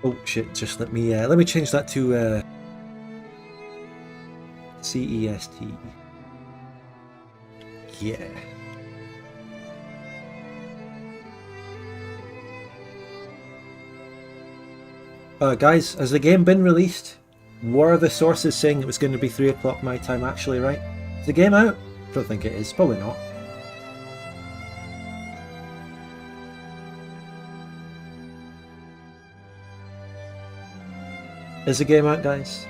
Oh shit! Just let me change that to CEST. Yeah. Guys, has the game been released? Were the sources saying it was going to be 3 o'clock my time actually right? Is the game out? I don't think it is. Probably not. Is the game out, guys?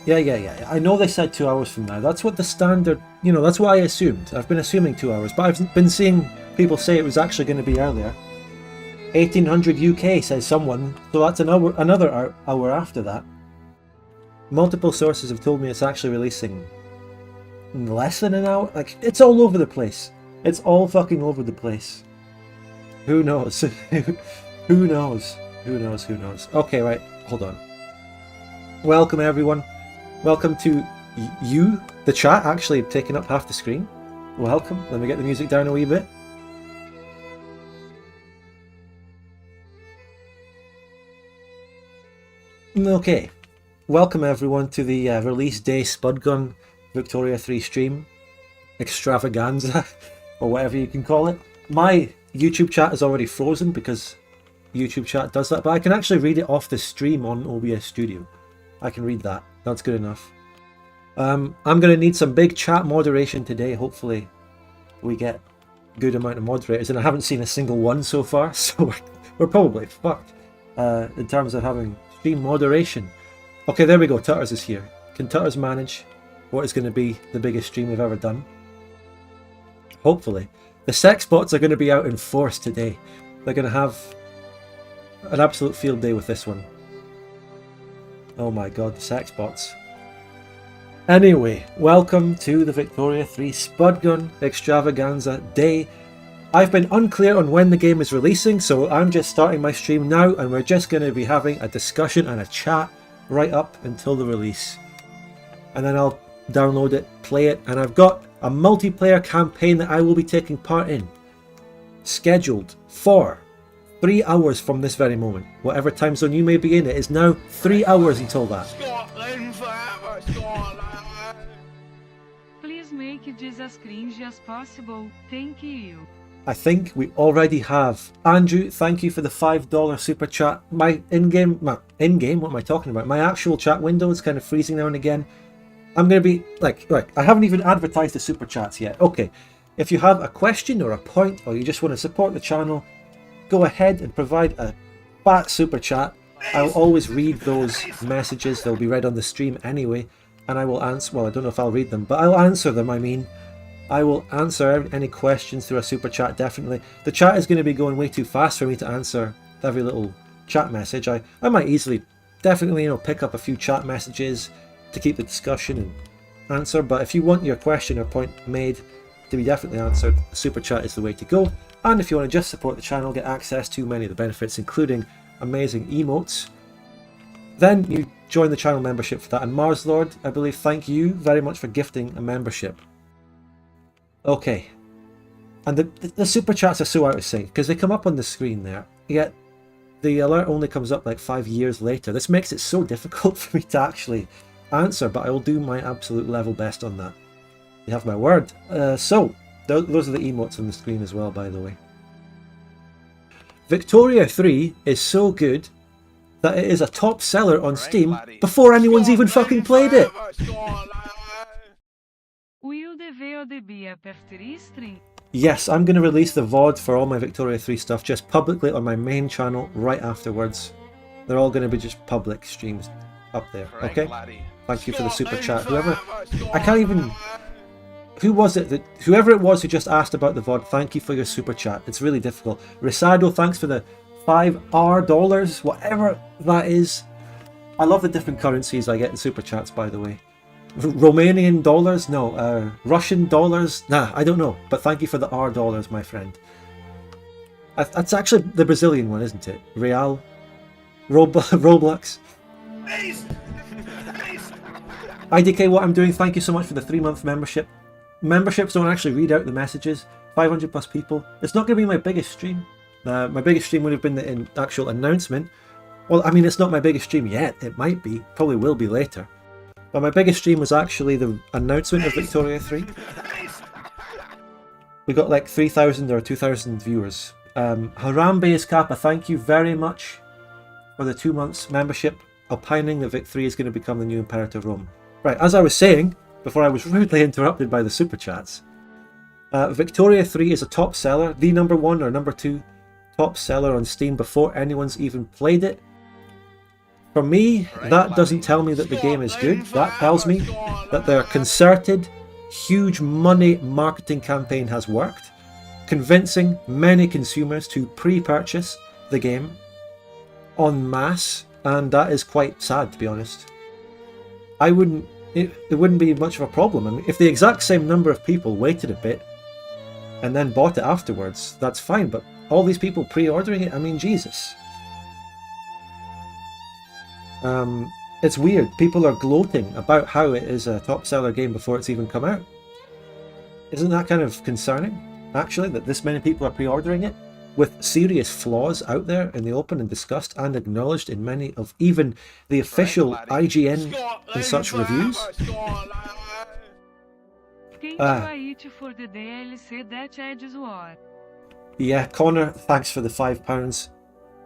Yeah. I know they said 2 hours from now. That's what the standard, that's what I assumed. I've been assuming 2 hours, but I've been seeing people say it was actually going to be earlier. 1800 UK says someone, so that's another hour after that. Multiple sources have told me it's actually releasing in less than an hour. Like, it's all over the place. It's all fucking over the place. Who knows? Who knows? Who knows? Okay, right, hold on. Welcome everyone. Welcome to you, the chat, actually taking up half the screen. Welcome. Let me get the music down a wee bit. Okay. Welcome everyone to the release day Spudgun Victoria 3 stream extravaganza, or whatever you can call it. My YouTube chat is already frozen because YouTube chat does that, but I can actually read it off the stream on OBS Studio. I can read that. That's good enough. I'm going to need some big chat moderation today. Hopefully we get a good amount of moderators, and I haven't seen a single one so far, so we're probably fucked in terms of having stream moderation. Okay, there we go. Tutters is here. Can Tutters manage what is going to be the biggest stream we've ever done? Hopefully. The sex bots are going to be out in force today. They're going to have an absolute field day with this one. Oh my god, the sex bots. Anyway, welcome to the Victoria 3 Spudgun Extravaganza Day. I've been unclear on when the game is releasing, so I'm just starting my stream now, and we're just going to be having a discussion and a chat right up until the release. And then I'll download it, play it, and I've got a multiplayer campaign that I will be taking part in, scheduled for 3 hours from this very moment. Whatever time zone you may be in, it is now 3 hours until that. Scotland forever, Scotland. Please make it as cringe as possible. Thank you. I think we already have. Andrew, thank you for the $5 super chat. My in-game, what am I talking about? My actual chat window is kind of freezing now and again. I'm going to be, right, I haven't even advertised the super chats yet. Okay, if you have a question or a point, or you just want to support the channel, go ahead and provide a fat super chat. I'll always read those messages. They'll be read on the stream anyway, and I will answer, well, I don't know if I'll read them, but I'll answer them, I will answer any questions through a super chat, definitely. The chat is going to be going way too fast for me to answer every little chat message. I might easily, definitely, pick up a few chat messages to keep the discussion and answer, but if you want your question or point made to be definitely answered, the super chat is the way to go. And if you want to just support the channel, get access to many of the benefits, including amazing emotes, then you join the channel membership for that. And Mars Lord, I believe, thank you very much for gifting a membership. Okay, and the super chats are so out of sync because they come up on the screen there, yet the alert only comes up like 5 years later. This makes it so difficult for me to actually answer, but I will do my absolute level best on that. You have my word. So those are the emotes on the screen as well, by the way. Victoria 3 is so good that it is a top seller on Steam before anyone's even fucking played it. Will the VOD be a per stream? Yes, I'm going to release the VOD for all my Victoria 3 stuff just publicly on my main channel right afterwards. They're all going to be just public streams up there, okay? Thank you for the super chat. Whoever, I can't even, who was it that, whoever it was who just asked about the VOD, thank you for your super chat. It's really difficult. Risado, thanks for the $5, whatever that is. I love the different currencies I get in super chats, by the way. Romanian dollars? No. Russian dollars? Nah, I don't know. But thank you for the R dollars, my friend. That's actually the Brazilian one, isn't it? Real? Roblox? IDK, what I'm doing, thank you so much for the 3-month membership. Memberships don't actually read out the messages. 500 plus people. It's not going to be my biggest stream. My biggest stream would have been the actual announcement. Well, I mean, it's not my biggest stream yet. It might be. Probably will be later. But my biggest stream was actually the announcement of Victoria 3. We got like 3,000 or 2,000 viewers. Harambe's Kappa, thank you very much for the 2 months membership, opining that Vic 3 is going to become the new Imperator of Rome. Right, as I was saying, before I was rudely interrupted by the super chats, Victoria 3 is a top seller, the number 1 or number 2 top seller on Steam before anyone's even played it. For me, that doesn't tell me that the game is good. That tells me that their concerted, huge money marketing campaign has worked, convincing many consumers to pre-purchase the game en masse, and that is quite sad, to be honest. It wouldn't be much of a problem. I mean, if the exact same number of people waited a bit and then bought it afterwards, that's fine, but all these people pre-ordering it, I mean, Jesus. It's weird. People are gloating about how it is a top seller game before it's even come out. Isn't that kind of concerning, actually, that this many people are pre-ordering it with serious flaws out there in the open and discussed and acknowledged in many of even the official IGN and such reviews? Yeah, Connor, thanks for the £5.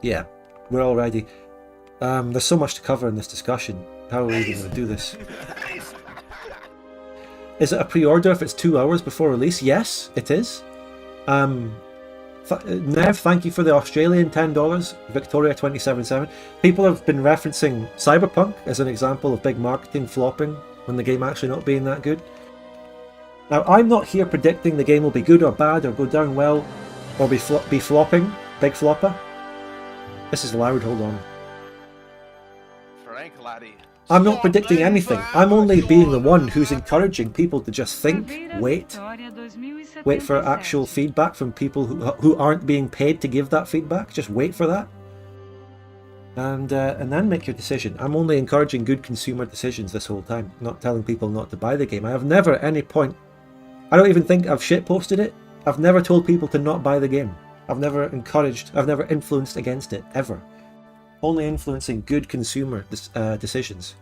Yeah, we're all ready. There's so much to cover in this discussion. How are we even going to do this? Is it a pre-order if it's 2 hours before release? Yes, it is. Nev, thank you for the Australian $10. Victoria 277. People have been referencing Cyberpunk as an example of big marketing flopping when the game actually not being that good. Now, I'm not here predicting the game will be good or bad or go down well or be flopping, big flopper. This is loud, hold on. I'm not predicting anything. I'm only being the one who's encouraging people to just think, wait for actual feedback from people who aren't being paid to give that feedback. Just wait for that, and then make your decision. I'm only encouraging good consumer decisions this whole time, not telling people not to buy the game. I have never at any point, I don't even think I've shitposted it. I've never told people to not buy the game. I've never encouraged, I've never influenced against it, ever. Only influencing good consumer decisions.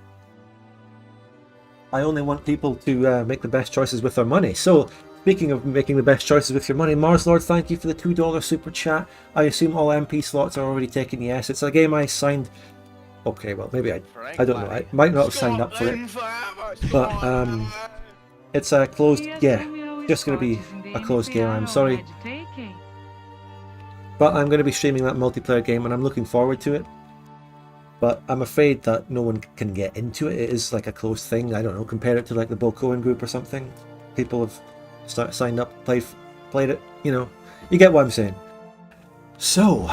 I only want people to make the best choices with their money. So, speaking of making the best choices with your money, Mars Lord, thank you for the $2 super chat. I assume all MP slots are already taken. Yes, it's a game I signed. Okay, well, maybe I don't know. I might not have signed up for it. But it's a closed, yeah, just going to be a closed game. I'm sorry. But I'm going to be streaming that multiplayer game and I'm looking forward to it. But I'm afraid that no one can get into it. It is like a closed thing. I don't know, compare it to like the Bo Cohen group or something. People have signed up, played it, you know. You get what I'm saying. So,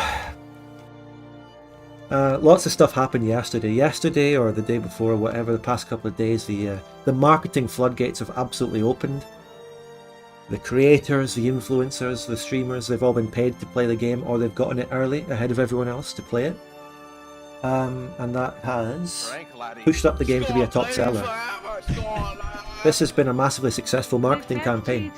lots of stuff happened yesterday or the day before, whatever, the past couple of days. The marketing floodgates have absolutely opened. The creators, the influencers, the streamers, they've all been paid to play the game, or they've gotten it early ahead of everyone else to play it. And that has pushed up the game to be a top seller. This has been a massively successful marketing campaign.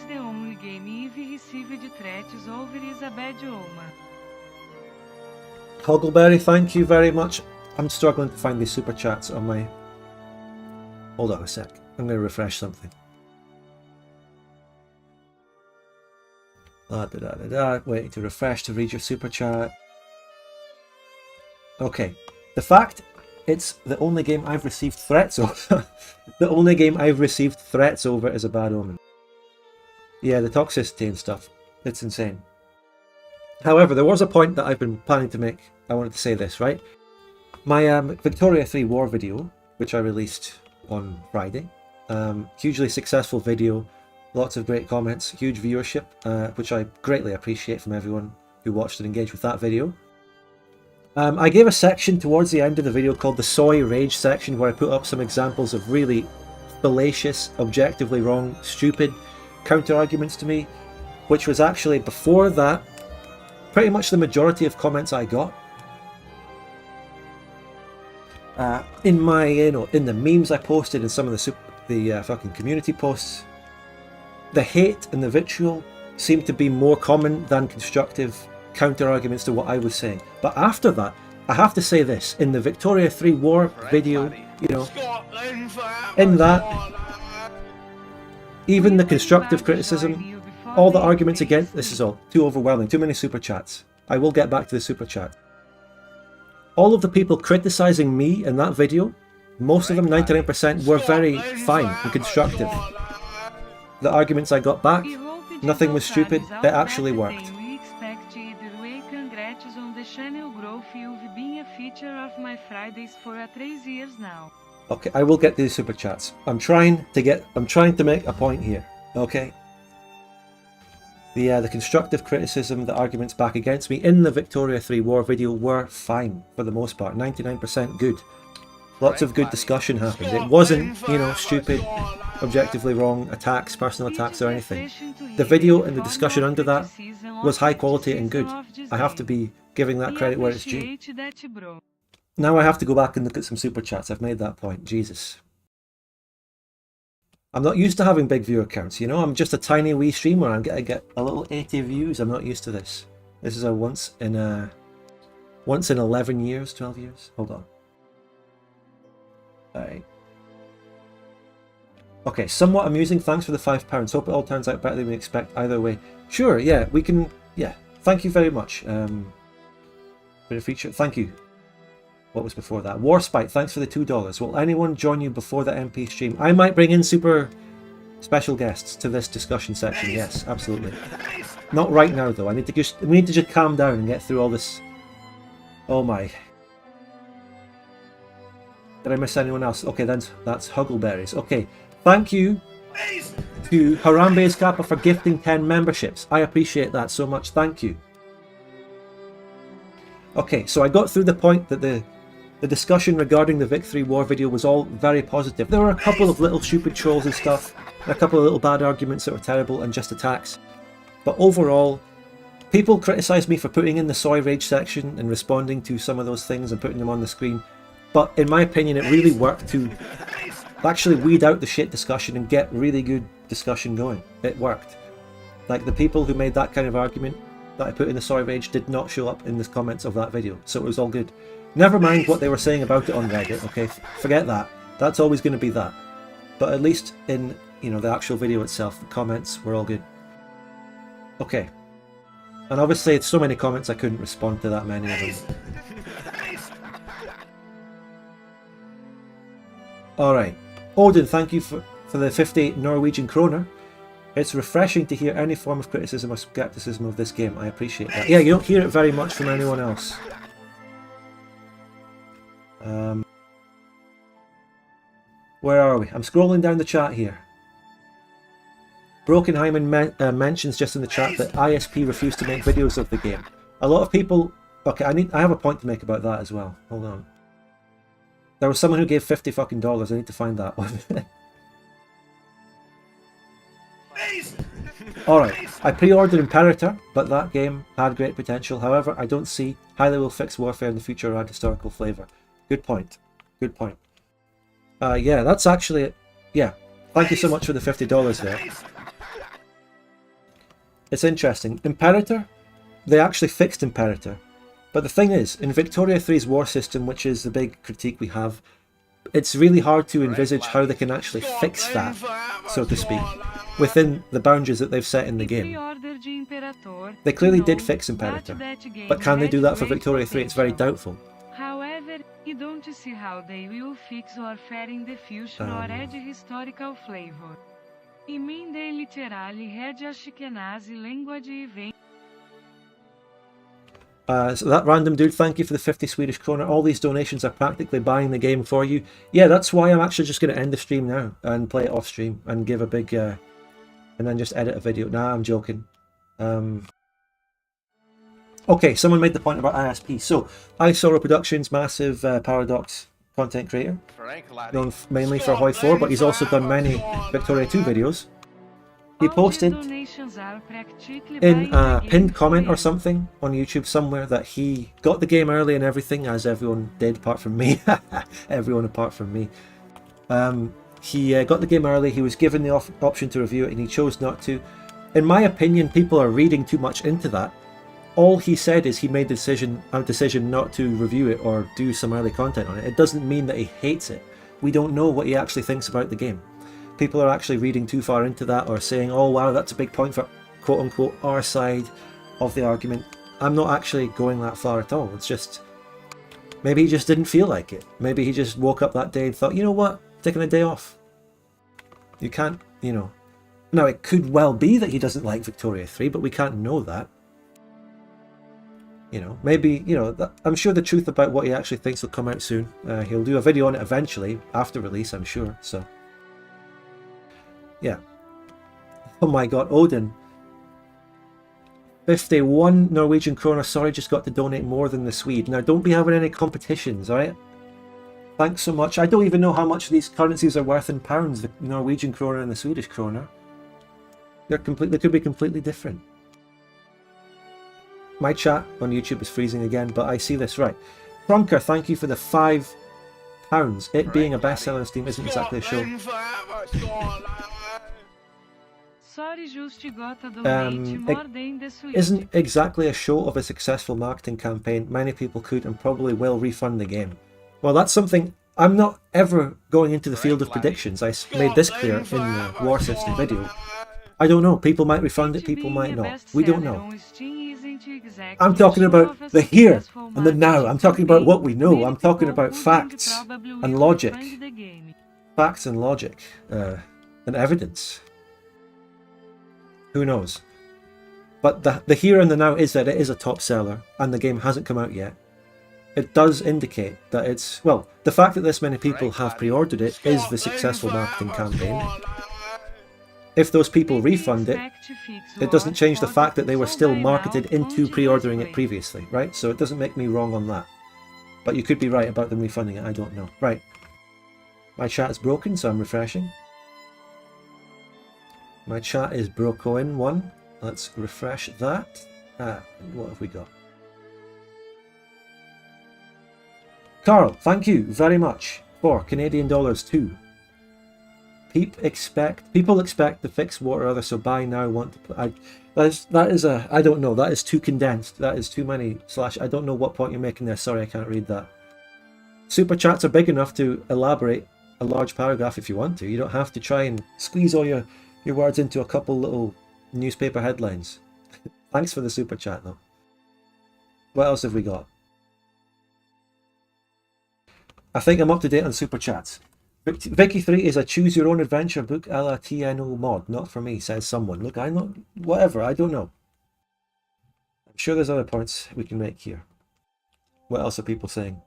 Hoggleberry, thank you very much. I'm struggling to find these super chats on my... Hold on a sec. I'm going to refresh something. Waiting to refresh to read your super chat. Okay. The fact it's the only game I've received threats over. The only game I've received threats over is a bad omen. Yeah, the toxicity and stuff. It's insane. However, there was a point that I've been planning to make. I wanted to say this, right? My Victoria 3 War video, which I released on Friday. Hugely successful video. Lots of great comments. Huge viewership, which I greatly appreciate from everyone who watched and engaged with that video. I gave a section towards the end of the video called the Soy Rage section, where I put up some examples of really fallacious, objectively wrong, stupid counter-arguments to me, which was actually, before that, pretty much the majority of comments I got. In my, in the memes I posted and some of the fucking community posts, the hate and the vitriol seemed to be more common than constructive counter-arguments to what I was saying. But after that, I have to say this, in the Victoria 3 War video, you know, Scotland forever, in that, Scotland. even the constructive criticism, all the arguments against, this is all too overwhelming, too many super chats. I will get back to the super chat. All of the people criticizing me in that video, most of them, 99%, were very fine and constructive. The arguments I got back, nothing was stupid, it actually worked. We expect either way. Congrats on the channel growth. You've been a feature of my Fridays for 3 years now. Okay, I will get to the super chats. I'm trying to make a point here. Okay. The constructive criticism, the arguments back against me in the Victoria 3 War video were fine for the most part. 99% good. Lots of good discussion happened. It wasn't, you know, stupid, objectively wrong attacks, personal attacks or anything. The video and the discussion under that was high quality and good. I have to be giving that credit where it's due. Now I have to go back and look at some super chats. I've made that point. Jesus. I'm not used to having big viewer counts, you know? I'm just a tiny wee streamer. I'm gonna get a little 80 views. I'm not used to this. This is a once in 11 years, 12 years. Hold on. Alright. Okay, somewhat amusing. Thanks for the £5. Hope it all turns out better than we expect either way. Sure, yeah, we can, yeah. Thank you very much. For the feature, thank you. What was before that? Warspite, thanks for the $2. Will anyone join you before the MP stream? I might bring in super special guests to this discussion section. Yes, absolutely. Not right now though. We need to just calm down and get through all this. Oh my. Did I miss anyone else? Okay, then that's Huggleberries. Okay, thank you to Harambe's Kappa for gifting 10 memberships. I appreciate that so much. Thank you. Okay, so I got through the point that the discussion regarding the Vic 3 War video was all very positive. There were a couple of little stupid trolls and stuff, and a couple of little bad arguments that were terrible and just attacks. But overall, people criticised me for putting in the soy rage section and responding to some of those things and putting them on the screen. But in my opinion, it really worked to actually weed out the shit discussion and get really good discussion going. It worked. Like the people who made that kind of argument that I put in the soy rage did not show up in the comments of that video, so it was all good. Never mind what they were saying about it on Reddit, okay? Forget that. That's always going to be that. But at least in, you know, the actual video itself, the comments were all good. Okay. And obviously, it's so many comments I couldn't respond to that many of them. Alright. Odin, thank you for the 50 Norwegian kroner. It's refreshing to hear any form of criticism or skepticism of this game. I appreciate that. Yeah, you don't hear it very much from anyone else. Where are we? I'm scrolling down the chat here. Brokenheimen mentions just in the chat that ISP refused to make videos of the game. A lot of people... Okay, I have a point to make about that as well. Hold on. There was someone who gave $50 fucking dollars. I need to find that one. Alright, I pre-ordered Imperator, but that game had great potential. However, I don't see how they will fix Warfare in the future or add historical flavour. Good point. Good point. Yeah, that's actually... Yeah, thank you so much for the $50 there. It's interesting. Imperator, they actually fixed Imperator. But the thing is, in Victoria 3's war system, which is the big critique we have, it's really hard to envisage how they can actually fix that, so to speak, within the boundaries that they've set in the game. They clearly did fix Imperator, but can they do that for Victoria 3? It's very doubtful. However, I don't see how they will fix Warfare in the future or add historical flavor. I mean, they literally had Ashkenazi language even. So that random dude, thank you for the 50 Swedish kroner. All these donations are practically buying the game for you. Yeah, that's why I'm actually just going to end the stream now and play it off stream and give a big... and then just edit a video. Nah, I'm joking. Okay, someone made the point about ISP. So, Isoro Productions, massive Paradox content creator. Known mainly for Hoi 4, but he's also done many Victoria 2 videos. He posted in a pinned comment or something on YouTube somewhere that he got the game early and everything, as everyone did apart from me. Everyone apart from me. He got the game early, he was given the option to review it and he chose not to. in my opinion, people are reading too much into that. All he said is he made a decision not to review it or do some early content on it. It doesn't mean that he hates it. We don't know what he actually thinks about the game. People are actually reading too far into that or saying, oh wow, that's a big point for quote-unquote our side of the argument. I'm not actually going that far at all. It's just, maybe he just didn't feel like it. Maybe he just woke up that day and thought, you know what, taking a day off. You can't, you know. Now, it could well be that he doesn't like Victoria 3, but we can't know that. You know, maybe, you know, I'm sure the truth about what he actually thinks will come out soon. He'll do a video on it eventually, after release, I'm sure, so. Yeah. Oh my god, Odin. 51 Norwegian kroner, sorry, just got to donate more than the Swede. Now, don't be having any competitions, alright? Thanks so much. I don't even know how much these currencies are worth in pounds, the Norwegian kroner and the Swedish kroner. They could be completely different. My chat on YouTube is freezing again, but I see this right. Trunker, thank you for the £5. It being a bestseller on Steam isn't exactly a show. It isn't exactly a show of a successful marketing campaign. Many people could and probably will refund the game. Well, that's something. I'm not ever going into the field of predictions. I made this clear in the War System video. I don't know. People might refund it, people might not. We don't know. I'm talking about the here and the now. I'm talking about what we know. I'm talking about facts and logic. Facts and logic. And evidence. Who knows? But the here and the now is that it is a top seller and the game hasn't come out yet. It does indicate that it's, well, the fact that this many people have pre-ordered it is the successful marketing campaign. If those people refund it, it doesn't change the fact that they were still marketed into pre-ordering it previously, right? So it doesn't make me wrong on that. But you could be right about them refunding it, I don't know. Right. My chat is broken, so I'm refreshing. My chat is broken one. Let's refresh that. What have we got? Carl, thank you very much for Canadian dollars too. People expect the fix what or other, so buy now, want to I don't know, that is too condensed, that is too many slash, I don't know what point you're making there, sorry I can't read that. Super chats are big enough to elaborate a large paragraph if you want to, you don't have to try and squeeze all your words into a couple little newspaper headlines. Thanks for the super chat though. What else have we got? I think I'm up to date on super chats. Vicky 3 is a choose your own adventure book a la TNO mod. Not for me, says someone. Look, I'm not, whatever, I don't know. I'm sure there's other points we can make here. What else are people saying?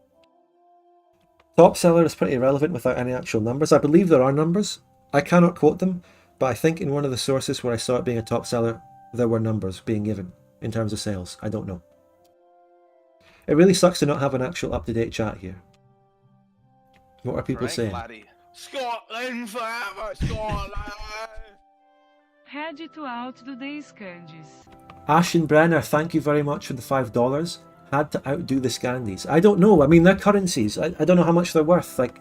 Top seller is pretty irrelevant without any actual numbers. I believe there are numbers. I cannot quote them, but I think in one of the sources where I saw it being a top seller, there were numbers being given in terms of sales. I don't know. It really sucks to not have an actual up-to-date chat here. What are people saying? Scotland forever, Scotland. Head to outdo the Scandies. Ashenbrenner, thank you very much for the $5. Had to outdo the Scandies. I don't know. I mean, they're currencies. I don't know how much they're worth. Like,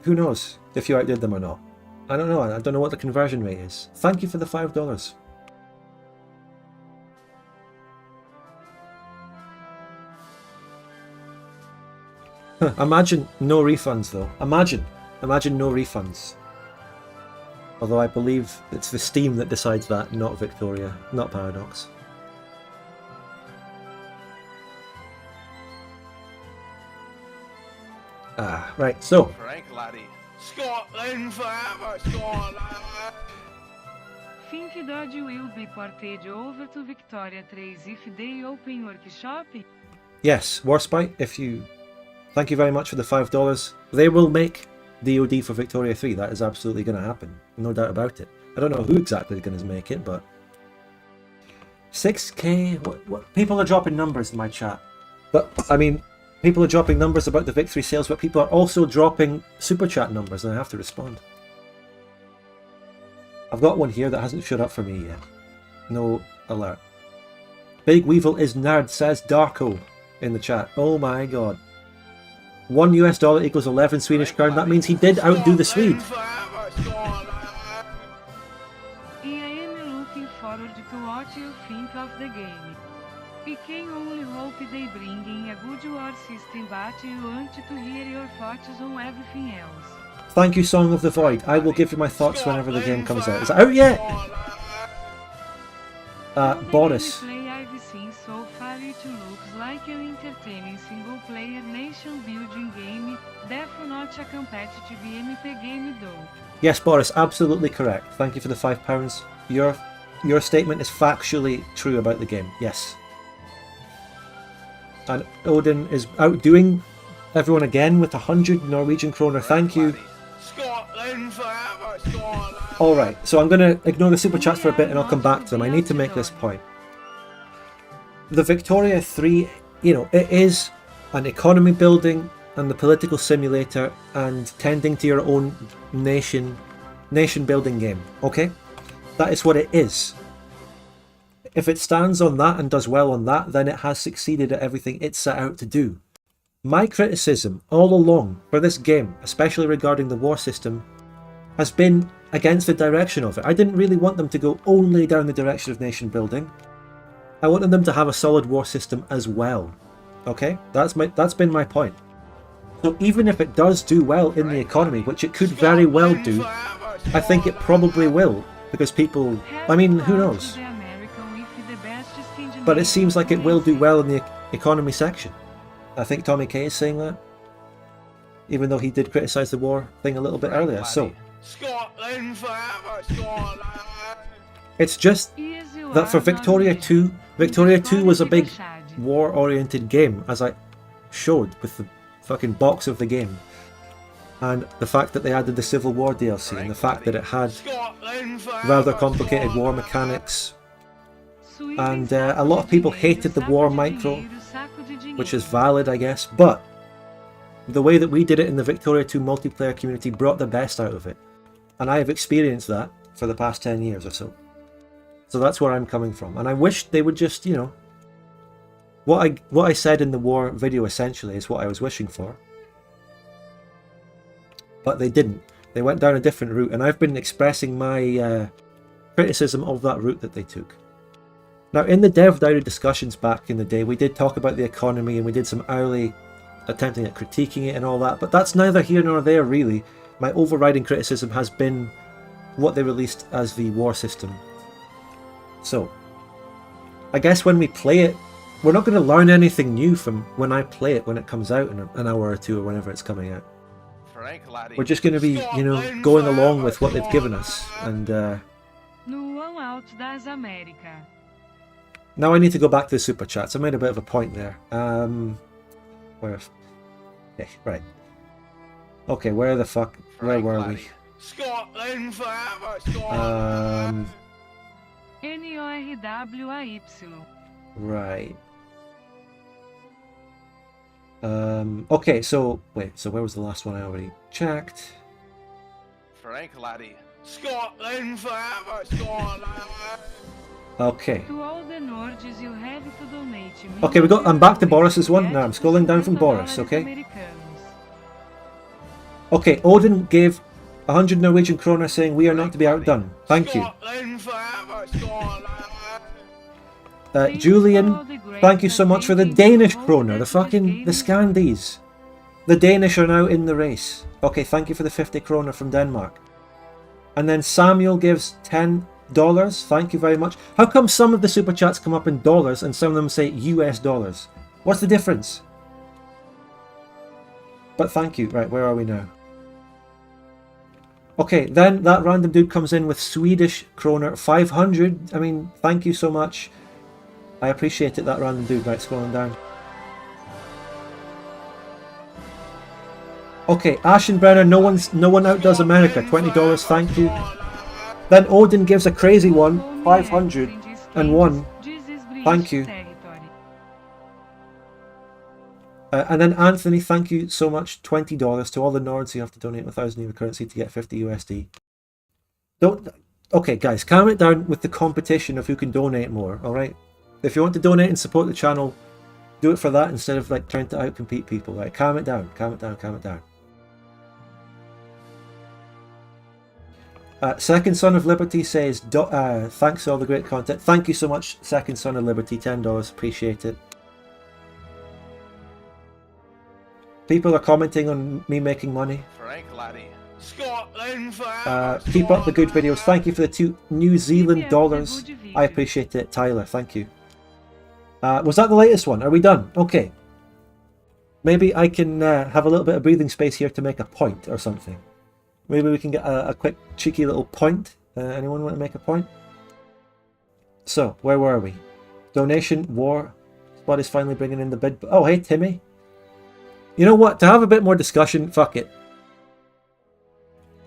who knows if you outdid them or not? I don't know. I don't know what the conversion rate is. Thank you for the $5. Imagine no refunds though. Imagine no refunds. Although I believe it's the Steam that decides that, not Victoria, not Paradox. Right, so. Frank laddie. Scotland forever, Scotland. Think that you will be ported over to Victoria 3 if they open workshop? Yes, Warspite, if you... Thank you very much for the $5. They will make DoD for Victoria 3. That is absolutely going to happen. No doubt about it. I don't know who exactly is going to make it, but... 6k? What? People are dropping numbers in my chat. But, I mean, people are dropping numbers about the Victory sales, but people are also dropping super chat numbers, and I have to respond. I've got one here that hasn't showed up for me yet. No alert. Big Weevil is nerd, says Darko in the chat. Oh my god. $1 US equals 11 Swedish crown. That means he did outdo the Swede. what you think of the game. I can only hope they bring in a good war system, but you want to hear your thoughts on everything else. Thank you, Song of the Void. I will give you my thoughts whenever the game comes out. Is it out yet? Boris. Play I've seen so far, it looks like an entertaining single-player nation-building game, definitely not a competitive MP game though. Yes, Boris, absolutely correct. Thank you for the £5. Your statement is factually true about the game. Yes. And Odin is outdoing everyone again with 100 Norwegian kroner. Thank you. Scotland forever, Scotland. Alright, so I'm going to ignore the super chats for a bit and I'll come back to them. I need to make this point. The Victoria 3, you know, it is an economy building and the political simulator and tending to your own nation building game, okay? That is what it is. If it stands on that and does well on that, then it has succeeded at everything it set out to do. My criticism all along for this game, especially regarding the war system, has been against the direction of it. I didn't really want them to go only down the direction of nation building. I wanted them to have a solid war system as well. Okay? That's been my point. So even if it does do well in the economy, which it could very well do, I think it probably will, because people, I mean, who knows? But it seems like it will do well in the economy section. I think Tommy K is saying that, even though he did criticise the war thing a little bit earlier. So Scotland forever, Scotland. It's just that for Victoria 2, Victoria 2 was a big war-oriented game, as I showed with the fucking box of the game. And the fact that they added the Civil War DLC, and the fact that it had rather complicated war mechanics. And a lot of people hated the war micro, which is valid, I guess, but the way that we did it in the Victoria 2 multiplayer community brought the best out of it. And I have experienced that for the past 10 years or so. So that's where I'm coming from. And I wish they would just, you know, what I said in the war video essentially is what I was wishing for. But they didn't. They went down a different route, and I've been expressing my criticism of that route that they took. Now, in the Dev Diary discussions back in the day, we did talk about the economy and we did some early attempting at critiquing it and all that, but that's neither here nor there really. My overriding criticism has been what they released as the war system. So, I guess when we play it, we're not going to learn anything new from when I play it when it comes out in an hour or two or whenever it's coming out. We're just going to be, you know, going along with what they've given us. And now I need to go back to the super chats. I made a bit of a point there. Where? Okay, right. Okay, where the fuck? Where were we? Scotland forever, Scotland. NORWAY. Right. Okay, so wait, so where was the last one I already checked? Frank Laddie. Scotland forever, Scotland. Okay. To all the Nords you have to donate. Okay, I'm back to Boris's one. Now I'm scrolling down from Boris, okay? Okay, Odin gave 100 Norwegian kroner saying we are not to be outdone. Thank you. Julian, thank you so much for the Danish kroner, the Scandies. The Danish are now in the race. Okay, thank you for the 50 kroner from Denmark. And then Samuel gives $10. Thank you very much. How come some of the super chats come up in dollars and some of them say US dollars? What's the difference? But thank you. Right, where are we now? Okay, then that random dude comes in with Swedish kroner 500. I mean, thank you so much. I appreciate it, that random dude. Right, scrolling down. Okay, Ashenbrenner, no one outdoes America. $20, thank you. Then Odin gives a crazy one, 501. Thank you. And then Anthony, thank you so much, $20 to all the Nords. You have to donate 1,000 euro currency to get 50 USD. Okay, guys, calm it down with the competition of who can donate more. All right, if you want to donate and support the channel, do it for that instead of like trying to outcompete people. Right, calm it down, calm it down, calm it down. Second Son of Liberty says, thanks for all the great content. Thank you so much, Second Son of Liberty. $10. Appreciate it. People are commenting on me making money. Frank laddie. Scotland forever. Keep up the good videos. Thank you for the 2 New Zealand dollars. I appreciate it, Tyler. Thank you. Was that the latest one? Are we done? Okay. Maybe I can have a little bit of breathing space here to make a point or something. Maybe we can get a quick cheeky little point. Anyone want to make a point? So, where were we? Donation, war. Spot is finally bringing in the bid. Oh, hey, Timmy. You know what? To have a bit more discussion, fuck it.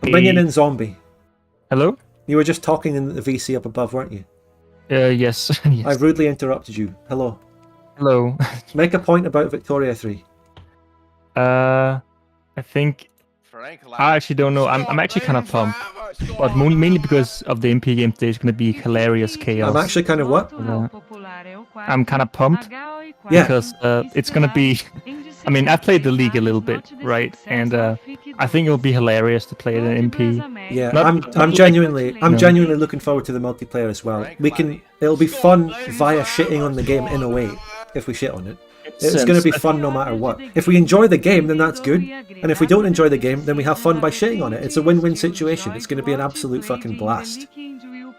I'm bringing in Zombie. Hello? You were just talking in the VC up above, weren't you? Yes. Yes. I rudely interrupted you. Hello. Hello. Make a point about Victoria 3. I think I actually don't know. I'm actually kind of pumped, but mainly because of the MP game today is going to be hilarious chaos. I'm actually kind of what? I'm kind of pumped Yeah. because it's going to be. I mean, I've played the league a little bit, right? And I think it'll be hilarious to play it in MP. Yeah, Not- I'm genuinely looking forward to the multiplayer as well. It'll be fun via shitting on the game in a way if we shit on it. It's going to be fun no matter what. If we enjoy the game, then that's good. And if we don't enjoy the game, then we have fun by shitting on it. It's a win-win situation. It's going to be an absolute fucking blast.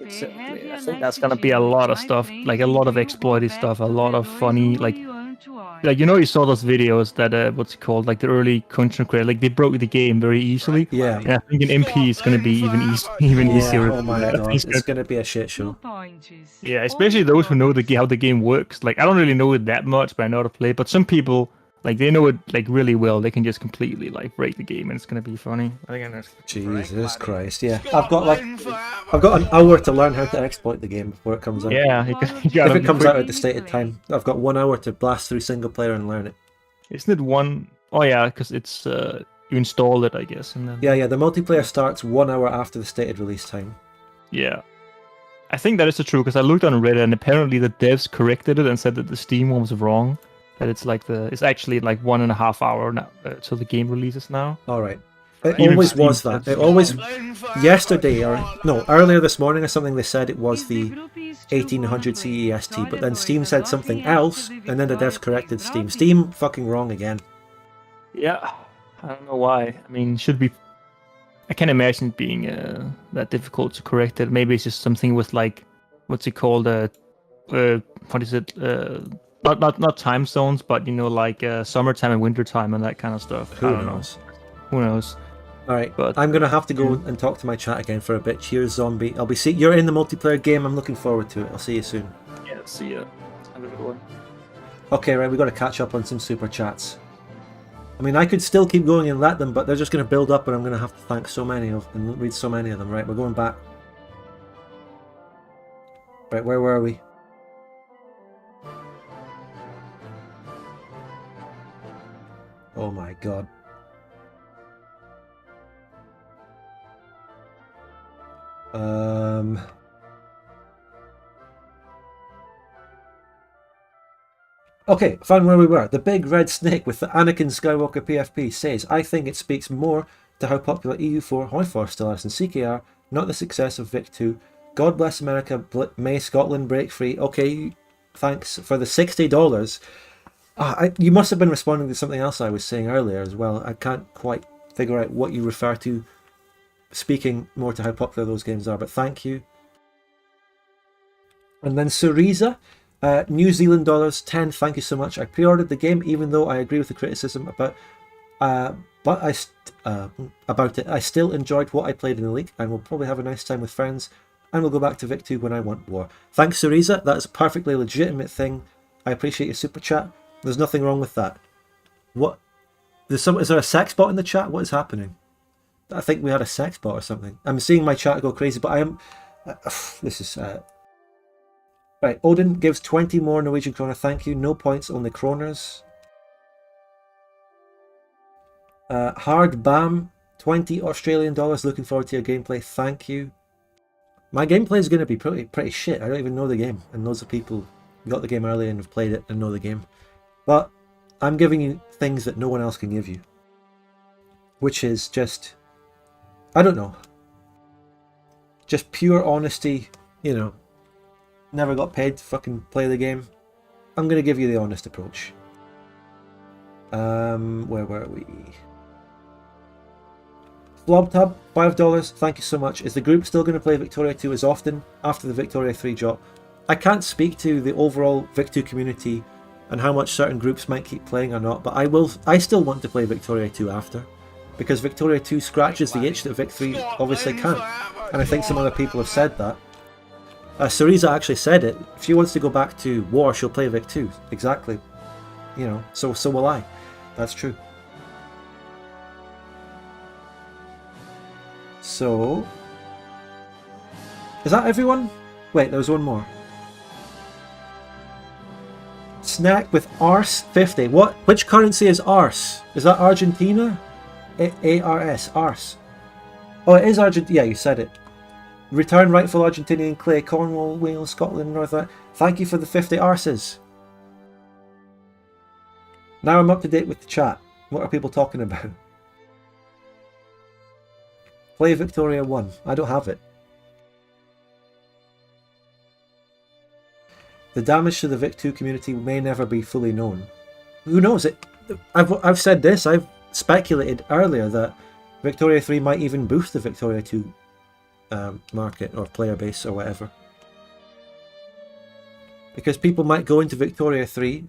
Exactly. I think that's gonna be a lot of stuff, like a lot of exploited stuff, a lot of funny, like you saw those videos that what's it called, like the early content creator, like they broke the game very easily. Yeah. And I think in MP it's gonna be even easier. Oh my god, it's going to be a shit show. Yeah, especially those who know how the game works. Like I don't really know it that much, but I know how to play. But some people, like they know it like really well. They can just completely like break the game, and it's gonna be funny. I think that's Jesus Christ, yeah. I've got an hour to learn how to exploit the game before it comes out. yeah. If it comes out at the stated time, I've got 1 hour to blast through single player and learn it. Isn't it one? Oh yeah, because it's you install it, I guess, and then Yeah, the multiplayer starts 1 hour after the stated release time. yeah. I think that is the true because I looked on Reddit and apparently the devs corrected it and said that the Steam one was wrong. That it's actually like 1.5 hour now till the game releases now. Alright. It Even always Steam was that. It always... Yesterday, earlier this morning or something, they said it was the 1800 CEST, but then Steam said something else, and then the devs corrected Steam. Steam fucking wrong again. Yeah, I don't know why. I mean, should be. I can't imagine it being that difficult to correct it. Maybe it's just something with like, what's it called? What is it? Not time zones, but like summertime and wintertime and that kind of stuff. Who I don't knows? know. Who knows? Alright, But- I'm gonna have to go and talk to my chat again for a bit. Cheers, Zombie. You're in the multiplayer game. I'm looking forward to it. I'll see you soon. Yeah, see ya. Have a good one. Okay, right, we got to catch up on some super chats. I mean, I could still keep going and let them, but they're just going to build up, and I'm going to have to thank so many and read so many of them. Right, we're going back. Right, where were we? Oh my god. Okay, found where we were. The big red snake with the Anakin Skywalker PFP says, I think it speaks more to how popular EU4 Hoyfor still is in CKR, not the success of Vic 2. God bless America, may Scotland break free. Okay, thanks for the $60. You must have been responding to something else I was saying earlier as well. I can't quite figure out what you refer to speaking more to how popular those games are, but thank you. And then Suriza, New Zealand dollars 10. Thank you so much. I pre-ordered the game, even though I agree with the criticism about it. I still enjoyed what I played in the league, and will probably have a nice time with friends. And we'll go back to Vic 2 when I want war. Thanks, Suriza. That's a perfectly legitimate thing. I appreciate your super chat. There's nothing wrong with that. What? Is there a sex bot in the chat? What is happening? I think we had a sex bot or something. I'm seeing my chat go crazy, but I am. This is. Right, Odin gives 20 more Norwegian kroner. Thank you. No points, only kroners. Hard Bam, 20 Australian dollars. Looking forward to your gameplay. Thank you. My gameplay is going to be pretty shit. I don't even know the game, and loads of people got the game early and have played it and know the game. But I'm giving you things that no one else can give you, which is just, I don't know. just pure honesty, you know, never got paid to fucking play the game. I'm going to give you the honest approach. Where were we? Flobtub, $5, thank you so much. Is the group still going to play Victoria 2 as often after the Victoria 3 drop? I can't speak to the overall Vic 2 community and how much certain groups might keep playing or not, but I still want to play Victoria 2 after, because Victoria 2 scratches the itch that Vic 3 obviously can't, and I think some other people have said that. Cereza actually said it. If she wants to go back to War, she'll play Vic 2. Exactly. You know, so will I. That's true. So, is that everyone? Wait, there was one more. Snack with Ars 50. What? Which currency is Ars? Is that Argentina? ARS. Ars. Oh, it is Argentina. Yeah, you said it. Return rightful Argentinian clay. Cornwall, Wales, Scotland, North. Thank you for the 50 arses. Now I'm up to date with the chat. What are people talking about? Play Victoria 1. I don't have it. The damage to the Vic 2 community may never be fully known. Who knows? I've said this. I've speculated earlier that Victoria 3 might even boost the Victoria 2 market or player base or whatever. Because people might go into Victoria 3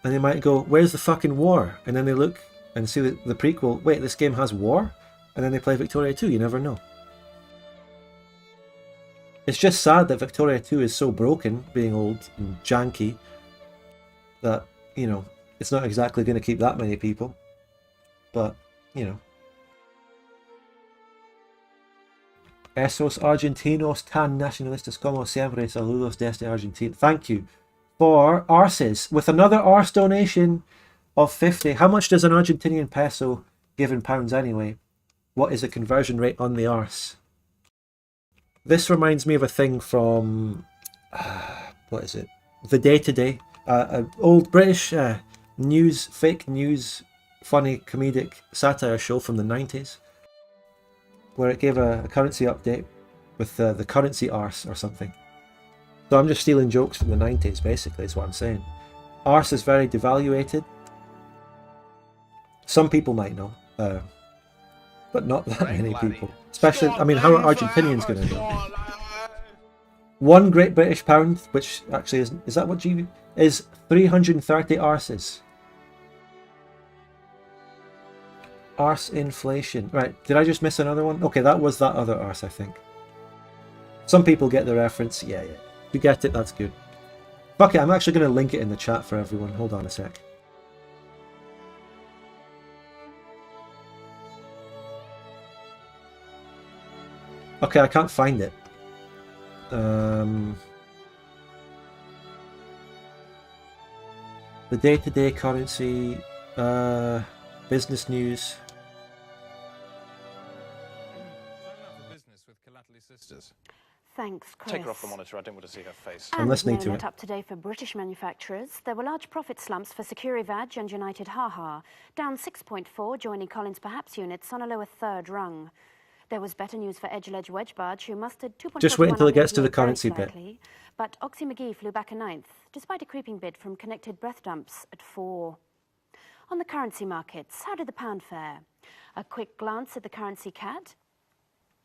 and they might go, where's the fucking war? And then they look and see the prequel, wait, this game has war? And then they play Victoria 2, you never know. It's just sad that Victoria 2 is so broken, being old and janky, that, you know, it's not exactly going to keep that many people. But, you know. Esos argentinos tan nacionalistas como siempre, saludos desde Argentina. Thank you for arses, with another arse donation of 50. How much does an Argentinian peso give in pounds anyway? What is the conversion rate on the arse? This reminds me of a thing from, what is it? The Day Today, an old British news, fake news, funny comedic satire show from the 90s, where it gave a currency update with the currency arse or something. So I'm just stealing jokes from the 90s, basically, is what I'm saying. Arse is very devaluated. Some people might know. But not that many people. Especially, I mean, how are Argentinians going to know? One Great British Pound, which actually is that what GB is? 330 arses. Arse inflation. Right, did I just miss another one? Okay, that was that other arse, I think. Some people get the reference. Yeah. You get it, that's good. Fuck it, I'm actually going to link it in the chat for everyone. Hold on a sec. Okay, I can't find it. The day-to-day currency, business news. Thanks, Chris. Take her off the monitor. I don't want to see her face. I'm listening to it. Up today for British manufacturers. There were large profit slumps for Securivaj and United Haha, down 6.4, joining Collins Perhaps units on a lower third rung. There was better news for Edgeledge Wedgebarge, who mustered 2.4. Just wait until it gets to the currency bit. But Oxy McGee flew back a ninth, despite a creeping bid from Connected Breath Dumps at 4. On the currency markets, how did the pound fare? A quick glance at the currency CAD.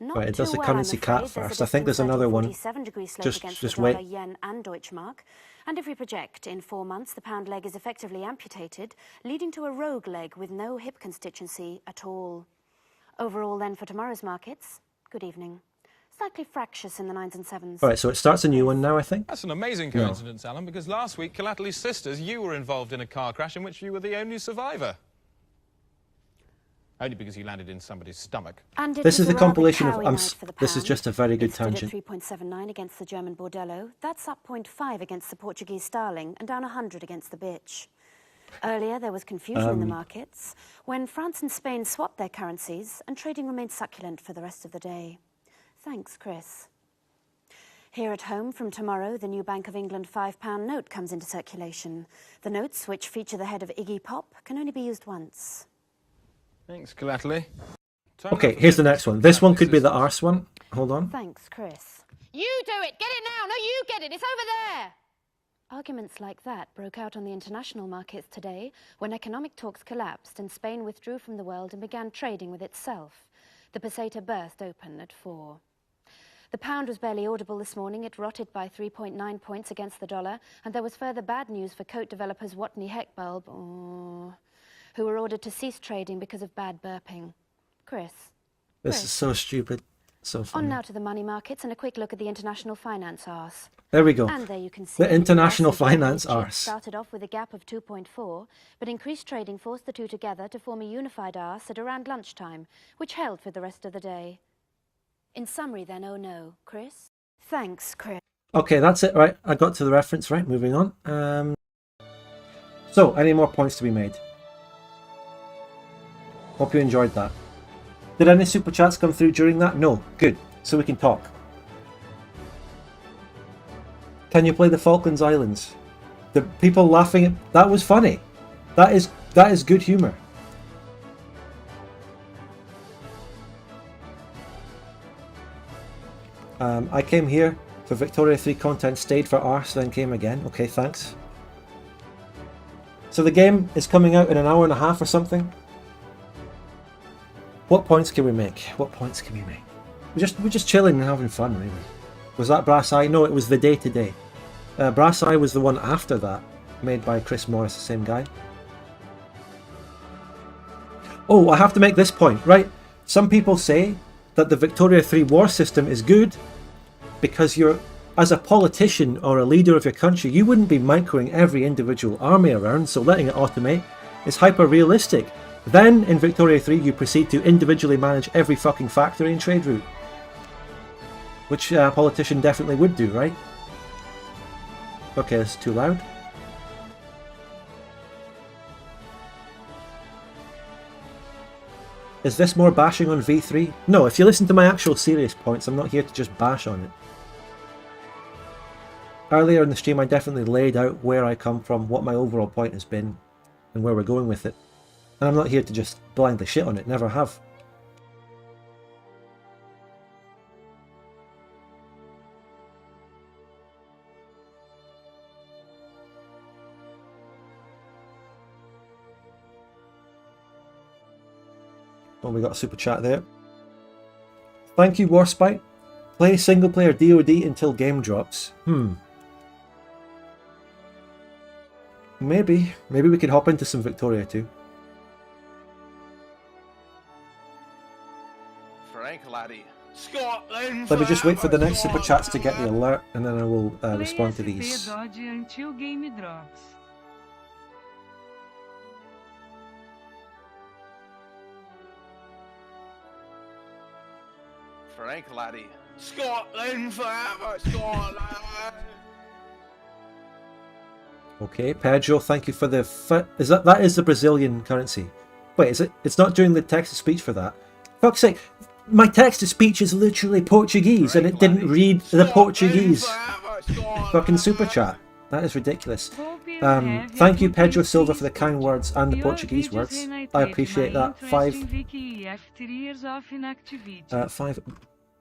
Right, it does the currency cat first. I think there's another one. Just wait. Yen and Deutschmark. And if we project, in 4 months, the pound leg is effectively amputated, leading to a rogue leg with no hip constituency at all. Overall, then, for tomorrow's markets, good evening. Slightly fractious in the 9s and 7s. All right, so it starts a new one now, I think. That's an amazing coincidence, Alan, because last week, Collaterally's sisters, you were involved in a car crash in which you were the only survivor. Only because you landed in somebody's stomach. And this is the compilation of... this is just a very good tangent. 3.79 against the German Bordello. That's up 0.5 against the Portuguese Starling and down 100 against the Bitch. Earlier, there was confusion in the markets when France and Spain swapped their currencies and trading remained succulent for the rest of the day. Thanks, Chris. Here at home, from tomorrow, the new Bank of England £5 note comes into circulation. The notes, which feature the head of Iggy Pop, can only be used once. Thanks, Collaterally. Okay, here's the next one. This one could be the arse one. hold on. Thanks, Chris. You do it! Get it now! No, you get it! It's over there! Arguments like that broke out on the international markets today when economic talks collapsed and Spain withdrew from the world and began trading with itself. The peseta burst open at 4. The pound was barely audible this morning. It rotted by 3.9 points against the dollar, and there was further bad news for coat developers Watney Heckbulb, who were ordered to cease trading because of bad burping. Chris? This is so stupid. So funny. On now to the money markets and a quick look at the international finance arse. There we go. And there you can see The international S&P finance futures arse. started off with a gap of 2.4, but increased trading forced the two together to form a unified arse at around lunchtime, which held for the rest of the day. In summary then, oh no, Chris? Thanks, Chris. Okay, that's it, right? I got to the reference, right? Moving on. So, any more points to be made? Hope you enjoyed that. Did any super chats come through during that? No. Good. So we can talk. Can you play the Falklands Islands? The people laughing at that was funny. That is good humour. I came here for Victoria 3 content, stayed for arse, then came again. Okay, thanks. So the game is coming out in an hour and a half or something. What points can we make? What points can we make? We're just chilling and having fun, really. Was that Brass Eye? No, it was the day today. Brass Eye was the one after that, made by Chris Morris, the same guy. Oh, I have to make this point, right? Some people say that the Victoria 3 war system is good because you're, as a politician or a leader of your country, you wouldn't be microing every individual army around, so letting it automate is hyper-realistic. Then, in Victoria 3, you proceed to individually manage every fucking factory and trade route. Which a politician definitely would do, right? Okay, this is too loud. Is this more bashing on V3? No, if you listen to my actual serious points, I'm not here to just bash on it. Earlier in the stream, I definitely laid out where I come from, what my overall point has been, and where we're going with it. And I'm not here to just blindly shit on it, never have. Oh, we got a super chat there. Thank you, Warspite. Play single player DoD until game drops. Maybe we could hop into some Victoria too. Frank laddie. Scotland. Let me just wait for the next super chats to get the alert, and then I will respond to these. Dodge until game drops. Frank laddie. Scotland forever. Scotland. Okay, Pedro, thank you for the is that is the Brazilian currency. Wait, is it? It's not doing the text to speech for that. Fuck's sake, my text to speech is literally Portuguese and it didn't read the Portuguese fucking super chat. That is ridiculous. Thank you, Pedro Silva, for the kind words and the Portuguese words. I appreciate that. 5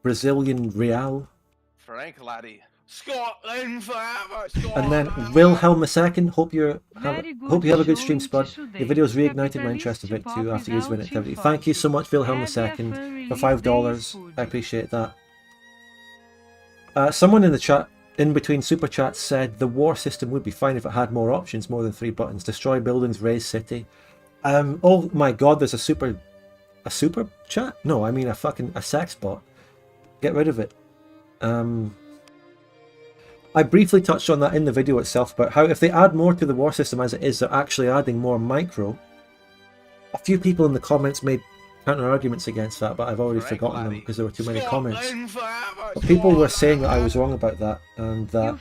Brazilian real. Frank laddie. Scotland forever. Scotland. And then Wilhelm II. Hope you have a good stream, Spud. Your videos reignited my interest in Vic 2 after years of inactivity. Thank you so much, Wilhelm II, for $5. I appreciate that. Someone in the chat, in between super chats, said the war system would be fine if it had more options, more than 3 buttons. Destroy buildings, raise city. Oh my god, there's a super chat? No, I mean a sex bot. Get rid of it. I briefly touched on that in the video itself, about how if they add more to the war system as it is, they're actually adding more micro. A few people in the comments made counter arguments against that, but I've already forgotten them because there were too many comments. But people were saying that I was wrong about that, and that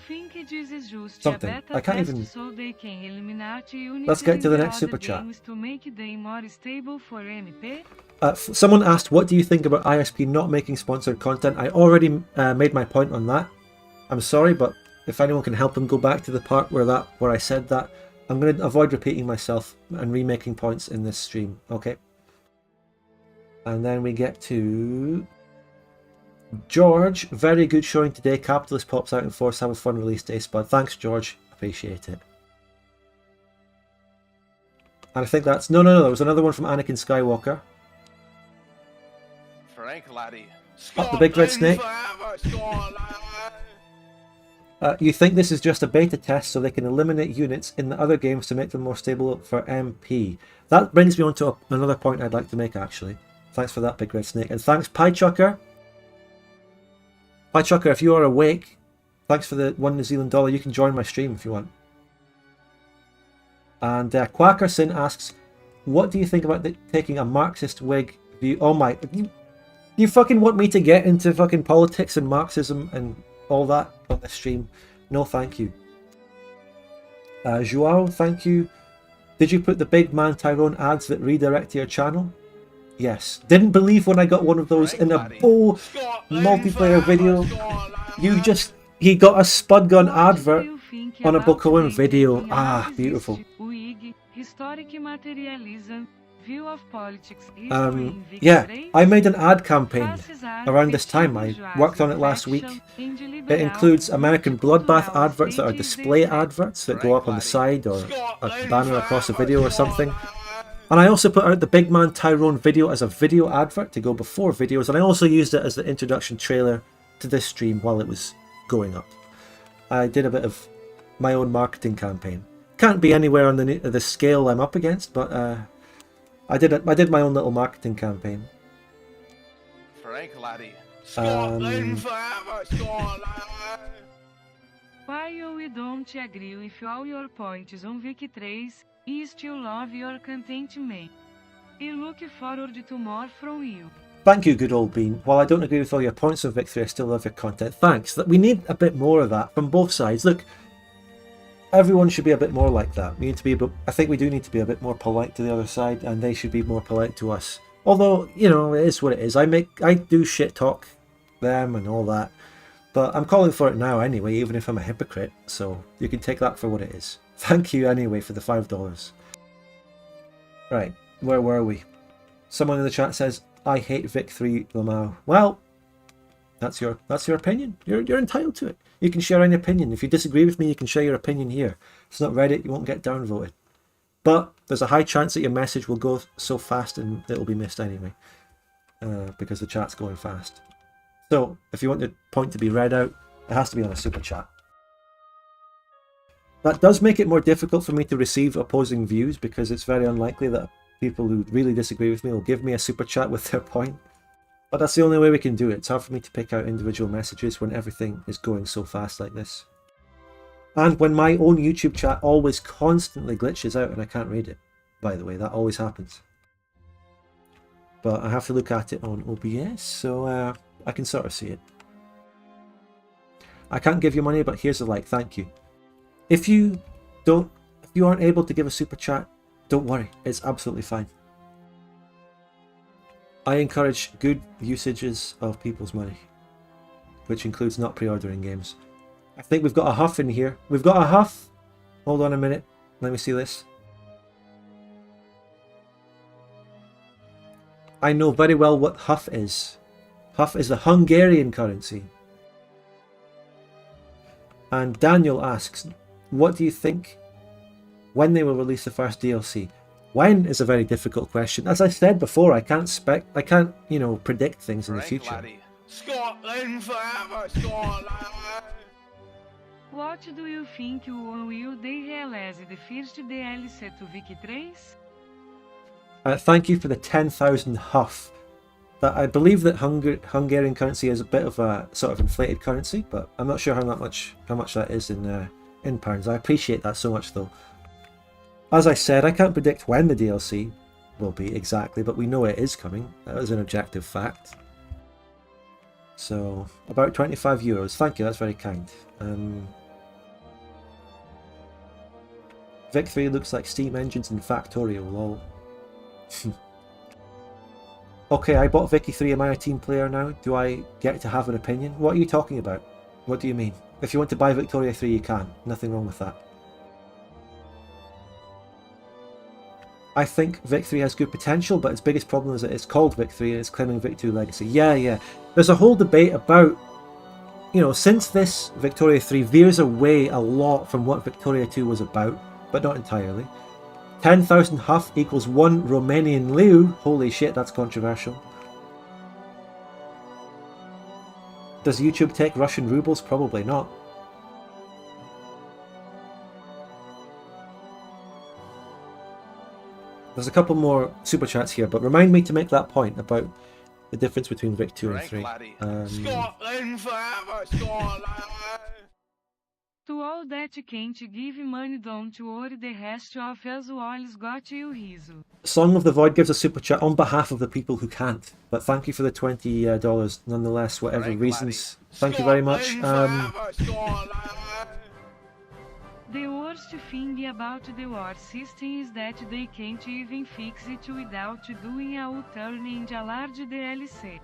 something. I can't even. Let's get to the next super chat. Someone asked, what do you think about ISP not making sponsored content? I already made my point on that. I'm sorry, but if anyone can help them go back to the part where I said that, I'm going to avoid repeating myself and remaking points in this stream, okay? And then we get to George, very good showing today. Capitalist pops out in force. Have a fun release day, Spud. Thanks, George. Appreciate it. And I think that's... No, there was another one from Anakin Skywalker. Frank laddie. Up the big red snake. You think this is just a beta test so they can eliminate units in the other games to make them more stable for MP. That brings me on to another point I'd like to make, actually. Thanks for that, big red snake. And thanks, Pie Chucker. Pie Chucker, if you are awake, thanks for the $1 New Zealand dollar. You can join my stream if you want. And Quackerson asks, what do you think about taking a Marxist wig view? Oh my... You fucking want me to get into fucking politics and Marxism and all that on this stream? No, thank you. Joao, thank you. Did you put the Big Man Tyrone ads that redirect to your channel? Yes. Didn't believe when I got one of those in a Bo multiplayer video. He got a Spud Gun advert on a Bokoen video. Ah, beautiful. Yeah, I made an ad campaign around this time. I worked on it last week. It includes American Bloodbath adverts that are display adverts that go up on the side or a banner across a video or something. And I also put out the Big Man Tyrone video as a video advert to go before videos, and I also used it as the introduction trailer to this stream while it was going up. I did a bit of my own marketing campaign. Can't be anywhere on the scale I'm up against, but I did my own little marketing campaign. Frank laddie. While we don't agree with all your points on Vic 3, I still love your content, man. I look forward to more from you. Thank you, good old bean. While I don't agree with all your points on Vic 3, I still love your content. Thanks. We need a bit more of that from both sides. Look, everyone should be a bit more like that. We need to be I think we do need to be a bit more polite to the other side, and they should be more polite to us. Although, you know, it is what it is. I do shit talk them and all that, but I'm calling for it now anyway, even if I'm a hypocrite. So you can take that for what it is. Thank you anyway for the $5. Right, where were we? Someone in the chat says, I hate Vic 3 Lamau. Well, that's your opinion. You're entitled to it. You can share any opinion. If you disagree with me, you can share your opinion here. It's not Reddit, you won't get downvoted. But there's a high chance that your message will go so fast and it'll be missed anyway. Because the chat's going fast. So, if you want the point to be read out, it has to be on a super chat. That does make it more difficult for me to receive opposing views, because it's very unlikely that people who really disagree with me will give me a super chat with their point. But that's the only way we can do it. It's hard for me to pick out individual messages when everything is going so fast like this. And when my own YouTube chat always constantly glitches out and I can't read it. By the way, that always happens. But I have to look at it on OBS, so I can sort of see it. I can't give you money, but here's a like, thank you. If you aren't able to give a super chat, don't worry, it's absolutely fine. I encourage good usages of people's money, which includes not pre-ordering games. I think we've got a huff in here. We've got a huff. Hold on a minute. Let me see this. I know very well what huff is. Huff is the Hungarian currency. And Daniel asks, what do you think when they will release the first DLC? When is a very difficult question. As I said before, I can't predict things in the future. Laddie. Scotland forever, Scotland. What do you think when will they release the first DLC to Vic 3? Thank you for the 10,000 huff. I believe that Hungarian currency is a bit of a sort of inflated currency, but I'm not sure how much that is in pounds. I appreciate that so much though. As I said, I can't predict when the DLC will be exactly, but we know it is coming. That is an objective fact. So, about €25. Thank you, that's very kind. Vic 3 looks like Steam engines in Factorio, lol. Okay, I bought Vicky 3. Am I a team player now? Do I get to have an opinion? What are you talking about? What do you mean? If you want to buy Victoria 3, you can. Nothing wrong with that. I think Vic 3 has good potential, but its biggest problem is that it's called Vic 3 and it's claiming Vic 2 Legacy. Yeah. there's a whole debate about, you know, since this Victoria 3 veers away a lot from what Victoria 2 was about, but not entirely. 10,000 Huff equals 1 Romanian Leu. Holy shit, that's controversial. Does YouTube take Russian rubles? Probably not. There's a couple more super chats here, but remind me to make that point about the difference between Vic 2 and 3. Scotland forever, Scotland! To all that can't give money don't worry, the rest of us always got you riso. Song of the Void gives a super chat on behalf of the people who can't, but thank you for the $20 nonetheless, whatever reasons. Thank you very much. The worst thing about the war system is that they can't even fix it without doing a U-turn and a large DLC.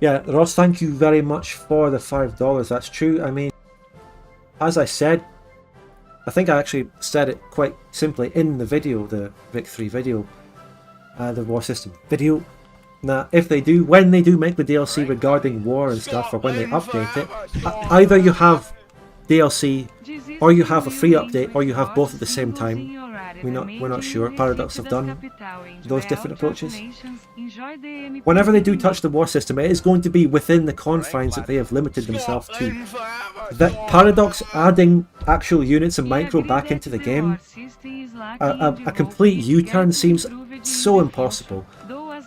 Yeah, Ross, thank you very much for the $5. That's true. I mean, as I said, I think I actually said it quite simply in the video, the Vic 3 video, the war system video. Now, if they do, when they do make the DLC regarding war and stuff, or when they update it, either you have DLC, or you have a free update, or you have both at the same time. We're not sure. Paradox have done those different approaches. Whenever they do touch the war system, it is going to be within the confines that they have limited themselves to. That Paradox adding actual units and micro back into the game, a complete U-turn seems so impossible.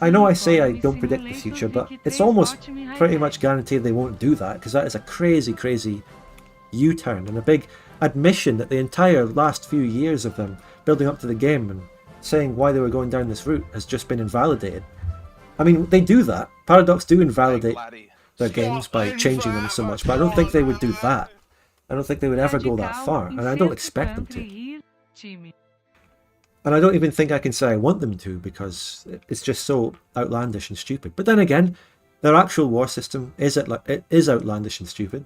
I know I say I don't predict the future, but it's almost pretty much guaranteed they won't do that, because that is a crazy U-turn and a big admission that the entire last few years of them building up to the game and saying why they were going down this route has just been invalidated. I mean, they do that. Paradox do invalidate their games by changing them so much, but I don't think they would do that. I don't think they would ever go that far, and I don't expect them to. And I don't even think I can say I want them to, because it's just so outlandish and stupid. But then again, their actual war system is outlandish and stupid,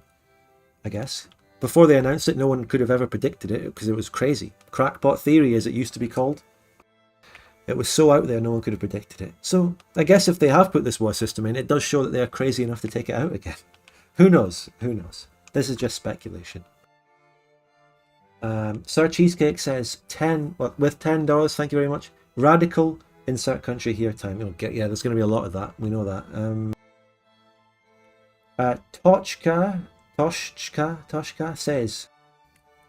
I guess. Before they announced it, no one could have ever predicted it, because it was crazy. Crackpot theory, as it used to be called. It was so out there, no one could have predicted it. So, I guess if they have put this war system in, it does show that they are crazy enough to take it out again. Who knows? Who knows? This is just speculation. Sir Cheesecake says, with $10, thank you very much. Radical, insert country here time. Yeah, there's going to be a lot of that. We know that. Toshka says,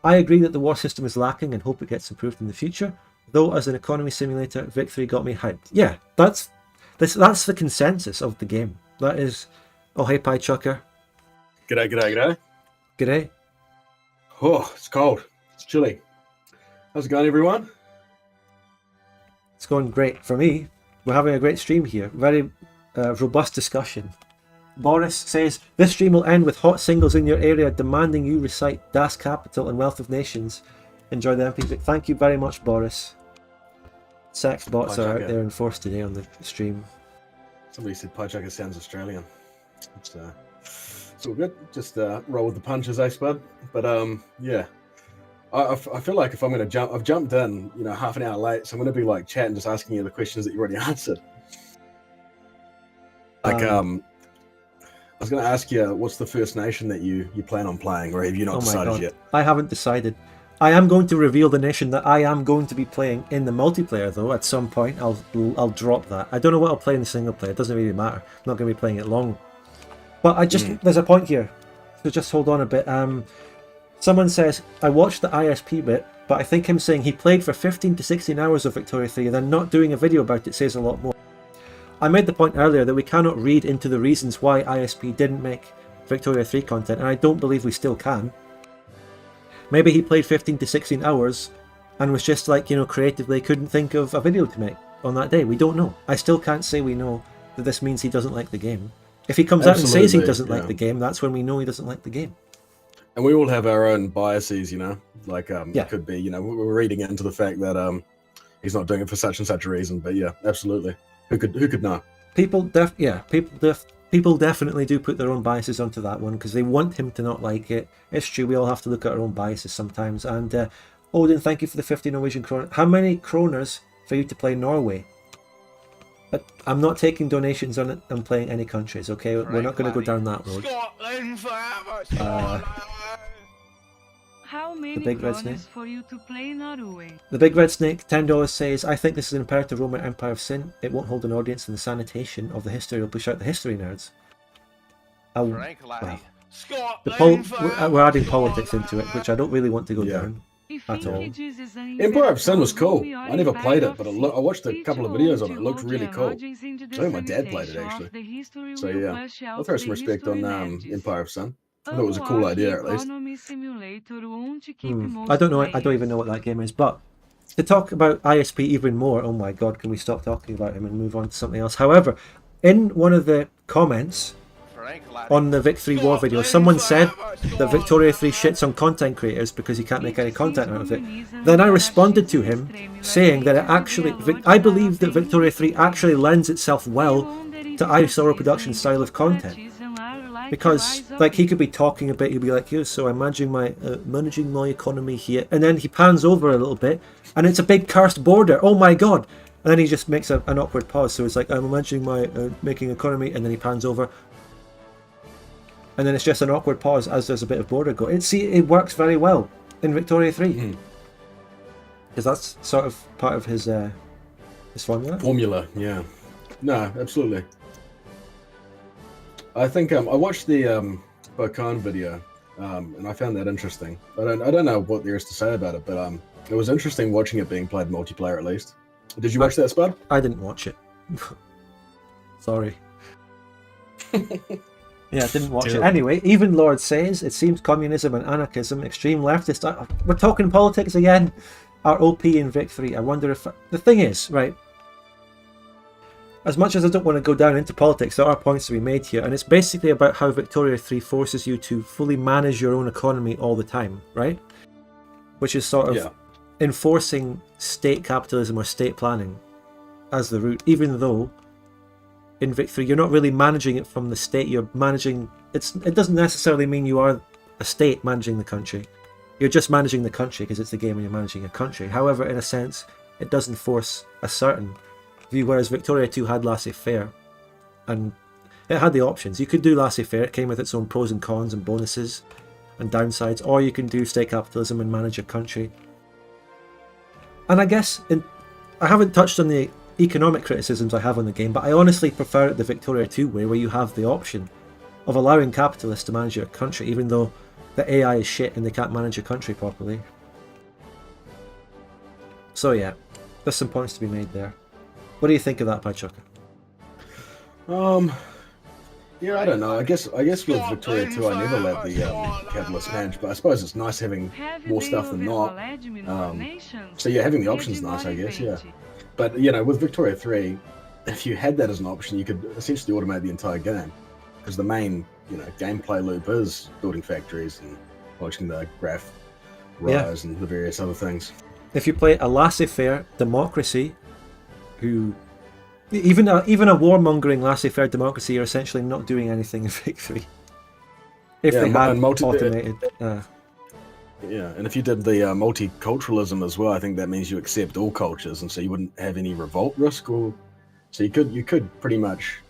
I agree that the war system is lacking and hope it gets improved in the future. Though as an economy simulator, Vic 3 got me hyped. Yeah, that's the consensus of the game. That is. Oh, hey, Pie Chucker. G'day. G'day. Oh, it's cold. It's chilly. How's it going, everyone? It's going great for me. We're having a great stream here. Very robust discussion. Boris says, this stream will end with hot singles in your area demanding you recite Das Kapital and Wealth of Nations. Enjoy the MP. Thank you very much, Boris. Sex bots are out there in force today on the stream. Somebody said Pie sounds Australian. It's all good. Just roll with the punches, Spud? But yeah. I feel like if I'm going to jump, I've jumped in, half an hour late, so I'm going to be like chatting, just asking you the questions that you already answered. Like, I was going to ask you, what's the First Nation that you plan on playing, or have you not decided yet? I haven't decided. I am going to reveal the nation that I am going to be playing in the multiplayer, though. At some point, I'll drop that. I don't know what I'll play in the single player. It doesn't really matter. I'm not going to be playing it long. But there's a point here. So just hold on a bit. Someone says, I watched the ISP bit, but I think him saying he played for 15 to 16 hours of Victoria 3 and then not doing a video about it says a lot more. I made the point earlier that we cannot read into the reasons why ISP didn't make Victoria 3 content, and I don't believe we still can. Maybe he played 15 to 16 hours and was just like, creatively couldn't think of a video to make on that day. We don't know. I still can't say we know that this means he doesn't like the game. If he comes out and says he doesn't like the game, that's when we know he doesn't like the game. And we all have our own biases, like, it could be, we're reading into the fact that he's not doing it for such and such a reason. But yeah, absolutely. Who could know? People definitely do put their own biases onto that one because they want him to not like it. It's true, we all have to look at our own biases sometimes. And Odin, thank you for the 50 Norwegian kroner. How many kroners for you to play Norway? But I'm not taking donations on it. I'm playing any countries, okay? We're not going to go down that road. Scotland forever, Scotland. How many big red clones snake. for you to play Norway? The Big Red Snake, $10 says, I think this is an imperative Roman Empire of sin. It won't hold an audience, and the sanitation of the history will push out the history nerds. Frank Well, laddie. we're adding politics into it, which I don't really want to go down at all. Empire of Sin was cool. I never played it, but I watched a couple of videos on it. It looked really cool. I think my dad played it actually. So yeah, I'll throw some respect on Empire of Sin. I thought it was a cool idea at least. I don't know. I don't even know what that game is. But to talk about ISP even more, oh my god, can we stop talking about him and move on to something else? However, in one of the comments on the Vic 3 War video, someone said that Victoria 3 shits on content creators because he can't make any content out of it. Then I responded to him saying that it actually, I believe that Victoria 3 actually lends itself well to ISO production style of content. Because, like, he could be talking a bit, he'd be like, yeah, so I'm managing my economy here. And then he pans over a little bit, and it's a big cursed border. Oh my god! And then he just makes an awkward pause. So it's like, I'm managing my making economy, and then he pans over. And then it's just an awkward pause as there's a bit of border go. It works very well in Victoria 3. Because that's sort of part of his formula. Formula, yeah. No, absolutely. I think I watched the Bokan video, and I found that interesting. I don't know what there is to say about it, but it was interesting watching it being played multiplayer at least. Did you watch that, Spud? I didn't watch it. Sorry. Yeah, I didn't watch it. Anyway, Even Lord says, it seems communism and anarchism, extreme leftists, we're talking politics again, are OP in Vic 3. I wonder if... The thing is, right, as much as I don't want to go down into politics, there are points to be made here, and it's basically about how Victoria 3 forces you to fully manage your own economy all the time, right? Which is sort of enforcing state capitalism or state planning as the route, even though in Vic 3 you're not really managing it from the state, you're managing... It doesn't necessarily mean you are a state managing the country. You're just managing the country because it's the game and you're managing a country. However, in a sense, it does enforce a certain view, whereas Victoria 2 had laissez-faire, and it had the options. You could do laissez-faire, it came with its own pros and cons and bonuses and downsides, or you can do state capitalism and manage a country. And I guess, I haven't touched on the economic criticisms I have on the game, but I honestly prefer it the Victoria 2 way, where you have the option of allowing capitalists to manage your country, even though the AI is shit and they can't manage your country properly. So yeah, there's some points to be made there. What do you think of that, Pachuca? Yeah, I don't know. I guess with Victoria 2, I never let the capitalist manage, but I suppose it's nice having more stuff than not. So yeah, having the option's nice, I guess, yeah. But, you know, with Victoria 3, if you had that as an option, you could essentially automate the entire game. Because the main, you know, gameplay loop is building factories and watching the graph rise and the various other things. If you play a laissez-faire democracy, who... Even a warmongering laissez-faire democracy, you're essentially not doing anything in Vic 3. If they had automated... Yeah, and if you did the multiculturalism as well, I think that means you accept all cultures, and so you wouldn't have any revolt risk, or so you could pretty much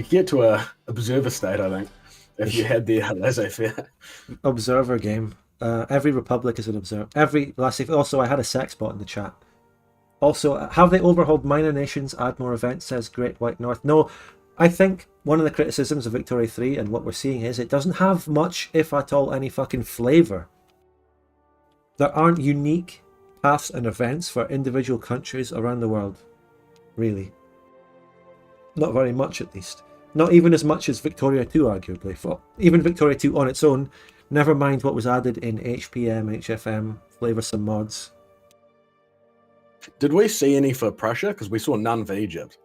get to a observer state, I think, if you had the laissez-faire observer game. Every republic is an observer. Every laissez-faire. Also, I had a sex bot in the chat. Also, have they overhauled minor nations? Add more events, says Great White North. No, I think one of the criticisms of Victoria 3 and what we're seeing is it doesn't have much, if at all, any fucking flavour. There aren't unique paths and events for individual countries around the world. Really. Not very much, at least. Not even as much as Victoria 2, arguably. For even Victoria 2 on its own, never mind what was added in HPM, HFM, flavoursome mods. Did we see any for Prussia? Because we saw none for Egypt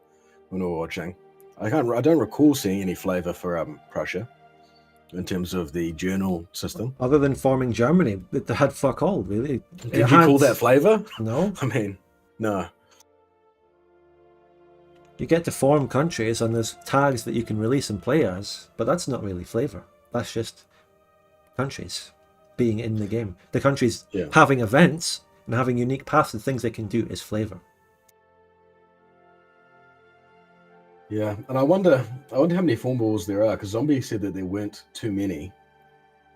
when we were watching. I don't recall seeing any flavour for Prussia in terms of the journal system. Other than forming Germany, it had fuck all, really. Could you call that flavour? No. I mean, no. You get to form countries and there's tags that you can release and play as, but that's not really flavour. That's just countries being in the game. The countries having events and having unique paths and things they can do is flavour. Yeah, and I wonder how many form balls there are, because Zombie said that there weren't too many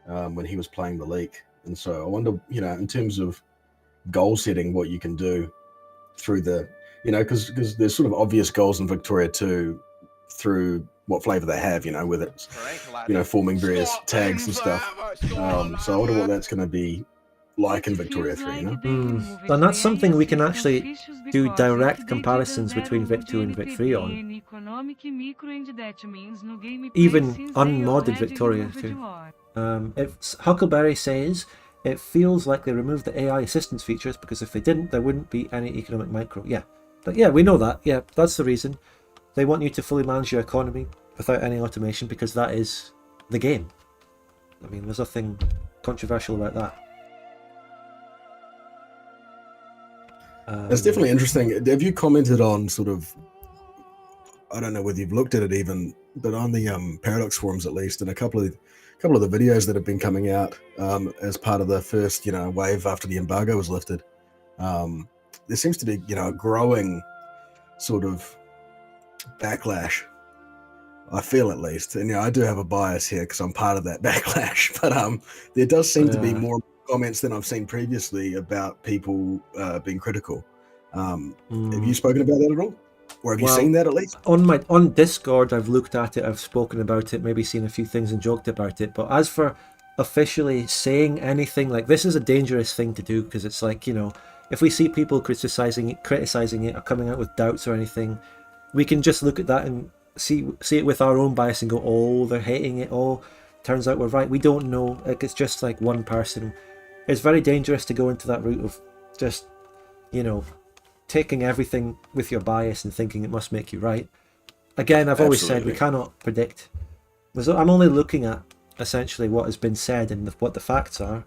when he was playing the league, and so I wonder, in terms of goal setting, what you can do through the, because there's sort of obvious goals in Victoria too, through what flavor they have, whether it's forming various tags and stuff. So I wonder what that's going to be like in Victoria 3, And that's something we can actually do direct comparisons between Vic 2 and Vic 3 on. Even unmodded Victoria 2. If Huckleberry says it feels like they removed the AI assistance features because if they didn't, there wouldn't be any economic micro. Yeah, but yeah, we know that. Yeah, that's the reason. They want you to fully manage your economy without any automation because that is the game. I mean, there's nothing controversial about that. It's definitely interesting. Have you commented on sort of, I don't know whether you've looked at it even, but on the Paradox forums at least, and a couple of the videos that have been coming out as part of the first wave after the embargo was lifted, there seems to be a growing sort of backlash, I feel, at least, and I do have a bias here because I'm part of that backlash, but there does seem to be more comments than I've seen previously about people being critical. Have you spoken about that at all, or have you seen that at least? On Discord, I've looked at it, I've spoken about it, maybe seen a few things and joked about it, but as for officially saying anything, like, this is a dangerous thing to do, because it's like, if we see people criticizing it or coming out with doubts or anything, we can just look at that and see it with our own bias and go, oh, they're hating it, oh, turns out we're right. We don't know. Like, it's just like one person. It's very dangerous to go into that route of just, taking everything with your bias and thinking it must make you right. Again, I've always said we cannot predict. I'm only looking at essentially what has been said and what the facts are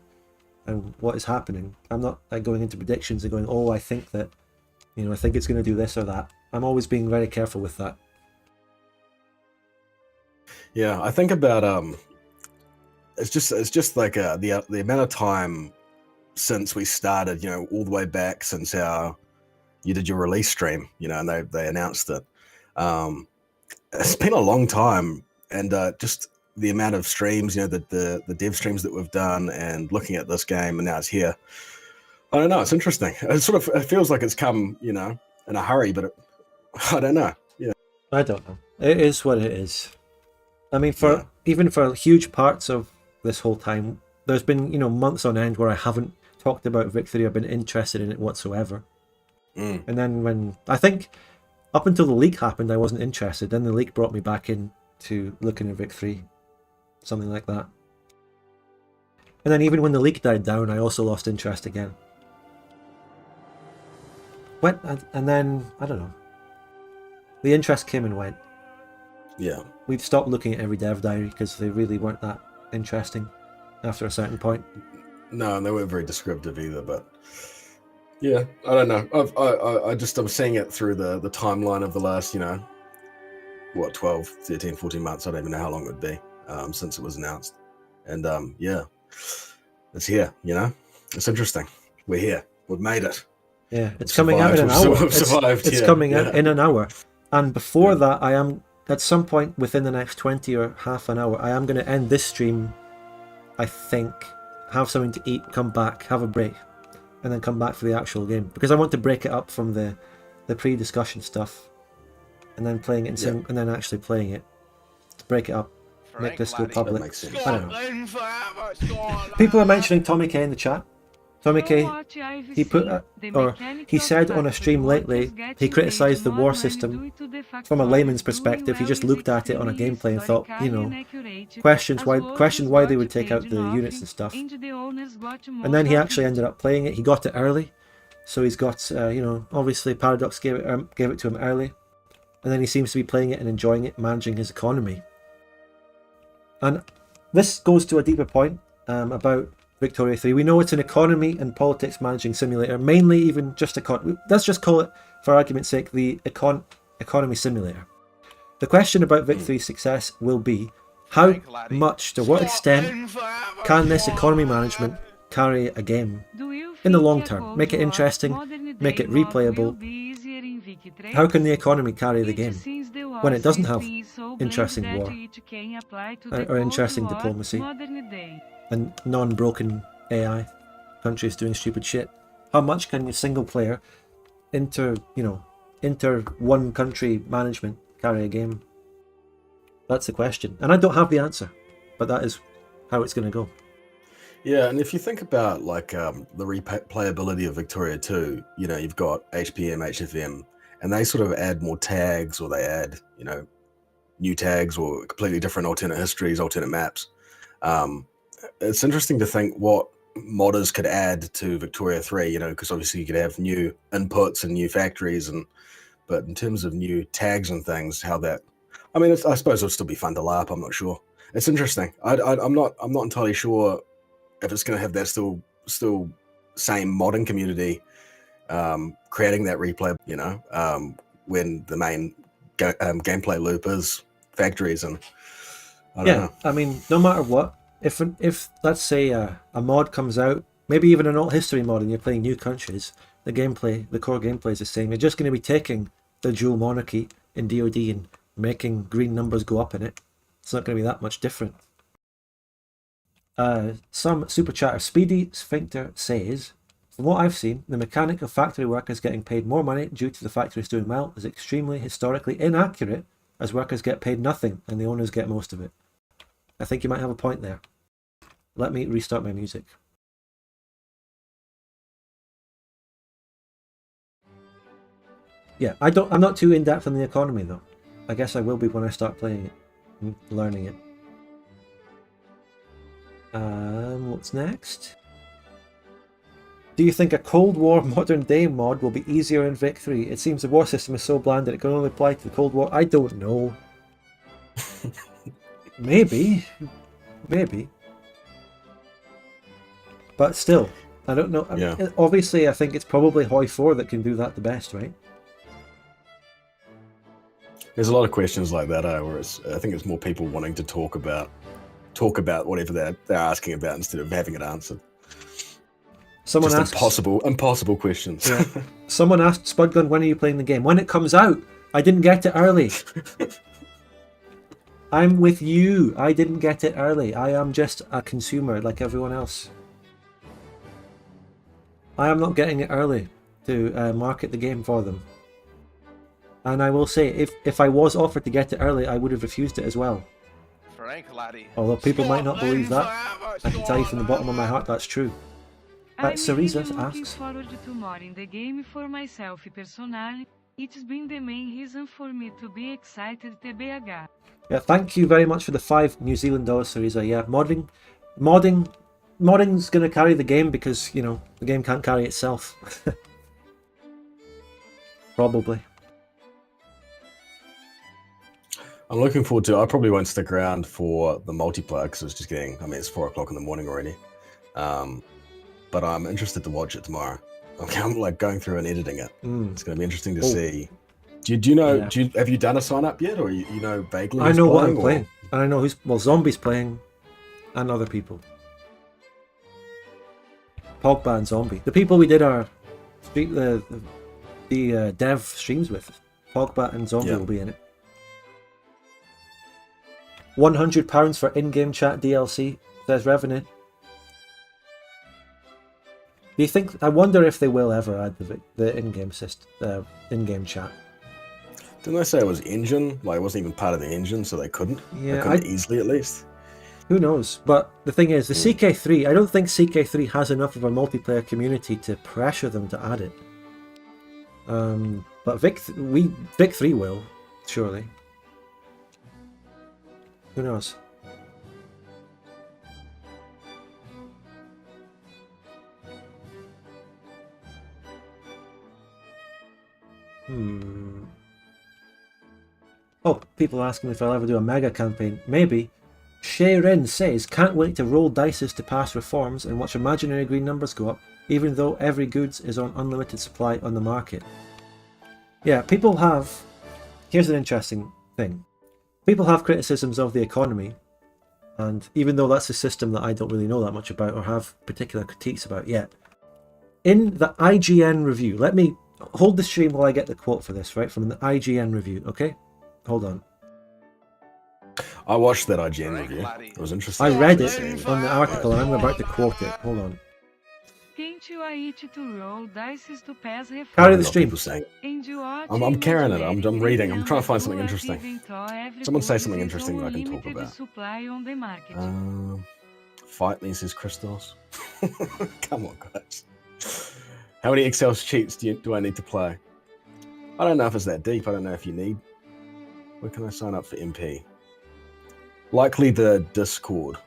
and what is happening. I'm not going into predictions and going, oh, I think that, I think it's going to do this or that. I'm always being very careful with that. Yeah, I think about it's just like the amount of time since we started, all the way back since you did your release stream, and they announced it. It's been a long time, and just the amount of streams, the dev streams that we've done, and looking at this game, and now it's here. I don't know. It's interesting. It feels like it's come, in a hurry, but I don't know. Yeah, I don't know. It is what it is. I mean, even for huge parts of this whole time, there's been months on end where I haven't talked about Vic 3 or been interested in it whatsoever. And then when I think up until the leak happened, I wasn't interested. Then the leak brought me back into looking at Vic 3, something like that. And then even when the leak died down, I also lost interest again. And then I don't know. The interest came and went. Yeah. We'd stopped looking at every dev diary because they really weren't that interesting after a certain point. No, and they weren't very descriptive either, but yeah, I don't know. I'm seeing it through the timeline of the last, 12, 13, 14 months. I don't even know how long it would be since it was announced. And yeah, it's here, It's interesting. We're here. We've made it. Yeah, it's coming out in an hour. It's coming out in an hour. And before that, I am, at some point within the next 20 or half an hour, I am going to end this stream, I think, have something to eat, come back, have a break, and then come back for the actual game. Because I want to break it up from the pre-discussion stuff, and then playing it and then actually playing it. To break it up, make this go public. I don't know. People are mentioning Tommy K in the chat. Tommy K, he he said on a stream lately, he criticised the war system from a layman's perspective. He just looked at it on a gameplay and thought, questioned why they would take out the units and stuff. And then he actually ended up playing it. He got it early, so he's got, obviously Paradox gave it to him early, and then he seems to be playing it and enjoying it, managing his economy. And this goes to a deeper point about Victoria 3. We know it's an economy and politics managing simulator, mainly even just let's just call it, for argument's sake, the economy simulator. The question about Vic 3's success will be, how much, to what extent, can this economy management carry a game in the long term? Make it interesting, make it replayable. How can the economy carry the game? when it doesn't have is so interesting blended war that it can apply to or the Cold interesting War, diplomacy. modern day. and non-broken AI countries doing stupid shit. How much can your single player inter one country management carry a game? That's the question, and I don't have the answer, but that is how it's going to go. Yeah, and if you think about like the replayability of Victoria 2, you know, you've got HPM, HFM, and they sort of add more tags, or they add, you know, new tags or completely different alternate histories, alternate maps. It's interesting to think what modders could add to Victoria 3, you know, because obviously you could have new inputs and new factories, but in terms of new tags and things, how that, I mean, I suppose it'll still be fun to LARP. I'm not sure. It's interesting. I'm not entirely sure if it's going to have that still same modding community creating that replay, you know, when the main gameplay loop is factories, and I don't know. I mean, no matter what, if let's say a mod comes out, maybe even an alt history mod, and you're playing new countries, the core gameplay is the same. You're just going to be taking the dual monarchy in DoD and making green numbers go up in it. It's not going to be that much different. Some super chatter Speedy Sphincter says, from what I've seen, the mechanic of factory workers getting paid more money due to the factories doing well is extremely historically inaccurate, as workers get paid nothing and the owners get most of it. I think you might have a point there. Let me restart my music. Yeah, I'm not too in-depth in the economy though. I guess I will be when I start playing it and learning it. What's next? Do you think a Cold War modern day mod will be easier in Vic 3? It seems the war system is so bland that it can only apply to the Cold War. I don't know. Maybe. But still, I don't know. Yeah. Obviously, I think it's probably Hoi 4 that can do that the best, right? There's a lot of questions like that, where I think it's more people wanting to talk about whatever they're asking about instead of having it answered. Someone Just asks, impossible questions. Yeah. Someone asked Spudgun, when are you playing the game? When it comes out. I didn't get it early. I'm with you. I didn't get it early. I am just a consumer like everyone else. I am not getting it early to market the game for them. And I will say, if I was offered to get it early, I would have refused it as well. Frank, laddie. Although people might not believe that, I can tell you from the bottom of my heart that's true. I'm Cereza really looking asks, forward to more in the game for myself personally. It's been the main reason for me to be excited TBH. yeah, thank you very much for the $5 New Zealand dollars, Cereza. Yeah, modding's going to carry the game because, you know, the game can't carry itself. Probably. I'm looking forward to. I probably won't stick around for the multiplayer because it's just getting. I mean, it's 4 o'clock in the morning already. But I'm interested to watch it tomorrow. I'm like going through and editing it. It's going to be interesting to see. Do you know? Yeah. Have you done a sign up yet, or you know vaguely? I know what I'm playing, and I know Zombie's playing, and other people. Pogba and Zombie, the people we did our the dev streams with. Pogba and Zombie will be in it. £100 for in-game chat DLC, says Revenant. Do you think? I wonder if they will ever add the in-game in-game chat. Didn't they say it was engine? Like it wasn't even part of the engine, so they couldn't. Yeah, they couldn't easily at least. Who knows? But the thing is, the CK3. I don't think CK3 has enough of a multiplayer community to pressure them to add it. But Vic 3 will surely. Who knows? Oh, people asking if I'll ever do a mega campaign. Maybe. Sharon says, can't wait to roll dices to pass reforms and watch imaginary green numbers go up, even though every goods is on unlimited supply on the market. Yeah, people have... Here's an interesting thing. People have criticisms of the economy, and even though that's a system that I don't really know that much about or have particular critiques about yet, in the IGN review, let me hold the stream while I get the quote for this, right, from the IGN review, okay? Hold on. I watched that IGN review. It was interesting. I read it on the article and I'm about to quote it. Hold on. Carry the stream. I'm carrying it. I'm reading. I'm trying to find something interesting. Someone say something interesting that I can talk about. Fight me, says Christos. Come on, guys. How many Excel sheets do I need to play? I don't know if it's that deep. I don't know if you need. Where can I sign up for MP? Likely the Discord,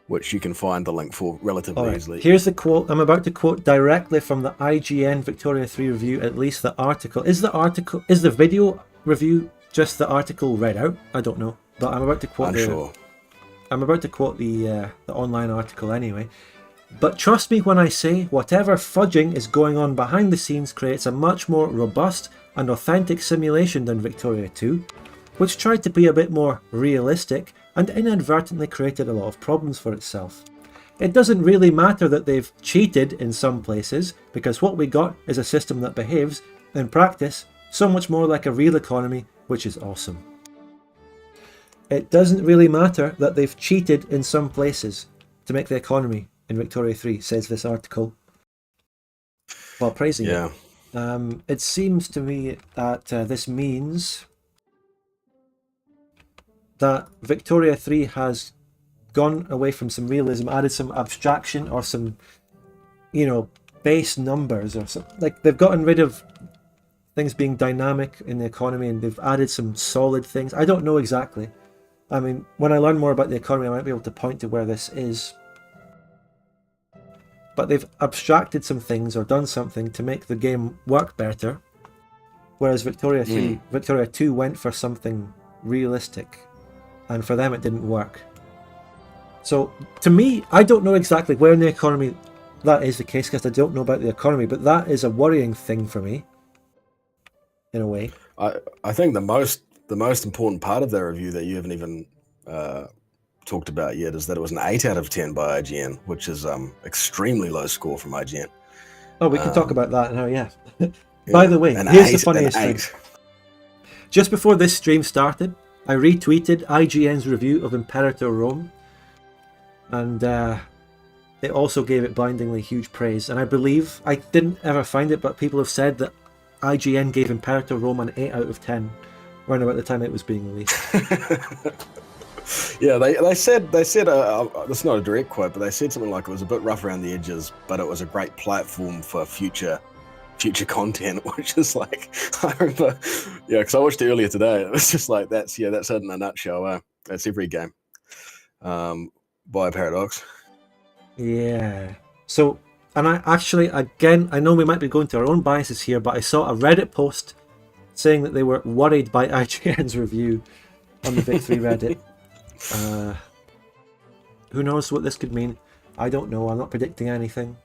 which you can find the link for relatively easily. Here's the quote. I'm about to quote directly from the IGN Victoria 3 review, at least the article. Is the video review just the article read out? I don't know. But I'm about to quote I'm about to quote the online article anyway. But trust me when I say whatever fudging is going on behind the scenes creates a much more robust and authentic simulation than Victoria 2, which tried to be a bit more realistic and inadvertently created a lot of problems for itself. It doesn't really matter that they've cheated in some places, because what we got is a system that behaves, in practice, so much more like a real economy, which is awesome. It doesn't really matter that they've cheated in some places to make the economy in Victoria 3, says this article, while praising it. It seems to me that this means that Victoria 3 has gone away from some realism, added some abstraction or some, base numbers or something. Like, they've gotten rid of things being dynamic in the economy and they've added some solid things. I don't know exactly. I mean, when I learn more about the economy, I might be able to point to where this is. But they've abstracted some things or done something to make the game work better. Whereas Victoria 2 went for something realistic. And for them, it didn't work. So, to me, I don't know exactly where in the economy that is the case, because I don't know about the economy, but that is a worrying thing for me, in a way. I think the most important part of that review that you haven't even talked about yet is that it was an 8 out of 10 by IGN, which is extremely low score from IGN. Oh, we can talk about that now, yeah. By the way, here's the funniest thing. Just before this stream started, I retweeted IGN's review of Imperator Rome, and it also gave it blindingly huge praise. And I believe, I didn't ever find it, but people have said that IGN gave Imperator Rome an 8 out of 10 around about the time it was being released. Yeah, they said that's not a direct quote, but they said something like it was a bit rough around the edges, but it was a great platform for future content, which is like, I remember, because I watched it earlier today. It was just like, that's it in a nutshell. That's every game by Paradox. Yeah. So, and I actually, again, I know we might be going to our own biases here, but I saw a Reddit post saying that they were worried by IGN's review on the Vic 3 Reddit. Who knows what this could mean? I don't know. I'm not predicting anything.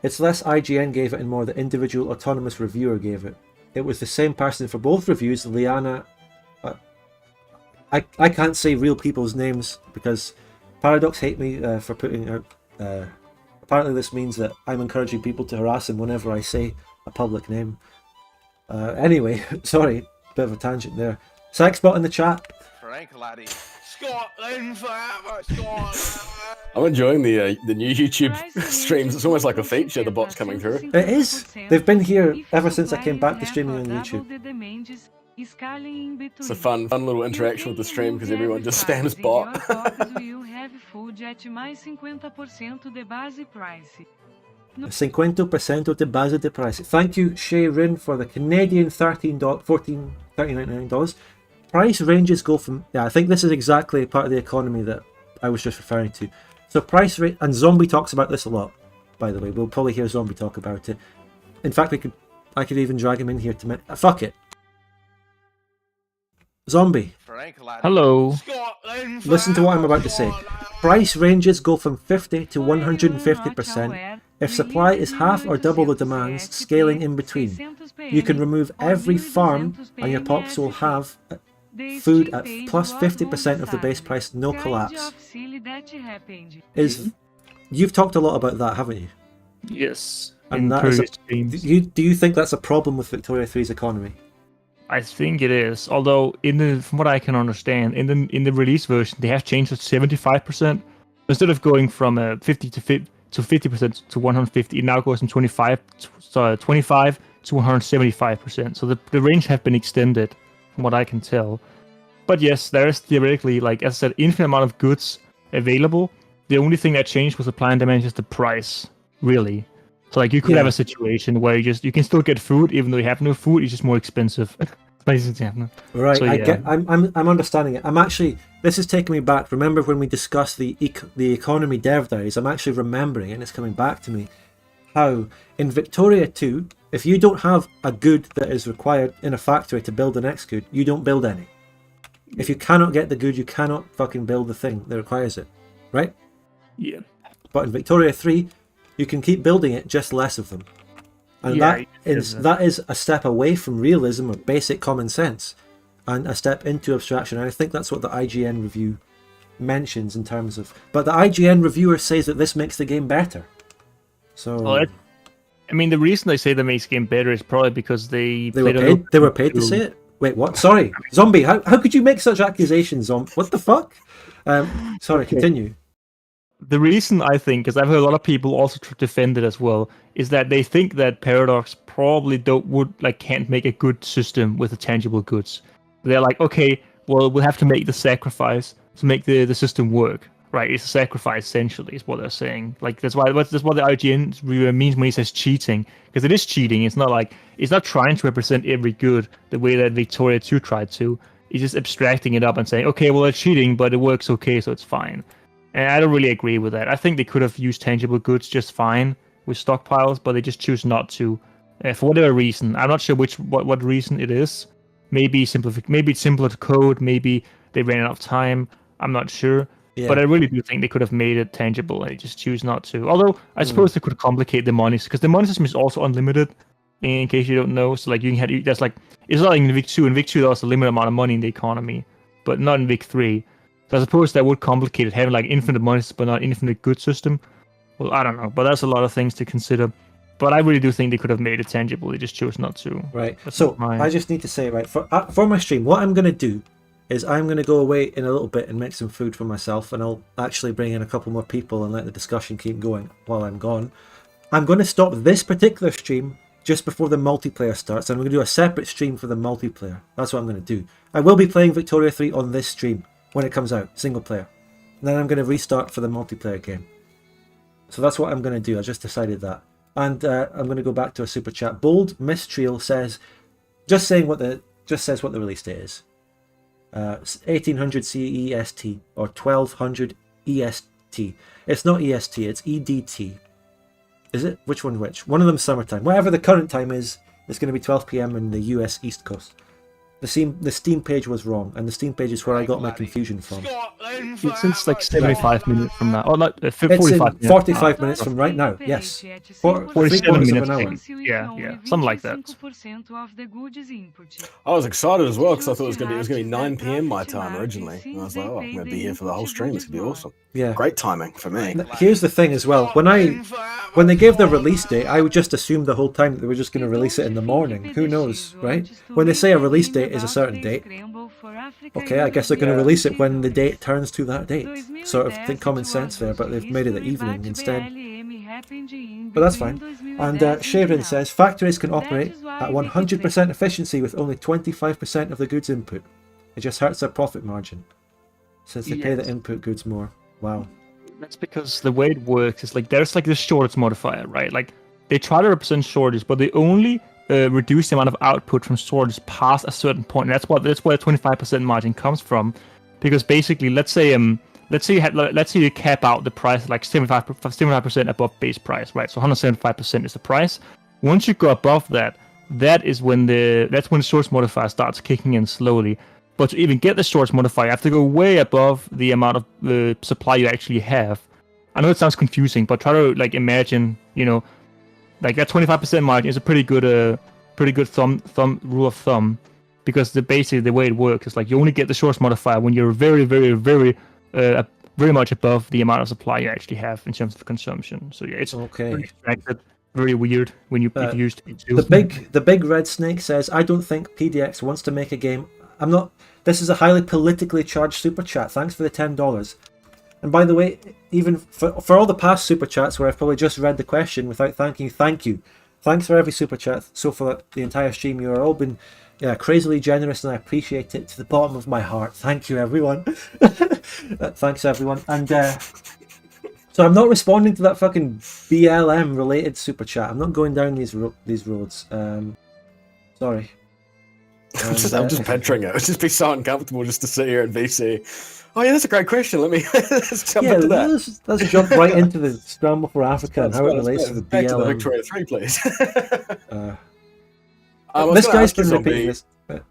It's less IGN gave it and more the individual autonomous reviewer gave it. It was the same person for both reviews, Liana. I can't say real people's names because Paradox hate me for putting out. Apparently this means that I'm encouraging people to harass him whenever I say a public name. Anyway, sorry, bit of a tangent there. Sexbot in the chat. Frank laddie. Scotland forever, Scotland. I'm enjoying the new YouTube streams. It's almost like a feature, the bots coming through. It is. They've been here ever since I came back to streaming on YouTube. It's a fun little interaction with the stream because everyone just spams bot. 50% de base de price. Thank you, Shay Rin, for the Canadian $13.99. Price ranges go from... Yeah, I think this is exactly part of the economy that I was just referring to. So price rate... And Zombie talks about this a lot, by the way. We'll probably hear Zombie talk about it. In fact, I could even drag him in here to... Fuck it. Zombie. Hello. Listen to what I'm about to say. Price ranges go from 50 to 150% if supply is half or double the demands, scaling in between. You can remove every farm and your pops will have food at plus 50% of the base price, no collapse. You've talked a lot about that, haven't you? Yes. And that is do you think that's a problem with Victoria 3's economy? I think it is. Although, from what I can understand, in the release version, they have changed it to 75%. Instead of going from 50 to 50% to 150, it now goes from 25 to 175%. So the range have been extended, from what I can tell. But yes, there is theoretically, like as I said, infinite amount of goods available. The only thing that changed with supply and demand is the price, really. So like you could have a situation where you can still get food even though you have no food. It's just more expensive. Right, so, yeah. I'm understanding it. I'm actually, this is taking me back. Remember when we discussed the economy dev diaries? I'm actually remembering, and it's coming back to me, how in Victoria 2, if you don't have a good that is required in a factory to build the next good, you don't build any. If you cannot get the good, you cannot fucking build the thing that requires it, right? Yeah. But in Victoria 3, you can keep building it, just less of them. And that is a step away from realism or basic common sense, and a step into abstraction. And I think that's what the IGN review mentions in terms of. But the IGN reviewer says that this makes the game better. So. Well, I mean, the reason they say that makes the game better is probably because they were paid to say it. Wait, what? Sorry, Zombie. How could you make such accusations, Zombie? What the fuck? Sorry, continue. The reason I think, because I've heard a lot of people also defend it as well, is that they think that Paradox probably can't make a good system with the tangible goods. They're like, okay, well, we'll have to make the sacrifice to make the system work. Right, it's a sacrifice essentially, is what they're saying. Like that's what the IGN reviewer means when he says cheating, because it is cheating. It's not trying to represent every good the way that Victoria 2 tried to. It's just abstracting it up and saying, okay, well, it's cheating, but it works okay, so it's fine. And I don't really agree with that. I think they could have used tangible goods just fine with stockpiles, but they just choose not to for whatever reason. I'm not sure what reason it is. Maybe it's simpler to code. Maybe they ran out of time. I'm not sure. Yeah. But I really do think they could have made it tangible, and they just choose not to. Although I suppose they could complicate the money, because the money system is also unlimited. In case you don't know, so like it's not like in Vic 2. In Vic 2, there's a limited amount of money in the economy, but not in Vic 3. So I suppose that would complicate it, having like infinite money but not infinite good system. Well, I don't know, but that's a lot of things to consider. But I really do think they could have made it tangible. They just chose not to. Right. So I just need to say, right, for my stream, what I'm going to do is I'm going to go away in a little bit and make some food for myself, and I'll actually bring in a couple more people and let the discussion keep going while I'm gone. I'm going to stop this particular stream just before the multiplayer starts, and I'm going to do a separate stream for the multiplayer. That's what I'm going to do. I will be playing Victoria 3 on this stream when it comes out, single player. And then I'm going to restart for the multiplayer game. So that's what I'm going to do. I just decided that. And I'm going to go back to a super chat. Bold Mistriel says, just says what the release date is. 1800 CEST or 1200 EST. It's not EST, it's EDT. Is it? Which one which? One of them summertime. Whatever the current time is, it's going to be 12 PM in the US East Coast. The Steam page was wrong, and the Steam page is where I got my confusion from. It's like 75 minutes from now. Oh, not 45 it's in minutes. 45 minutes from right now, yes. 47 minutes. Of an hour. Yeah, something like that. I was excited as well because I thought it was going to be 9 PM my time originally. And I was like, oh, I'm going to be here for the whole stream. It's going to be awesome. Yeah. Great timing for me. Here's the thing as well. When they gave the release date, I would just assume the whole time that they were just going to release it in the morning. Who knows, right? When they say a release date is a certain date, okay, I guess they're going to release it when the date turns to that date. Sort of think common sense there, but they've made it the evening instead. But that's fine. And Sharon says, factories can operate at 100% efficiency with only 25% of the goods input. It just hurts their profit margin, since they pay the input goods more. Wow. That's because the way it works is like there's like this shortage modifier, right? Like they try to represent shortage, but they only reduce the amount of output from storage past a certain point. And that's where the 25% margin comes from, because basically, let's say you cap out the price like 75% above base price, right? So 175% is the price. Once you go above that, that's when the storage modifier starts kicking in slowly. But to even get the storage modifier, you have to go way above the amount of supply you actually have. I know it sounds confusing, but try to like imagine, like that 25% margin is a pretty good rule of thumb, because basically the way it works is like you only get the source modifier when you're very, very, very, very much above the amount of supply you actually have in terms of consumption. So yeah, it's okay. extracted. very weird when you if you used to be too. The big red snake says, I don't think PDX wants to make a game. I'm not. This is a highly politically charged super chat. Thanks for the $10. And by the way, even for all the past super chats where I've probably just read the question without thanking you, thank you. Thanks for every super chat so far the entire stream. You are all been crazily generous, and I appreciate it to the bottom of my heart. Thank you, everyone. Thanks, everyone. And so I'm not responding to that fucking BLM related super chat. I'm not going down these roads. Sorry. I'm just picturing it. It would just be so uncomfortable just to sit here at VC. Oh yeah, that's a great question. Let's jump into that. Let's jump right into the Scramble for Africa and how it relates to the back BLM. to the Victoria 3, please. This guy's been repeating this.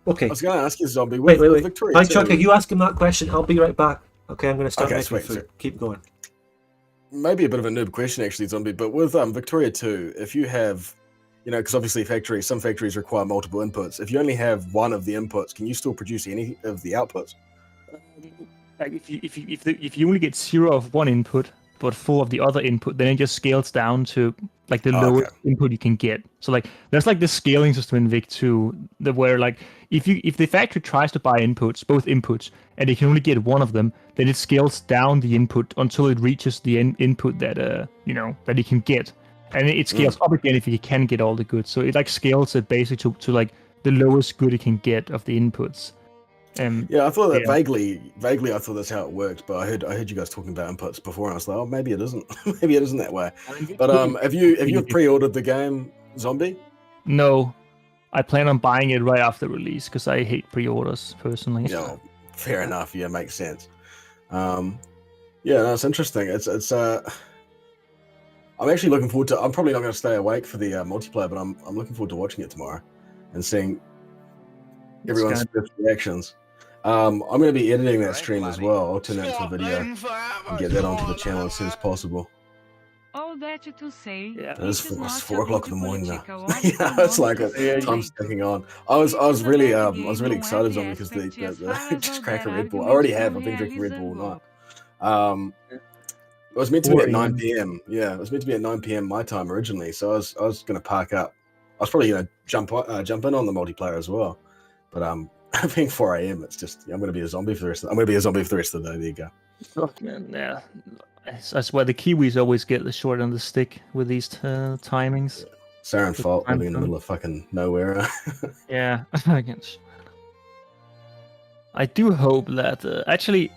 Okay. I was going to ask you, Zombie. Wait. Victoria Hi, 2, Chuck, you ask him that question. I'll be right back. Okay, I'm going to start making sweet, food. Keep going. Maybe a bit of a noob question, actually, Zombie, but with Victoria 2, if you have, because obviously some factories require multiple inputs. If you only have one of the inputs, can you still produce any of the outputs? Like if you only get 0 of one input but 4 of the other input, then it just scales down to like the lowest input you can get. So like there's like this scaling system in Vic 2 where like if the factory tries to buy both inputs, and they can only get one of them, then it scales down the input until it reaches the input that that it can get, and it scales up again if it can get all the goods. So it like scales it basically to like the lowest good it can get of the inputs. I thought that vaguely I thought that's how it worked, but I heard you guys talking about inputs before, and I was like, oh, maybe it isn't. Maybe it isn't that way. But have you pre-ordered the game, Zombie? No, I plan on buying it right after release because I hate pre-orders personally. Yeah, fair enough. Yeah, makes sense. No, it's interesting. It's I'm actually looking forward to. I'm probably not going to stay awake for the multiplayer, but I'm looking forward to watching it tomorrow and seeing everyone's reactions. I'm going to be editing that stream as well. I'll turn that into a video and get that onto the channel as soon as possible. All that to say, it's 4 o'clock in the morning now. It's like time's ticking on. I was really excited, Zombie, because they just crack a Red Bull. I already have. I've been drinking Red Bull all night. It was meant to be at 9 p.m. Yeah, it was meant to be at 9 p.m. my time originally. So I was going to park up. I was probably going to jump in on the multiplayer as well. But being 4 a.m., it's just I'm going to be a zombie for the rest of the day. There you go. Fuck, man, yeah. I swear the Kiwis always get the short end of the stick with these timings. Saren fault living in the middle of fucking nowhere. Yeah, I do hope that actually,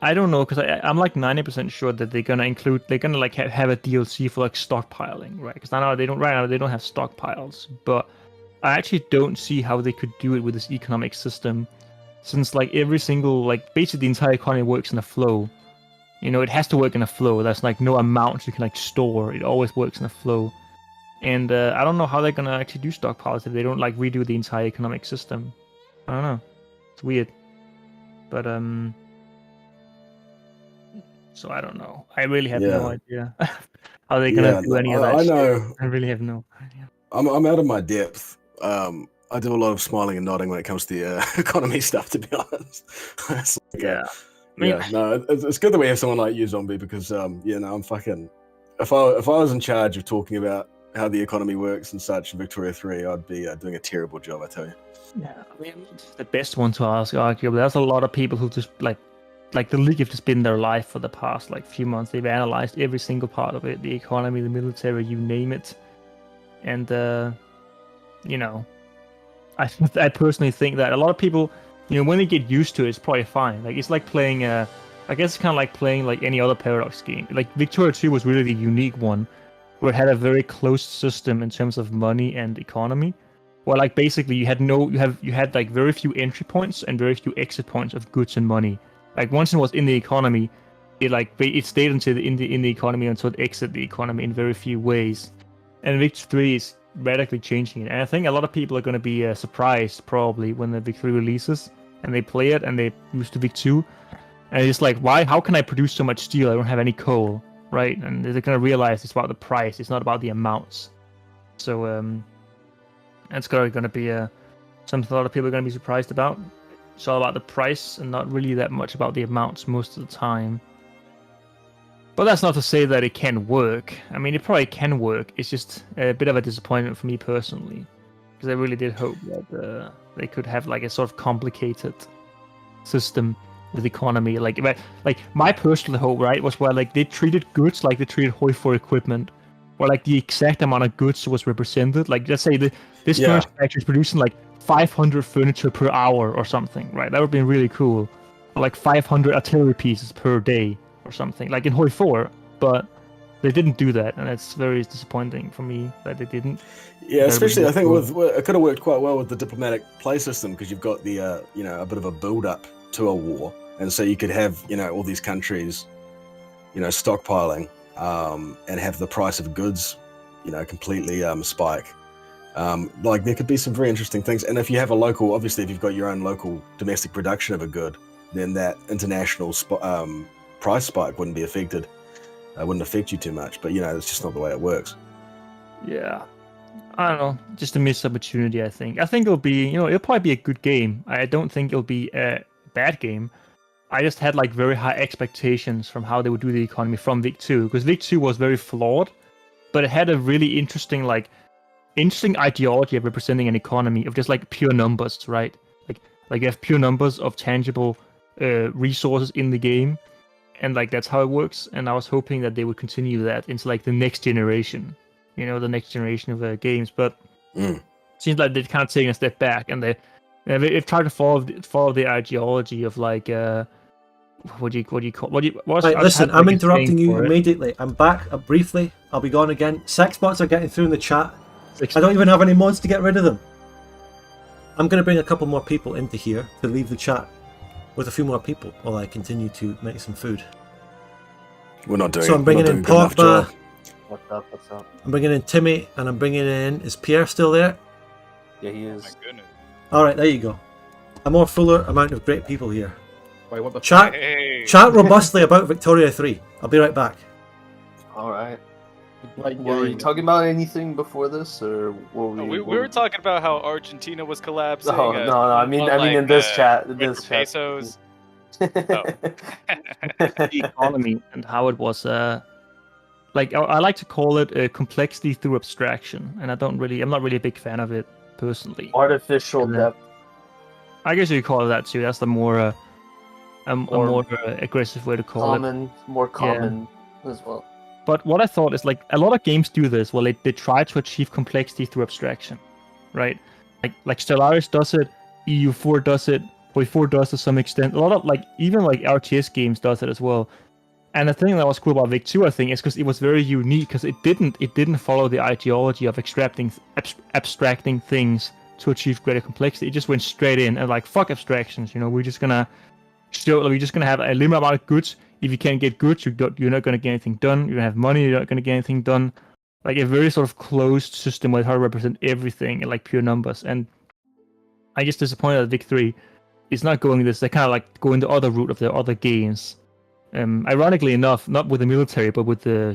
I don't know, because I'm like 90% sure that they're gonna like have a DLC for like stockpiling, right? Because they don't have stockpiles, but I actually don't see how they could do it with this economic system, since like every single basically the entire economy works in a flow. It has to work in a flow. There's like no amount you can like store. It always works in a flow. And I don't know how they're gonna actually do stockpiles if they don't like redo the entire economic system. I don't know. It's weird. But so I don't know. I really have no idea how they're gonna do any of that. I know. I really have no idea. I'm out of my depth. I do a lot of smiling and nodding when it comes to the economy stuff, to be honest. It's good that we have someone like you, Zombie, because I'm fucking. If I was in charge of talking about how the economy works and such in Victoria 3, I'd be doing a terrible job, I tell you. Yeah, I mean, the best one to ask, arguably. There's a lot of people who just like the League have just been their life for the past few months. They've analyzed every single part of it, the economy, the military, you name it, and I personally think that a lot of people, when they get used to it, it's probably fine. Like it's like playing I guess it's kind of like playing like any other Paradox game. Like Victoria 2 was really the unique one, where it had a very closed system in terms of money and economy, where like basically you had like very few entry points and very few exit points of goods and money. Like once it was in the economy, it stayed in the economy until it exited the economy in very few ways. And Victoria 3 is radically changing it. And I think a lot of people are going to be surprised probably when the Vic 3 releases and they play it and they move to Vic 2. And it's like, why? How can I produce so much steel? I don't have any coal, right? And they're going to realize it's about the price. It's not about the amounts. So that's going to be something a lot of people are going to be surprised about. It's all about the price and not really that much about the amounts most of the time. But that's not to say that it can work. I mean, it probably can work. It's just a bit of a disappointment for me personally, because I really did hope that they could have like a sort of complicated system with economy. Like my personal hope, right, was where like they treated goods like they treated Hoi for equipment, where like the exact amount of goods was represented. Like let's say this furniture factory is producing like 500 furniture per hour or something, right? That would be really cool. Or like 500 artillery pieces per day or something, like in Hoi 4, but they didn't do that, and it's very disappointing for me that they didn't. Yeah, especially I think it could have worked quite well with the diplomatic play system, because you've got the a bit of a build up to a war, and so you could have all these countries stockpiling and have the price of goods completely spike. Like there could be some very interesting things, and if you have obviously if you've got your own local domestic production of a good, then that international price spike wouldn't be affected. Wouldn't affect you too much, but it's just not the way it works. Yeah, I don't know, just a missed opportunity. I think it'll be, it'll probably be a good game. I don't think it'll be a bad game. I just had like very high expectations from how they would do the economy from Vic 2, because Vic 2 was very flawed, but it had a really interesting ideology of representing an economy of just like pure numbers, right? Like you have pure numbers of tangible resources in the game, and like that's how it works. And I was hoping that they would continue that into like the next generation, the next generation of games. But seems like they've kind of taken a step back, and they've tried to follow the ideology of like listen, I'm interrupting you immediately. I'm back briefly. I'll be gone again. Sexbots are getting through in the chat. I don't even have any mods to get rid of them. I'm going to bring a couple more people into here to leave the chat with a few more people while I continue to make some food. We're not doing. So I'm bringing in Pogba. What's up? I'm bringing in Timmy, and I'm bringing in. Is Pierre still there? Yeah, he is. My goodness. All right, there you go. A more fuller amount of great people here. Wait, what the Chat robustly about Victoria 3. I'll be right back. All right. Were you talking about anything before this, or were we? We were talking about how Argentina was collapsing. Oh no! I mean in this chat, pesos. The economy and how it was. Like I like to call it complexity through abstraction, and I'm not really a big fan of it personally. Artificial depth. I guess you could call it that too. That's the more aggressive way to call it. More common as well. But what I thought is like a lot of games do this. Well, they try to achieve complexity through abstraction, right? Like Stellaris does it, EU4 does it, Hoi 4 does to some extent. A lot of even RTS games does it as well. And the thing that was cool about Vic 2, I think, is because it was very unique, because it didn't follow the ideology of abstracting things to achieve greater complexity. It just went straight in and like fuck abstractions. We're just gonna have a limited amount of goods. If you can't get goods, you're not going to get anything done. You're going to have money, you're not going to get anything done. Like a very sort of closed system with how to represent everything in like pure numbers. And I just disappointed that Vic 3 is not going this. They kind of like going the other route of their other games. Ironically enough, not with the military, but with the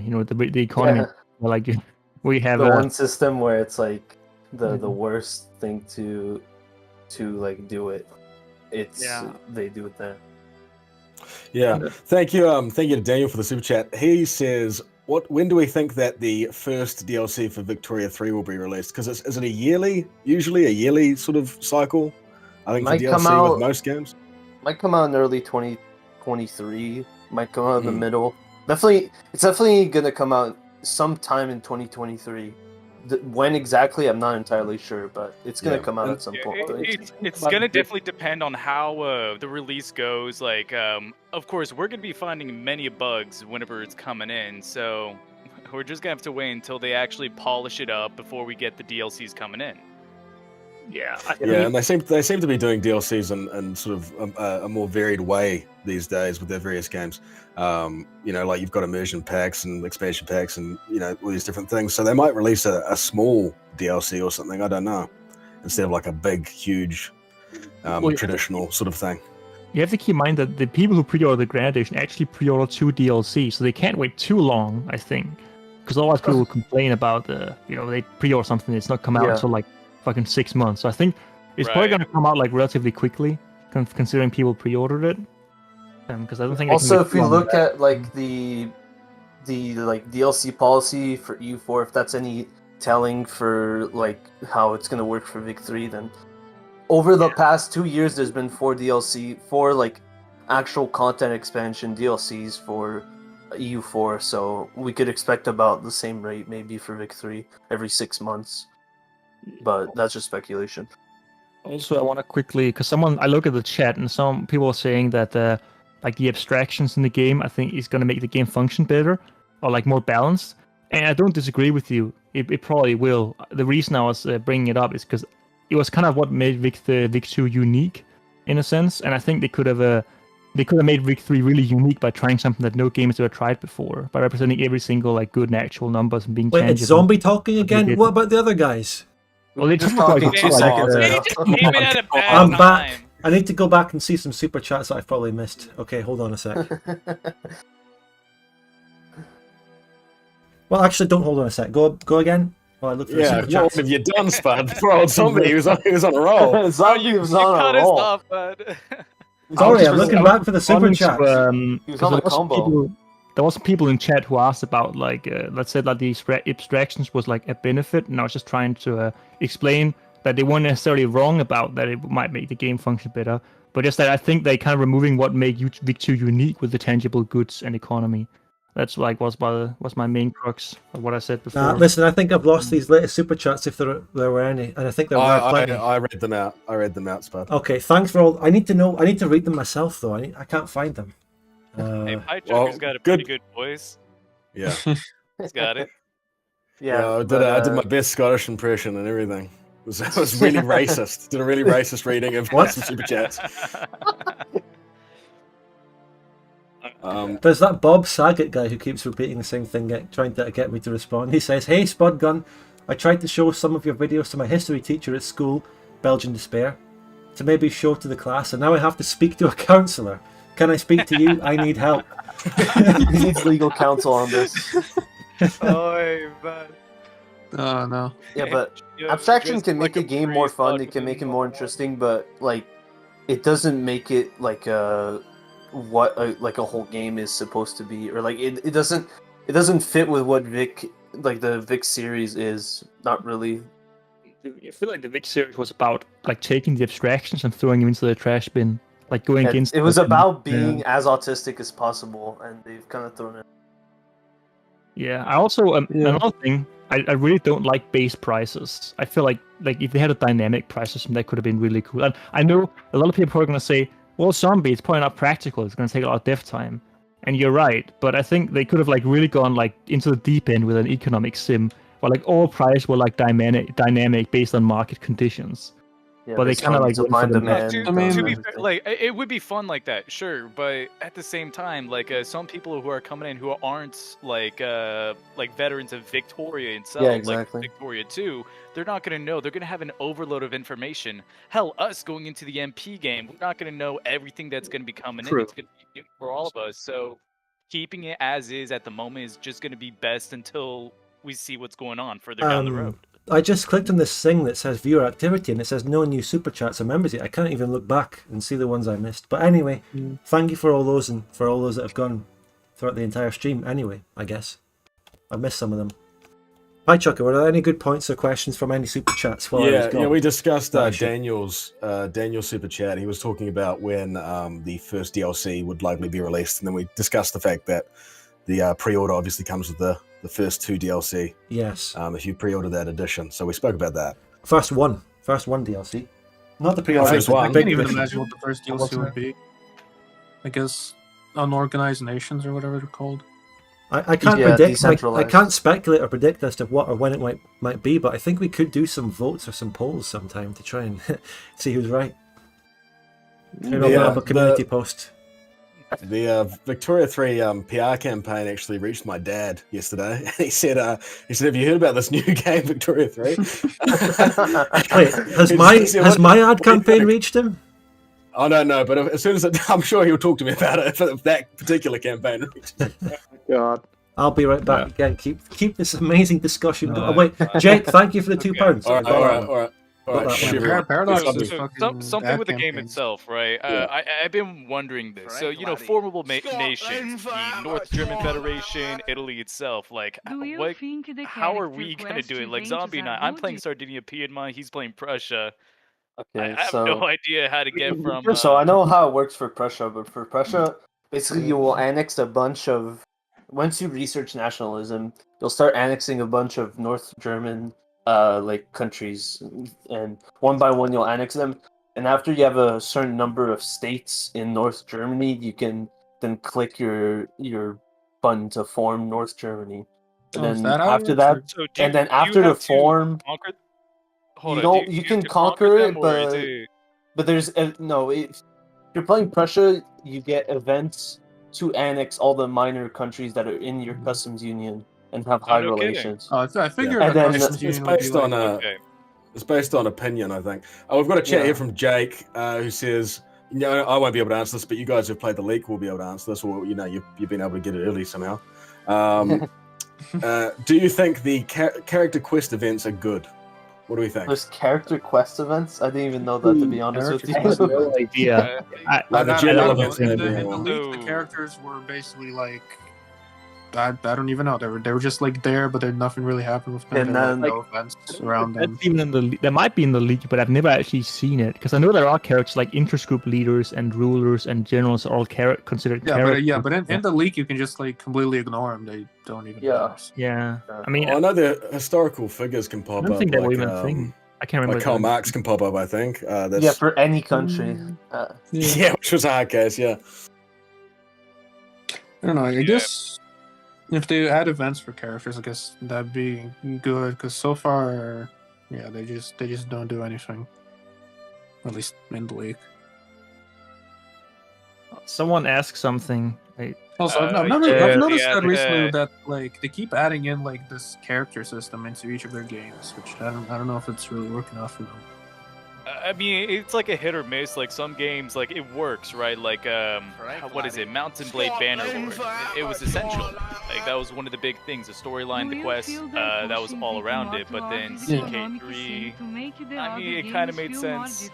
the economy. Yeah. Like we have the one system where it's like the worst thing to like do it. They do it there. Yeah, thank you to Daniel for the super chat. He says, when do we think that the first DLC for Victoria 3 will be released? Because is it usually a yearly sort of cycle? I think for DLC with most games. Might come out in early 2023. Might come out in the middle. It's definitely gonna come out sometime in 2023. When exactly, I'm not entirely sure, but it's going to come out at some point. It's going to definitely depend on how the release goes. Like, of course, we're going to be finding many bugs whenever it's coming in, so we're just going to have to wait until they actually polish it up before we get the DLCs coming in. Yeah, and they seem to be doing DLCs in sort of a more varied way these days with their various games. Like you've got immersion packs and expansion packs and all these different things. So they might release a small DLC or something. I don't know, instead of like a big, huge, traditional sort of thing. You have to keep in mind that the people who pre-order the Grand Edition actually pre-order 2 DLC, so they can't wait too long. I think, because otherwise people will complain about they pre-order something that's not come out until like fucking 6 months. So I think it's probably going to come out like relatively quickly, considering people pre-ordered it. Because I don't think. Also, if you look at like the the like DLC policy for EU4, if that's any telling for like how it's gonna work for Vic 3, then over the past 2 years there's been 4 like actual content expansion DLCs for EU4, so we could expect about the same rate maybe for Vic 3 every 6 months. But that's just speculation. Also, I want to quickly, because I look at the chat and some people are saying that like the abstractions in the game, I think is going to make the game function better or like more balanced. And I don't disagree with you. It probably will. The reason I was bringing it up is because it was kind of what made Vic 2 unique in a sense, and I think they could have made Vic 3 really unique by trying something that no game has ever tried before, by representing every single like good and actual numbers and being Wait, tangible. it's Zombie talking again? What about the other guys? Well, they Just talk talking like 2 seconds ago. Came in at a bad I'm time. back. I need to go back and see some super chats that I've probably missed. Okay, hold on a sec. Well, actually, don't hold on a sec. Go again. While I look for the super What chats. have you done, Spud? Poor old Zombie, he was on a roll. Zombie was on cut a us roll. off, bud. Sorry, I'm looking back for the super chats. He was on a combo. There was people in chat who asked about like let's say that the abstractions was like a benefit, and I was just trying to explain that they weren't necessarily wrong about that it might make the game function better, but just that I think they kind of removing what made Vic 2 unique with the tangible goods and economy. That's like was my main crux of what I said before. Listen, I think I've lost these latest super chats if there were any, and I think there were plenty. I read them out, Spud. Okay, thanks for all. I need to read them myself though. I can't find them. Hey, Pie Joker's got a pretty good voice. Yeah. He's got it. Yeah, I did my best Scottish impression and everything. It was really racist. Did a really racist reading of some super chats. There's that Bob Saget guy who keeps repeating the same thing, trying to get me to respond. He says, "Hey, Spud Gun, I tried to show some of your videos to my history teacher at school, Belgian Despair, to maybe show to the class, and now I have to speak to a counsellor. Can I speak to you? I need help." He needs legal counsel on this. Oh, man. Oh, no. Yeah, but abstraction can make a game more fun. It can make it more interesting, but like, it doesn't make it like what a whole game is supposed to be, or like it doesn't fit with what the Vic series is. Not really. I feel like the Vic series was about like taking the abstractions and throwing them into the trash bin, like going against. It was about being as autistic as possible, and they've kind of thrown it. Yeah, I also another thing. I really don't like base prices. I feel like if they had a dynamic price system, that could have been really cool. And I know a lot of people are going to say, "Well, Zombie, it's probably not practical. It's going to take a lot of dev time." And you're right, but I think they could have like really gone like into the deep end with an economic sim, where like all prices were like dynamic based on market conditions. Yeah, but they kind of like went for the demand. To be fair, like it would be fun like that, sure, but at the same time, like some people who are coming in who aren't like veterans of Victoria itself, Yeah, exactly. like Victoria 2, they're not gonna know. They're gonna have an overload of information. Hell, us going into the MP game, we're not gonna know everything that's gonna be coming in. It's gonna be new for all of us. So keeping it as is at the moment is just gonna be best until we see what's going on further down the road. I just clicked on this thing that says viewer activity, and it says no new super chats or members yet. I can't even look back and see the ones I missed. But anyway, thank you for all those, and for all those that have gone throughout the entire stream. Anyway, I guess I missed some of them. Hi, Chucker. Were there any good points or questions from any super chats? While I was gone? Yeah, we discussed Daniel's super chat. He was talking about when the first DLC would likely be released, and then we discussed the fact that the pre-order obviously comes with the first 2 DLC. Yes. If you pre-order that edition, so we spoke about that. First one DLC, not the pre-order. First one. I can't even imagine what the first DLC would be. I guess unorganized nations or whatever they're called. I can't predict. I can't speculate or predict as to what or when it might be, but I think we could do some votes or some polls sometime to try and see who's right. Maybe I'll have a community post. The Victoria 3 PR campaign actually reached my dad yesterday, and he said, "Have you heard about this new game, Victoria 3?" Wait, has my ad campaign reached him? I don't know, but as soon as I'm sure he'll talk to me about it if that particular campaign reached him. God. I'll be right back again. Keep this amazing discussion going. Wait, Jake, thank you for the £2. All right. All right, Not that shit, one. right. Paradox It's is obvious. fucking Something ad with the game campaigns. itself, right? I've been wondering this. So, you know, formidable nations, the North German Federation, Italy itself, like, Do you what? think the How are character we gonna quest do it? Like, events Zombie are Night, I'm good? playing Sardinia Piedmont, he's playing Prussia. Okay, I have no idea how to get from. So I know how it works for Prussia, but for Prussia, basically you will annex a bunch of. Once you research nationalism, you'll start annexing a bunch of North German, like countries, and one by one you'll annex them. And after you have a certain number of states in North Germany, you can then click your button to form North Germany. And Is then that how it after works, that, or- So and then do you after the have to form, conquer? Hold you on, don't. do You have can to conquer them, it, or is but it... there's no. If you're playing Prussia, you get events to annex all the minor countries that are in your customs union and have high no kidding. relations. Oh, I figured And a then customs It's union would be based like. on Okay. it's based on opinion, I think. Oh, we've got a chat Yeah. here from Jake, who says, you know, I won't be able to answer this, but you guys who've played the leak will be able to answer this, or you know, you've been able to get it early somehow. Do you think the character quest events are good? What do we think? There's character quest events. I didn't even know that, to be honest with Character quest you. events. idea. Like the I general don't know. events In and the everything. leak, the characters were basically like. I don't even know. They were just like there, but then nothing really happened with them. And There were then- no events around them. That's even in the there might be in the league, but I've never actually seen it because I know there are characters like intergroup leaders and rulers and generals are all considered characters. But in the leak you can just like completely ignore them. They don't even. matter. Yeah. I mean, I know the historical figures can I pop don't up. think they like, were even a thing. I can't remember. Like Karl Marx can pop up, I think. That's... Yeah, for any country. Yeah, which was a hard case, yeah. I don't know. I guess if they add events for characters, I guess that'd be good. Because so far, yeah, they just don't do anything. At least in the league. Someone asked something. Wait. Also, I've yeah, noticed yeah, that recently that like they keep adding in like this character system into each of their games, which I don't know if it's really working out for them. I mean, it's like a hit or miss. Like some games, like it works, right? Like what is it? Mountain Blade Bannerlord. It was essential. Like that was one of the big things. The storyline, the quest, that was all around it. But then CK3, I mean, it kind of made sense.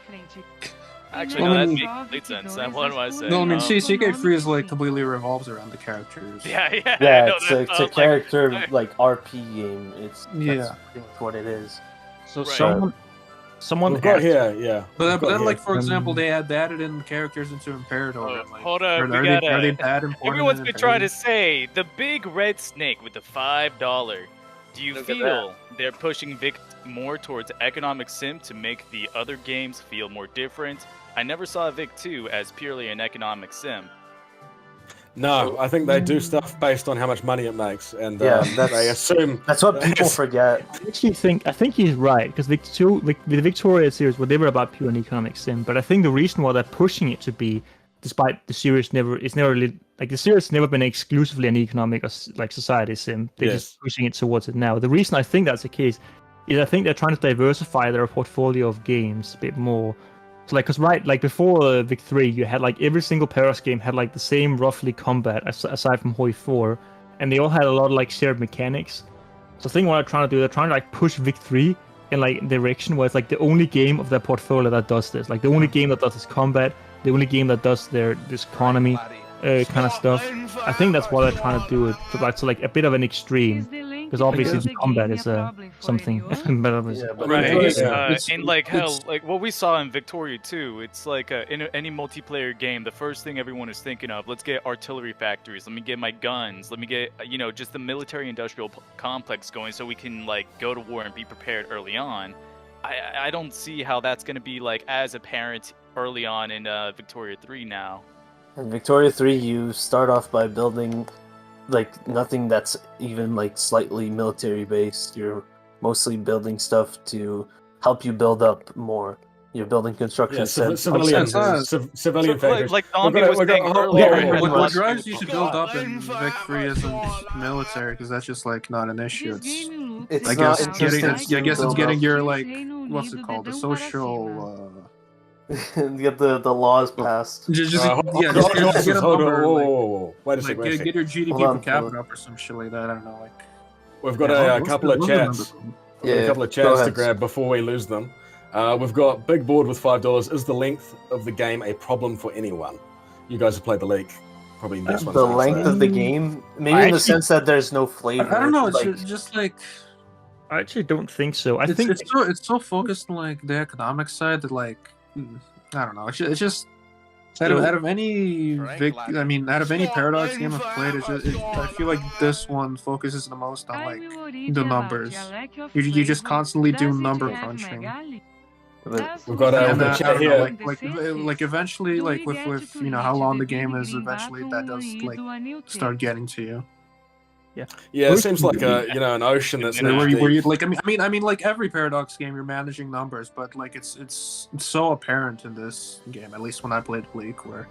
Actually, Well, no, I that mean- makes complete sense. What am I saying? No, I mean, CK3 is like completely revolves around the characters. Yeah. Yeah, no, it's a character like RP game. That's Yeah. pretty much what it is. So Right. someone We've got asked, here, yeah. But We've got then, here. like for example, they added in characters into Imperator. Oh, and, like, hold on, are we they gotta- that important? Everyone's in been trying to Imperator? say the big red snake with the $5. Do you Look at feel they're pushing Vic more towards economic sim to make the other games feel more different? I never saw Vic 2 as purely an economic sim. No, I think they do stuff based on how much money it makes, and Yeah, they assume That's what people forget. I think he's right because the Victoria series were never about pure economic sim, but I think the reason why they're pushing it to be, despite the series it's never really like the series has never been exclusively an economic or like society sim. They're just pushing it towards it now. The reason I think that's the case is I think they're trying to diversify their portfolio of games a bit more. So like, cause like before Vic 3, you had like every single Paris game had like the same roughly combat aside from Hoi 4, and they all had a lot of like shared mechanics. So I think what they're trying to do, they're trying to like push Vic 3 in like direction where it's like the only game of their portfolio that does this, like the only game that does this combat, the only game that does this economy kind of stuff. I think that's what they're trying to do. So like a bit of an extreme, because obviously the combat is something. And like hell, like what we saw in Victoria 2, it's like in any multiplayer game, the first thing everyone is thinking of, let's get artillery factories, let me get my guns, let me get, just the military-industrial complex going so we can like go to war and be prepared early on. I don't see how that's going to be like as apparent early on in Victoria 3 now. In Victoria 3, you start off by building like nothing that's even like slightly military based. You're mostly building stuff to help you build up more. You're building construction civilian factories. Like Zombie was saying earlier. What drives you to build up in Vic 3 isn't military, because that's just like not an issue. It's I not guess interesting getting, I guess to it's build getting up. your like what's it called, the social. Get the laws passed. Just get a Wait a second. get your GDP Hold on, per capita up or some shit like that. I don't know, like. We've got a couple of chats. Yeah, a couple of go chats to ahead. grab before we lose them. We've got big board with $5. Is the length of the game a problem for anyone? You guys have played the league. Probably next one. The length of the game, maybe in the sense that there's no flavor. I don't know. It's like, just like I actually don't think so. I think it's so focused on like the economic side that like I don't know. It's just out of any out of any Paradox game I've played, I feel like this one focuses the most on like the numbers. You just constantly do number crunching. We've got a chat here. Like eventually, like with how long the game is, eventually that does like start getting to you. Yeah, it seems like an ocean that's where you like I mean like every Paradox game you're managing numbers, but like it's so apparent in this game, at least when I played League, where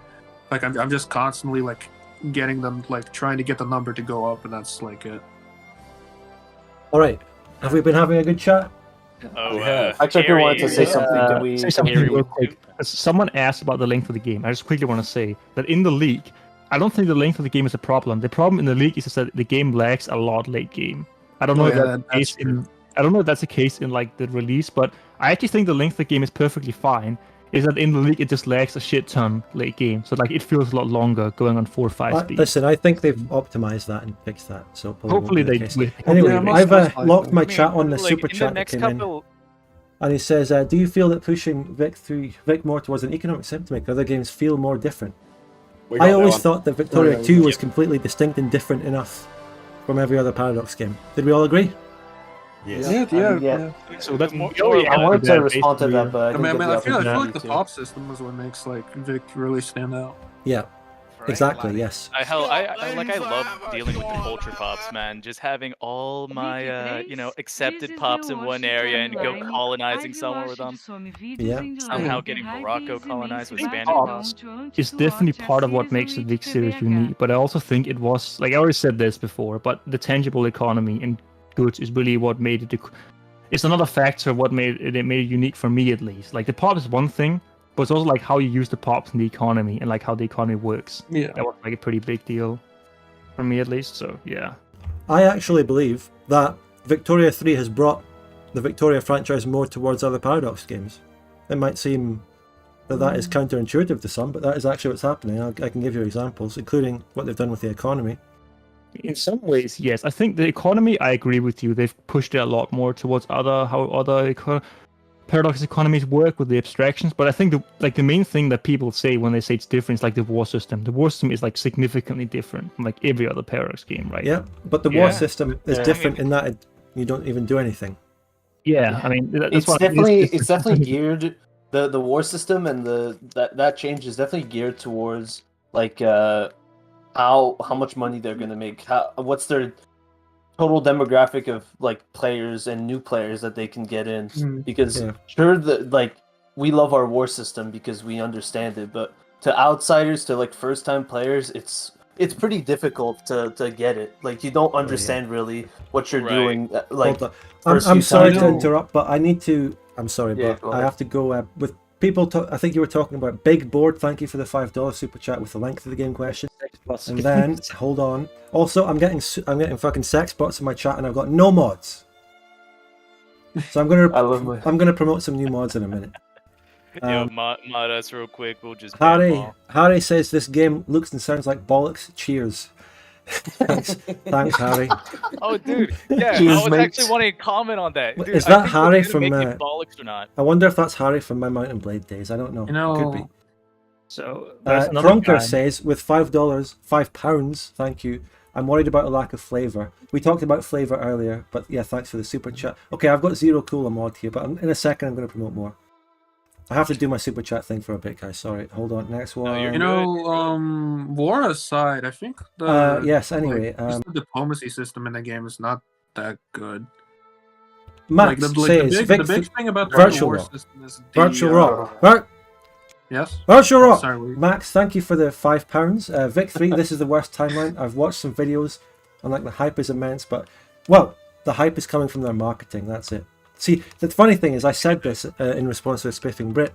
like I'm just constantly like getting them, like trying to get the number to go up, and that's like it. All right, have we been having a good chat? Actually, I wanted to say something. Say something real quick. Someone asked about the length of the game. I just quickly want to say that in the league, I don't think the length of the game is a problem. The problem in the league is just that the game lags a lot late game. I don't know if that's the case I don't know if that's the case in like the release, but I actually think the length of the game is perfectly fine. Is that in the league it just lags a shit ton late game, so like it feels a lot longer going on 4 or 5 speed. Listen, I think they've optimized that and fixed that, so hopefully they do. Anyway, I've locked my chat on the super chat that came in, and he says, "Do you feel that pushing Vic more towards an economic sim to make other games feel more different?" I always thought that Victoria 2 was completely distinct and different enough from every other Paradox game. Did we all agree? Yes. Yeah. So that's more. I wanted to respond to that, but I feel like the pop system is what makes like Vic really stand out. Yeah, exactly. Yes. I love dealing with the culture pops, man. Just having all my accepted pops in one area and go colonizing somewhere with them. Yeah. Somehow getting Morocco colonized with Spanish pops is definitely part of what makes the Vic series unique. But I also think it was, like I already said this before, but the tangible economy and goods is really what made it. It's another factor of what made it unique for me, at least. Like the pop is one thing, but it's also like how you use the pops in the economy and like how the economy works. Yeah, that was like a pretty big deal for me, at least. So yeah, I actually believe that Victoria 3 has brought the Victoria franchise more towards other Paradox games. It might seem that is counterintuitive to some, but that is actually what's happening. I can give you examples, including what they've done with the economy. In some ways, yes. I think the economy, I agree with you. They've pushed it a lot more towards how other Paradox economies work with the abstractions. But I think the main thing that people say when they say it's different is like the war system. The war system is like significantly different from like every other Paradox game, right? Yeah, but the war system is different in that you don't even do anything. Yeah, I mean that's it's definitely geared. The war system and that change is definitely geared towards like how much money they're gonna make. What's their total demographic of like players and new players that they can get in? Because we love our war system because we understand it, but to outsiders, to like first time players, it's pretty difficult to get it. Like you don't understand really what you're doing. Like I'm sorry to interrupt, but I need to. I'm sorry, but I have to go with people. I think you were talking about Big Board. Thank you for the $5 super chat with the length of the game question. And then hold on. Also, I'm getting fucking sex bots in my chat, and I've got no mods. So I'm gonna promote some new mods in a minute. Mod us real quick. We'll just. Harry says this game looks and sounds like bollocks. Cheers. Thanks, Harry. Oh, dude. Yeah, cheers, I was actually wanting to comment on that. Dude, is that Harry from? Bollocks or not? I wonder if that's Harry from my Mountain Blade days. I don't know. Could be. So Crunker says with £5, thank you. I'm worried about a lack of flavor. We talked about flavor earlier, but yeah, thanks for the super chat. Okay, I've got Zero Cooler mod here, but in a second I'm going to promote more. I have to do my super chat thing for a bit, guys. Sorry, hold on. Next one. War aside, I think yes. Anyway, the diplomacy system in the game is not that good. Max says the big thing about the Virtual war Rock. system is Virtual Rock. Yes. Virtual Rock. Sorry, Max, thank you for the £5. Vic 3, this is the worst timeline. I've watched some videos and like the hype is immense, but the hype is coming from their marketing. That's it. See, the funny thing is, I said this in response to a Spiffing Brit.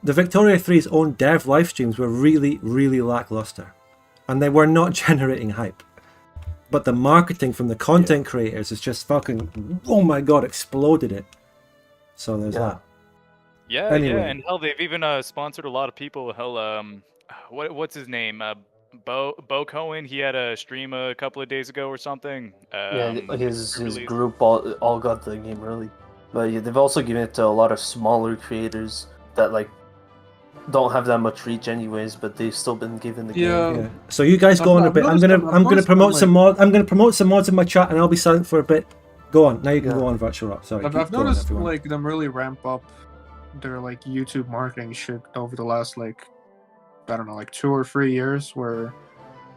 The Victoria 3's own dev live streams were really, really lackluster, and they were not generating hype. But the marketing from the content creators is just fucking, oh my god, exploded it. So there's that. Yeah, Anyway. yeah, and hell, they've even sponsored a lot of people. Hell, what's his name? Bo Cohen. He had a stream a couple of days ago or something. Yeah, his pre-release. group all got the game early, but yeah, they've also given it to a lot of smaller creators that like don't have that much reach anyways, but they've still been given the game. Yeah. So you guys go on a bit. I'm gonna promote some mod. I'm gonna promote some mods in my chat, and I'll be silent for a bit. Go on. Now you can go on, Virtual Rock. Sorry. I've noticed like them really ramp up their like YouTube marketing shit over the last like, I don't know, like 2 or 3 years, where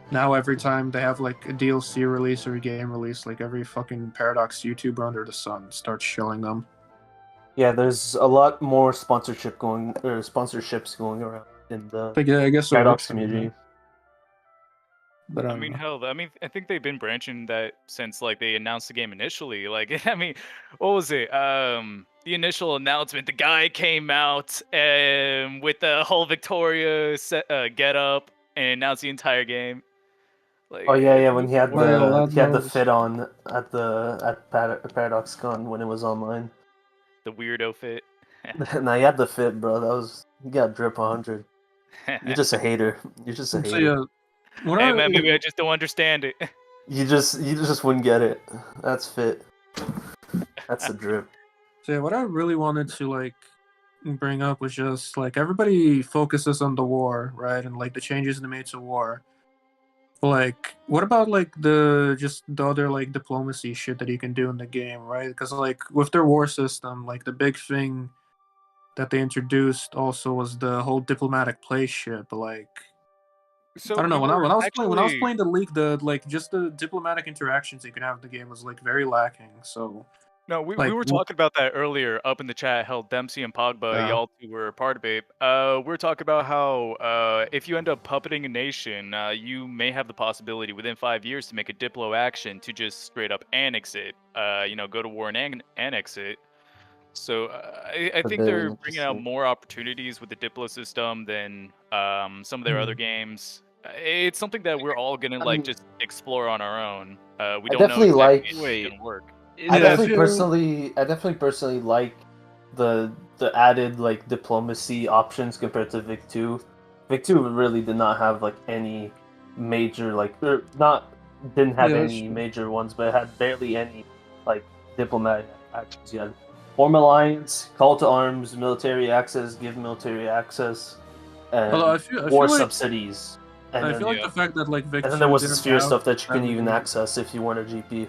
now every time they have like a DLC release or a game release, like every fucking Paradox YouTuber under the sun starts shilling them. Yeah, there's a lot more sponsorships going around in the I guess Paradox community. But I mean, hell, I think they've been branching that since like they announced the game initially. Like, I mean, what was it? The initial announcement, the guy came out with the whole Victoria get up and announced the entire game. Like, Oh yeah, when he had the was... fit on at Paradox Con when it was online. The weirdo fit. Nah, you had the fit, bro. You got drip 100. You're just a hater. You're just a hater. So, yeah, hey man, maybe I just don't understand it. You just wouldn't get it. That's fit. That's the drip. So yeah, what I really wanted to like bring up was just like everybody focuses on the war, right, and like the changes they made to war. But, like, what about like the other like diplomacy shit that you can do in the game, right? Because like with their war system, like the big thing that they introduced also was the whole diplomatic play shit. But like, so I don't know, when I was playing the League, just the diplomatic interactions you can have in the game was like very lacking. So no, we were talking about that earlier up in the chat. Hell, Dempsey and Pogba, y'all two were a part of it. We were talking about how if you end up puppeting a nation, you may have the possibility within 5 years to make a diplo action to just straight up annex it. Go to war and annex it. So I think they're bringing out more opportunities with the diplo system than some of their other games. It's something that we're all gonna like just explore on our own. We don't know exactly if it's gonna work. I definitely personally like the added like diplomacy options compared to Vic 2. Vic 2 really did not have like any major didn't have any major ones, but it had barely any like diplomatic actions. You had form alliance, call to arms, military access, give military access, and war subsidies. And I feel like the fact that like Vic 2 and then there was the sphere stuff that you couldn't even access if you weren't a GP.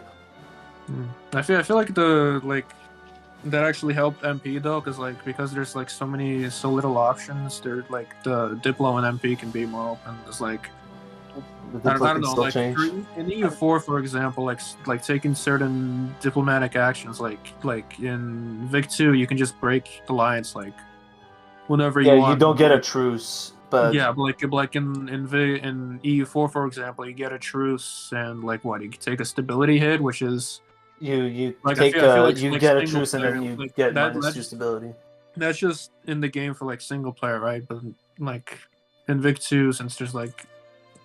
I feel like that actually helped MP though, because there's like so little options. There like the Diplo and MP can be more open. It's like I don't know, like in EU4 for example, like taking certain diplomatic actions, like in Vic 2 you can just break alliance like whenever you want. Yeah, you don't get a truce. But yeah, but like in EU4 for example, you get a truce and like what, you take a stability hit, which is you like, take you get a truce and then you get -2 stability. That's just in the game for like single player, right? But like in Vic 2, since there's like,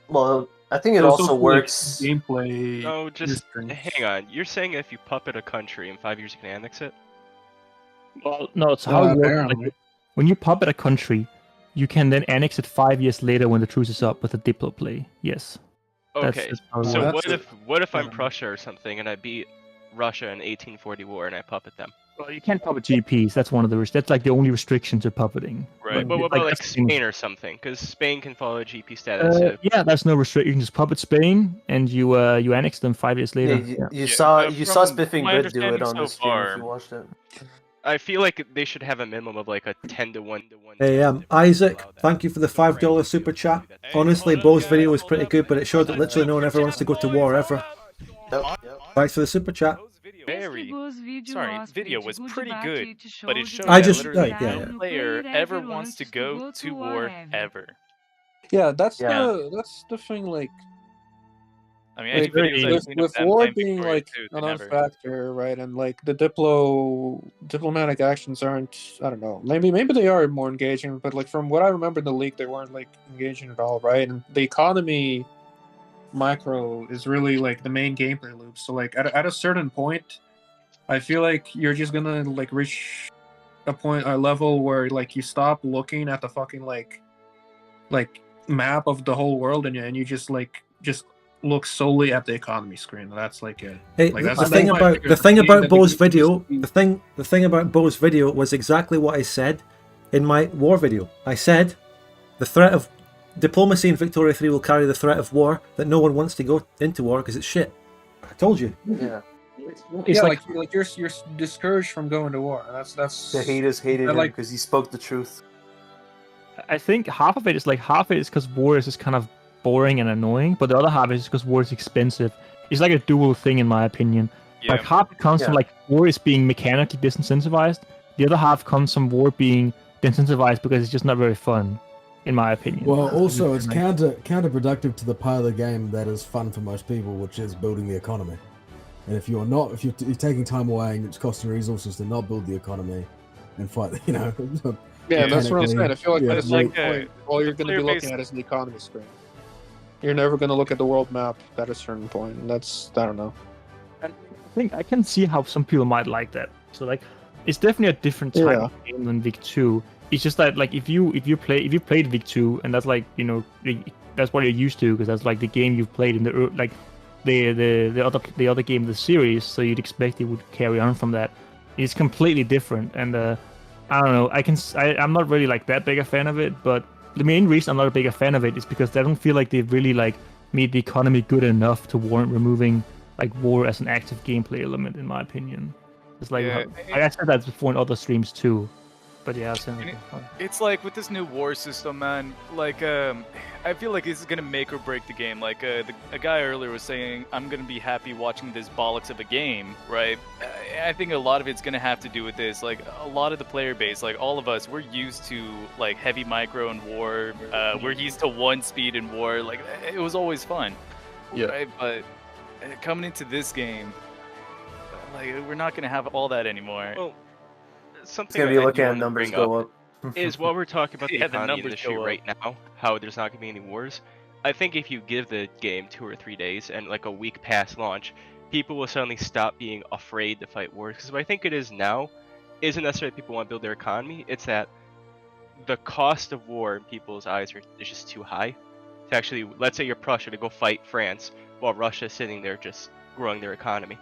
well, I think it also works. Like, gameplay. No, just hang on. You're saying if you puppet a country in 5 years you can annex it? Well, no, it's how it works. Like, when you puppet a country, you can then annex it 5 years later when the truce is up with a diplo play. Yes. Okay. So what if I'm Prussia or something and I beat Russia in 1840 war and I puppet them? Well, you can't puppet GPs. That's one of the that's like the only restriction to puppeting. Right. But what about like Spain or something? Because Spain can follow GP status. Yeah, there's no restriction. You can just puppet Spain and you annex them 5 years later. Yeah, you saw Spiffing Grid do it on the stream if you watched it. I feel like they should have a minimum of like a 10-to-1. Hey, Isaac, thank you for the $5 super chat. Honestly, Bo's video was pretty good, but it showed that literally no one ever wants to go to war ever. Thanks for the super chat. Video was pretty good, but it showed that no player ever wants to go to war ever. Yeah, that's the thing. Like, I mean, with war being like a non-factor, right? And like the diplomatic actions aren't, I don't know, maybe they are more engaging, but like from what I remember in the league, they weren't like engaging at all, right? And the economy micro is really like the main gameplay loop. So like at a certain point, I feel like you're just gonna like reach a level where like you stop looking at the fucking like map of the whole world and you just look solely at the economy screen. That's like it. Hey, like, the thing about Bo's video, the thing about Bo's video was exactly what I said in my war video. I said the threat of diplomacy in Victoria 3 will carry the threat of war, that no one wants to go into war because it's shit. I told you. Yeah. It's like you're discouraged from going to war. That's the haters hated him because he spoke the truth. I think half of it is because war is just kind of boring and annoying, but the other half is because war is expensive. It's like a dual thing in my opinion. Yeah. Like half it comes from like war is being mechanically disincentivized. The other half comes from war being disincentivized because it's just not very fun, in my opinion. Well, also it's counterproductive to the part of the game that is fun for most people, which is building the economy. And if you're taking time away and it's costing resources to not build the economy and fight, Yeah, that's what I'm saying. I feel like that's like all you're going to be looking at is the economy screen. You're never going to look at the world map at a certain point, and that's, I don't know. And I think I can see how some people might like that. So like, it's definitely a different type of game than Vic 2. It's just that like if you played Vic 2 and that's like that's what you're used to because that's like the game you've played in the like the other game of the series, so you'd expect it would carry on from that. It's completely different, and I don't know. I'm not really like that big a fan of it, but the main reason I'm not a big a fan of it is because I don't feel like they've really like made the economy good enough to warrant removing like war as an active gameplay element, in my opinion. It's like I said that before in other streams too. But yeah, it's like with this new war system, man. Like, I feel like this is gonna make or break the game. Like, a guy earlier was saying, "I'm gonna be happy watching this bollocks of a game," right? I think a lot of it's gonna have to do with this. Like, a lot of the player base, like all of us, we're used to like heavy micro in war. We're used to one speed in war. Like, it was always fun. Yeah. Right? But coming into this game, like, we're not gonna have all that anymore. Well, something it's gonna be looking at numbers go up. Is while we're talking about the the economy numbers industry go up. right now, how there's not gonna be any wars. I think if you give the game 2 or 3 days and like a week past launch, people will suddenly stop being afraid to fight wars. Because what I think it is now isn't necessarily people want to build their economy. It's that the cost of war in people's eyes is just too high to actually, let's say you're Prussia, to go fight France while Russia's sitting there just growing their economy.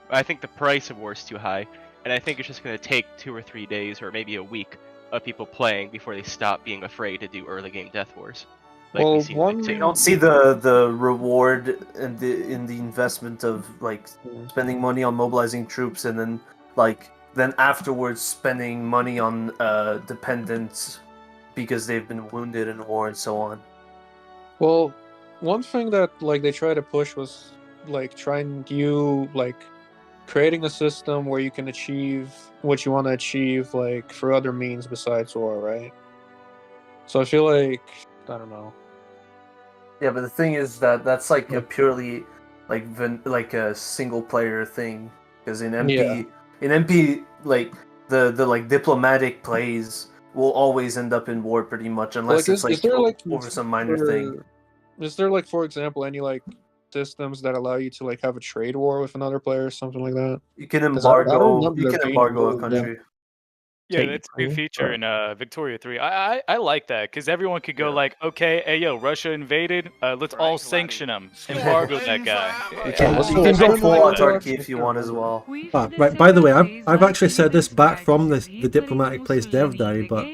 I think the price of war is too high. And I think it's just going to take 2 or 3 days or maybe a week of people playing before they stop being afraid to do early game death wars. Like Well, You don't see the reward in the investment of like spending money on mobilizing troops and then afterwards spending money on dependents because they've been wounded in war and so on. Well, one thing that like they tried to push was like creating a system where you can achieve what you want to achieve like for other means besides war, right? So I feel like I don't know. Yeah, but the thing is that that's like a purely like a single player thing because in MP like the like diplomatic plays will always end up in war pretty much unless it's over some minor thing. Is there like, for example, any like systems that allow you to like have a trade war with another player or something like that? You can embargo a country. Yeah, that's a new feature in Victoria 3. I like that because everyone could go like, okay, hey yo, Russia invaded, let's all sanction them, embargo that guy. You can go full autarky if you want as well. Right. By the way, I've actually said this back from the Diplomatic Plays Dev Diary, but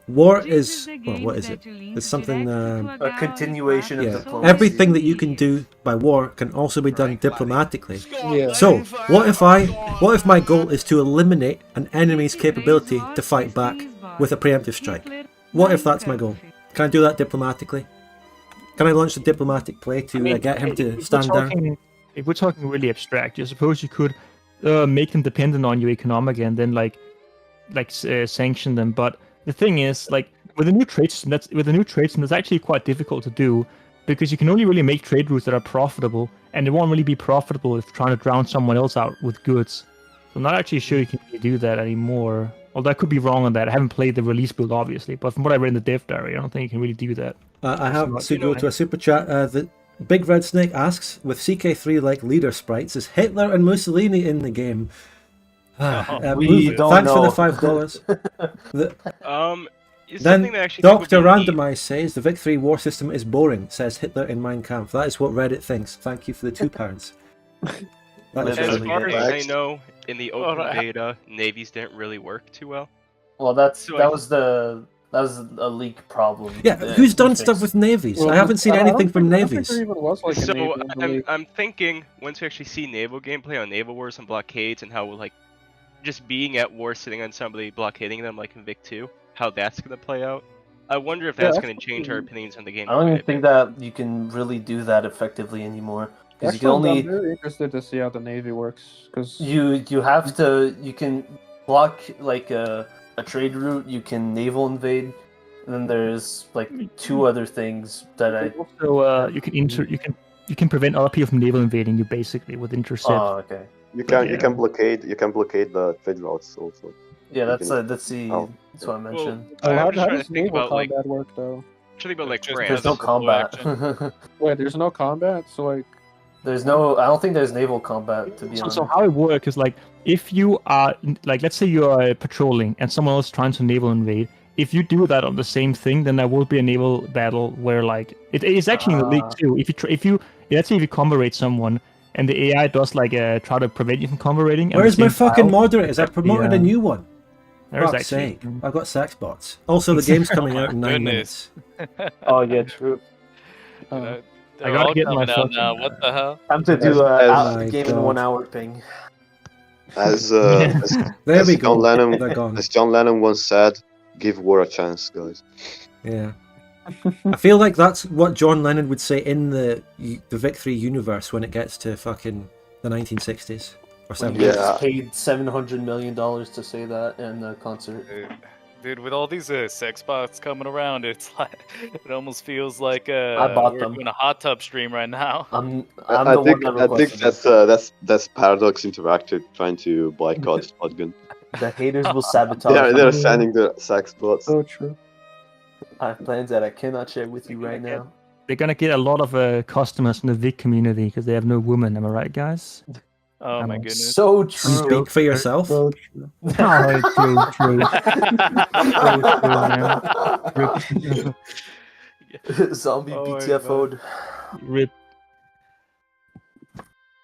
war is, well, what is it? It's something... a continuation of diplomacy. Everything that you can do by war can also be done diplomatically. Yeah. So, what if my goal is to eliminate an enemy's capability to fight back with a preemptive strike? What if that's my goal? Can I do that diplomatically? Can I launch the diplomatic play to get him to stand down? If we're talking really abstract, I suppose you could make them dependent on your economic and then sanction them, but the thing is, like, with the new trade system, that's actually quite difficult to do because you can only really make trade routes that are profitable, and they won't really be profitable if trying to drown someone else out with goods. So I'm not actually sure you can really do that anymore. Although I could be wrong on that. I haven't played the release build, obviously, but from what I read in the dev diary, I don't think you can really do that. I have to go to a super chat. The Big Red Snake asks, with CK3 like leader sprites, is Hitler and Mussolini in the game? We don't Thanks know. for the $5. It's Then something that actually people Dr. really need. Randomize says the Vic 3 war system is boring, says Hitler in Mein Kampf. That is what Reddit thinks. Thank you for the £2. That is As really far good. as I know, in the open beta, navies didn't really work too well. Well, that was a leak problem. Yeah, who's done stuff with navies? Well, I haven't seen I don't anything from think- I don't think navies. there even was like a So navy in the league. I'm thinking once we actually see naval gameplay on naval wars and blockades and how like just being at war, sitting on somebody, blockading them like in Vic 2, how that's gonna play out. I wonder if that's gonna change our opinions on the game. I don't even think that you can really do that effectively anymore. Because you can Actually, only I'm very interested to see how the navy works. Because you can block like a trade route. You can naval invade. And then there's like 2 other things that I. So you can prevent other people from naval invading you basically with intercept. Oh, okay. You can blockade the trade routes also. Yeah, that's can- that's what I mentioned. how just trying does to think naval about like combat work though? think about like Just France. There's no combat. Wait, there's no combat, so like. There's no. I don't think there's naval combat to be honest. So how it works is like if you are like let's say you are patrolling and someone else is trying to naval invade. If you do that on the same thing, then there will be a naval battle where like it is actually in the league too. If you let's say if you combat someone and the AI does like try to prevent you from combating. Where's my fucking moderators? I promoted a new one. There's Fuck's actually. sake. I've got sex bots. Also, the game's coming out in 9 minutes. Oh yeah, true. I gotta get my fucking. What the hell? Time to do Oh a my game in God. 1 hour ping. As There as we go. They're gone. As John Lennon once said, "Give war a chance, guys." Yeah. I feel like that's what John Lennon would say in the Vic 3 universe when it gets to fucking the 1960s or When 70s. he gets paid $700 million to say that in a concert. Dude, with all these sex bots coming around, it's like it almost feels like bought we're them. doing a hot tub stream right now. I think that's Paradox Interactive trying to boycott Spotgun. The haters will sabotage. They're sending the sex bots. So true. I have plans that I cannot share with you right now. They're gonna get a lot of customers from the Vic community because they have no women. Am I right, guys? Oh my goodness. So true. Speak for yourself. Oh, true. Zombie BTFO'd. Rip.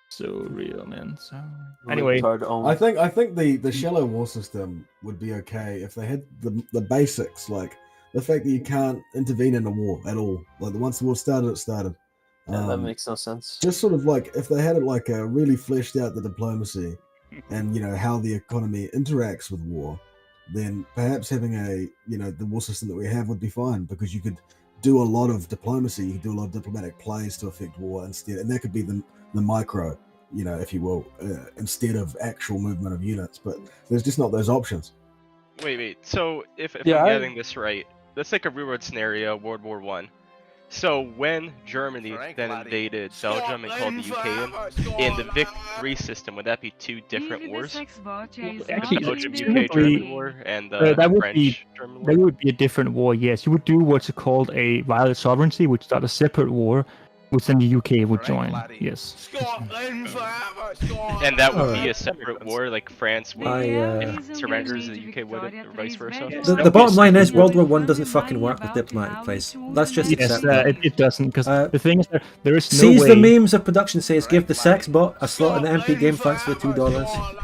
So real, man. So anyway, I think the shallow war system would be okay if they had the basics, like the fact that you can't intervene in a war at all. Like once the war started, it started. Yeah, that makes no sense. Just sort of like if they had it like really fleshed out the diplomacy and how the economy interacts with war, then perhaps having the war system that we have would be fine because you could do a lot of diplomacy, you could do a lot of diplomatic plays to affect war instead, and that could be the micro, if you will, instead of actual movement of units. But there's just not those options. Wait. So if I'm Yeah, getting this right, let's take a real world scenario, World War One. So when Germany then invaded Belgium and called the UK in the Vic 3 system, would that be 2 different wars? The Belgium UK German war and the that would French German war? That would be a different war. Yes, you would do what's called a violent sovereignty, which start a separate war, which then the UK would join. Yes. And that would be a separate war, like France would if it surrenders, the UK would, or vice versa. The bottom line is World War One doesn't fucking work with diplomatic plays. Let's just accept that. It doesn't, because the thing is there is no Seize way. the memes of production says give the sex bot a slot in the MP game. Thanks for the $2.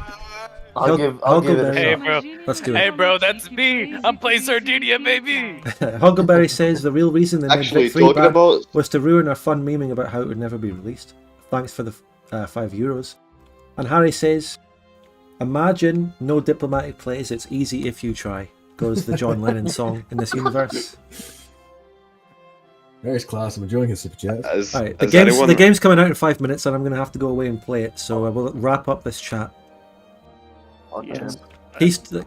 I'll give it. Hey bro, Let's do it. Hey bro, that's me. I'm playing Sardinia, baby. Huggleberry says the real reason they made Actually, Vic 3 talking bad about- was to ruin our fun memeing about how it would never be released. Thanks for the €5. And Harry says, imagine no diplomatic plays, it's easy if you try. Goes the John Lennon song in this universe. Very class. I'm enjoying his super chat. Right, the game's coming out in 5 minutes and I'm going to have to go away and play it, so I will wrap up this chat.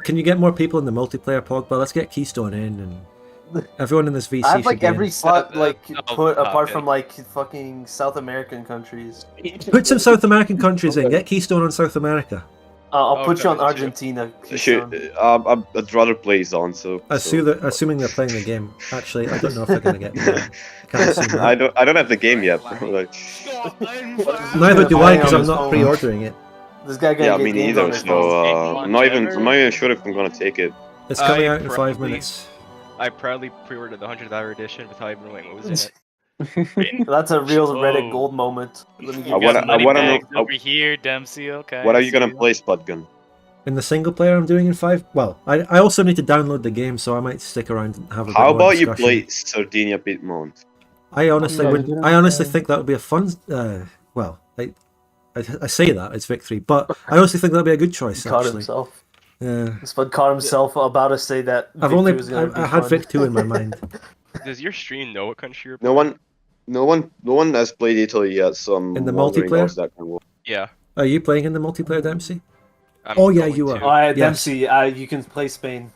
Can you get more people in the multiplayer Pogba? Let's get Keystone in and everyone in this VC. I have like should get every in. slot put apart from like fucking South American countries. Put some South American countries in. Get Keystone on South America. I'll put you on Argentina. I'd rather play Zonzo. Assuming they're playing the game. Actually, I don't know if they're going to get the Can't assume that. I don't have the game yet. Like, Neither do I, because I'm not pre-ordering it. This guy Yeah, gonna me get games neither. on his So phone. I'm not even sure if I'm gonna take it. It's coming I out in 5 probably- minutes. I proudly pre-ordered the $100 edition without even knowing what was in it. That's a real Reddit Whoa. gold moment. Let me I give You you got some money wanna bags know- over here, Dempsey. Okay. What I are you gonna see. play, Spudgun? In the single player I'm doing in 5. Well, I also need to download the game, so I might stick around and have a How bit more about you discussion. play Sardinia Bitmount? I honestly Yeah, would. you I honestly know, think that would be a fun. Well, I say that it's Vic 3, but I honestly think that'd be a good choice. He caught Actually, himself. yeah. Spud caught himself about to say that. I've Vic only 2 was gonna be I had fun. Vic 2 in my mind. Does your stream know what country you're No playing? no one has played Italy yet, so I'm In the wondering multiplayer? how's that gonna work. Yeah. Are you playing in the multiplayer, Dempsey? I'm Oh yeah, going you to. are. Alright, Yes. Dempsey, you can play Spain.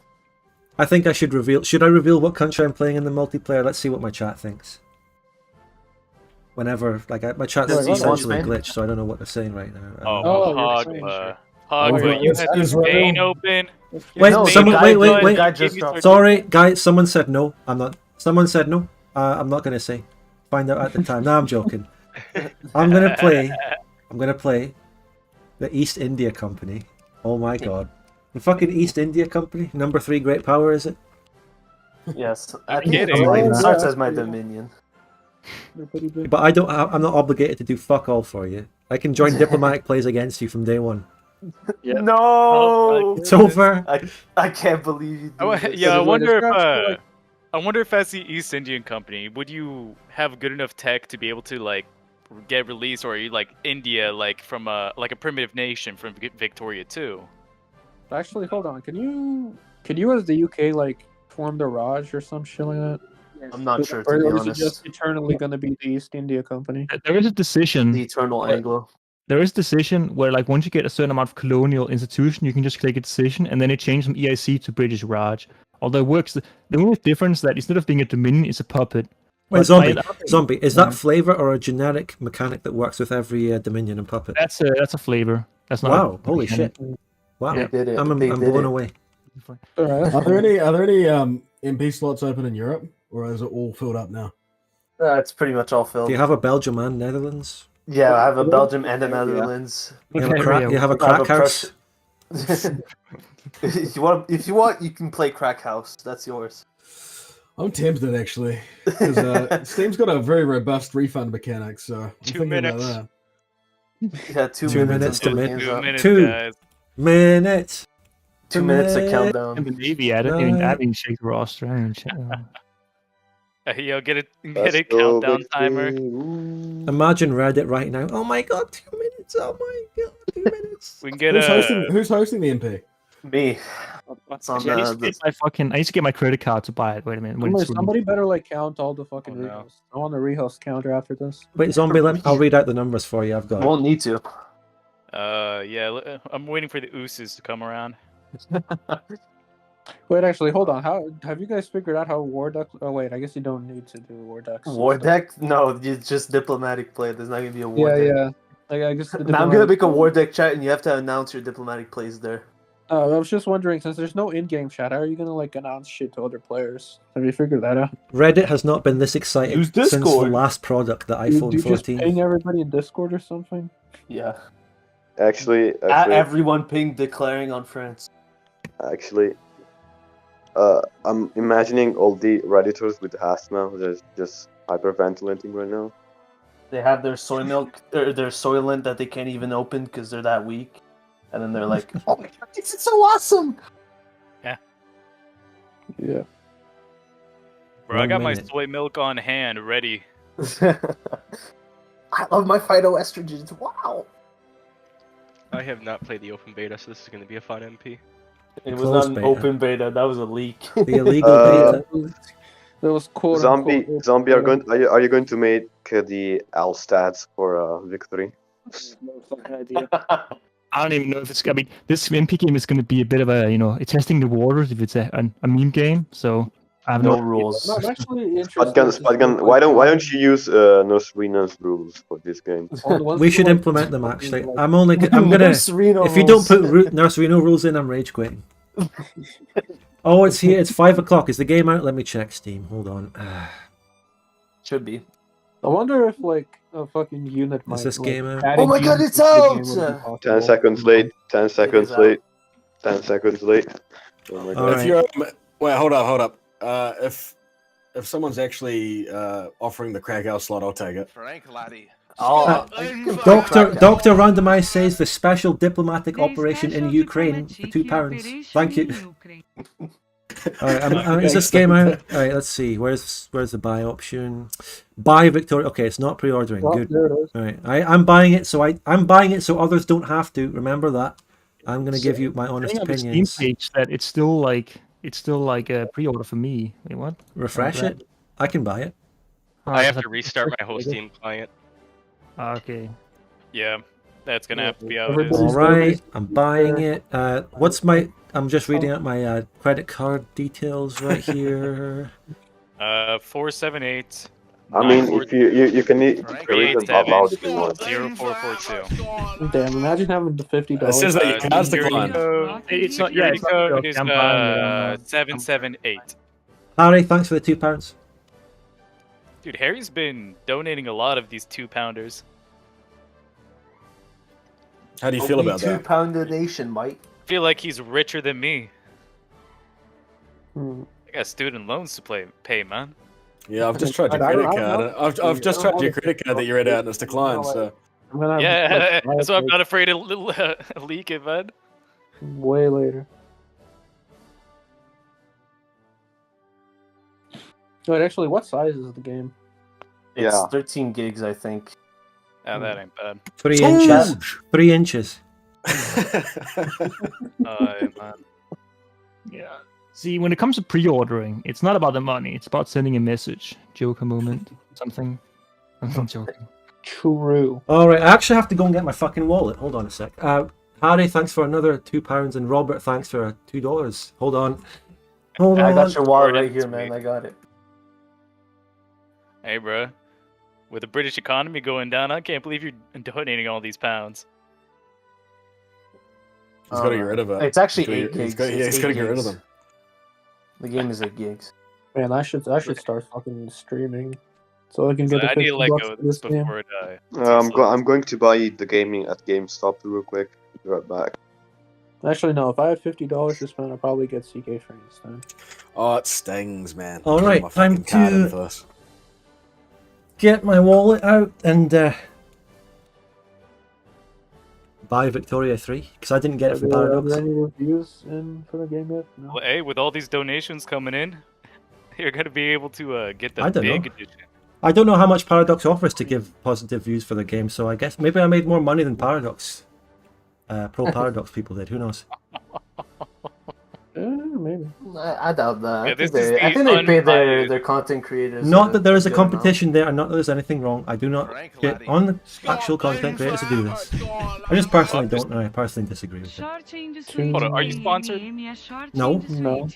I think I should reveal. Should I reveal what country I'm playing in the multiplayer? Let's see what my chat thinks. Whenever, like, my chat's Does he want essentially Spain? glitched, so I don't know what they're saying right now. Oh, you're saying Pogba. Oh, Pogba, you it's had Israel. Spain open. Wait, No, someone, the guy- wait, the wait. guy just dropped- Sorry, guys. Someone said no. I'm not. Someone said no. I'm not gonna say. Find out at the time. No, I'm joking. I'm gonna play the East India Company. Oh my god, the fucking East India Company, number 3 great power, is it? Yes, I Get think it. it starts Yeah. as my dominion. they're pretty big. But I'm not obligated to do fuck all for you. I can join diplomatic plays against you from day one. Yeah. No, It's over. I can't believe you. Oh, Do this. yeah, I Like, wonder if it's actually, like- I wonder if as the East Indian Company, would you have good enough tech to be able to like get released, or are you like India, like from a primitive nation from Victoria too? Actually, hold on. Can you as the UK like form the Raj or some shit like that? I'm not sure, to Or be is it honest. just eternally gonna be the East India Company? There is a decision. The eternal Anglo. There is a decision where, like, once you get a certain amount of colonial institution, you can just click a decision, and then it changes from EIC to British Raj. Although it works, the only difference is that instead of being a dominion, it's a puppet. Wait, But zombie. Is Yeah. that flavor or a generic mechanic that works with every Dominion and puppet? That's a flavor. That's not. Wow! a Holy mechanic. shit! Wow! They did it. I'm They did blown it. away. Alright, Are there any MP slots open in Europe, or is it all filled up now? It's pretty much all filled. Do you have a Belgium and Netherlands? Yeah, I have a Belgium and a Netherlands. You have a crack. You have a I have crack house. if you want, you can play Crack House. That's yours. I'm tempted actually, because Steam's got a very robust refund mechanic, so I'm 2 thinking minutes. about Yeah, 2 2 minutes minutes to until the make- game's 2 up. minutes, 2 guys. minutes. 2 minutes to And countdown. the Navy added. I mean, I didn't check the roster. I didn't check. Yo, get a Let's go, countdown Vic timer. 3. Ooh. Imagine Reddit right now. Oh my god, 2 minutes. Oh my god, 2 minutes. We can get who's hosting the MP? Me. It's on Actually, I used to get I used to get my credit card to buy it. Wait a minute. When Somebody better like count all the fucking Oh, no. rehosts. I want the rehost counter after this. Wait, zombie. I'll read out the numbers for you. I've got. it. Won't need to. yeah, I'm waiting for the ooses to come around. Wait, actually, hold on. How have you guys figured out how War Duck? Oh wait, I guess you don't need to do War Ducks. War deck? No, it's just diplomatic play. There's not gonna be a war Yeah, deck. yeah. Like, I guess. Now I'm gonna make a war deck chat, and you have to announce your diplomatic plays there. I was just wondering, since there's no in-game chat, how are you gonna like announce shit to other players? Have you figured that out? Reddit has not been this excited Use since the Discord. last product, the Do iPhone you just 14. ping everybody in Discord or something? Yeah. Actually, Everyone ping declaring on France. actually, I'm imagining all the Redditors with asthma. They're just hyperventilating right now. They have their soy milk, or their Soylent that they can't even open because they're that weak. And then they're like, "Oh my god, this is so awesome!" Yeah. Bro, I 1 got my minute. soy milk on hand, ready. I love my phytoestrogens. Wow. I have not played the open beta, so this is going to be a fun MP. It was Closed not an beta. open beta. That was a leak. The illegal beta. That was quote Zombie, unquote, zombie, are you going to make the L stats for victory? I don't even know if it's. I mean, this MP game is going to be a bit of a, it's testing the waters if it's a meme game. So I have No no rules. No, I'm actually interested. Spudgun, why don't you use Nosrina's rules for this game? We should implement them actually. I'm gonna. Nurse Reno If you don't rules. put Nurse Reno rules in, I'm rage quitting. Oh, it's here. It's 5 o'clock. Is the game out? Let me check Steam. Hold on. Should be. I wonder if like a fucking unit might. Is this like, game out? adding Oh my god, units it's into the game would be out! possible. 10 seconds late. 10 seconds out. late. 10 seconds late. Oh my All god. right. If you're wait, hold up. If someone's actually offering the Krakow slot, I'll take it. Frank laddie. Oh, Doctor Randomized says the special diplomatic The operation in special Ukraine for diplomatic £2. operation Thank you. in Ukraine. All right, is this game out? All right, let's see. Where's the buy option? Buy Victoria. Okay, it's not pre-ordering. Oh, Good. there it is. All right, I'm buying it. I'm buying it so others don't have to. Remember that. I'm gonna give you my honest Saying on the Steam opinions. page that it's still like a pre-order for me. Wait, what? Refresh it. I can buy it. I have to restart my whole Steam client. Okay. Yeah, that's gonna have to be how it Everybody's is. All right, I'm buying it. What's my? I'm just reading out my credit card details right here. 478. I mean, if you can read them out loud if you want. 0442. Damn, imagine having the $50. It says that your car's declined. It's not. Yeah, Security it's not code joke. is I'm buying it. I'm, 778. Harry, thanks for the £2. Dude, Harry's been donating a lot of these 2-pounders. How do you feel about that? £2 donation, Mike. I feel like he's richer than me. Hmm. I got student loans to pay, man. Yeah, I've just tried your credit card. I've just tried your credit card that you read out and it's declined. So I'm gonna have Yeah, like, that's why I'm not afraid to leak it, man. way later. Wait, actually, what size is the game? It's Yeah. 13 gigs, I think. Oh, that ain't bad. 3 inches. 3 inches. Man. Yeah. See, when it comes to pre-ordering, it's not about the money. It's about sending a message. Joker moment. Something. I'm not joking. True. All right, I actually have to go and get my fucking wallet. Hold on a sec. Harry, thanks for another £2, and Robert, thanks for $2. Hold on. Hold on. I got your wallet right here, man. I got it. Hey, bro. With the British economy going down, I can't believe you're donating all these pounds. he's got to get rid of it. It's actually He's 8 gigs. he's got to get rid of them. The game is 8 gigs. Man, I should start fucking streaming, so I can So get the I need to let $50 go of for this this game. before it die. I'm going to buy the gaming at GameStop real quick. Be right back. Actually, no. If I had $50 to spend, I'd probably get CK Free this time. Oh, it stings, man. All Get right, my time fucking card in to first. get my wallet out and buy Victoria 3, because I didn't get it from Are Paradox. there any reviews in for the game yet? No. Well, hey, with all these donations coming in, you're gonna be able to get the I don't big know. edition. I don't know how much Paradox offers to give positive views for the game, so I guess maybe I made more money than Paradox. Pro Paradox people did, who knows? Maybe. I doubt that. Yeah, I this think is they, I the think they pay unbiased- their content creators. Not that there is a good amount. competition there, and not that there's anything wrong. I do not get on the actual content creators to do this. I just personally don't, and I personally disagree with it. Short Hold on, are you sponsored? No. No.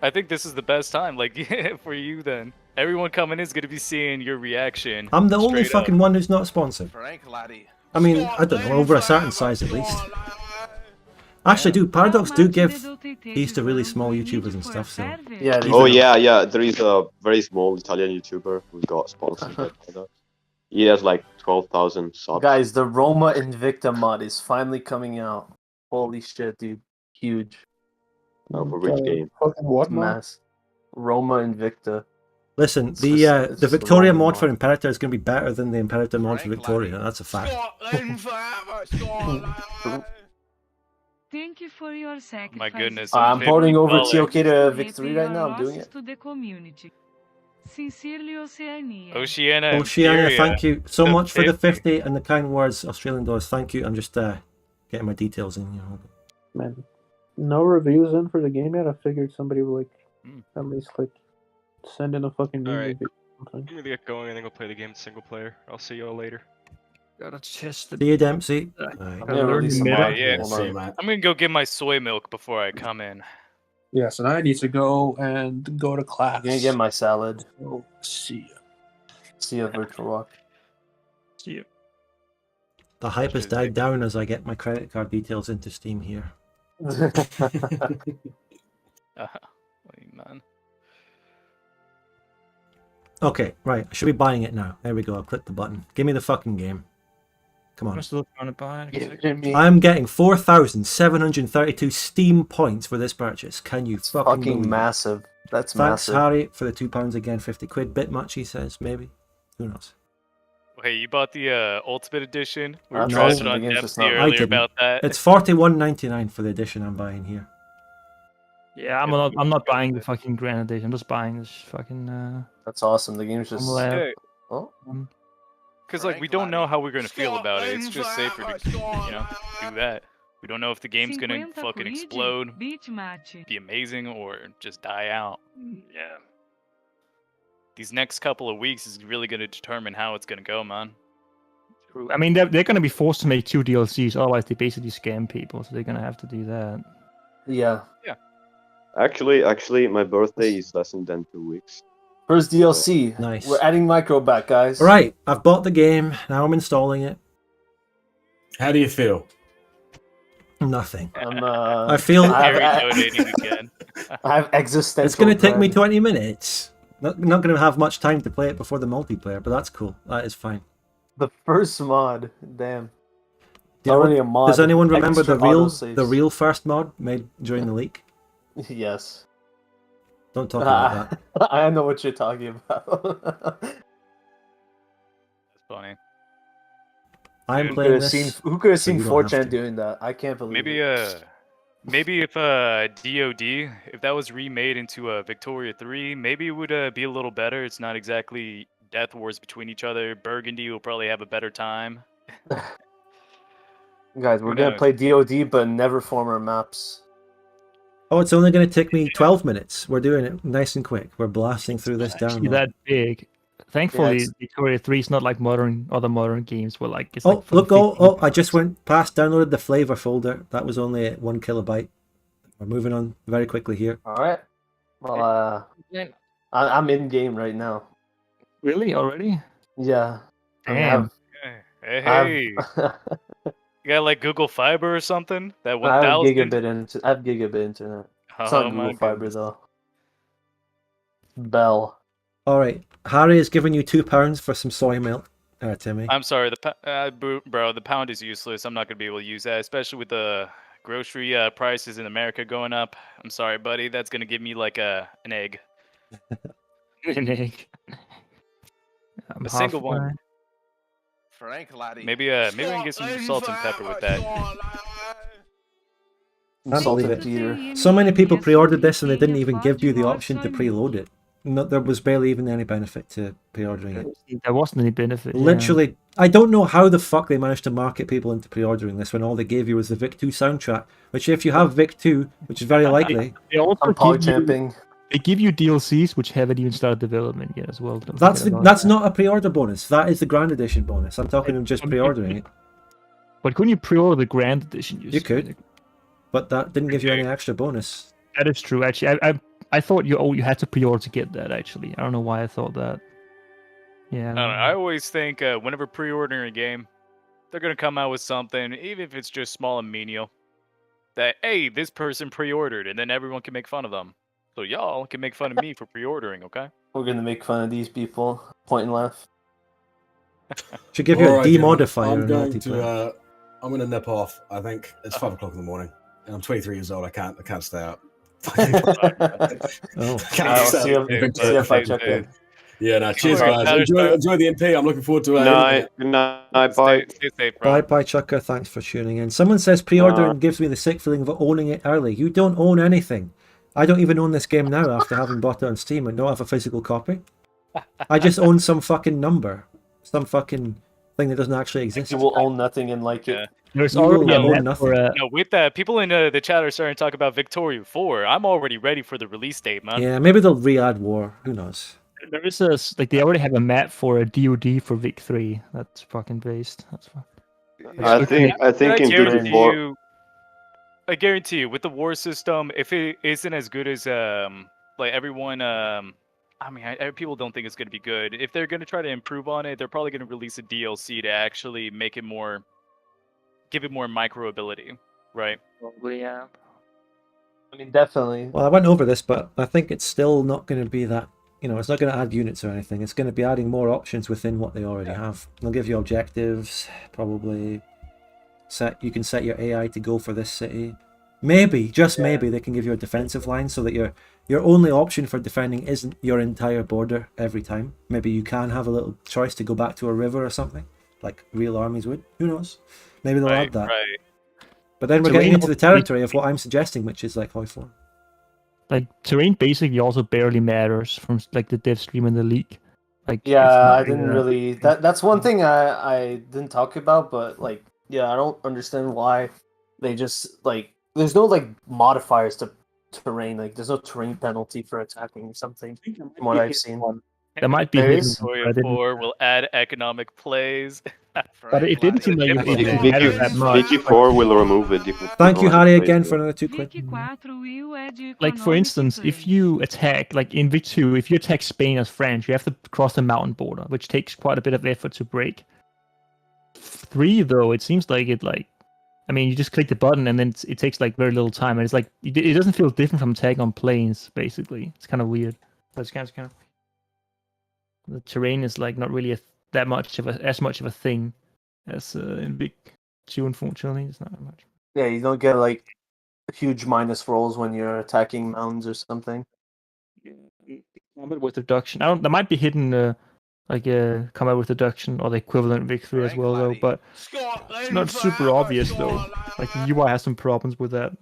I think this is the best time, like, for you then. Everyone coming in is gonna be seeing your reaction. I'm the only straight up. fucking one who's not sponsored. Frank laddie. I mean, I don't know, over a certain size at least. Actually, dude, Paradox do give these to really small YouTubers and stuff, so... Yeah. Oh yeah. There is a very small Italian YouTuber who got sponsored by Paradox. He has like 12,000 subs. Guys, the Roma Invicta mod is finally coming out. Holy shit, dude. Huge. For which game? Fucking what, man? Mass. Roma Invicta. Listen, It's the just the Victoria wrong mod for mod. Imperator is going to be better than the Imperator mod for Victoria, that's a fact. Scotland forever, Scotland. Thank you for your sacrifice. My goodness. I'm porting over $50. TOK to Victory right now. I'm doing it. To the community. Sincerely, Oceania. Oceania. Oceania, Imperial. thank you so The much for the 50. 50 and the kind words, Australian dollars. Thank you. I'm just getting my details in. You know. Man, no reviews in for the game yet. I figured somebody would at least send in a fucking All right. review or something. I'm gonna get going and then go play the game single player. I'll see you all later. Gotta test the. See you, Dempsey. I'm gonna release some mod. Yeah, Hold on. I'm gonna go get my soy milk before I come in. Yes, and I need to go to class. I'm gonna get my salad. So, see ya. See you, Virtual Rock. See you. The hype has died down as I get my credit card details into Steam here. Wait, man. Okay, right. I should be buying it now. There we go. I'll click the button. Give me the fucking game. Come on. I'm still trying to buy it. I'm getting 4,732 Steam points for this purchase. Can you fucking believe it? massive. That's Thanks, massive. Harry, for the £2 again. 50 quid. Bit much, he says. Maybe. Who knows? Hey, you bought the Ultimate Edition? We were No, trashing on I Dempsey didn't. earlier about that. It's $41.99 for the edition I'm buying here. Yeah, I'm not buying the fucking Grand Edition. I'm just buying this fucking. That's awesome. The game's just. Yeah. Oh. Because like we don't know how we're gonna feel about it. It's just safer to do that. We don't know if the game's gonna 50 fucking quid, explode, beat mate. be amazing, or just die out. Yeah. These next couple of weeks is really gonna determine how it's gonna go, man. I mean, they're going to be forced to make 2 DLCs, otherwise they basically scam people. So they're going to have to do that. Yeah. Yeah. Actually, my birthday is less than 2 weeks. First DLC. Nice. We're adding micro back, guys. Right, I've bought the game. Now I'm installing it. How do you feel? Nothing. I feel I have existential. It's going to take me dread. 20 minutes. Not going to have much time to play it before the multiplayer, but that's cool. That is fine. The first mod. Damn. Do you know Already what- a mod. Does anyone remember the Extra real autosaves. first mod made during the leak? Yes. Don't talk about that. I know what you're talking about. That's funny. I'm Who playing could've this. seen, who could have so seen you don't have 4chan to. doing that? I can't believe Maybe it. maybe if DOD, if that was remade into Victoria 3, maybe it would be a little better. It's not exactly death wars between each other. Burgundy will probably have a better time. Guys, we're gonna knows? play DOD, but never form our maps. Oh, it's only going to take me 12 minutes. We're doing it nice and quick. We're blasting through this Actually, download. that big. Thankfully, it's- Victoria 3 is not like other modern games where like it's Oh, like for look! the Oh, 15 I just went past, downloaded the flavor folder. That was only at 1 kilobyte. We're moving on very quickly here. All right. Well, I'm in game right now. Really already? Yeah. I mean, Damn. Hey, I have- hey. You got like Google Fiber or something? That I have 1000? gigabit internet. It's Oh not my Google Fiber though. Bell. All right, Harry has given you £2 for some soy milk, Timmy. I'm sorry, bro, the pound is useless. I'm not gonna be able to use that, especially with the grocery prices in America going up. I'm sorry, buddy. That's gonna give me like an egg, An egg. I'm a single one. halfway. Frank laddie. Maybe we can get some salt and pepper with that. Can't Salt believe and Peter. So many people pre-ordered this and they didn't even give you the option to preload it. No, there was barely even any benefit to pre-ordering it. There wasn't any benefit. yeah. Literally, I don't know how the fuck they managed to market people into pre-ordering this when all they gave you was the Vic 2 soundtrack, which if you have Vic 2, which is very likely, They also I'm give you, champing. they give you DLCs which haven't even started development yet as well. Don't that's forget about that's that. not a pre-order bonus. That is the Grand Edition bonus. I'm talking of just pre-ordering it. But couldn't you pre-order the Grand Edition? You could, but that didn't give you any extra bonus. That is true. Actually, I thought you had to pre-order to get that. Actually, I don't know why I thought that. Yeah. I don't know. I always think whenever pre-ordering a game, they're gonna come out with something, even if it's just small and menial. That hey, this person pre-ordered, and then everyone can make fun of them. So y'all can make fun of me for pre-ordering, okay? We're gonna make fun of these people. Point and laugh. Should give you a Alright, Jim, demodifier I'm in going multiplayer. to. I'm going to nip off. I think it's 5 o'clock in the morning, and I'm 23 years old. I can't stay up. Oh, I'll see if I check in. Yeah, no. Cheers, Alright, guys. Enjoy the NP. I'm looking forward to it. Good night, bye. Stay safe, bro. Bye, Chucker. Thanks for tuning in. Someone says pre-ordering gives me the sick feeling of owning it early. You don't own anything. I don't even own this game now after having bought it on Steam and don't have a physical copy. I just own some fucking number. Some fucking thing that doesn't actually exist. You will own nothing and like it. There's You will already a own map nothing. for a, No, with that, people in the chat are starting to talk about Victoria 4. I'm already ready for the release date, man. Yeah, maybe they'll re-add War. Who knows? there is a like they already have a map for a DoD for Vic 3. That's fucking based. That's fucking. I think in guarantee War. you, I guarantee you, with the war system, if it isn't as good as like everyone, I mean, people don't think it's gonna be good. If they're gonna try to improve on it, they're probably gonna release a DLC to actually make it more, give it more micro ability, right? Probably, yeah. I mean, definitely. Well, I went over this, but I think it's still not going to be that you know, it's not going to add units or anything. It's going to be adding more options within what they already have. They'll give you objectives, probably. You can set your AI to go for this city. Maybe, just maybe, they can give you a defensive line so that your only option for defending isn't your entire border every time. Maybe you can have a little choice to go back to a river or something, like real armies would. Who knows? Maybe they'll add that. Right. But then we're Terrain getting into the also- territory of what I'm suggesting, which is like Hoi 4. Like terrain basically also barely matters from like the dev stream and the leak. Like it's Yeah, not I didn't that- really. That's one thing I didn't talk about, but like, yeah, I don't understand why they just like. There's no like modifiers to terrain. Like, there's no terrain penalty for attacking or something. From what I've seen, There might be There hidden, is? but Victoria I didn't- 4 will add economic plays. But it didn't seem like it Vicky, mattered that much. VG4 will remove it. Thank you, Harry, again for another 2 quid. Vic 4 Will é de Like for economic instance, if plays. you attack, like in Vic 2, if you attack Spain as French, you have to cross the mountain border, which takes quite a bit of effort to break. 3 though, it seems like I mean, you just click the button and then it takes like very little time, and it's like it doesn't feel different from attacking on planes. Basically, it's kind of weird. But it's kind of the terrain is like not really as much of a thing as in Vic 2. Unfortunately, it's not that much. yeah, you don't get like huge minus rolls when you're attacking mountains or something. Combat with reduction. There might be hidden combat with reduction or the equivalent victory as well though, but it's not super obvious though. Like the UI has some problems with that.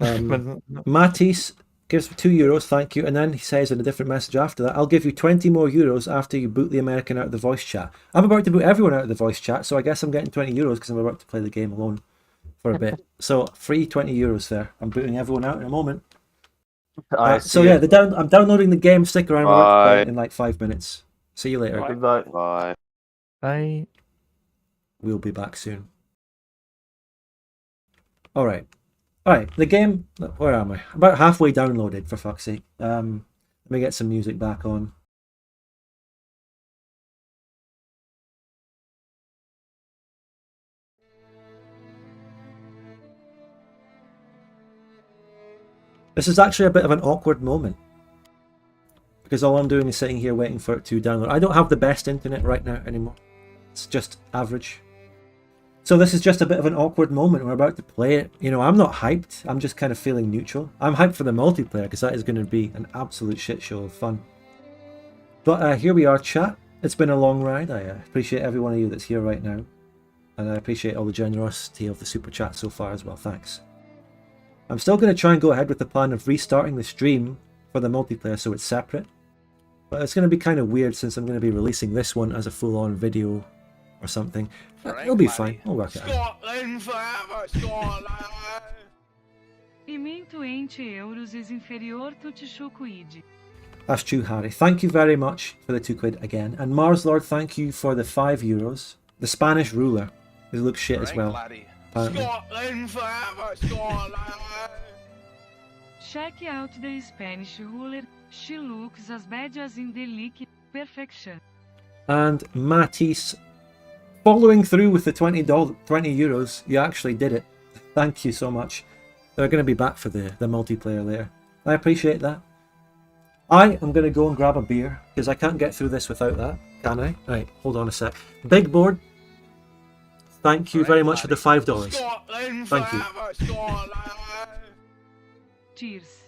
Matisse gives €2, thank you, and then he says in a different message after that, I'll give you 20 more euros after you boot the American out of the voice chat. I'm about to boot everyone out of the voice chat, so I guess I'm getting 20 euros because I'm about to play the game alone for a bit. So free 20 euros there. I'm booting everyone out in a moment. So yeah, I'm downloading the game. Stick around. We're about to play it in like 5 minutes. See you later. Goodbye. Bye. Bye. We'll be back soon. Alright, the game, where am I? About halfway downloaded, for fuck's sake. Let me get some music back on. This is actually a bit of an awkward moment, because all I'm doing is sitting here waiting for it to download. I don't have the best internet right now anymore. It's just average. So this is just a bit of an awkward moment. We're about to play it. You know, I'm not hyped. I'm just kind of feeling neutral. I'm hyped for the multiplayer because that is going to be an absolute shit show of fun. But here we are, chat. It's been a long ride. I appreciate every one of you that's here right now. And I appreciate all the generosity of the super chat so far as well. Thanks. I'm still going to try and go ahead with the plan of restarting the stream for the multiplayer so it's separate. But it's going to be kind of weird since I'm going to be releasing this one as a full-on video or something. It'll be fine. We'll work it out. Pimento ente euros is inferior to Tishokuid. That's true, Harry. Thank you very much for the 2 quid again. And Mars Lord, thank you for the €5. The Spanish ruler. It looks shit as well. Apparently. Check out the Spanish ruler. She looks as bad as in the leak. Perfection. And Matisse, following through with the €20, you actually did it. Thank you so much. They're going to be back for the multiplayer later. I appreciate that. I am going to go and grab a beer because I can't get through this without that, can I? Right, hold on a sec. Big Board, thank you very much for the $5. Thank you. Cheers.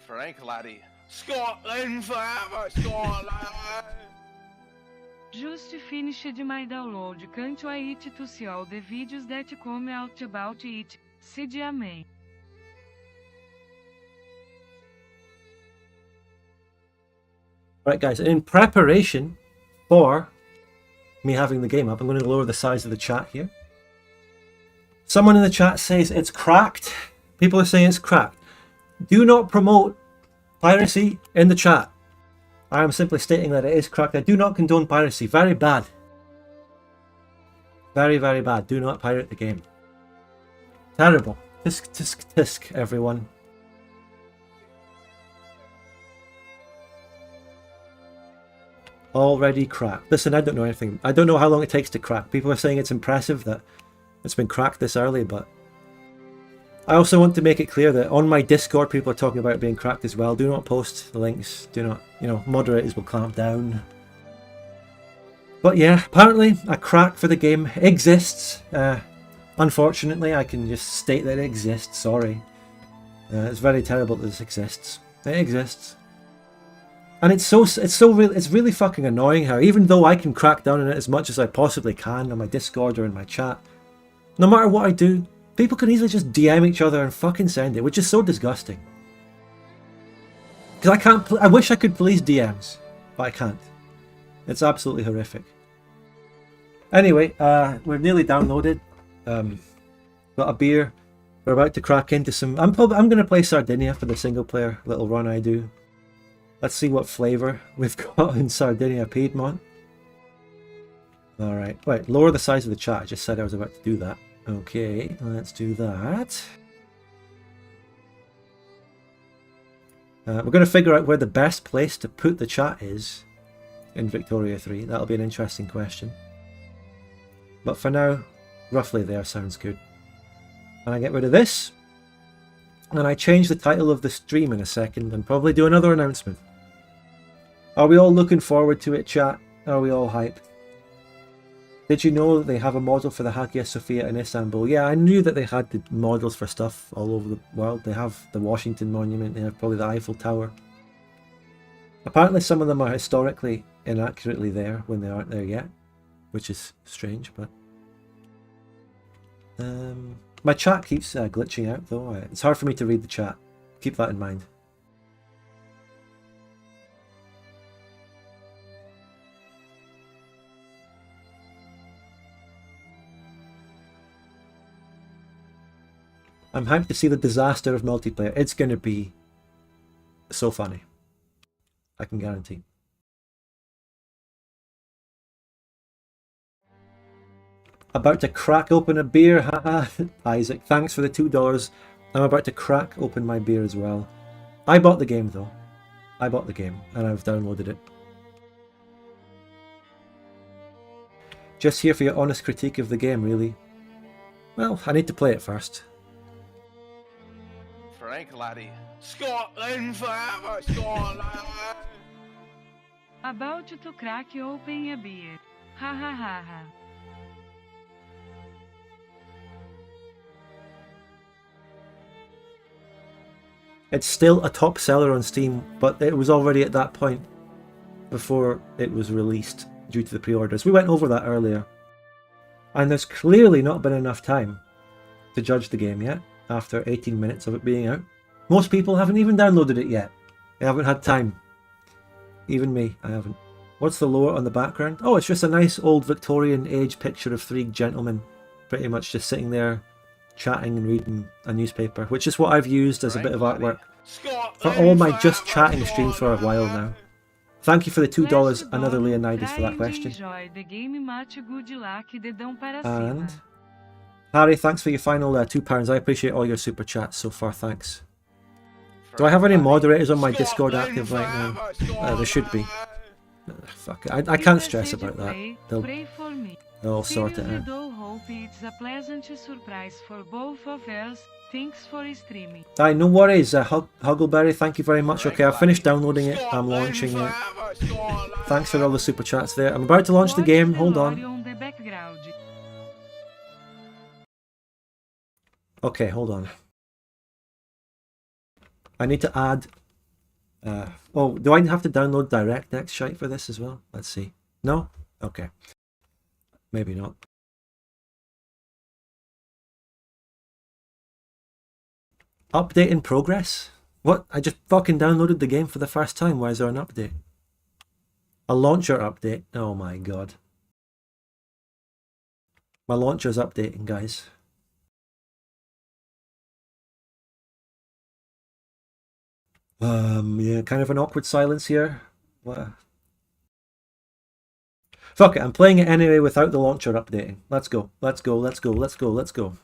Frank Laddie. Scotland forever, Scotland. Just finished my download. Can't wait to see all the videos that come out about it. CDMA. Right, guys, in preparation for me having the game up, I'm going to lower the size of the chat here. Someone in the chat says it's cracked. People are saying it's cracked. Do not promote piracy in the chat. I am simply stating that it is cracked. I do not condone piracy. Very bad. Very, very bad. Do not pirate the game. Terrible. Tisk, tisk, tisk, everyone. Already cracked. Listen, I don't know anything. I don't know how long it takes to crack. People are saying it's impressive that it's been cracked this early, but I also want to make it clear that on my Discord, people are talking about it being cracked as well. Do not post the links. Do not, moderators will clamp down. But yeah, apparently a crack for the game exists. Unfortunately, I can just state that it exists. Sorry. It's very terrible that this exists. It exists. And it's really fucking annoying how even though I can crack down on it as much as I possibly can on my Discord or in my chat, no matter what I do, people can easily just DM each other and fucking send it, which is so disgusting. Because I can't. I wish I could police DMs, but I can't. It's absolutely horrific. Anyway, we're nearly downloaded. Got a beer. We're about to crack into some. I'm going to play Sardinia for the single player little run I do. Let's see what flavour we've got in Sardinia Piedmont. Alright, wait, lower the size of the chat. I just said I was about to do that. Okay, let's do that. We're going to figure out where the best place to put the chat is in Victoria 3. That'll be an interesting question. But for now, roughly there sounds good. And I get rid of this. And I change the title of the stream in a second and probably do another announcement. Are we all looking forward to it, chat? Are we all hyped? Did you know they have a model for the Hagia Sophia in Istanbul? Yeah, I knew that they had the models for stuff all over the world. They have the Washington Monument, they have probably the Eiffel Tower. Apparently some of them are historically inaccurately there when they aren't there yet, which is strange, but... my chat keeps glitching out though. It's hard for me to read the chat. Keep that in mind. I'm hyped to see the disaster of multiplayer. It's going to be so funny. I can guarantee. About to crack open a beer, haha. Isaac, thanks for the $2. I'm about to crack open my beer as well. I bought the game though. I bought the game and I've downloaded it. Just here for your honest critique of the game, really. Well, I need to play it first. Frank laddie. Scotland forever, Scotland! About to crack open a beer. Ha ha ha ha. It's still a top seller on Steam, but it was already at that point before it was released due to the pre-orders. We went over that earlier. And there's clearly not been enough time to judge the game yet, after 18 minutes of it being out. Most people haven't even downloaded it yet. They haven't had time. Even me, I haven't. What's the lore on the background? Oh, it's just a nice old Victorian age picture of three gentlemen pretty much just sitting there chatting and reading a newspaper, which is what I've used as a bit of artwork for all my just chatting streams for a while now. Thank you for the $2, another Leonidas, for that question. And Harry, thanks for your final £2. I appreciate all your super chats so far, thanks. Do I have any moderators on my Discord active right now? There should be. Fuck it. I can't stress about that. They'll sort it out. Hope it's a pleasant surprise for both of us. Thanks for streaming. Aye, no worries, Huggleberry, thank you very much. Okay, I've finished downloading it, I'm launching it. Thanks for all the super chats there. I'm about to launch the game, hold on. Okay, hold on. I need to add... oh, do I have to download DirectX shite for this as well? Let's see. No? Okay. Maybe not. Update in progress? What? I just fucking downloaded the game for the first time. Why is there an update? A launcher update? Oh my god. My launcher's updating, guys. Yeah, kind of an awkward silence here. What? Fuck it, I'm playing it anyway without the launcher updating. Let's go, let's go, let's go, let's go, let's go.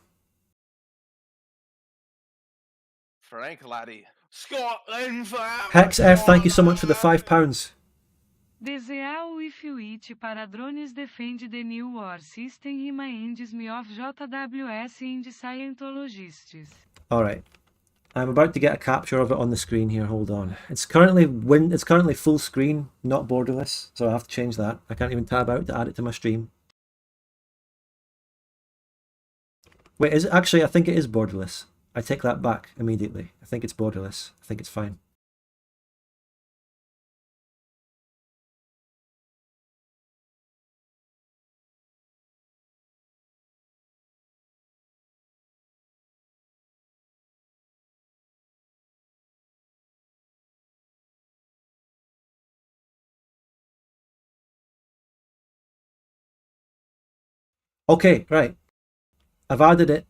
Frank laddie. Scotland forever. Hex F, thank you so much for the £5. DZA With It para drones defende the new war system reminds me of JWS and Scientologists. Alright. I'm about to get a capture of it on the screen here, hold on. It's currently full screen, not borderless, so I have to change that. I can't even tab out to add it to my stream. Wait, is it actually? I think it is borderless. I take that back immediately. I think it's borderless. I think it's fine. Okay, right. I've added it.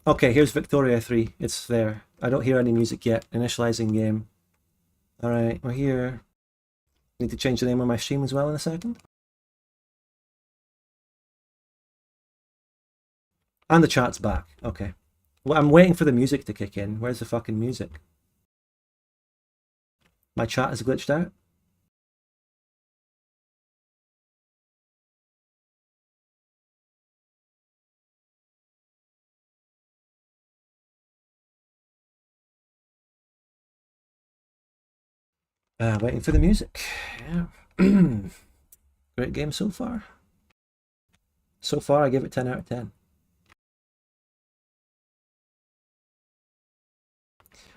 Okay, here's Victoria 3. It's there. I don't hear any music yet. Initializing game. Alright, we're here. Need to change the name of my stream as well in a second. And the chat's back. Okay. Well, I'm waiting for the music to kick in. Where's the fucking music? My chat is glitched out. Waiting for the music. Yeah. Great game so far. So far, I give it 10 out of 10.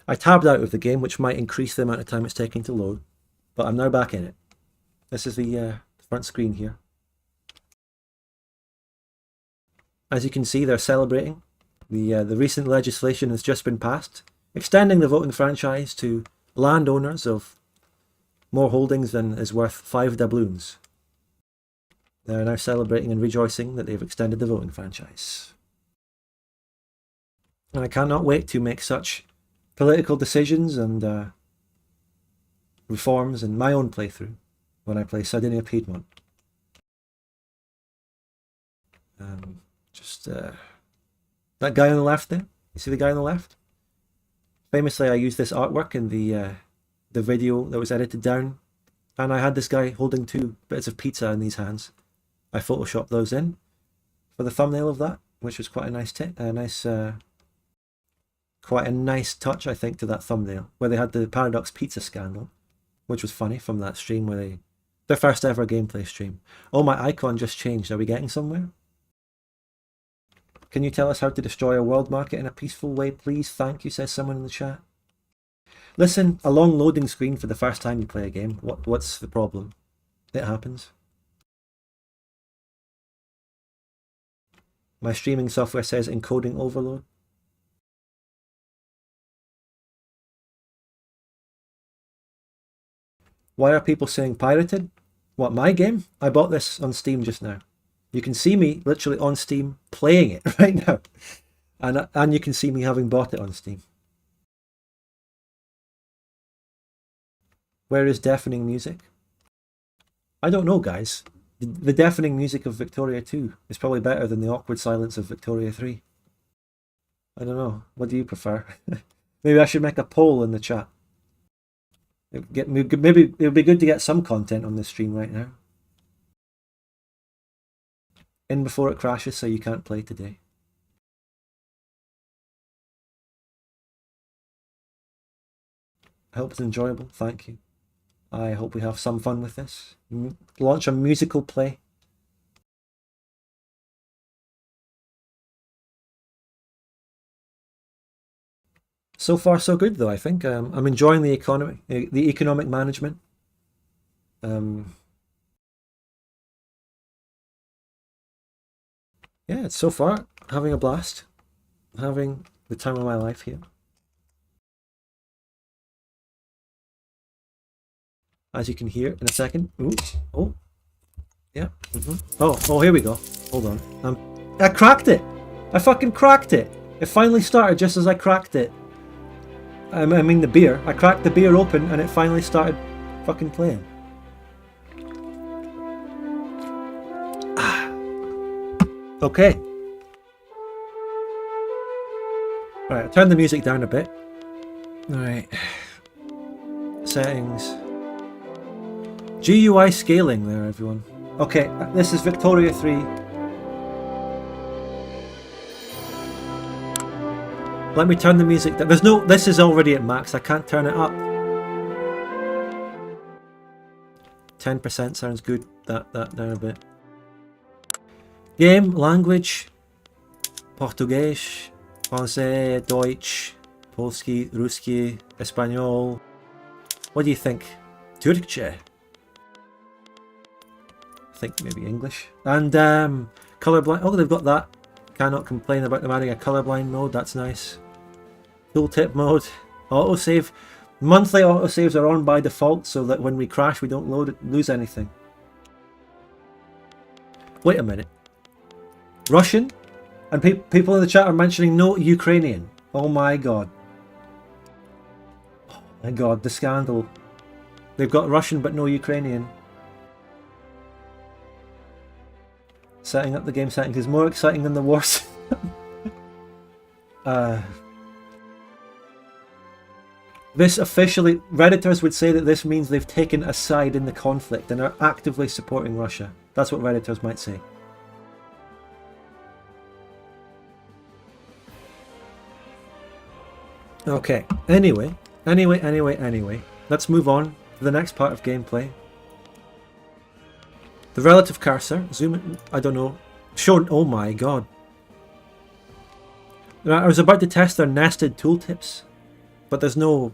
I tabbed out of the game, which might increase the amount of time it's taking to load, but I'm now back in it. This is the front screen here. As you can see, they're celebrating. The recent legislation has just been passed, extending the voting franchise to landowners of more holdings than is worth 5 doubloons. They're now celebrating and rejoicing that they've extended the voting franchise. And I cannot wait to make such political decisions and reforms in my own playthrough when I play Sardinia Piedmont. That guy on the left there, you see the guy on the left? Famously, I used this artwork in the video that was edited down, and I had this guy holding 2 bits of pizza in these hands. I photoshopped those in for the thumbnail of that, which was quite a quite a nice touch, I think, to that thumbnail, where they had the Paradox Pizza scandal, which was funny from that stream where their first ever gameplay stream. Oh, my icon just changed. Are we getting somewhere? Can you tell us how to destroy a world market in a peaceful way, please? Thank you, says someone in the chat. Listen, a long loading screen for the first time you play a game. What's the problem? It happens. My streaming software says encoding overload. Why are people saying pirated? What, my game? I bought this on Steam just now. You can see me literally on Steam playing it right now. And you can see me having bought it on Steam. Where is deafening music? I don't know, guys. The deafening music of Victoria 2 is probably better than the awkward silence of Victoria 3. I don't know. What do you prefer? Maybe I should make a poll in the cchat. Maybe it would be good to get some content on this stream right now. In before it crashes so you can't play today. I hope it's enjoyable. Thank you. I hope we have some fun with this. Launch a musical play. So far, so good, though, I think. I'm enjoying the economic management. Yeah, it's so far having a blast. Having the time of my life here. As you can hear in a second. Ooh, oh, yeah. Oh, here we go. Hold on. I cracked it. I fucking cracked it. It finally started just as I cracked it. I mean the beer. I cracked the beer open and it finally started fucking playing. Okay. Right, I'll turn the music down a bit. Alright. Settings. GUI scaling there, everyone. Okay, this is Victoria 3. Let me turn the music down. There's no... This is already at max. I can't turn it up. 10% sounds good. That down a bit. Game, language. Portuguese, Français, Deutsch, Polski, Ruski, Espanol. What do you think? Turkce? I think maybe English. And colorblind. Oh, they've got that. Cannot complain about them adding a colorblind mode. That's nice. Tooltip mode. Autosave. Monthly autosaves are on by default so that when we crash we don't lose anything. Wait a minute. Russian? And people in the chat are mentioning no Ukrainian. Oh my god. Oh my god, the scandal. They've got Russian but no Ukrainian. Setting up the game settings is more exciting than the wars. This officially, Redditors would say that this means they've taken a side in the conflict and are actively supporting Russia. That's what Redditors might say. Okay, anyway. Let's move on to the next part of gameplay. The relative cursor, zoom in, I don't know, shown, oh my god. I was about to test their nested tooltips, but there's no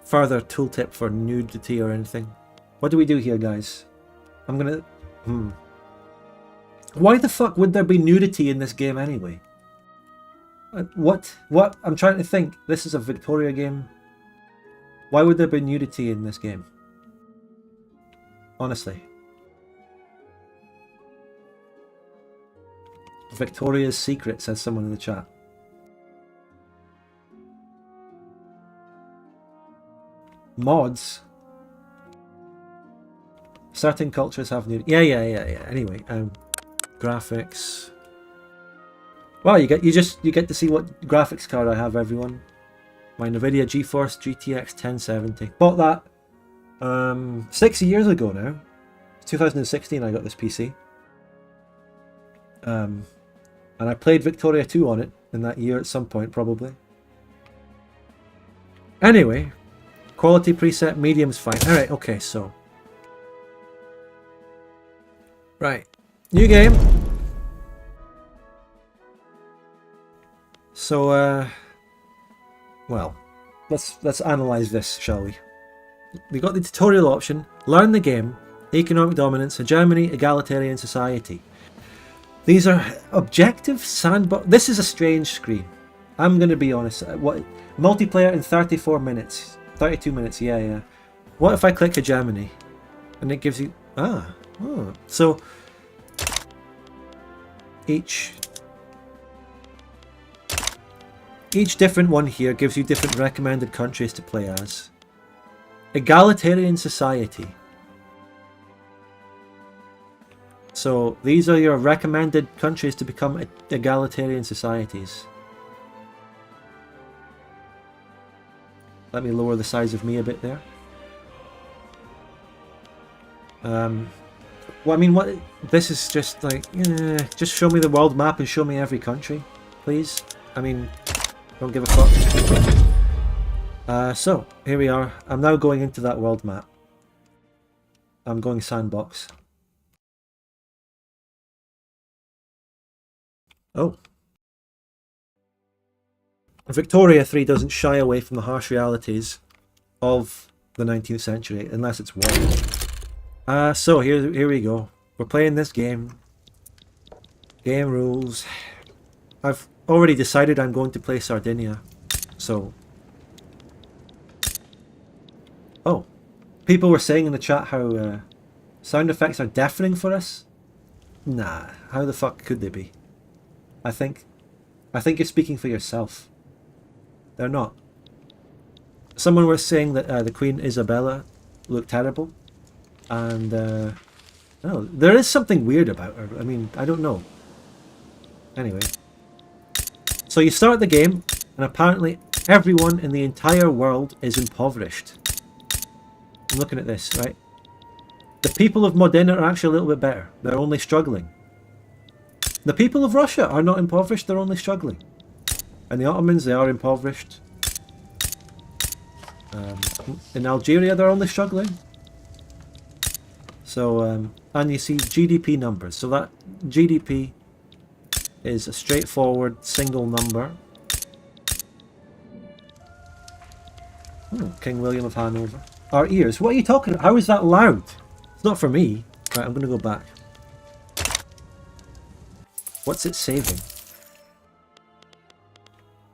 further tooltip for nudity or anything. What do we do here, guys? I'm gonna... Why the fuck would there be nudity in this game anyway? What? I'm trying to think. This is a Victoria game. Why would there be nudity in this game? Honestly. Victoria's secret, says someone in the chat. Mods? Certain cultures have nudity. Yeah. Anyway, graphics. Wow, you get to see what graphics card I have, everyone. My Nvidia GeForce GTX 1070. Bought that 6 years ago now. 2016 I got this PC. And I played Victoria 2 on it in that year at some point, probably. Anyway, quality preset, medium's fine. Alright, okay, so. Right, new game. So, well, let's analyze this, shall we? We got the tutorial option, learn the game, economic dominance, hegemony, egalitarian society. These are objective sandbox. This is a strange screen. I'm going to be honest. What multiplayer in 34 minutes, 32 minutes? Yeah. What if I click hegemony, and it gives you so each different one here gives you different recommended countries to play as. Egalitarian society. So these are your recommended countries to become egalitarian societies. Let me lower the size of me a bit there. Well, I mean, what? This is just like, just show me the world map and show me every country, please. I mean, don't give a fuck. So here we are. I'm now going into that world map. I'm going sandbox. Oh. Victoria 3 doesn't shy away from the harsh realities of the 19th century, unless it's war. So here we go. We're playing this game. Game rules. I've already decided I'm going to play Sardinia. So... Oh. People were saying in the chat how sound effects are deafening for us. Nah, how the fuck could they be? I think you're speaking for yourself. They're not. Someone was saying that the Queen Isabella looked terrible, and oh, there is something weird about her. I mean, I don't know. Anyway, so you start the game, and apparently everyone in the entire world is impoverished. I'm looking at this, right? The people of Modena are actually a little bit better. They're only struggling. The people of Russia are not impoverished, they're only struggling. And the Ottomans, they are impoverished. In Algeria, they're only struggling. So, and you see GDP numbers. So that GDP is a straightforward single number. King William of Hanover. Our ears. What are you talking about? How is that loud? It's not for me. Right, I'm going to go back. What's it saving?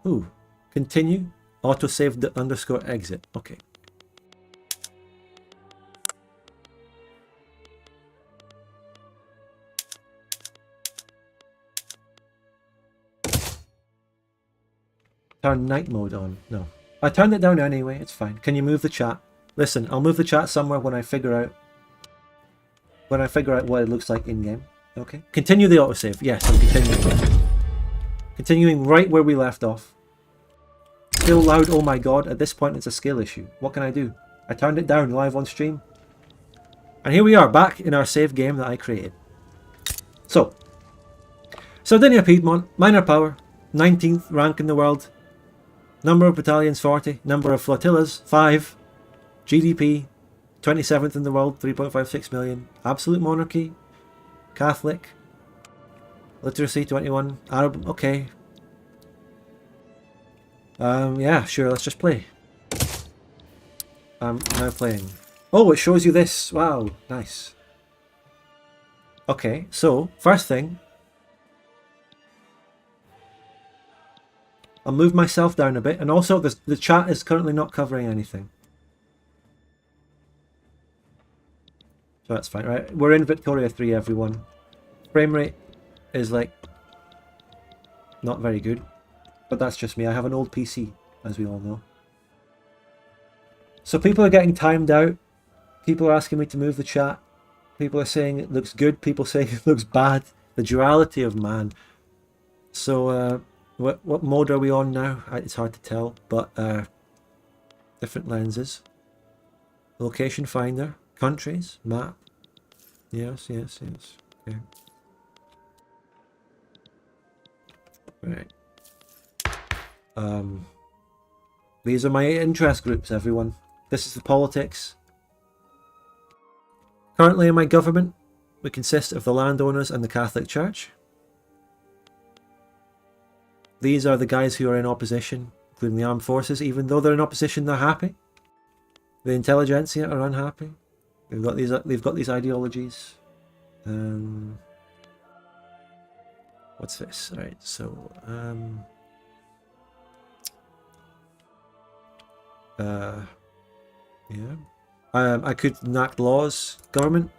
Ooh. Continue. Autosave the underscore exit. Okay. Turn night mode on. No. I turned it down anyway, it's fine. Can you move the chat? Listen, I'll move the chat somewhere when I figure out what it looks like in-game. Okay. Continue the autosave. Yes, I'm continuing. Continuing right where we left off. Still loud, oh my god. At this point it's a skill issue. What can I do? I turned it down live on stream. And here we are, back in our save game that I created. So, Sardinia Piedmont, minor power, 19th rank in the world. Number of battalions 40, number of flotillas 5, GDP 27th in the world, 3.56 million, absolute monarchy, Catholic, literacy 21, Arab, okay. Yeah, sure, let's just play. I'm now playing. Oh, it shows you this, wow, nice. Okay, so, first thing, I'll move myself down a bit, and also the chat is currently not covering anything. So that's fine, right? We're in Victoria 3, everyone. Frame rate is like not very good, but that's just me. I have an old PC, as we all know. So people are getting timed out. People are asking me to move the chat. People are saying it looks good. People saying it looks bad. The duality of man. So, what mode are we on now? It's hard to tell, but different lenses. Location finder, countries, map. Yes. Okay. Right. These are my interest groups, everyone. This is the politics. Currently in my government, we consist of the landowners and the Catholic Church. These are the guys who are in opposition, including the armed forces. Even though they're in opposition, they're happy. The intelligentsia are unhappy. They've got these ideologies. What's this? All right, so yeah. I could enact laws. Government.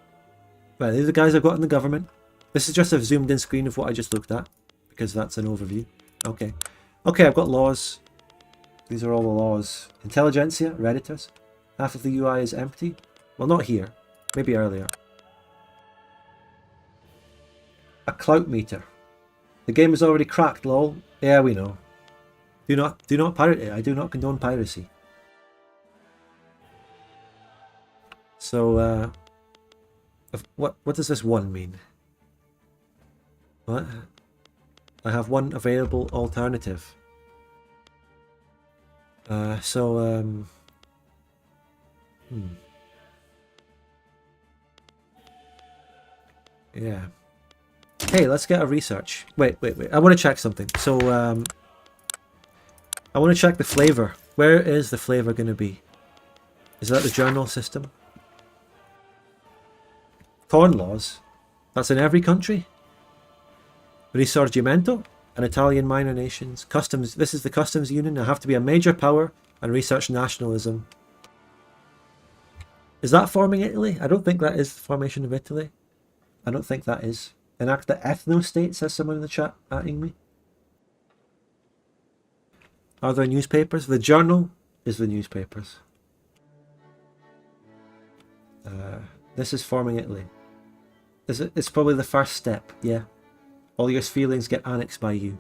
Right, these are the guys I've got in the government. This is just a zoomed in screen of what I just looked at, because that's an overview. Okay, I've got laws. These are all the laws. Intelligentsia, Redditors. Half of the UI is empty. Well, not here. Maybe earlier. A clout meter. The game is already cracked, lol. Yeah, we know. Do not pirate it. I do not condone piracy. So, what does this one mean? What? I have one available alternative. Yeah. Hey, let's get a research. Wait. I want to check something. So, I want to check the flavor. Where is the flavor going to be? Is that the journal system? Corn laws? That's in every country? Risorgimento, an Italian minor nations. Customs, this is the customs union. I have to be a major power and research nationalism. Is that forming Italy? I don't think that is the formation of Italy. I don't think that is. Enact the ethno-state, says someone in the chat, atting me. Are there newspapers? The journal is the newspapers. This is forming Italy. It's probably the first step, yeah. All your feelings get annexed by you.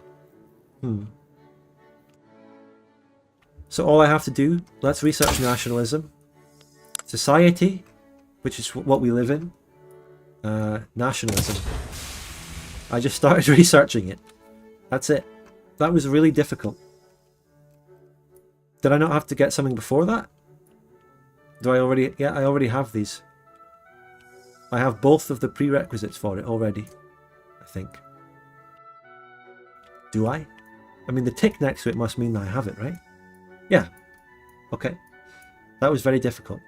So all I have to do, let's research nationalism. society, which is what we live in, nationalism. I just started researching it. That's it. That was really difficult. Did I not have to get something before that? Do I already... Yeah, I already have these. I have both of the prerequisites for it already, I think. Do I? I mean, the tick next to it must mean that I have it, right? Yeah. Okay. That was very difficult.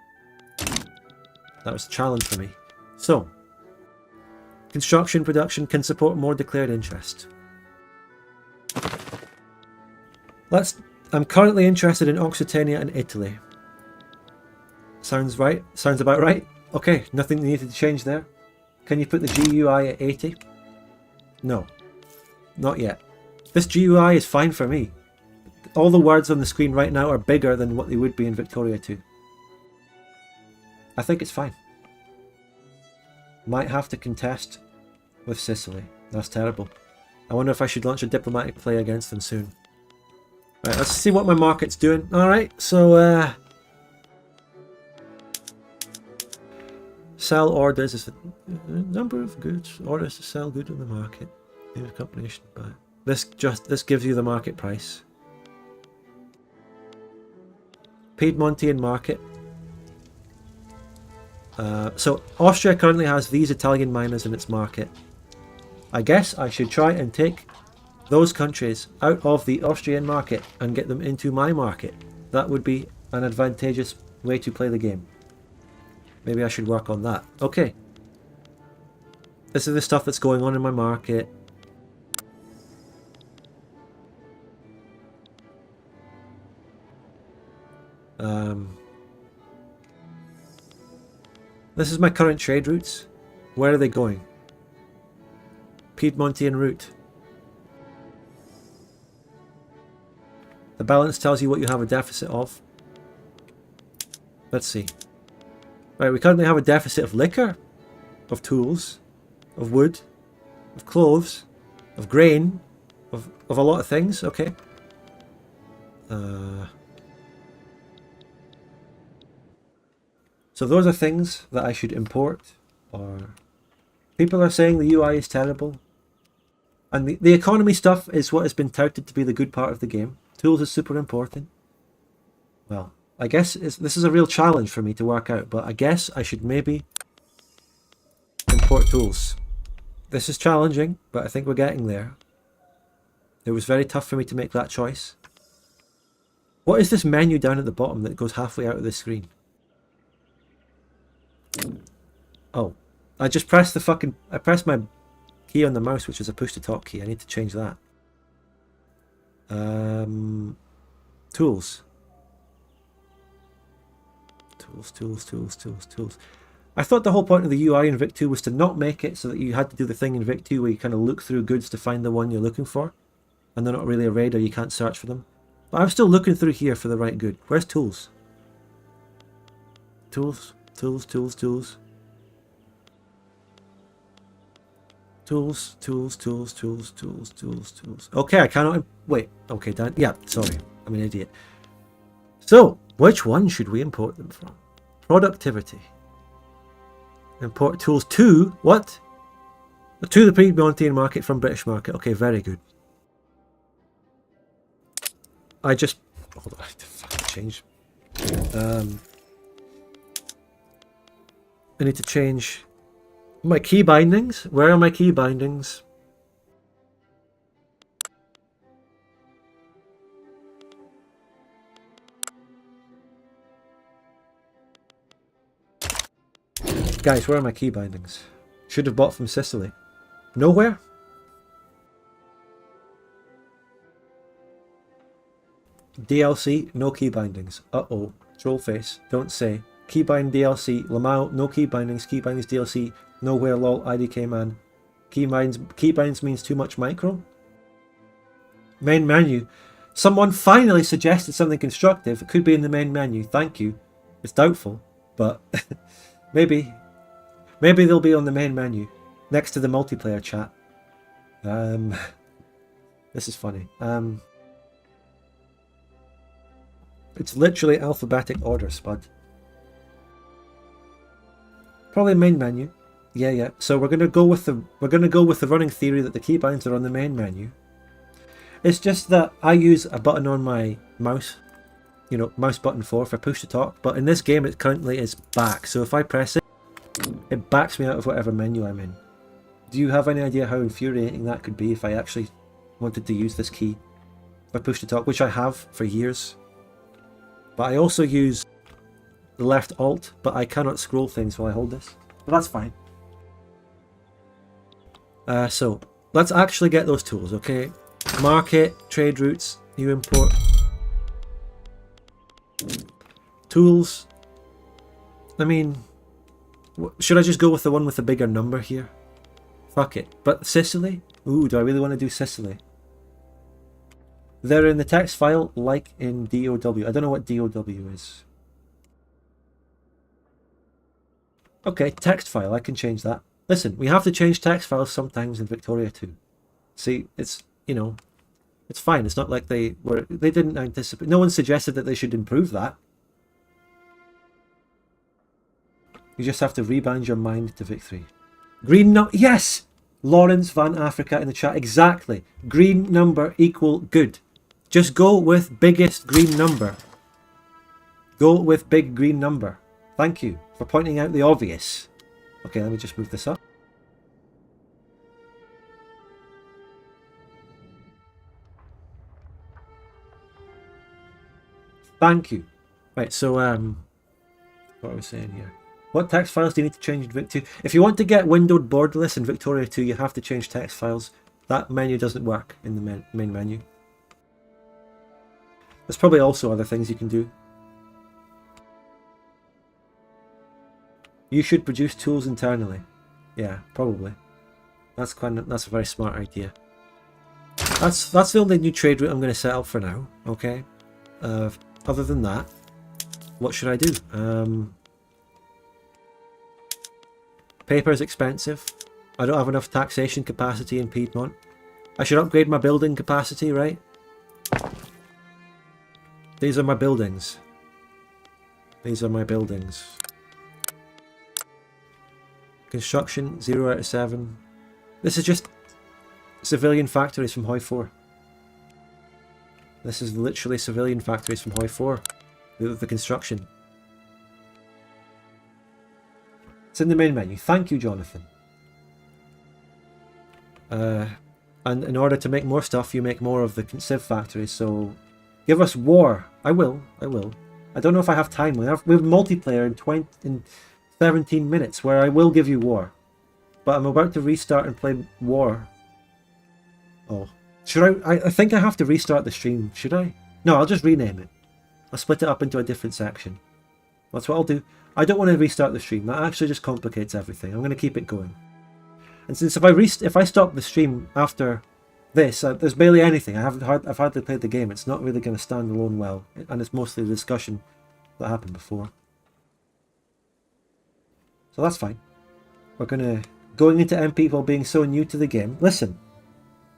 That was a challenge for me. So, construction production can support more declared interest. I'm currently interested in Occitania and Italy. Sounds right? Sounds about right? Okay, nothing needed to change there. Can you put the GUI at 80? No. Not yet. This GUI is fine for me. All the words on the screen right now are bigger than what they would be in Victoria 2. I think it's fine. Might have to contest with Sicily. That's terrible. I wonder if I should launch a diplomatic play against them soon. Right, let's see what my market's doing. Alright, so sell orders is the number of goods, orders to sell good on the market. Combination by this gives you the market price. Piedmontian market. So Austria currently has these Italian miners in its market. I guess I should try and take those countries out of the Austrian market and get them into my market. That would be an advantageous way to play the game. Maybe I should work on that. Okay. This is the stuff that's going on in my market. This is my current trade routes. Where are they going? Piedmontian route. The balance tells you what you have a deficit of. Let's see. Right, we currently have a deficit of liquor, of tools, of wood, of clothes, of grain, of a lot of things. Okay. So those are things that I should import, or people are saying the UI is terrible. And the economy stuff is what has been touted to be the good part of the game. Tools is super important. Well, I guess this is a real challenge for me to work out, but I guess I should maybe import tools. This is challenging, but I think we're getting there. It was very tough for me to make that choice. What is this menu down at the bottom that goes halfway out of the screen? Oh, I just pressed I pressed my key on the mouse, which is a push to talk key. I need to change that. Tools. Tools. I thought the whole point of the UI in Vic 2 was to not make it so that you had to do the thing in Vic 2 where you kind of look through goods to find the one you're looking for, and they're not really a raid or you can't search for them. But I'm still looking through here for the right good. Where's tools? Tools. Tools. Okay, I cannot... Wait. Okay, Dan. Yeah, sorry. I'm an idiot. So, which one should we import them from? Productivity. Import tools to... What? To the Piedmontian market from British market. Okay, very good. I just... Hold on, I have to fucking change. I need to change my key bindings. Where are my key bindings? Guys, where are my key bindings? Should have bought from Sicily. Nowhere? DLC, no key bindings. Uh-oh. Troll face. Don't say. Keybind DLC, Lamau, no key bindings DLC, nowhere lol, IDK man. Keybinds means too much micro. Main menu. Someone finally suggested something constructive. It could be in the main menu. Thank you. It's doubtful, but maybe they'll be on the main menu next to the multiplayer chat. This is funny. It's literally alphabetic order, Spud. Probably main menu. Yeah. So we're gonna go with the running theory that the keybinds are on the main menu. It's just that I use a button on my mouse, you know, mouse button 4 for push to talk, but in this game it currently is back. So if I press it, it backs me out of whatever menu I'm in. Do you have any idea how infuriating that could be if I actually wanted to use this key? If I push to talk, which I have for years. But I also use the left alt, but I cannot scroll things while I hold this. But that's fine. So, let's actually get those tools, okay? Market, trade routes, new import. Tools. I mean, should I just go with the one with the bigger number here? Fuck it. But Sicily? Ooh, do I really want to do Sicily? They're in the text file like in DOW. I don't know what DOW is. Okay, text file. I can change that. Listen, we have to change text files sometimes in Victoria 2. See, it's, you know, it's fine. It's not like they didn't anticipate. No one suggested that they should improve that. You just have to rebind your mind to Vic 3. Green no, yes! Lawrence Van Africa in the chat. Exactly. Green number equal good. Just go with biggest green number. Go with big green number. Thank you for pointing out the obvious. Okay, let me just move this up. Thank you. Right, so what are we saying here? What text files do you need to change in Vic 2? If you want to get windowed borderless in Victoria 2, you have to change text files. That menu doesn't work in the main menu. There's probably also other things you can do. You should produce tools internally. Yeah, probably. That's a very smart idea. That's the only new trade route I'm going to set up for now. Okay. Other than that, what should I do? Paper is expensive. I don't have enough taxation capacity in Piedmont. I should upgrade my building capacity, right? These are my buildings. These are my buildings. Construction, 0 out of 7. This is just civilian factories from Hoi 4. This is literally civilian factories from Hoi 4. The construction. It's in the main menu. Thank you, Jonathan. And in order to make more stuff, you make more of the civ factories, so give us war. I will. I don't know if I have time. We have multiplayer in 17 minutes where I will give you war. But I'm about to restart and play war. Oh. Should I think I have to restart the stream. Should I? No, I'll just rename it. I'll split it up into a different section. That's what I'll do. I don't want to restart the stream. That actually just complicates everything. I'm going to keep it going. And since if I stop the stream after this, there's barely anything. I've hardly played the game. It's not really going to stand alone well, and it's mostly the discussion that happened before. So that's fine. We're going into MP while being so new to the game. Listen,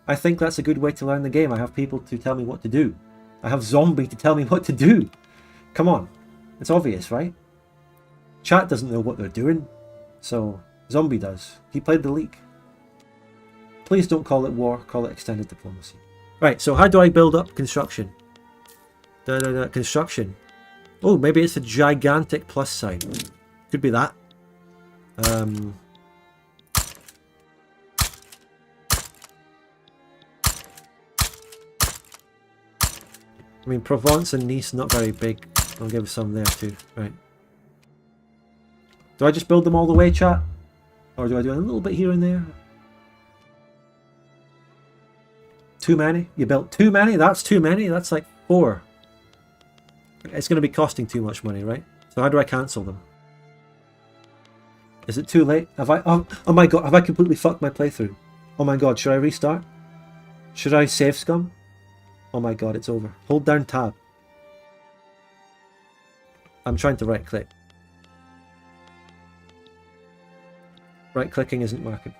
I think that's a good way to learn the game. I have people to tell me what to do. I have Zombie to tell me what to do. Come on, it's obvious, right? Chat doesn't know what they're doing, so Zombie does. He played the leak. Please don't call it war, call it extended diplomacy. Right, so how do I build up construction? Construction. Oh, maybe it's a gigantic plus sign. Could be that. I mean, Provence and Nice, not very big. I'll give some there too. Right. Do I just build them all the way, chat? Or do I do a little bit here and there? Too many? You built too many? That's too many? That's like 4. It's going to be costing too much money, right? So how do I cancel them? Is it too late? Have I... Oh my god, have I completely fucked my playthrough? Oh my god, should I restart? Should I save scum? Oh my god, it's over. Hold down tab. I'm trying to right click. Right clicking isn't working.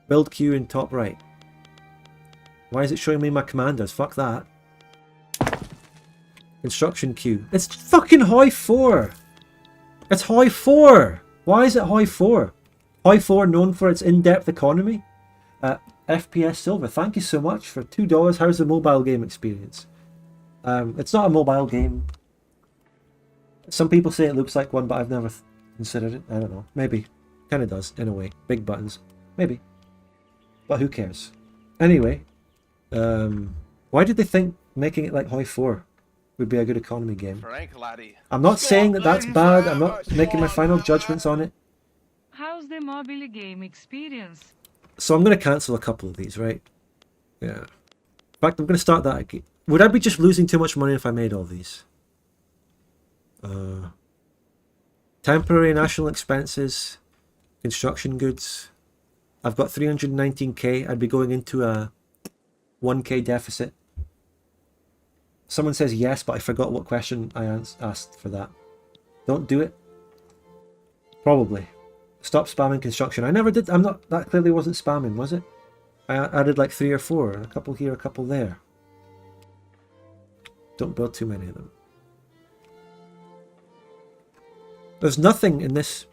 Build queue in top right. Why is it showing me my commanders? Fuck that. Construction queue. It's fucking Hoi 4! It's Hoi 4! Why is it Hoi 4? Hoi 4 known for its in-depth economy? FPS Silver, thank you so much for $2. How's the mobile game experience? It's not a mobile game. Some people say it looks like one, but I've never considered it. I don't know. Maybe. Kind of does, in a way. Big buttons. Maybe. But who cares? Anyway, why did they think making it like Hoi 4 would be a good economy game? Frank laddie. I'm not saying that that's bad. I'm not making my final judgments on it. How's the mobile game experience? So I'm going to cancel a couple of these, right? Yeah. In fact, I'm going to start that again. Would I be just losing too much money if I made all these? Temporary national expenses, construction goods. I've got 319k. I'd be going into a 1k deficit. Someone says yes, but I forgot what question I asked for that. Don't do it. Probably. Stop spamming construction. I never did. That clearly wasn't spamming, was it? I added like 3 or 4. A couple here, a couple there. Don't build too many of them. There's nothing in this.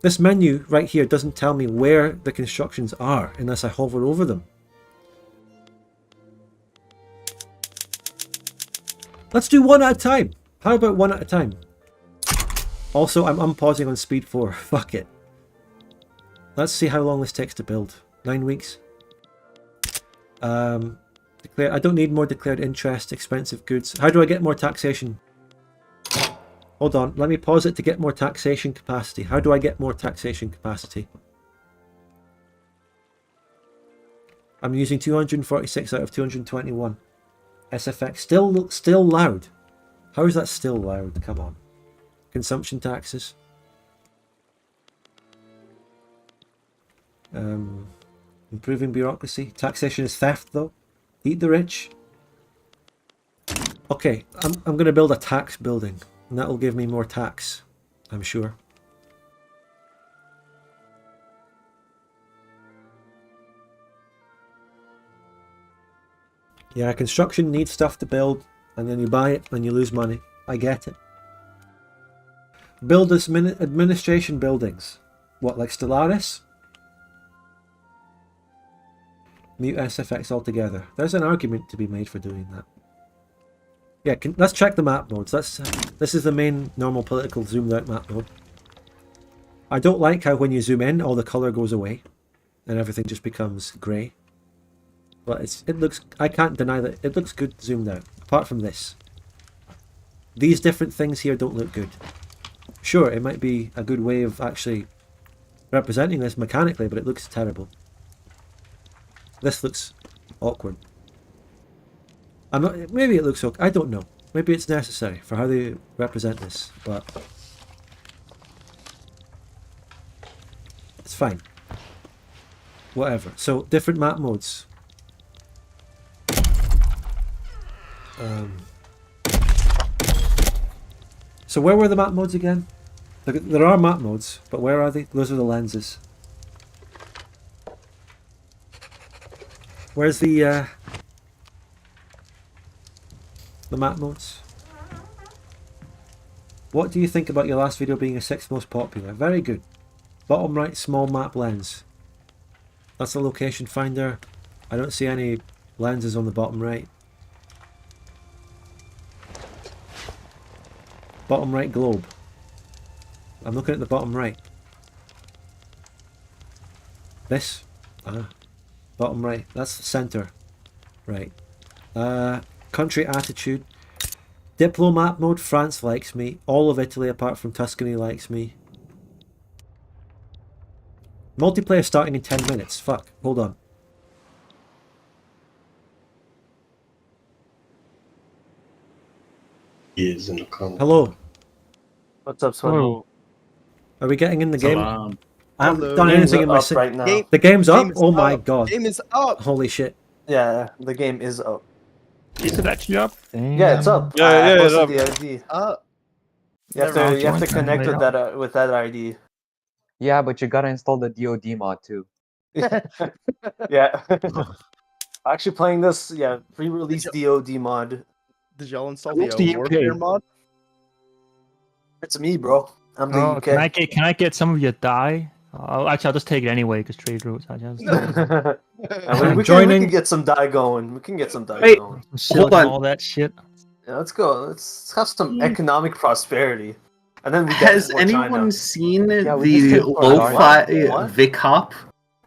This menu right here doesn't tell me where the constructions are unless I hover over them. Let's do one at a time. How about one at a time? Also, I'm unpausing on speed 4. Fuck it. Let's see how long this takes to build. 9 weeks. I don't need more declared interest, expensive goods. How do I get more taxation? Hold on, let me pause it to get more taxation capacity. How do I get more taxation capacity? I'm using 246 out of 221. SFX, still loud. How is that still loud? Come on. Consumption taxes. Improving bureaucracy. Taxation is theft though. Eat the rich. Okay, I'm going to build a tax building. And that will give me more tax, I'm sure. Yeah, construction needs stuff to build, and then you buy it and you lose money. I get it. Build this administration buildings. What, like Stellaris? Mute SFX altogether. There's an argument to be made for doing that. Yeah, let's check the map modes. This is the main normal political zoomed out map mode. I don't like how when you zoom in, all the colour goes away and everything just becomes grey. But it looks, I can't deny that it looks good zoomed out. Apart from this. These different things here don't look good. Sure, it might be a good way of actually representing this mechanically, but it looks terrible. This looks awkward. Maybe it looks okay. I don't know. Maybe it's necessary for how they represent this, but it's fine. Whatever. So different map modes. So where were the map modes again? There are map modes, but where are they? Those are the lenses. Where's the map modes? What do you think about your last video being a 6th most popular? Very good. Bottom right, small map lens. That's the location finder. I don't see any lenses on the bottom right. Bottom right globe. I'm looking at the bottom right. This? Bottom right. That's the center. Right. Country attitude. Diplomat mode. France likes me. All of Italy apart from Tuscany likes me. Multiplayer starting in 10 minutes. Fuck. Hold on. Is in the comment. Hello. What's up, Swan? Are we getting in the game? Salam. I haven't done anything in my right now. The game's up? Game is Oh my up. god. Game is up. Holy shit. Yeah, the game is up. Is it actually up? Yeah, it's up. Yeah, I it's posted up. the ID. Up. You have to connect with that ID. Yeah, but you gotta install the DoD mod too. Yeah. Actually playing this, pre-release DoD mod. Did y'all install What's the the UK? Warfare mod? It's me, bro. I'm the Oh, UK. can I get some of your dye? Actually, I'll just take it anyway because trade routes. I just. We can get some dye going. We can get some dye going. Hold on. All that shit. Yeah, let's go. Let's have some economic prosperity. And then we Has get anyone China. seen the lo-fi Vic Hop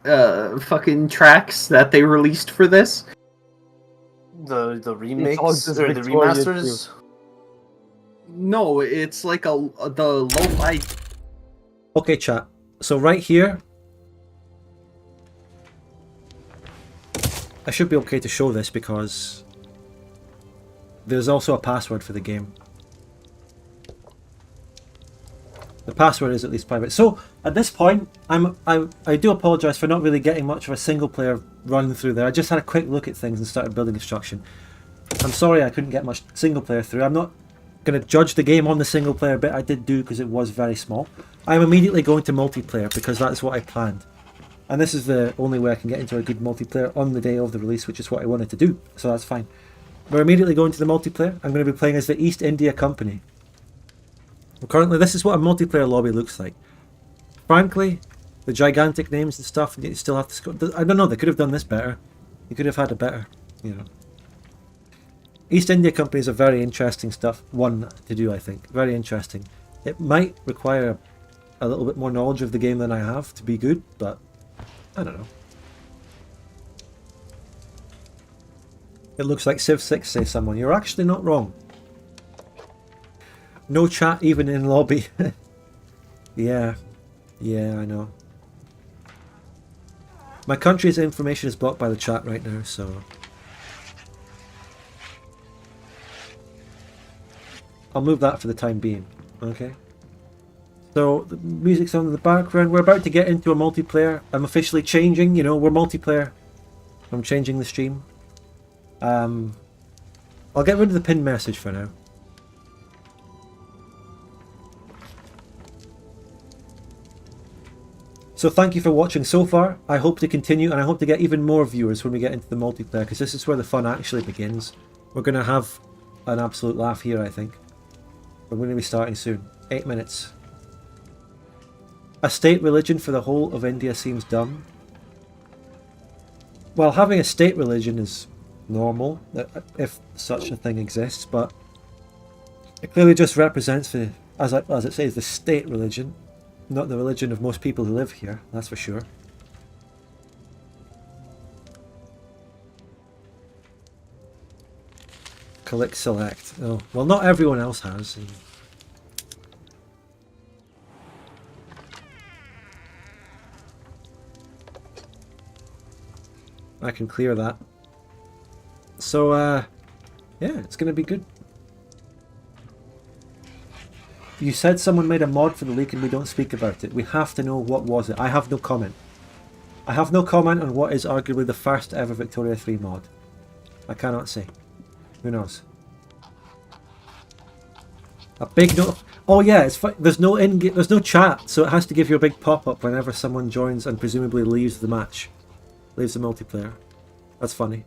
fucking tracks that they released for this? The remakes or the remasters? No, it's like the lo-fi. Okay, chat. So right here, I should be okay to show this because there's also a password for the game. The password is at least private. So at this point, I do apologise for not really getting much of a single player run through there. I just had a quick look at things and started building construction. I'm sorry I couldn't get much single player through. I'm not going to judge the game on the single player bit. I did do because it was very small. I'm immediately going to multiplayer because that's what I planned. And this is the only way I can get into a good multiplayer on the day of the release, which is what I wanted to do. So that's fine. We're immediately going to the multiplayer. I'm going to be playing as the East India Company. Currently, this is what a multiplayer lobby looks like. Frankly, the gigantic names and stuff, you still have to score. I don't know, they could have done this better. You could have had a better, you know. East India Company is a very interesting one to do, I think. Very interesting. It might require a little bit more knowledge of the game than I have to be good, but I don't know. It looks like Civ 6, says someone. You're actually not wrong. No chat even in lobby. Yeah, I know. My country's information is blocked by the chat right now, so I'll move that for the time being. Okay. So the music's on in the background. We're about to get into a multiplayer. I'm officially changing. You know, we're multiplayer. I'm changing the stream. I'll get rid of the pinned message for now. So thank you for watching so far. I hope to continue and I hope to get even more viewers when we get into the multiplayer because this is where the fun actually begins. We're going to have an absolute laugh here, I think. We're going to be starting soon. 8 minutes. A state religion for the whole of India seems dumb. Well, having a state religion is normal, if such a thing exists, but it clearly just represents, as it says, the state religion. Not the religion of most people who live here, that's for sure. Click select. Oh, well, not everyone else has. I can clear that. So, yeah, it's going to be good. You said someone made a mod for the leak and we don't speak about it. We have to know what was it. I have no comment. I have no comment on what is arguably the first ever Victoria 3 mod. I cannot say. Who knows? A big note. Oh yeah, it's there's no chat, so it has to give you a big pop-up whenever someone joins and presumably leaves the match, leaves the multiplayer. That's funny.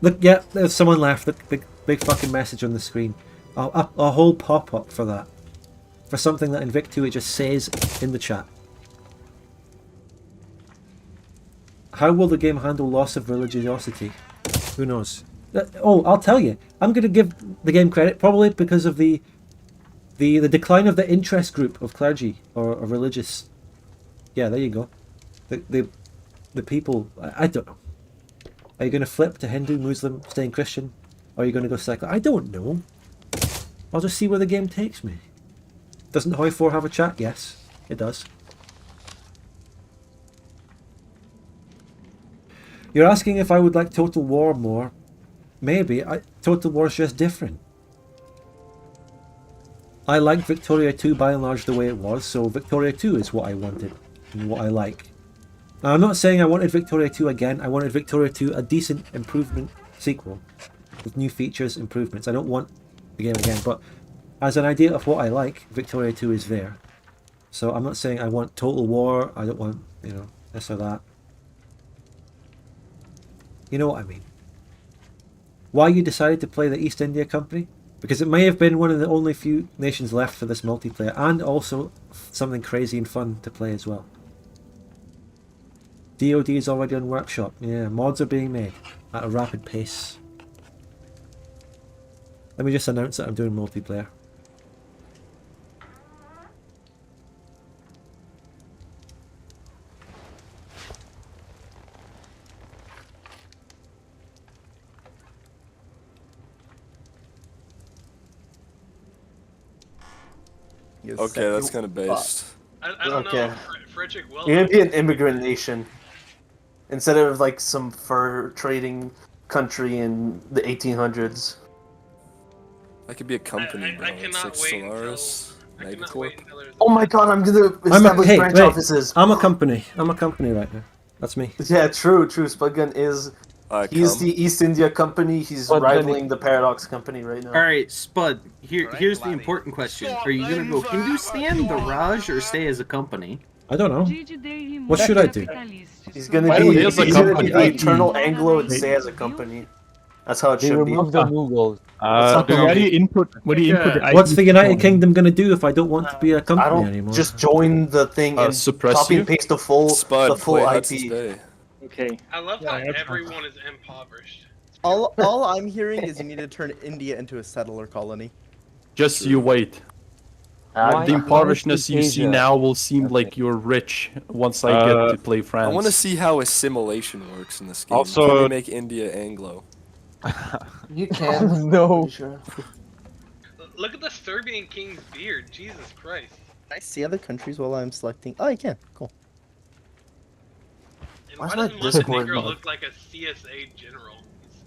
Look, yeah, there's someone left. Look, big fucking message on the screen. A whole pop-up for that. For something that in Vic 2 it just says in the chat. How will the game handle loss of religiosity? Who knows? Oh, I'll tell you. I'm going to give the game credit probably because of the decline of the interest group of clergy or religious. Yeah, there you go. The people. I don't know. Are you going to flip to Hindu, Muslim, staying Christian? Or are you going to go secular? I don't know. I'll just see where the game takes me. Doesn't Hoi4 have a chat? Yes, it does. You're asking if I would like Total War more. Maybe. Total War's just different. I liked Victoria 2 by and large the way it was, so Victoria 2 is what I wanted and what I like. Now, I'm not saying I wanted Victoria 2 again. I wanted Victoria 2 a decent improvement sequel with new features, improvements. I don't want the game again, but as an idea of what I like, Victoria 2 is there. So I'm not saying I want Total War, I don't want, you know, this or that. You know what I mean. Why you decided to play the East India Company? Because it may have been one of the only few nations left for this multiplayer, and also something crazy and fun to play as well. DoD is already on workshop. Yeah, mods are being made at a rapid pace. Let me just announce that I'm doing multiplayer. Okay, that's kind of based. I don't know. Frederick Wells. You're gonna be an immigrant nation instead of like some fur trading country in the 1800s. I could be a company, bro. I cannot it's like wait Solaris, Megacorp. Oh my god, I'm gonna establish branch offices. I'm a company. I'm a company right now. That's me. Yeah, true. Spudgun is. He's the East India Company. He's rivaling the Paradox Company right now. All right, Spud. Here's the important question: are you gonna go Hindustan, the Raj, or stay as a company? I don't know. What should I do? He's gonna be the eternal Anglo and stay as a company. That's how it should be. Remove the Mughals. What do you input? What's the United Kingdom going to do if I don't want to be a company anymore? Just join the thing and copy and paste the full IP. Okay. I love how everyone is impoverished. All I'm hearing is you need to turn India into a settler colony. Just you wait. The impoverishedness you see now will seem like you're rich once I get to play France. I want to see how assimilation works in this game. Also- Can we make India Anglo? You can. No. Look at the Serbian king's beard. Jesus Christ. Can I see other countries while I'm selecting? Oh, I can. Cool. And Why why is does my Discord Montenegro mode? look like a CSA general?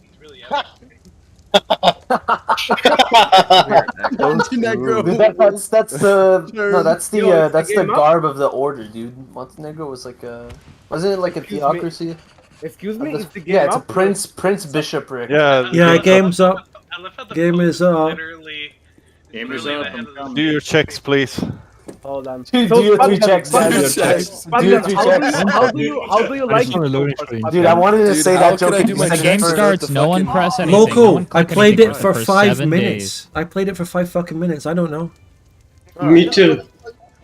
He's really out. Montenegro. Dude, that's the no, that's the garb of the order, dude. Montenegro was like a wasn't it like a theocracy? Excuse me, is the game Yeah, it's a up? prince bishopric. Yeah, game's up. Game is up. Game is up. Do your checks, please. Hold on. Dude, do your 3 checks, man. Do your 3 checks. How do you like it? Dude, I wanted to say that joke. When the game starts, no one press anything. no Loco, one I click played anything it for 5 7 minutes. days. I played it for 5 fucking minutes. I don't know. Me too.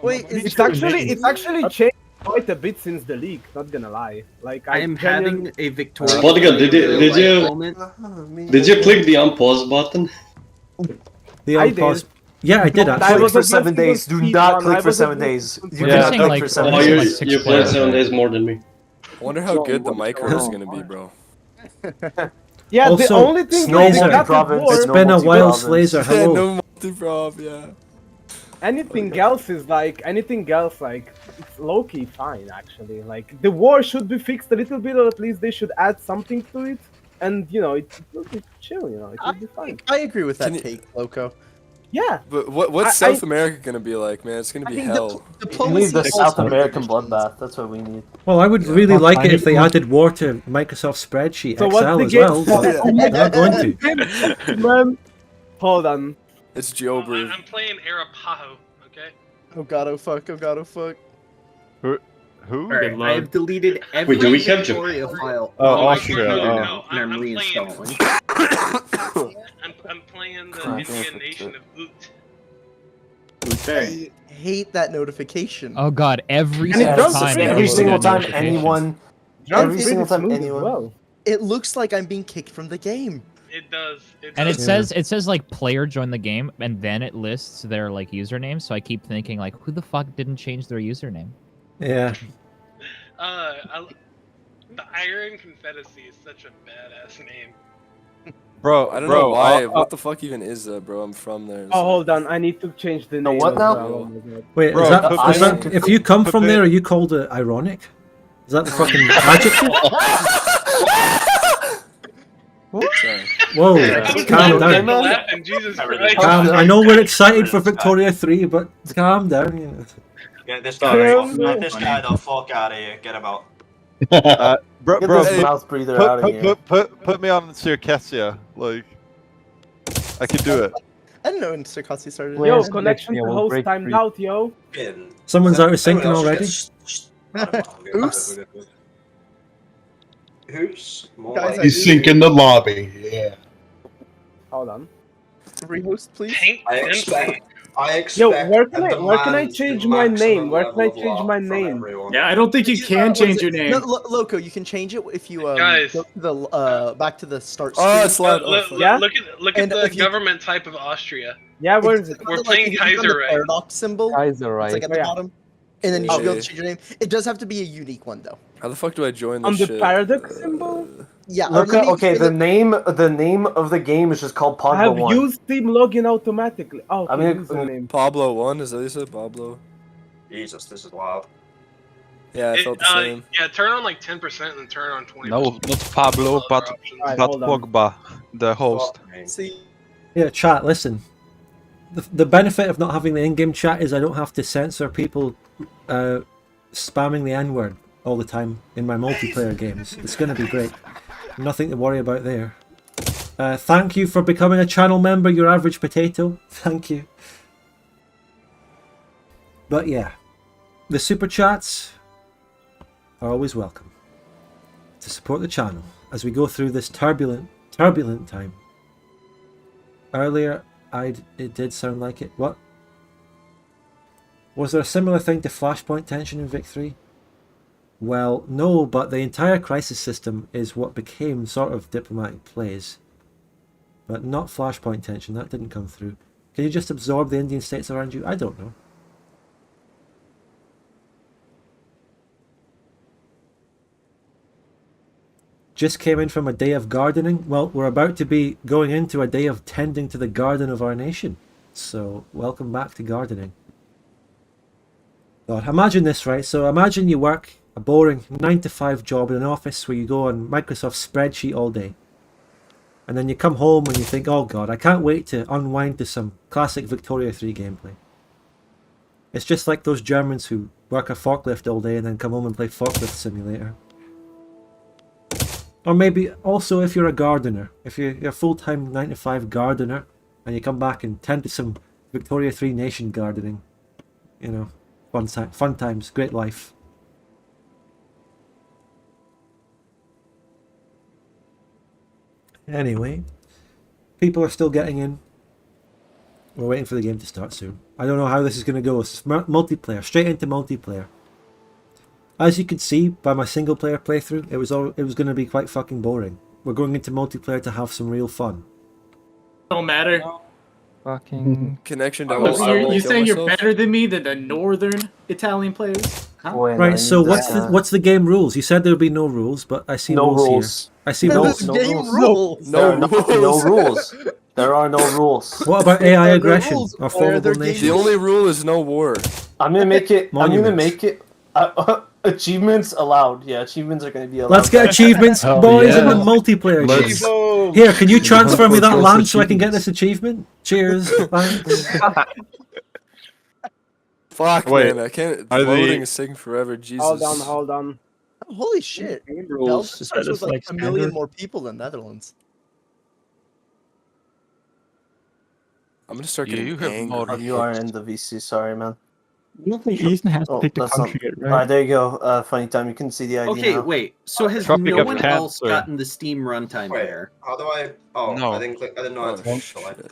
Wait, It's actually changed quite a bit since the leak. Not gonna lie. Like I am having a victorious. Spudgun, did you click the unpause button? The I unpause. did. Yeah, I did Click actually. for 7 days. Do not click for 7 days. You cannot click for 7 Oh, days. you played 7 days more than me. I wonder how good the micro is gonna be, bro. Yeah, the Also, only thing Slazer, it's been a while, Slazer. Hello. No multi-prov, yeah. anything else, it's low-key fine actually. Like the war should be fixed a little bit, or at least they should add something to it. And you know, it will be chill. You know, it will be fine. I agree with that take, Loco. Yeah. But what's South America gonna be like, man? It's gonna be hell. We need the South American bloodbath. That's what we need. Well, I would really like it if they added war to Microsoft Spreadsheet So what's Excel the as game? well, but they're not going to. Man, hold on. It's jailbreak. I'm playing Arapaho, okay? Oh god, oh fuck, oh god, oh fuck. Who? Alright, I have deleted every do we have Victoria file. Oh, on Austria. my computer, No, and I'm I'm reinstalling. I'm playing the Indian nation of Ut. I hate that notification. Oh god, every And single it does time. every single time notifications. anyone, every single time anyone. It looks like I'm being kicked from the game. It does. And it says like player joined the game, and then it lists their like username. So I keep thinking like, who the fuck didn't change their username? Yeah. The Iron Confederacy is such a badass name. Bro, I don't know why. What the fuck even is that, bro? I'm from there. Oh, hold on. I need to change the name. what now? Oh my God. Wait, Bro, is that if you come from there, are you called ironic? Is that the fucking adjective? Whoa, calm down. Jesus Christ. I know we're excited for Victoria 3, but calm down. You know. Get this guy the fuck out of here. Get him out. Bro, Get bro, this mouth breather out of here. put me on Circassia. Like, I can do it. I didn't know when Circassia started. Yo, connection to host timed out, yo. Someone's out of sync already. Oops. Who's? Guys, He's syncing the lobby. Yeah. Hold on. Reboost, please. I expect Yo, where can and I demand change the my maximum name? Where can I level of change love my from name? everyone. Yeah, I don't think you can change your name. No, Loco, you can change it if you Guys. go to the back to the start Oh, screen. it's loud. Oh, fuck. Yeah? Look at And the if you- government type of Austria. Yeah, where is it? We're Like, playing if you click on the Kaiserreich. paradox symbol. It's like at the Yeah. bottom. And then you should be able Okay. to change your name. It does have to be a unique one though. How the fuck do I join On this the shit? paradox symbol? Yeah. Look at, okay, the name of the game is just called I Pogba have 1. used Steam login automatically. Oh, okay, I mean, username. Pablo 1, is that what you said? Pablo? Jesus, this is wild. Yeah, I felt the same. Yeah, turn on like 10% and then turn on 20%. No, not Pablo, but hold on. Pogba, the host. See. Yeah, chat, listen. The benefit of not having the in-game chat is I don't have to censor people spamming the N-word all the time in my multiplayer games. It's going to be great. Nothing to worry about there. Thank you for becoming a channel member, your average potato. Thank you. But yeah, the super chats are always welcome to support the channel as we go through this turbulent time. Earlier, it did sound like it. What? Was there a similar thing to Flashpoint tension in Vic 3? Well, no, but the entire crisis system is what became sort of diplomatic plays. But not Flashpoint tension, that didn't come through. Can you just absorb the Indian states around you? I don't know. Just came in from a day of gardening. Well, we're about to be going into a day of tending to the garden of our nation. So, welcome back to gardening. God, imagine this, right? So imagine you work a boring 9-to-5 job in an office where you go on Microsoft spreadsheet all day. And then you come home and you think, oh god, I can't wait to unwind to some classic Victoria 3 gameplay. It's just like those Germans who work a forklift all day and then come home and play Forklift Simulator. Or maybe also if you're a gardener, if you're a full-time 9-to-5 gardener and you come back and tend to some Victoria 3 nation gardening, you know, fun times, great life. Anyway, people are still getting in. We're waiting for the game to start soon. I don't know how this is going to go. It's multiplayer, straight into multiplayer. As you can see by my single player playthrough, it was going to be quite fucking boring. We're going into multiplayer to have some real fun. Don't matter. Fucking connection to You're saying you're better than me than the northern Italian players? Huh? Right, so what's the game rules? You said there would be no rules, but I see No rules rules. here. I see No rules. rules. No rules. There are no rules. What about AI aggression or formidable nations? The only rule is no war. I'm gonna make it. Monuments. Achievements allowed. Yeah, achievements are gonna be allowed. Let's get achievements, boys, in the multiplayer game. Here, can you transfer me that land so I can get this achievement? Cheers. Thanks. Fuck, Wait, man, I can't. are Loading the- is taking forever. Jesus. Hold on. Holy shit! rules. Belgium Is that starts with just, like like, a million standard? more people than Netherlands. I'm gonna start getting angry. You are in the VC. Sorry, man. I don't think Ethan has to pick the that's country not- yet, right? Alright, there you go. Funny time. You can see the ID Okay, now. wait. So has Tropic no of one Cancer. else gotten the Steam runtime Wait, there? how do I? Oh, No. I didn't click. I didn't know how to select. Is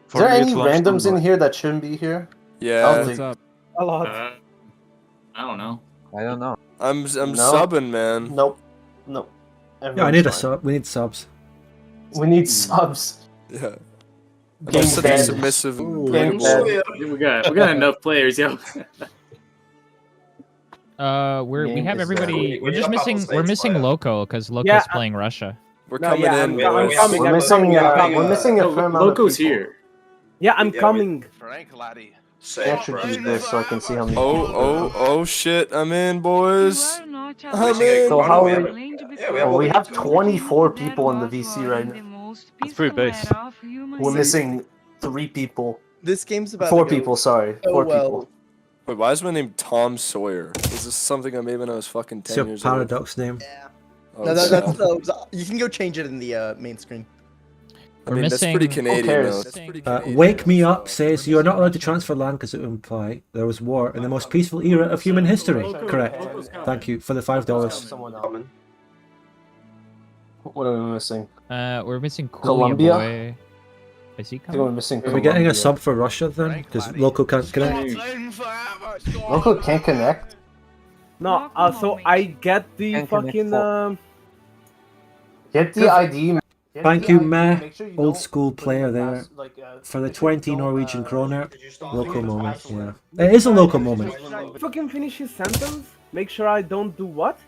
For there me, any it's launched randoms on in here that shouldn't be here? Yeah. What's up? A lot. I don't know. I don't know. I'm subbing, man. Nope. Yeah, I need a sub. We need subs. We need subs. Yeah. Game I'm such a banned. submissive. Game playable- banned. We got enough players, yo. We Game have is everybody. bad. We're just We need a couple missing. We're states missing player. Loco because Loco's Yeah, playing Russia. We're No, coming yeah, in, I'm boys. coming. We're missing. We're missing a No, fair amount of Loco's people. here. Yeah, I'm Yeah, coming. Frank laddie. I should do this so I can see how many. Oh shit! I'm in, boys. I'm in. So how we we? have We have 24 people in the VC right now. That's pretty base. We're missing 3 people. This game's about 4 to go people. Sorry, so 4 well. people. Wait, why is my name Tom Sawyer? Is this something I made when I was fucking It's 10 your years old? paradox name. Oh, No, it's that's you can go change it in the main screen. I mean, that's pretty Canadian, though. That's pretty Canadian. Wake Me Up says you are not allowed to transfer land because it would imply there was war in the most peaceful era of human history. Correct. Thank you for the $5. Someone else. What are we missing? We're missing Coolio Colombia? Boy. Is he I think coming? we're missing Are we getting a Colombia. sub for Russia then? Because Loco can't connect. Loco can't connect. No, so I get the Can't connect fucking Get the ID. Thank you, Meh, old school player there, for the 20 Norwegian kroner. Local moment, yeah. It is a local moment. fucking finish his sentence. Make sure I don't do what?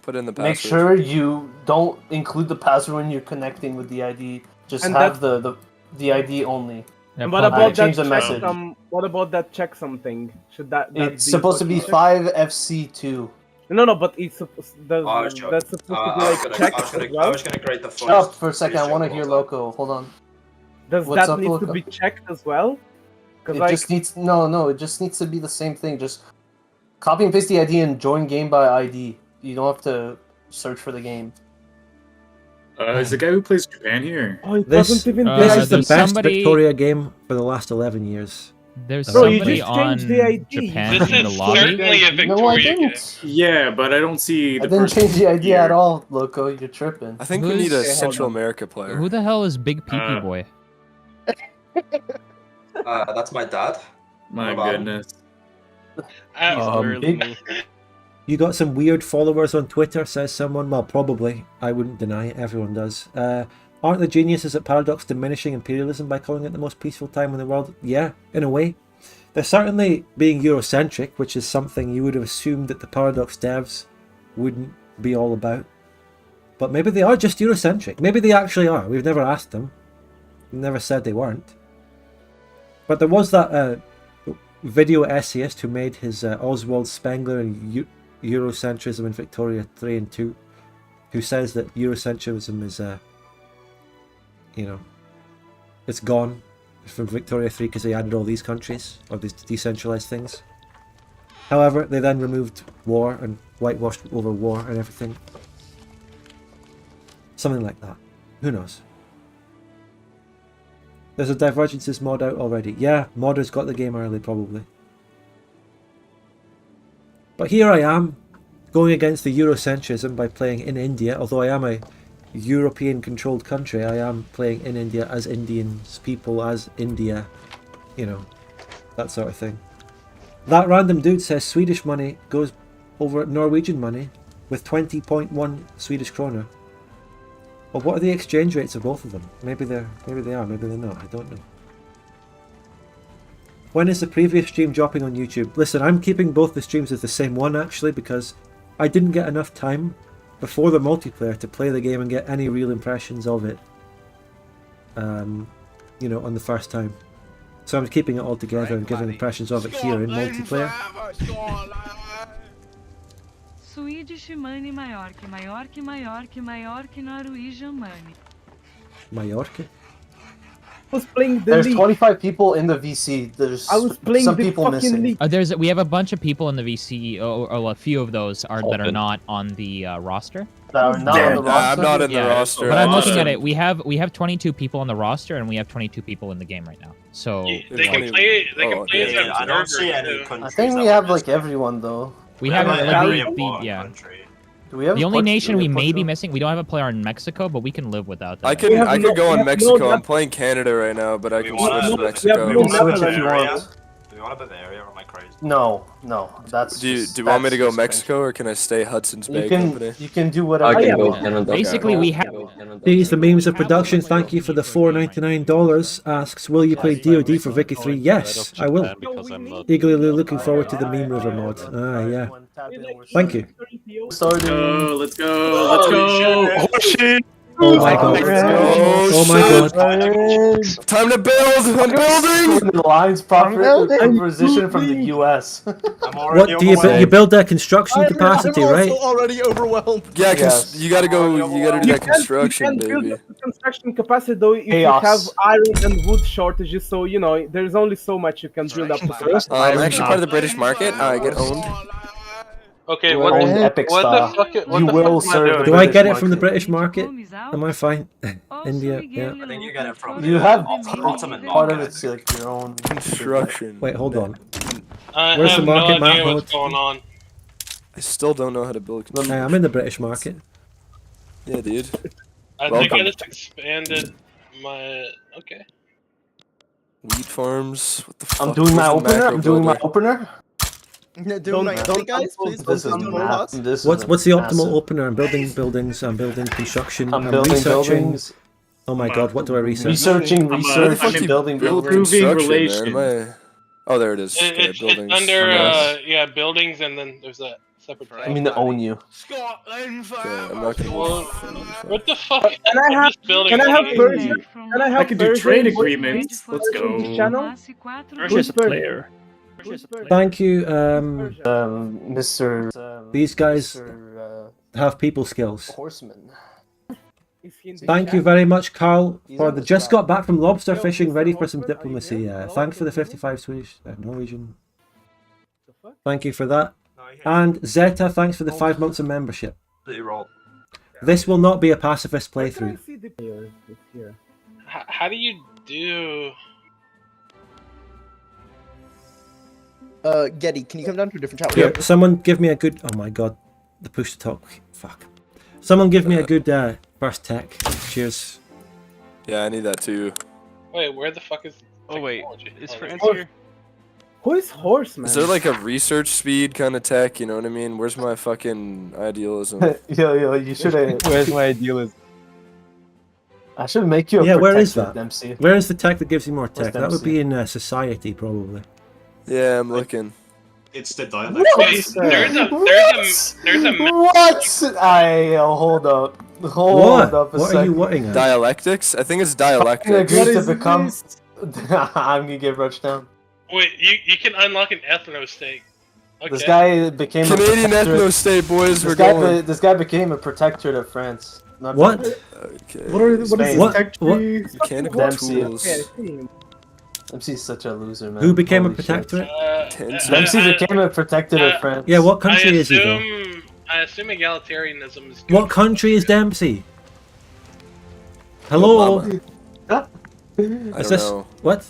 Put in the password. Make sure you don't include the password when you're connecting with the ID. Just And have the ID only. And what about that change the message. What about that check something? Should that It's be supposed to be fucking 5FC2. No, but it's that's supposed to be like checked as well. I was gonna create the Shut up for a second. I want to hear Loco. Hold on. Does What's that up, need Loco? to be checked as well? It Like, just needs no. It just needs to be the same thing. Just copy and paste the ID and join game by ID. You don't have to search for the game. Is the guy who plays Japan here? Oh, it This wasn't even this is the there's best somebody- Victoria game for the last 11 years. There's Bro, you somebody just on changed the ID. Japan This in the is lobby. certainly a No, I Victoria game. didn't. Yeah, but I don't see I the didn't person change the ID here. at all, Loco. You're tripping. I think we need a Who's- Central America player. Who the hell is Big Pee Boy? That's my dad. My Hold on. goodness. Absolutely. You got some weird followers on Twitter, says someone. Well, probably. I wouldn't deny it. Everyone does. Aren't the geniuses at Paradox diminishing imperialism by calling it the most peaceful time in the world? Yeah, in a way. They're certainly being Eurocentric, which is something you would have assumed that the Paradox devs wouldn't be all about. But maybe they are just Eurocentric. Maybe they actually are. We've never asked them. We've never said they weren't. But there was that video essayist who made his Oswald Spengler and Eurocentrism in Victoria 3 and 2, who says that Eurocentrism is, it's gone from Victoria 3 because they added all these countries, or these decentralized things. However, they then removed war and whitewashed over war and everything. Something like that. Who knows? There's a Divergences mod out already. Yeah, modders got the game early, probably. But here I am, going against the Eurocentrism by playing in India. Although I am a European-controlled country, I am playing in India as Indians, people as India, that sort of thing. That random dude says Swedish money goes over Norwegian money with 20.1 Swedish kroner. Well, what are the exchange rates of both of them? Maybe they are, maybe they're not. I don't know. When is the previous stream dropping on YouTube? Listen, I'm keeping both the streams as the same one actually because I didn't get enough time before the multiplayer to play the game and get any real impressions of it. On the first time. So I'm keeping it all together and giving impressions of it here in multiplayer. Swedish money maior que maior que maior que maior que Norwegian money. Mallorca? I was playing the There's league. 25 people in the VC. There's I was playing some the people fucking missing. league. We have a bunch of people in the VC, or a few of those that are not on the roster. That are not on the roster. I'm not in the roster. But I'm I looking just- at it. We have 22 people on the roster, and we have 22 people in the game right now. So They can play. They can play as I don't observers. see any too. countries. I think we that have are like everyone though. we have yeah. Do we have the only Portugal? nation we may be Portugal? missing. We don't have a player in Mexico, but we can live without that. I could go on Mexico. I'm playing Canada right now, but I can switch to Mexico. You can switch if you Bavaria? want. Do you want a Bavaria or am I crazy? No, that's. Do you just- want me to that's go just Mexico or can I stay Hudson's Bay You can Company? you can do whatever. I can you go want. Canada. Basically, we have. These the memes of production. Thank you for the $4.99. Asks, will you play DoD for Vicky 3? Yes, I will. Eagerly looking forward to the meme river mod. Ah, yeah. Thank you. Go, let's go, let's go. Oh my god. Oh my god. Time to build! I'm building! The lines proposition from the US. What do you build their construction capacity, I'm right? also already overwhelmed. Yeah, Yes. you gotta do that construction, you can baby. build the construction capacity though if Chaos. you have iron and wood shortages, so there's only so much you can build up. I'm actually part of the British market. I get owned. Okay, You what own the Epic what Star. the fuck? What You the will fuck am I serve doing? the Do I British get it from the market. British market? Am I fine? India, yeah. I think you get it from You have ultimate part of market. it's like your own Construction. Wait, hold on. I Where's have the market no idea map what's mode? going on. I still don't know how to build. Hey, I'm in the British market. Yeah, dude. I think I Welcome. just expanded my. Okay. Wheat farms. What the fuck? I'm doing my Where's the opener. macro I'm doing my builder? opener. Doing my thing, guys. Please This focus is on math. pause. This What's is the massive. optimal opener? I'm building buildings. I'm building construction. I'm I'm building researching. buildings. Oh my god, what do I research? Researching, Where the research, fuck you building build buildings. construction, man? Am I... Oh, there it is. Okay, It's buildings. under Yes. yeah, buildings, and then there's a separate I mean to own you. Scotland Okay, I'm not gonna. Well, what the fuck? Can I have? This building Can I have is Persia? Can I have I can do Persia trade in voice agreements. please? Let's On this go. channel? Persia's a player. Thank you, Mr. These guys Mr. have people skills. Horseman. Thank you very much, Carl, for the just got back from lobster fishing, ready for some diplomacy. Thanks for the 55 Swedish, Norwegian. Thank you for that. And Zeta, thanks for the 5 months of membership. This will not be a pacifist playthrough. How do you do? Getty, can you come down to a different chat? Here, someone give me a good. Oh my god, the push to talk. Fuck. Someone give me a good first tech. Cheers. Yeah, I need that too. Wait, where the fuck is? Oh wait, is France here? Who is Horseman? Is there like a research speed kind of tech? You know what I mean? Where's my fucking idealism? Yo, you should have. Where's my idealism? I should make you a Yeah, where is protector, that? Dempsey. Where is the tech that gives you more tech? Where's That would Dempsey? be in society, probably. Yeah, I'm looking. It's the dialect. Wait, there's a What? Hold up. Hold up a What second. are you whatting at? Dialectics? I think it's Fucking dialectics. agreed to become. I'm gonna get rushed down. Wait, you can unlock an ethno stake. Okay. This guy became Canadian a protectorate- ethno state, boys. We're This guy, going. this guy became a protectorate of France. Not What? Okay. What is Spain. What? Mechanical Dempsey. tools. Dempsey's such a loser, man. Who became a Holy shit. protectorate? Dempsey became a protectorate of France. Yeah, what country is he though? I assume egalitarianism is. What country is Dempsey? Hello? I Is don't this know. what?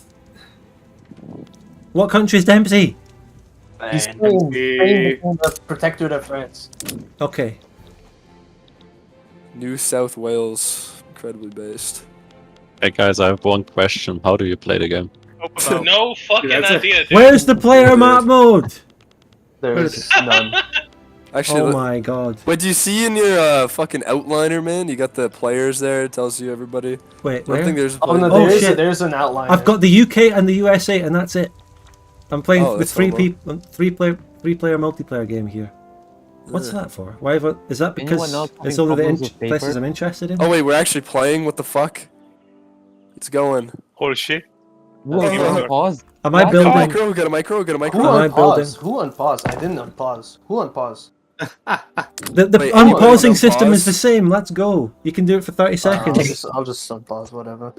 What country is Dempsey? He's Spain. Spain became a protectorate of France. Okay. New South Wales, incredibly based. Hey guys, I have one question. How do you play the game? No fucking idea, dude. Where's the player map mode? There's none. Actually, Oh my god. What do you see in your fucking outliner, man? You got the players there. It tells you everybody. Wait, I don't where? think there's. Oh no, Oh, there is shit. there's an outline. I've got the UK and the USA, and that's it. I'm playing Oh, with that's 3 normal. people, 3-player multiplayer game here. What's that for? Why have I, is that Anyone because else it's having only the problems with places paper? I'm interested in? Oh wait, we're actually playing. What the fuck? It's going. Holy shit. Whoa, you're on pause. Am I Got a building? micro? Got a micro? Got a Who micro? Am I building? unpause? Who unpause? I didn't unpause. Who unpause? The Wait, unpausing anyone system is unpause? the same. Let's go. You can do it for 30 seconds. I'll just unpause whatever.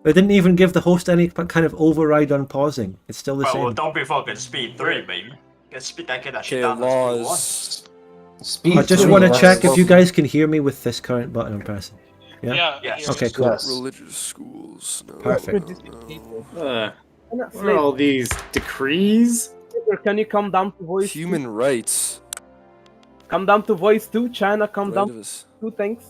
They didn't even give the host any kind of override on pausing. It's still the Well, same. don't be fucking speed 3, baby. Get speed that shit Okay, down to laws. Speed I just three, want to that's check if you what- guys can hear me with this current button I'm pressing. Yeah? Yeah. Yes. Okay, cool. Yes. Religious schools. No, Perfect. no. What are all these decrees? Can you come down to voice? Human rights. Come down to voice 2. China, come Right down of us. to 2. Thanks.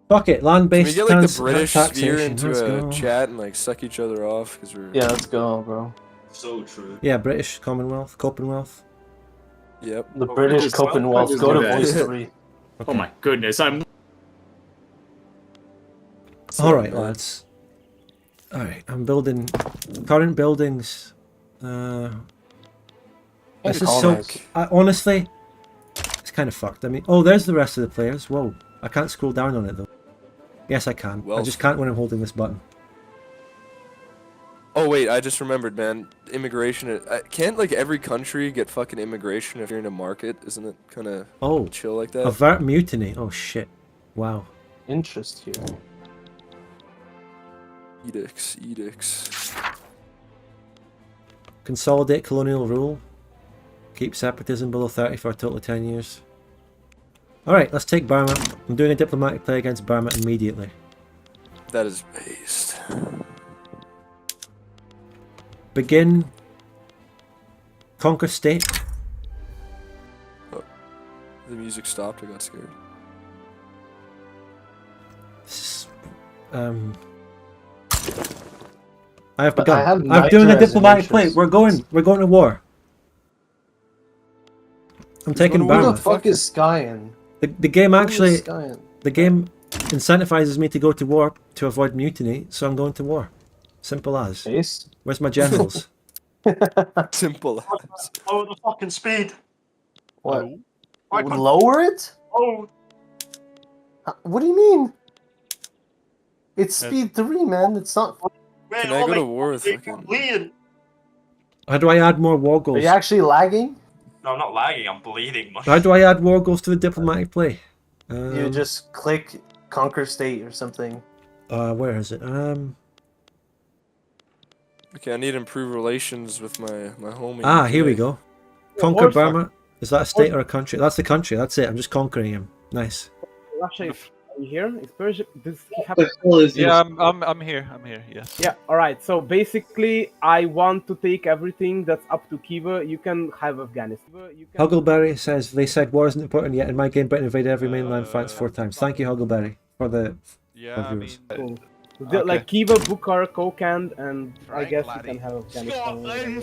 Fuck it, Can we land-based get like the British sphere taxation. into Let's a go. chat and like suck each other off because we're. Yeah, let's go, bro. So true. Yeah, British Commonwealth, Commonwealth. Yep. The British Commonwealth. just Go to do that. voice 3. Oh my goodness, I'm. All right, lads. All right, I'm building current buildings. This is so. colonize. Honestly, it's kind of fucked. I mean, oh, there's the rest of the players. Whoa, I can't scroll down on it though. Yes, I can. I Well- just can't when I'm holding this button. Oh wait, I just remembered, man. Immigration. Can't like every country get fucking immigration if you're in a market? Isn't it kind of Oh, chill like that? avert mutiny. Oh shit! Wow. Interest here. Edicts. Consolidate colonial rule. Keep separatism below 30 for a total of 10 years. Alright, let's take Burma. I'm doing a diplomatic play against Burma immediately. That is based. Begin. Conquer state. Oh, the music stopped. I got scared. I have But begun. I have I'm doing a Niger as an diplomatic play. interest. We're going to war. I'm taking Who Burma. the fuck is Skyen? The game Who is actually, Skyen? the game incentivizes me to go to war to avoid mutiny, so I'm going to war. Simple as. Ace? Where's my generals? Simple as. Lower the fucking speed. What? I can't- Lower it? Oh, What do you mean? It's speed 3, man. It's not. man, Can I all go they- to war with they fucking... bleeding. How do I add more war Are goals? you actually lagging? No, I'm not lagging. I'm bleeding. Man. How do I add war goals to the diplomatic play? You just click conquer state or something. Where is it? Okay, I need to improve relations with my homie. Ah, here we go. Conquer Warsaw. Burma. Is that a state or a country? That's the country. That's it. I'm just conquering him. Nice. Russia is here. Is Persia? Does he have? Yeah, I'm here. I'm here. Yes. Yeah. All right. So basically, I want to take everything that's up to Kiva. You can have Afghanistan. You can... Huggleberry says they said war isn't important yet. In my game, Britain invaded every mainland France 4 times. Thank you, Huggleberry, for the viewers. Cool. Like Kiva, Bukhara, Kokand, and I guess you can have Afghanistan.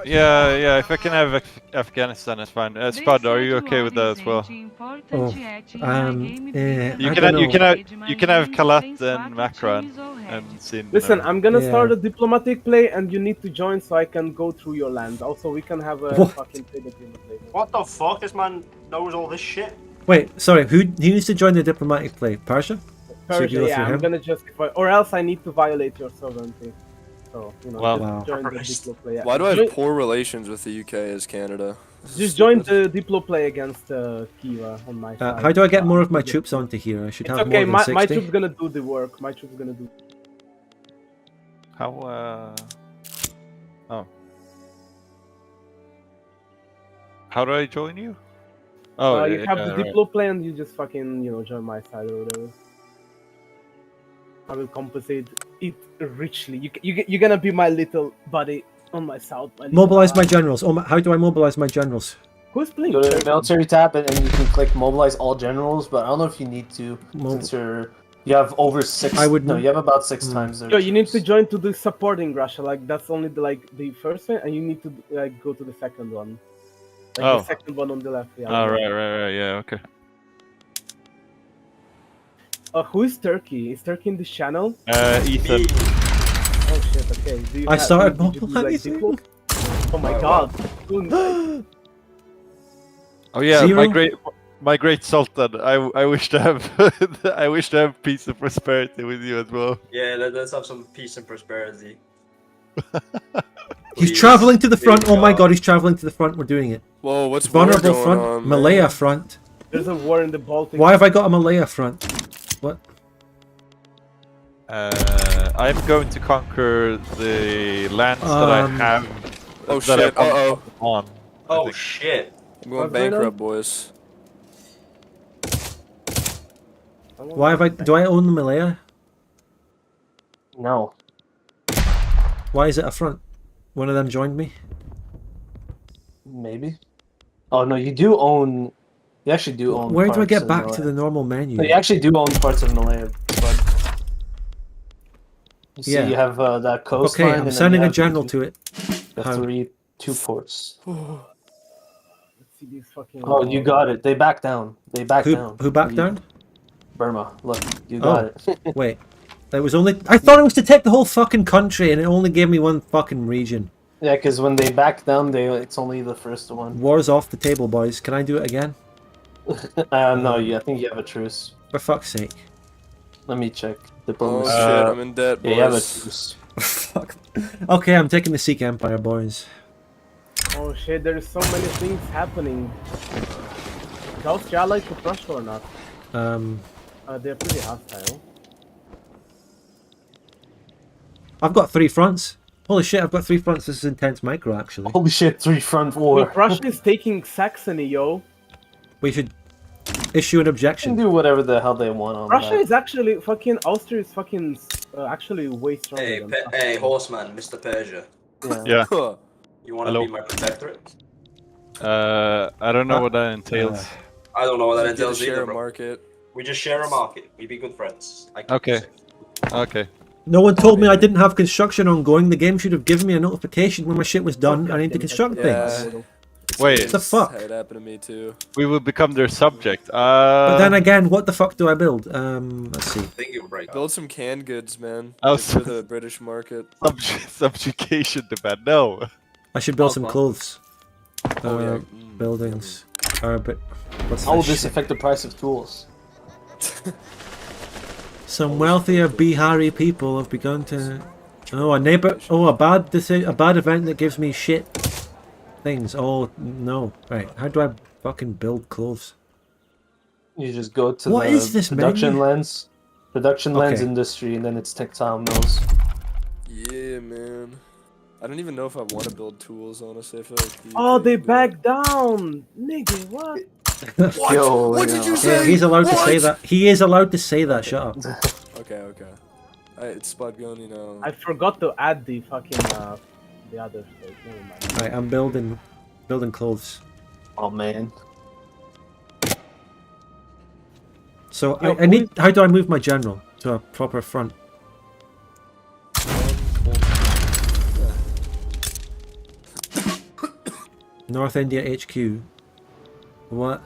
Yeah. If I can have Afghanistan, it's fine. Spud, are you okay with that as well? Oh, You can have Kalat and Makran and Sin. Listen, I'm gonna start a diplomatic play, and you need to join so I can go through your land. Also, we can have a fucking play diplomatic. What the fuck? This man knows all this shit. Wait, sorry. Who needs to join the diplomatic play? Persia? Persia, yeah, I'm gonna justify, or else I need to violate your sovereignty. So, you know, Wow. just join the Diplo play. Why do I have poor relations with the UK as Canada? Just join the Diplo play against Kiva on my side. How do I get more of my troops onto here? I should It's have okay, more than 60. my troops gonna do the work. My troops gonna do. How oh. How do I join you? Oh, you have the right. Diplo play, and you just fucking, join my side or whatever. I will compensate it richly. You're gonna be my little buddy on my south. Mobilize my generals. How do I mobilize my generals? Who's playing? Go to military tab and you can click mobilize all generals, but I don't know if you need to since you have over 6. No, you have about 6 times. Yo, you need to join to the supporting Russia. Like that's only the first one, and you need to go to the second one. Like the second one on the left. Yeah. Oh, right. Yeah, okay. Who is Turkey? Is Turkey in this channel? Ethan. Oh shit. Okay. I started did you do, like, mobilizing. Diplo? Oh my god. Oh yeah, Zero? my great Sultan. I wish to have I wish to have peace and prosperity with you as well. Yeah, let's have some peace and prosperity. He's traveling to the front. Oh my god, he's traveling to the front. We're doing it. Whoa, what's vulnerable war going front? on, man? Malaya front. There's a war in the Baltic. Why have I got a Malaya front? What? I'm going to conquer the lands that I have. Oh that I shit! Uh oh. On. Oh shit! I'm going bankrupt, boys. Why have I? Do I own the Malaya? No. Why is it a front? One of them joined me. Maybe. Oh no, you do own. You actually do own. Where do I parts get of back Malaya. to the normal menu? No, you actually do own parts of Malaya, bud. You see, Yeah. you have that coastline. Okay, and I'm then sending you a have general to it. the How? 2 ports. Let's see these fucking. Oh, you got it. They back down. They back down. Who backed down? Burma. Look, you got it. Wait. That was only. I thought it was to take the whole fucking country, and it only gave me one fucking region. Yeah, because when they back down, it's only the first one. War's off the table, boys. Can I do it again? No, I think you have a truce. For fuck's sake. Let me check. Oh Diplomacy. shit! I'm in debt, boys. Yeah, you have a truce. Fuck. Okay, I'm taking the Sikh Empire, boys. Oh shit! There's so many things happening. Is Austria allied to Prussia or not? They're pretty hostile. I've got 3 fronts. Holy shit! I've got 3 fronts. This is intense micro, actually. Holy shit! 3-front war. Wait, Prussia is taking Saxony, yo. We should issue an They objection. can do whatever the hell they want on Russia that. is actually fucking. Austria is fucking. Actually, way stronger. Hey, than Prussia. hey, horseman, Mr. Persia. Yeah. Yeah. You want to Hello. be my protectorate? I don't know what that entails. I don't know what that Get a entails share either, of bro. market. We just share a market. We be good friends. I keep Okay. it safe. Okay. No one told me I didn't have construction ongoing. The game should have given me a notification when my shit was done. I need to construct things. Wait. What the fuck? It happened to me too. We will become their subject. But then again, what the fuck do I build? Let's see. Build some canned goods, man. Oh, For the British market. Subjugation demand. No. I should build some clothes. yeah. Buildings. But what's How will this this shit? affect the price of tools? Some wealthier Bihari people have begun to. Oh, a neighbor. Oh, a bad event that gives me shit things. Oh no! Right, how do I fucking build clothes? You just go to What the is this production menu? lens, lens Okay. industry, and then it's textile mills. Yeah, man. I don't even know if I want to build tools, honestly. I feel like Oh, they back down, nigga. What? Yo, What did you Yeah, say? he's allowed to say What? that. He is allowed to say that. Shut up. Okay. It's Spud Gun, you know. I forgot to add the fucking the other state. Never mind. Right, I'm building clothes. Oh man. So Yo, I need. How do I move my general to a proper front? North India HQ. What?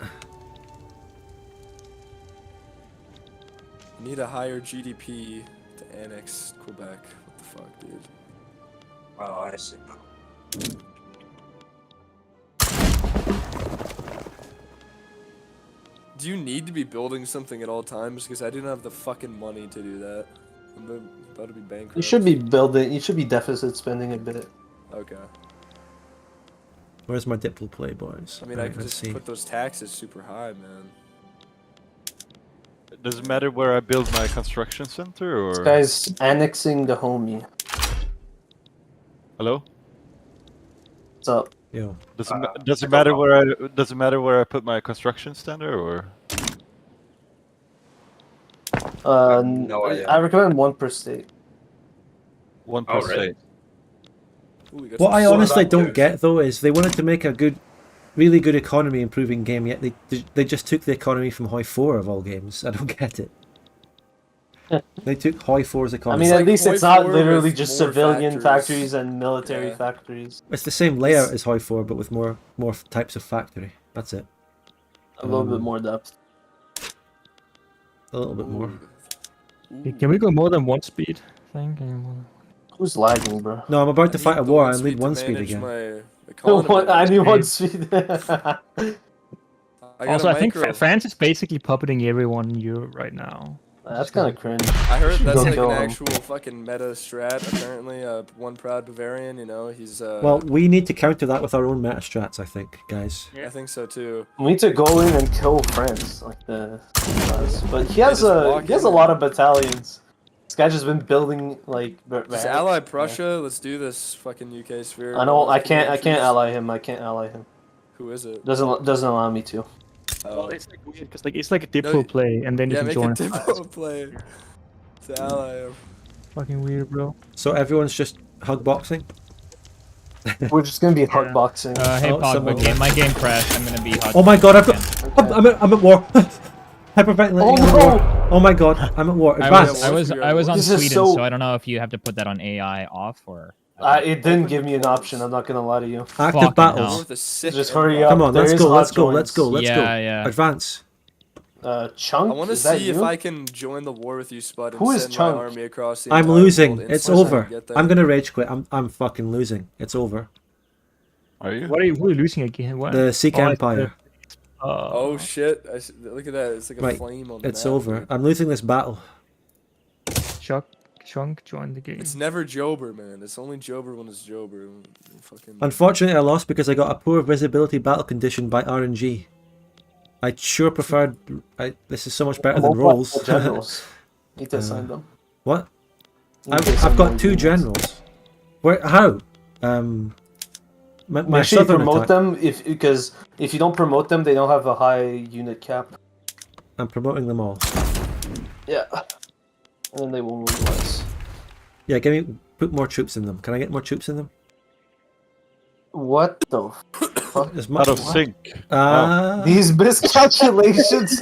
Need a higher GDP to annex Quebec. What the fuck, dude? Oh, I see. Do you need to be building something at all times? Because I didn't have the fucking money to do that. I'm about to be bankrupt. You should be building. You should be deficit spending a bit. Okay. Where's my Diplo play, boys? I mean, Right, I could let's just see. put those taxes super high, man. Does it matter where I build my construction center, or? This guy's annexing the homie. Hello. What's up? Yo. Does it matter where I put my construction center, or? No idea. I recommend one per state. One per state. What I honestly don't get though is they wanted to make a really good economy improving game, yet they just took the economy from Hoi 4 of all games. I don't get it. They took Hoi 4's I economy. mean, at least it's not literally with just more civilian factories. factories and military factories. It's the same layout as Hoi 4, but with more types of factory. That's it. A little bit more depth. A little bit more. Hey, can we go more than one speed? Thing? Can you more- Who's lagging, bro? No, I'm about to fight a war. I need one speed again. I need one speed. Also, I think France is basically puppeting everyone in Europe right now. That's kind of cringe. I heard that's Go like kill an him. actual fucking meta strat, apparently. One proud Bavarian, you know, he's Well, we need to counter that with our own meta strats, I think, guys. I think so too. We need to go in and kill France, like the but he has a lot of battalions. This guy's just been building like. Just ally Prussia, let's do this fucking UK sphere. I know. I can't ally him. I can't ally him. Who is it? Doesn't allow me to. Well, it's like weird because it's like a Diplo play, and then you Yeah, can make join. a Diplo play to ally him. Fucking weird, bro. So everyone's just hug boxing? We're just gonna be hug boxing. Hey, Oh, Pogba, someone- my game crashed. I'm gonna be hug. Oh my god, I'm at war. Hyperventilating. Oh, I'm at war. Oh my god, I'm at war. Advance. I was on This is Sweden, so- so I don't know if you have to put that on AI off or. It didn't give me an option. I'm not gonna lie to you. Active Fucking battles. hell. Just hurry up. Come on, let's There go, is let's hot go, joins. let's go, let's go. Yeah. Advance. Chunk. I want to is that see if you? I can join the war with you, Spud, and Who is send Chunk? my army across the I'm entire losing. world It's instantly over. and get there. I'm gonna rage quit. I'm fucking losing. It's over. Are you? What are you losing again? What? The Sikh Empire. Oh shit! Look at that. It's like a Right. flame on the It's map, over. dude. I'm losing this battle. Chunk joined the game. It's never Jober, man. It's only Jober when it's Jober. Fucking. Unfortunately, I lost because I got a poor visibility battle condition by RNG. I sure preferred. This is so much better than rolls. Generals. Need to assign them. What? Need to I've assign got more 2 units. generals. Where? How? My Make sure you southern promote attack. them because if you don't promote them, they don't have a high unit cap. I'm promoting them all. Yeah. And then they will move less. Yeah, put more troops in them. Can I get more troops in them? What the fuck? As Out of what? sync. These miscalculations.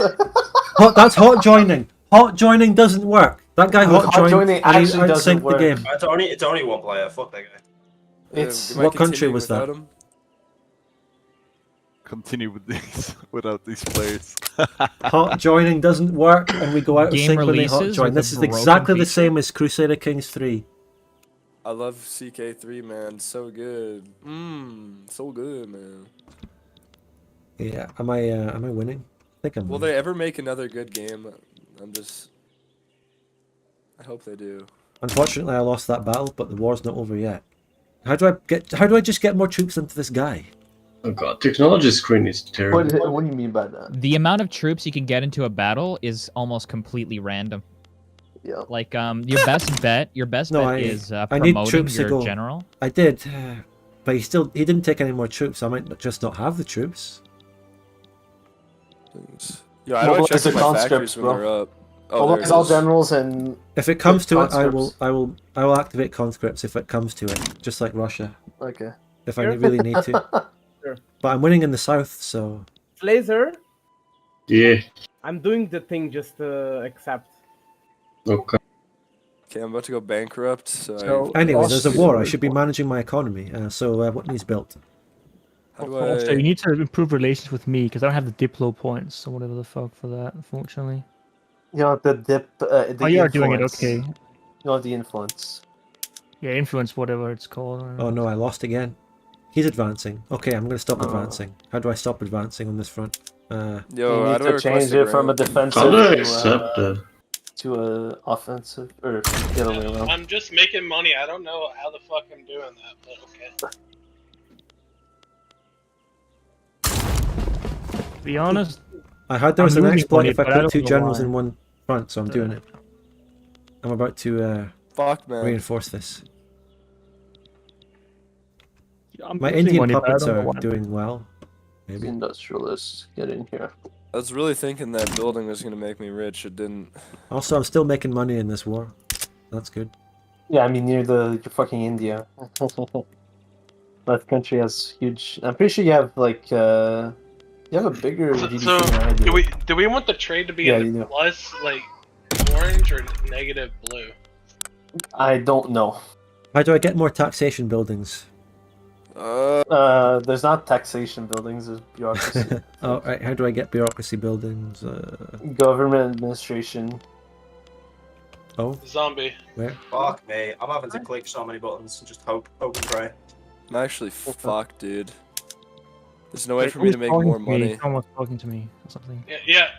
That's hot joining. Hot joining doesn't work. That guy Look, hot hot joined. joining And he actually doesn't outsynced the work. game. It's only one player. Fuck that guy. It's Am I What country continuing was without that? him? Continue with these without these players. Hot joining doesn't work, and we go out of Game sync when they hot releases join. are the This is broken exactly the feature. same as Crusader Kings 3. I love CK3, man. So good. So good, man. Yeah, am I winning? I think I'm Will winning. they ever make another good game? I hope they do. Unfortunately, I lost that battle, but the war's not over yet. How do I just get more troops into this guy? Oh god, technology screen is terrible. What do you mean by that? The amount of troops you can get into a battle is almost completely random. Yeah. Like your best bet is I need promoting troops to your go. general. I did, but he didn't take any more troops. I might just not have the troops. Yeah, I don't Mobilize check the my conscripts, factories when bro. they're up. Oh, there Mobilize it all is. generals and. If it comes to it, I conscripts. will activate conscripts if it comes to it, just like Russia. Okay. If I really need to. Sure. But I'm winning in the south, so. Laser, Yeah. I'm doing the thing just to accept. Okay. Okay, I'm about to go bankrupt. So Anyway, there's a war. I should be managing my economy. So what needs built? How do Also, I? you need to improve relations with me because I don't have the Diplo points or whatever the fuck for that, unfortunately. You know, the dip. The Oh, you are doing it, influence. okay. You know, the influence. Yeah, influence, whatever it's called. Oh no, I lost again. He's advancing. Okay, I'm going to stop advancing. How do I stop advancing on this front? Yo, You how need do I to change request a it from a grant? defensive How do I accept that? to a offensive, or the other way around. I'm just making money. I don't know how the fuck I'm doing that, but okay. To be honest, I heard there was I'm an losing exploit money, if I but I put don't two know generals why. in one front, so I'm doing it. I'm about to Fuck, man. reinforce this. I'm My losing Indian money, but I puppets don't know are why. doing well. Maybe. Industrialists, get in here. I was really thinking that building was gonna make me rich. It didn't. Also, I'm still making money in this war. That's good. Yeah, I mean, you're fucking India. That country has huge. I'm pretty sure you have like you have a bigger GDP So, than I do. do we want the trade to be Yeah, in you the do. plus, like, orange or negative blue? I don't know. How do I get more taxation buildings? There's not taxation buildings. There's bureaucracy. Oh, right. How do I get bureaucracy buildings? Government administration. Oh, Zombie. where? Fuck me. I'm having to click so many buttons and just hope and pray. I'm actually fucked, dude. There's no way for me to make more money. Someone's talking to me or something. Yeah.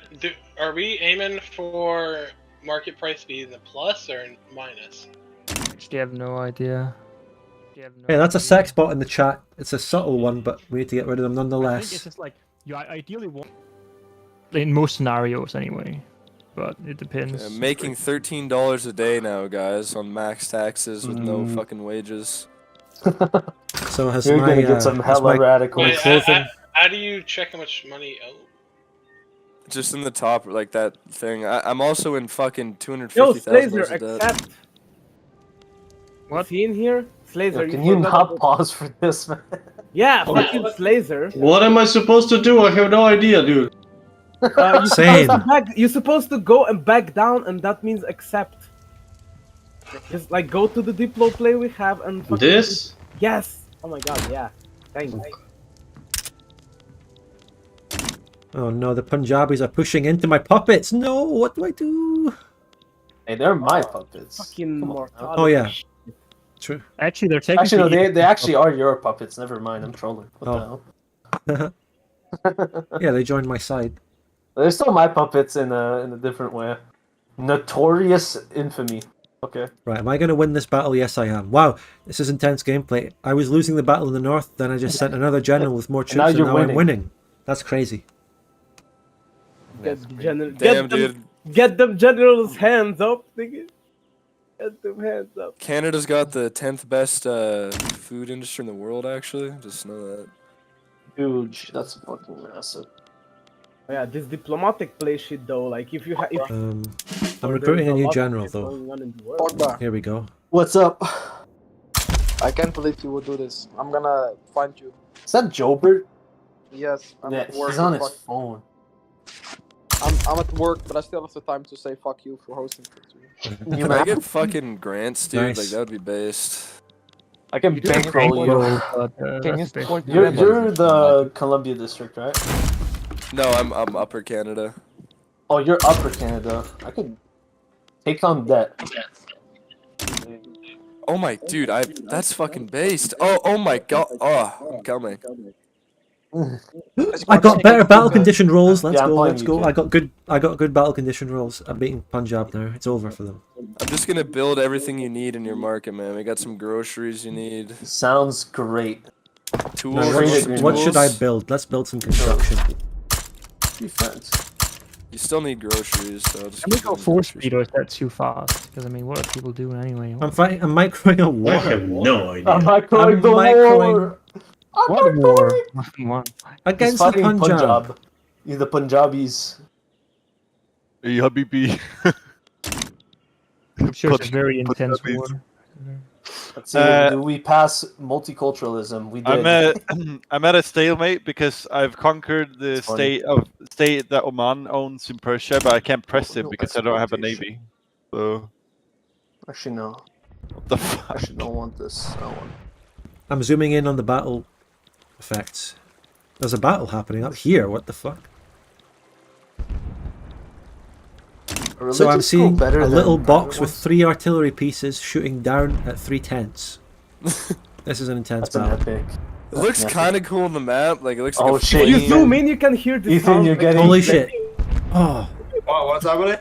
Are we aiming for market price to be in the plus or minus? Actually, I have no idea. Hey, that's a sex bot in the chat. It's a subtle one, but we need to get rid of them I think it's nonetheless. just like you ideally want in most scenarios anyway, but it depends. I'm making $13 a day now, guys, on max taxes with no fucking wages. So has You're my gonna get some has hella my- radical. my Wait, clothing- how do you check how much money? Oh, Just in the top, like that thing. I'm also in fucking Yo, $250,000 Slazer, of debt. accept. What? See in here? Slazer, Can you forgot not about- pause for this, man? Yeah, fucking Slazer. What am I supposed to do? I have no idea, dude. You're supposed to go and back down, and that means accept. Just like go to the Diplo play we have and. fucking- This? Yes. Oh my god, yeah. Thanks. Oh no, the Punjabis are pushing into my puppets. No, what do I do? Hey, they're my puppets. Fucking mortality. Oh yeah, true. Actually, they're taking. Actually, no, they actually are your puppets. Never mind, I'm trolling. What Oh. the hell? Yeah, they joined my side. They're still my puppets in a different way. Notorious infamy. Okay. Right, am I going to win this battle? Yes, I am. Wow, this is intense gameplay. I was losing the battle in the north, then I just sent another general with more troops, now and you're now I'm winning. winning. That's crazy. Get Damn, them, dude. Get them generals' hands up, nigga. Get them hands up. Canada's got the 10th best food industry in the world, actually. Just know that. Huge. That's fucking massive. Yeah, this diplomatic play shit though, like if you have. I'm recruiting a new general though. Here we go. What's up? I can't believe you would do this. I'm gonna find you. Is that Jobert? Yes, I'm Yeah, at work. he's on his Fuck- phone. I'm at work, but I still have the time to say fuck you for hosting for you. You Can I get fucking grants, dude? Nice. Like that would be based. I can bankroll you. Can you support You're the Columbia district, right? No, I'm Upper Canada. Oh, you're Upper Canada. I could take on that. Oh my, dude, that's fucking based. Oh my god. Oh, I'm coming. I got better battle condition rolls. Let's Yeah, I'm go. playing Let's go. UK. I got good battle condition rolls. I'm beating Punjab now. It's over for them. I'm just gonna build everything you need in your market, man. We got some groceries you need. Sounds great. Tools. Now, what should I build? Let's build some construction. Defense. You still need groceries, so just Can we go 4-speed or is that too fast? Because I mean, what are people doing anyway? I'm fighting. I'm microing a war. I have no idea. I'm microing the war. What war? Against He's the fighting Punjab. You're the Punjabis. Hey, Habibi. I'm sure it's a very intense war. Let's see, do we pass multiculturalism? We did. I'm at a stalemate because I've conquered the state that Oman owns in Persia, but I can't press it because I don't have a navy. So. Actually, no. What the fuck? I should not want this. I don't want. I'm zooming in on the battle effects. There's a battle happening up here. What the fuck? So I'm seeing a little box with 3 artillery pieces shooting down at 3 tents. This is an intense That's an battle. epic. It looks kind of cool on the map. Like it looks like Oh a shit! You zoom in, you can hear the Ethan, sound. you're getting Holy shit! Oh, Oh, what's happening?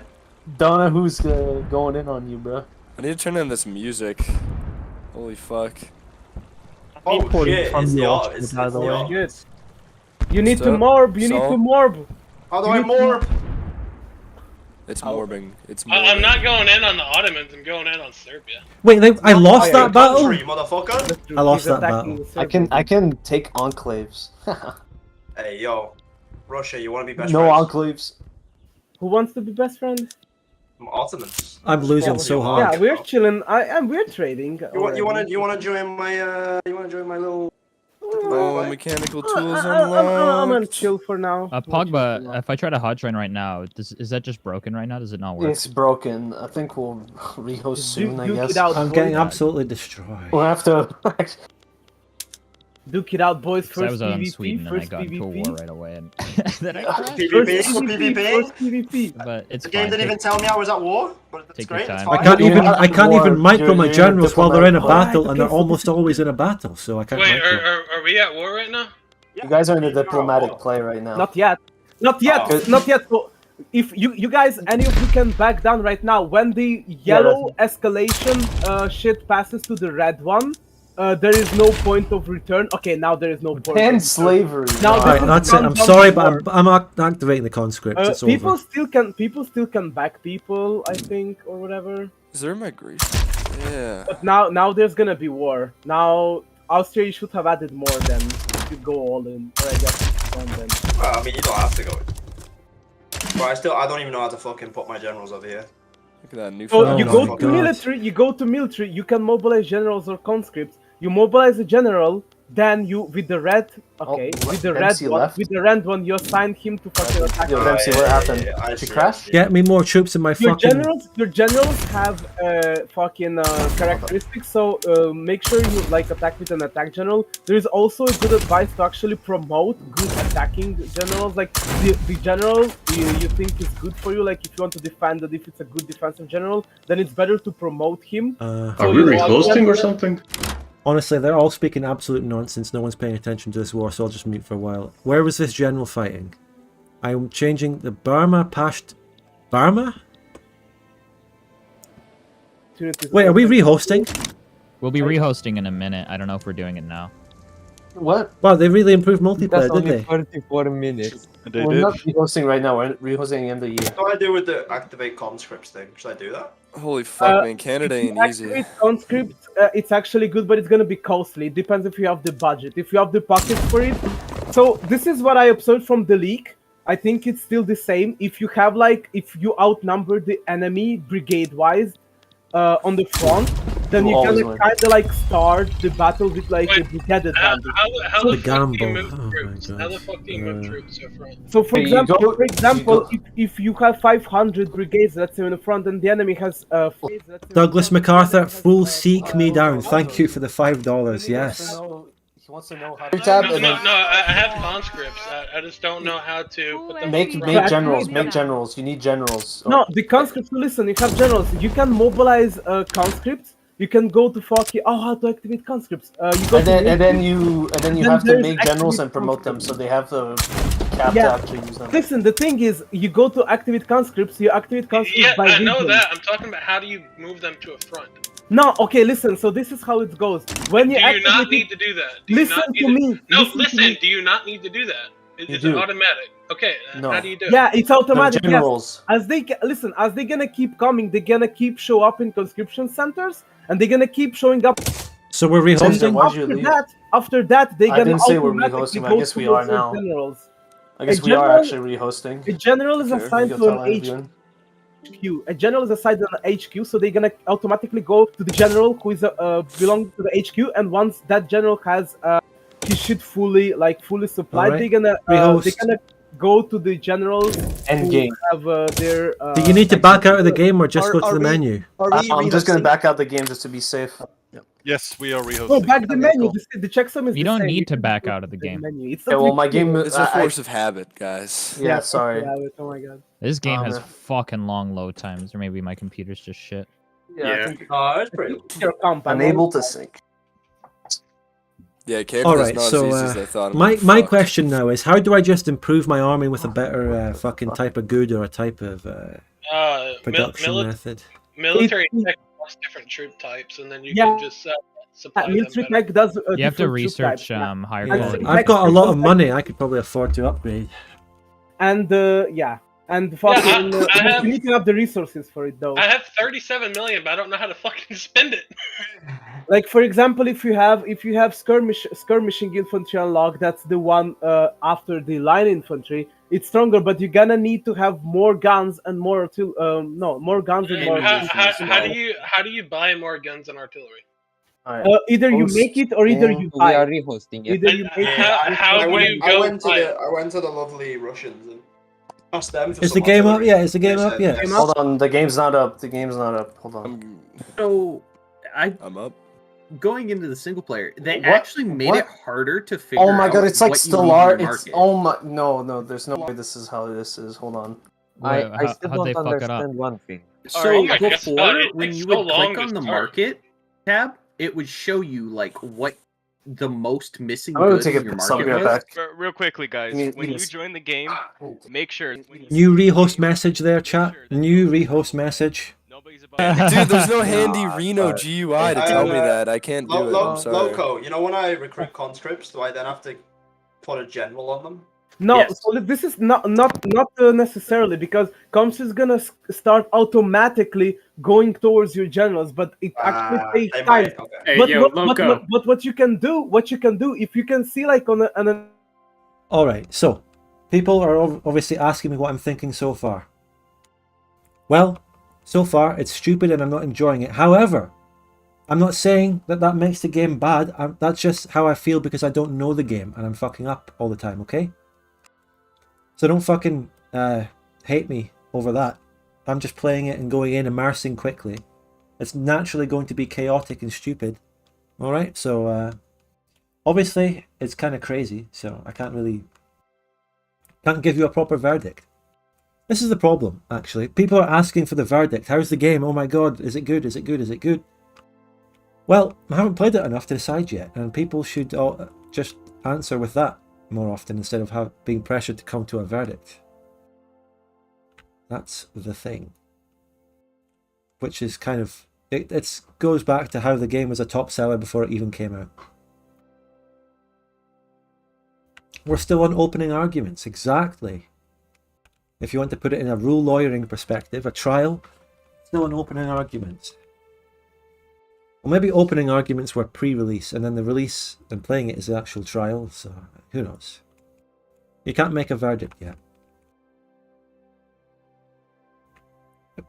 Don't know who's going in on you, bro. I need to turn on this music. Holy fuck. Oh Importing shit! from It's the the Oxford, art. It's by the the way. art. Good. You need to Stop. morb. You need Sol. to morb. How do I morb? It's morbing. It's morbing. I'm not going in on the Ottomans. I'm going in on Serbia. wait! I lost that battle. Country, motherfucker. I lost He's that attacking battle. I can take enclaves. Hey yo, Russia, you want to be best No friends? enclaves. Who wants to be best friend? Ottomans. I'm losing so hard. Yeah, we're chilling. We're trading. You want to join my little. Oh, mechanical tools I'm gonna unlocked. chill for now. Pogba, if I try to hot join right now, is that just broken right now? Does it not work? It's broken. I think we'll rehost soon. I duke guess. it out, I'm boys. getting absolutely destroyed. We'll have to. Duke it out, boys. 'Cause I First was on PvP. Sweden and I First got into a PvP. war right away, and then I crashed. PvP, First PvP. First PvP. But it's The game fine. didn't even tell me I was at war, but it's Take your great. It's time. fine. I can't even micro my You're generals while they're in a diplomatic. battle, and they're almost always in a battle, so I can't Wait, micro. are we at war right now? You guys are in a diplomatic play right now. Not yet. Not yet. Oh. Not yet. So if you guys, any of you can back down right now. When the yellow escalation shit passes to the red one, there is no point of return. Okay, now there is no point. And of slavery. return. Now Alright, this that's is it. I'm countdown sorry, to but war. I'm activating the conscript. It's people over. still can back people, I think, or whatever. Is there migration? Yeah. But now there's gonna be war. Now Austria should have added more than if you go all in, or I guess one then. Well, I mean, you don't have to go. But I don't even know how to fucking put my generals over here. Look at that new. So Oh you my go to God. military. You go to military. You can mobilize generals or conscripts. You mobilize a general. Then you with the red. Okay, with the red MC one. left. With the red one, you assign him to fucking attack. Yo, Dempsey, what happened? Did you crash? Get me more troops in my Your fucking. generals have fucking characteristics, so make sure you like attack with an attack general. There is also a good advice to actually promote good attacking generals. Like the general you think is good for you. Like if you want to defend it, if it's a good defensive general, then it's better to promote him. Are we rehosting or something? Honestly, they're all speaking absolute nonsense. No one's paying attention to this war, so I'll just mute for a while. Where was this general fighting? I'm changing the Burma Pasht. Burma? Wait, are we rehosting? We'll be rehosting in a minute. I don't know if we're doing it now. What? Wow, they really improved multiplayer, did they? 34 minutes. We're not rehosting right now. We're rehosting in the year. What do I do with the activate conscripts thing? Should I do that? Holy fuck, man! Canada If you ain't easy. activate conscript, it's actually good, but it's gonna be costly. It depends if you have the budget, if you have the pockets for it. So this is what I observed from the leak. I think it's still the same. If you have if you outnumber the enemy brigade-wise on the front, then You you're always gonna win. kind of like start the battle with like a brigade advantage. How The the fuck do you gamble. move Oh my troops? How the god. fuck do you move troops so front? So for Okay, you example, go- if you have 500 brigades, let's say in the front, and the enemy has Douglas MacArthur, full seek me down. Thank you for the $5. Yes. He wants to know how No, to I have conscripts. I just don't know how to put them make generals. Make generals. You need generals. No, the conscripts. Listen, you have generals. You can mobilize conscripts. You can go to fucking how to activate conscripts. You go and then you have to there's make generals and activate promote them, so they have the cap Yeah. to actually use them. Listen, the thing is, you go to activate conscripts. You activate conscripts Yeah, by I know region. that. I'm talking about how do you move them to a front? No, okay, listen. So this is how it goes. When you Do you activate not it- need to do that? Do you listen not need to me. No, listen to listen. me. Do you not need to do that? You Is do. it automatic? Okay. No. How do you do it? Yeah, it's automatic. They're generals. Yes. As they listen, as they're gonna keep coming, they're gonna keep show up in conscription centers, and they're gonna keep showing up. So we're And rehosting. why'd you leave? After that, they're I gonna didn't say we're automatically rehosting. I go guess we are towards their now. generals. I guess A we are general- actually rehosting. A general is Sure, assigned you to go an tell everyone. HQ. A general is assigned to an HQ, so they're gonna automatically go to the general who is belonging to the HQ. And once that general has his shit fully supplied, Alright. they're gonna Rehost. go to the generals End who game. have their. Do you need to back out of the game or just go to the menu? I'm just gonna back out the game just to be safe. Yes, we are rehosting. No, back the menu. The checksum is You the don't same. need to can back just out of the go to game. menu. It's Yeah, well, my game. It's a force of habit, guys. Yeah, sorry. Oh my god. This game has man. fucking long load times, or maybe my computer's just shit. Yeah, I think Oh, it's pretty. Your comp, I'm unable all- to sync. Yeah, Canada All is right, not so as easy as I thought. I'm my fucked. question now is, how do I just improve my army with a better fucking type of good or a type of production method? Military tech plus different troop types, and then you Yeah. can just supply them military better. tech does. You have to different troop research types, yeah. higher And quality. I've got a lot of money. I could probably afford to upgrade. And and fucking I have- you need to have the resources for it though. I have 37 million, but I don't know how to fucking spend it. Like for example, if you have skirmishing infantry unlocked, that's the one after the line infantry. It's stronger, but you're gonna need to have more guns and more more guns and more. How do you buy more guns and artillery? Either you make it or either you We buy. are it. rehosting. Either you make it. How I do went, you I go went to buy the it? I went to the lovely Russians and asked them for Is the some game up artillery. yet? Is the game They up said yet? yes. Hold on, the game's not up. The game's not up. Hold on. So, I'm up. going into the single player, they What? actually made What? it harder to figure out. Oh my god, it's like what you Stellar. need in the It's market. no, there's no way this is how this is. Hold on. I still how'd they don't fuck it up? understand one thing. So Oh my God, before, it when takes you so would long click to on the start. market tab, it would show you like what the most missing I'm gonna goods take in a your sub market here was. back. Real quickly, guys. Give me- When give you me- join the game, make sure. New rehost message there, chat. New rehost message. Dude, there's no handy Reno GUI to tell me Uh, that. I can't do it. I'm sorry. Loco, you know when I recruit conscripts, do I then have to put a general on them? No, Yes. so this is not necessarily because comps is gonna start automatically going towards your generals, but it actually takes they time. might, okay. Hey, But, yo, Loco. but what you can do, if you can see like on a All right, so people are obviously asking me what I'm thinking so far. Well, so far it's stupid and I'm not enjoying it. However, I'm not saying that makes the game bad. That's just how I feel because I don't know the game and I'm fucking up all the time, okay? So don't fucking hate me over that. I'm just playing it and going in, immersing quickly. It's naturally going to be chaotic and stupid. Alright, so obviously it's kind of crazy, so I can't give you a proper verdict. This is the problem, actually. People are asking for the verdict. How's the game? Oh my god, is it good? Is it good? Is it good? Well, I haven't played it enough to decide yet, and people should just answer with that more often instead of being pressured to come to a verdict. That's the thing. Which is kind of... It goes back to how the game was a top seller before it even came out. We're still on opening arguments, exactly. If you want to put it in a rule lawyering perspective, a trial, still on opening arguments. Well, maybe opening arguments were pre-release, and then the release and playing it is the actual trial, so who knows. You can't make a verdict yet.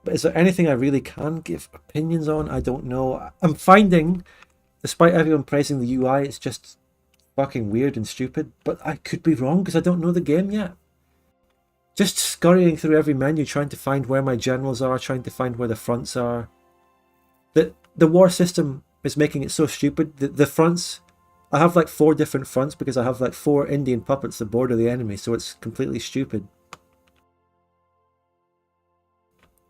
But is there anything I really can give opinions on? I don't know. I'm finding, despite everyone praising the UI, it's just fucking weird and stupid. But I could be wrong because I don't know the game yet. Just scurrying through every menu, trying to find where my generals are, trying to find where the fronts are. The war system is making it so stupid. The fronts, I have like 4 different fronts because I have like 4 Indian puppets that border the enemy, so it's completely stupid.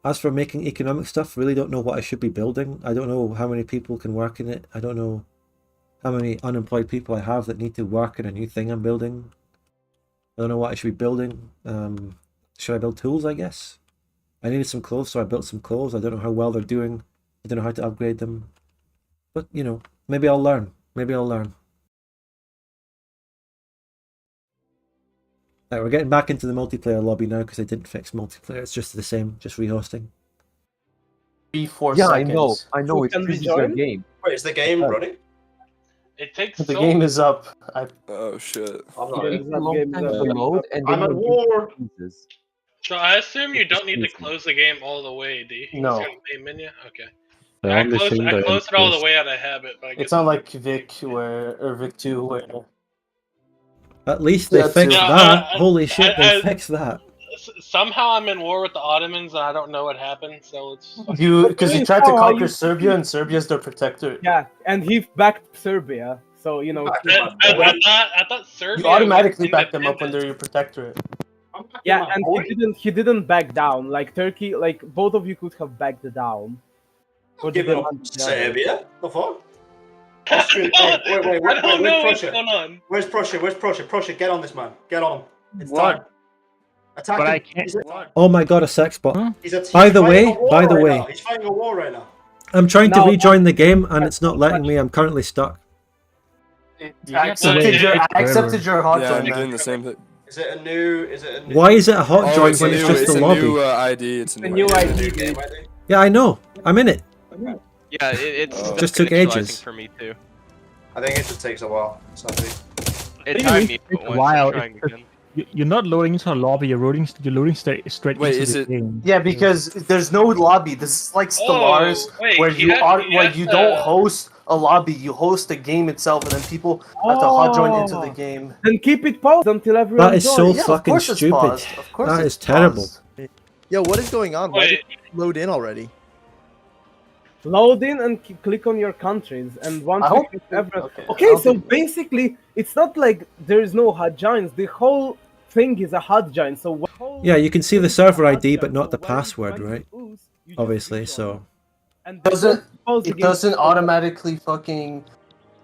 As for making economic stuff, really don't know what I should be building. I don't know how many people can work in it. I don't know how many unemployed people I have that need to work in a new thing I'm building. I don't know what I should be building. Should I build tools, I guess? I needed some clothes, so I built some clothes. I don't know how well they're doing. I don't know how to upgrade them. But, you know, maybe I'll learn. Maybe I'll learn. Right, we're getting back into the multiplayer lobby now because I didn't fix multiplayer. It's just the same, just rehosting. 3-4 yeah, seconds. I know. It freezes your game. Wait, is the game running? It takes The game is up. Oh shit. I'm not It takes a long time to load, and then I'm at war. freezes. So I assume you don't need to close the game all the way, D. No. Just main menu? Okay. The I only thing that closed it all the is- way out of habit, but I guess It's not like Vic or Vic 2 where At least they Yeah, fixed too. that. Holy shit, they I- fixed that. somehow I'm in war with the Ottomans and I don't know what happened, so it's because you tried to Oh, conquer you- Serbia and Serbia's their protector. Yeah, and he backed Serbia, so you know. I thought Serbia You automatically was back them up under your protectorate. Yeah, and he didn't back down. Like Turkey, like both of you could have backed down. But Give they it up didn't. Serbia? The fuck? Austria, wait, I don't know where's what's Prussia? going on. Where's Prussia? Where's Prussia? Prussia, get on this man. Get on him. It's What? time. Attack But him. I can't- He's at- Oh my god, a sex bot. he's at- By he's the fighting way, a war by the right way, now. He's fighting a war right now. I'm trying to No. rejoin the game and it's not letting me. I'm currently stuck. I accepted your hot Yeah, join, I'm man. doing the same thing. Is it a new? Is it a new? Why is it a hot Oh, join it's when a it's new, just it's the a lobby? new ID. It's a The new new ID. ID. Game ID? Yeah, I know. I'm in it. Yeah, it's Oh. Just stuck took initializing ages. for me too. I think it just takes a while. Sadly. It It timed me takes but a once. while. I'm trying again. You're not loading into a lobby. You're loading straight Wait, into is the it- game. Yeah, because there's no lobby. This is like Stellaris, wait, where you you have- are you where have you to- don't host a lobby. You host the game itself, and then people have to hot join into the Oh. game. Then keep it paused until everyone That is so joins. Yeah, of fucking course it's stupid. paused. Of course That it's is terrible. paused. Yo, what is going on? Why did Wait. it load in already? Load in and click on your countries, and once I you hope- click everyone. okay, Okay, I'll so do- basically, it's not like there is no hot joins. The whole thing is a hot join. So Yeah, you can see the server ID but not the password, right? Obviously, so It doesn't automatically fucking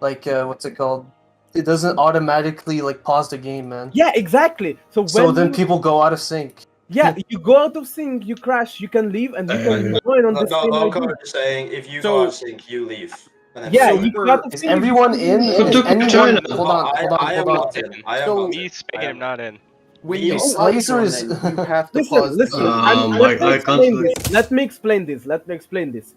like what's it called? It doesn't automatically like pause the game, man. Yeah, exactly. So when then you- people go out of sync. Yeah, you go out of sync, you crash, you can leave, and you can join on No, the same no, ID. I'm just saying if you So- go out of sync, you leave. And then Yeah, so- you go out of Is sync. everyone in? So Is took anyone? China. Hold on, hold on, I am hold on. not in. I am So- not Me in. speaking, I'm not in. When You you Laser hot is- join it, you have to Listen, pause listen. the game. Let me I explain can't- this. Let me explain this. Let me explain this.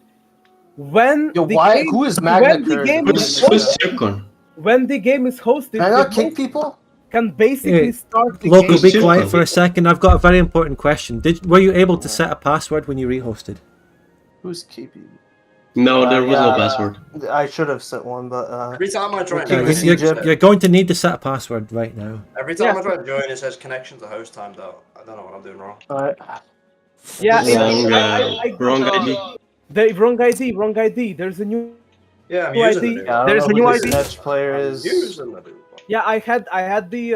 When Yo, the why? game, Who is Magna when the Curve? game Who's is hosted, Circon? when the game is hosted, Can I the not kick host people? can basically Hey, start the Local, game. be quiet for a second. I've got a very important question. Were you able to set a password when you rehosted? Who's keeping? No, there was no yeah, password. I should have set one, but Every time I try Okay, and this join, You're, you're going to need to set a password right now. every time Yeah. I try to join, it says connection to host timed out. I don't know what I'm doing wrong. alright. Yeah, Wrong ID. The wrong ID, wrong ID. There's a new. Yeah, I'm New using ID. it. Yeah, I don't There's know a who new this ID. Dutch player is. Using it. Yeah, I had the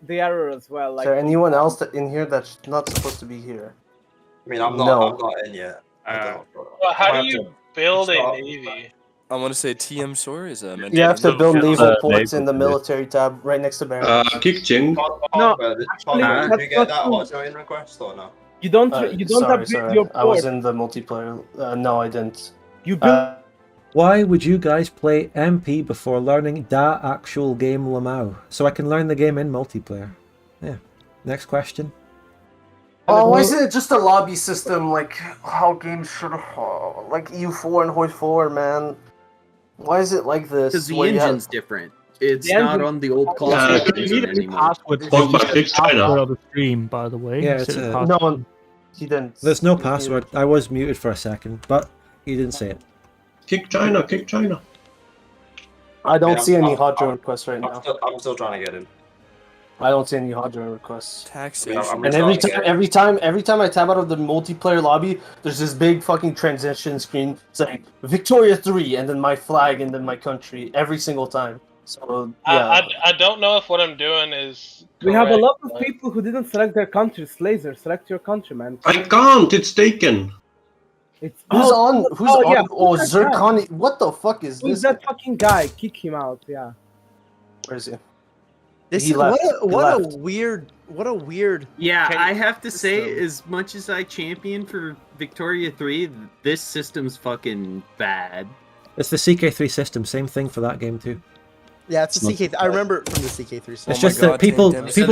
error as well. Is Like there anyone else in here that's not supposed to be here? I mean, I'm not. No. I'm not in yet. I don't. Well, how I do have you to build a stop. navy? I want to say TM Sor is meant You have to build naval naval ports in the ports. military tab right next to Baron. Kick Jing. No, Did actually, you that's get not that true. auto in request or no? You don't Sorry, upgrade sorry. your I was port. in the multiplayer. No, I didn't. You build. Why would you guys play MP before learning da actual game Lamau? So I can learn the game in multiplayer. Yeah. Next question. Oh, why isn't it just a lobby system like how games should like EU4 and Hoi 4, man? Why is it like this? Because the where you have- engine's different. It's The not engine- on the old Yeah, classic you engine need a anymore. password. Fuck by Password fixed China. of the stream, by the way. Yeah, instead it's of a- password. No, He didn't. There's no he was password. I was muted for a second, but he didn't say it. Kick China, kick China. I don't see any hot join requests right now. I'm still trying to get in. I don't see any hot join requests. Taxation. And every time I tab out of the multiplayer lobby, there's this big fucking transition screen saying Victoria 3 and then my flag and then my country every single time. So yeah. I don't know if what I'm doing is. We have a correct, lot of but- people who didn't select their countries. Laser, select your country, man. I can't. It's taken. It's Who's on? Who's on? yeah, Oh, who's that guy? Zirconi. What the fuck is Who's this? that fucking guy? Kick him out. Yeah. Where is he? This He is left. He what left. a weird. Yeah, Can- I have to say, system. as much as I champion for Victoria 3, this system's fucking bad. It's the CK3 system. Same thing for that game too. Yeah, it's a CK. I remember it from the CK3. It's song. just that people didn't shut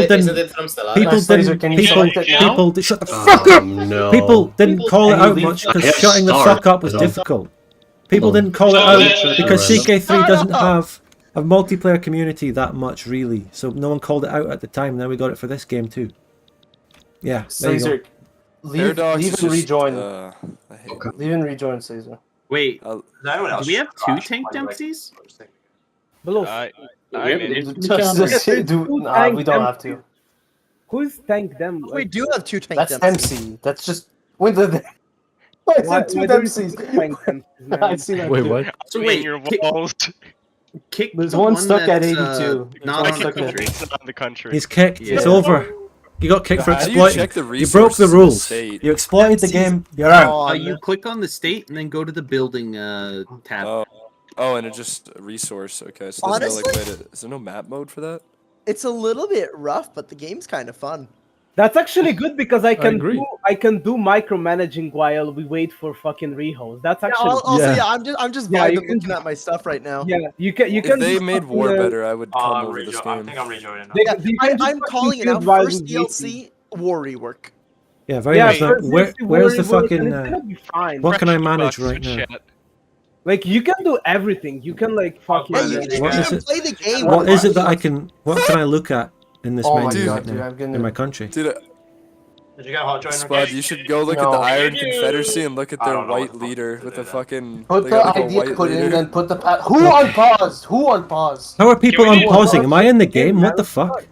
the fuck up. No. People didn't call it out much I because have shutting the Star, fuck up was you know. difficult. People didn't call it out because CK3 doesn't have a multiplayer community that much really. So no one called it out at the time. Now we got it for this game too. Yeah, there you go. Caesar, leave Paradox is and just, rejoin. I hate Leave and rejoin, Caesar. Wait, Does anyone else do we have two crash tank my, like, dempseys? Below. Nah, we don't have to. Who's tank them? We do have two tank That's Dempsey. MC. That's just when the. Why is Why it two do we Dempseys? put tank Dempseys, man? I see that. Wait, too. what? So wait, your kick, walls. kick There's the one one stuck at that's, 82. not There's on one the stuck at- country. It's not the country. He's kicked. It's Yeah. over. You got kicked for How do you exploiting. check the You broke the resources in the rules. state? You exploited the game. You're out. You click on the state and then go to the building tab. Oh, and it just a resource. Okay, so there's no like Honestly? way to. Is there no map mode for that? It's a little bit rough, but the game's kind of fun. That's actually good because I can agree. do micromanaging while we wait for fucking rehos. That's actually Also, yeah, I'm just Yeah, vibing you can- looking at my stuff right now. yeah. You can If do they made stuff war in the- better, I would come over this I game. think I'm rejoining now. They- Yeah, you can do I'm fucking calling it field out. while First we wait. DLC, war rework. Yeah, very Yeah, much. Now, first where's DLC the work, fucking? and it's gonna be fine. What can I manage Bucks right for now? shit. Like you can do everything. You can like fucking. Yeah, you can What is it? play the game. What is it that I can? What can I look at in this Oh my menu God, right dude, now I'm gonna- in my country? Dude, Did you get a hot join? Spud, you should go look at No. the Iron Confederacy and look at I their don't know what white the fuck leader to with do the there. fucking. Put they the got like a ID white put in, leader. then put the who on pause? Who on pause? How are people Can we do- unpausing? Am I in the game? What the fuck?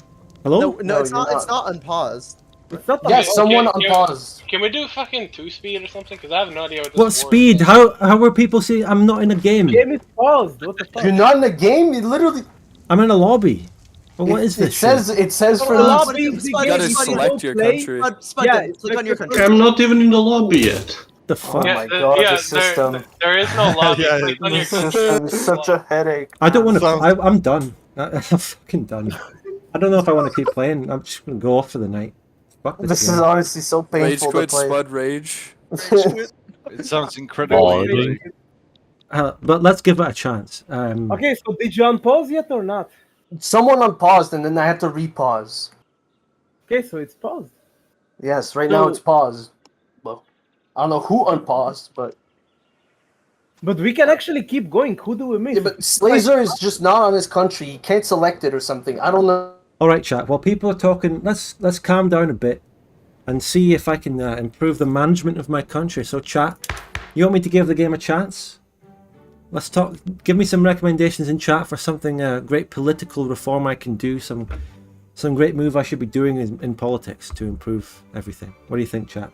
Hello? No, No, it's you're not. It's not. not unpaused. It's not the Yes, someone on Can- pause. Can we do fucking 2-speed or something? Because I have no idea what this What war speed? is. How are people saying I'm not in a game? game is paused. What the fuck? You're not in the game. You literally. I'm in a lobby. Well, what is It this? shit? says for Oh, the. lobby, You the You gotta game select your play. country. Spud, Yeah, click like on your the country. I'm not even in the lobby yet. The Oh fuck? my god, yeah, the system. There is no lobby. Yeah, Click on your The system is such a headache. I don't want to. Sounds- I'm done. I'm fucking done. I don't know if I want to keep playing. I'm just gonna go off for the night. Fuck this This game. is honestly so Rage painful to quit, play. Spud rage. It sounds incredibly. But let's give it a chance. Okay, so did you unpause yet or not? Someone unpaused and then I had to repause. Okay, so it's paused. Yes, right now it's paused. Well, I don't know who unpaused, but But we can actually keep going. Who do we miss? yeah, but Slazer is just not on his country. He can't select it or something. I don't know. All right, chat. While people are talking, let's calm down a bit and see if I can improve the management of my country. So, chat, you want me to give the game a chance? Let's talk. Give me some recommendations in chat for something great political reform I can do. Some great move I should be doing in politics to improve everything. What do you think, chat?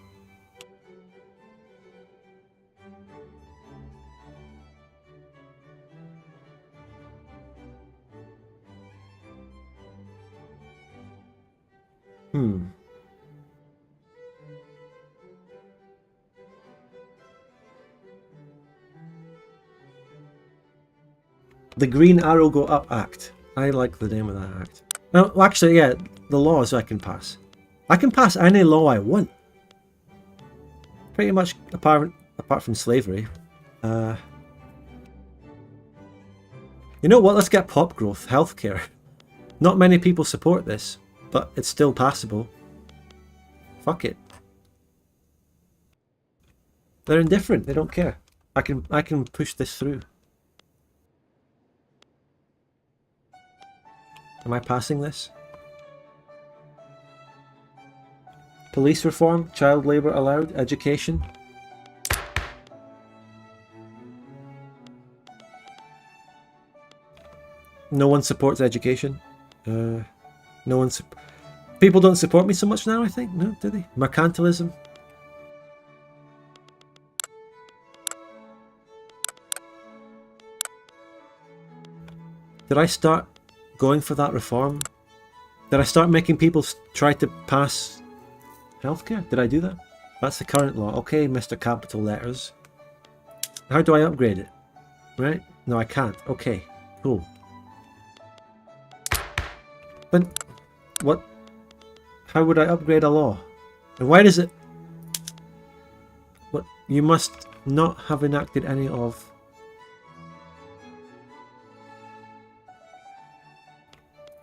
The Green Arrow Go Up Act. I like the name of that act. No, actually, yeah, the laws I can pass. I can pass any law I want. Pretty much apart from slavery. You know what? Let's get pop growth, healthcare. Not many people support this, but it's still passable. Fuck it. They're indifferent. They don't care. I can push this through. Am I passing this? Police reform, child labour allowed, education. No one supports education. No one. People don't support me so much now, I think. No, do they? Mercantilism. Did I start going for that reform? Did I start making people try to pass healthcare? Did I do that? That's the current law. Okay, Mr. Capital Letters. How do I upgrade it? Right? No, I can't. Okay, cool. But what? How would I upgrade a law? And why does it? What? You must not have enacted any of.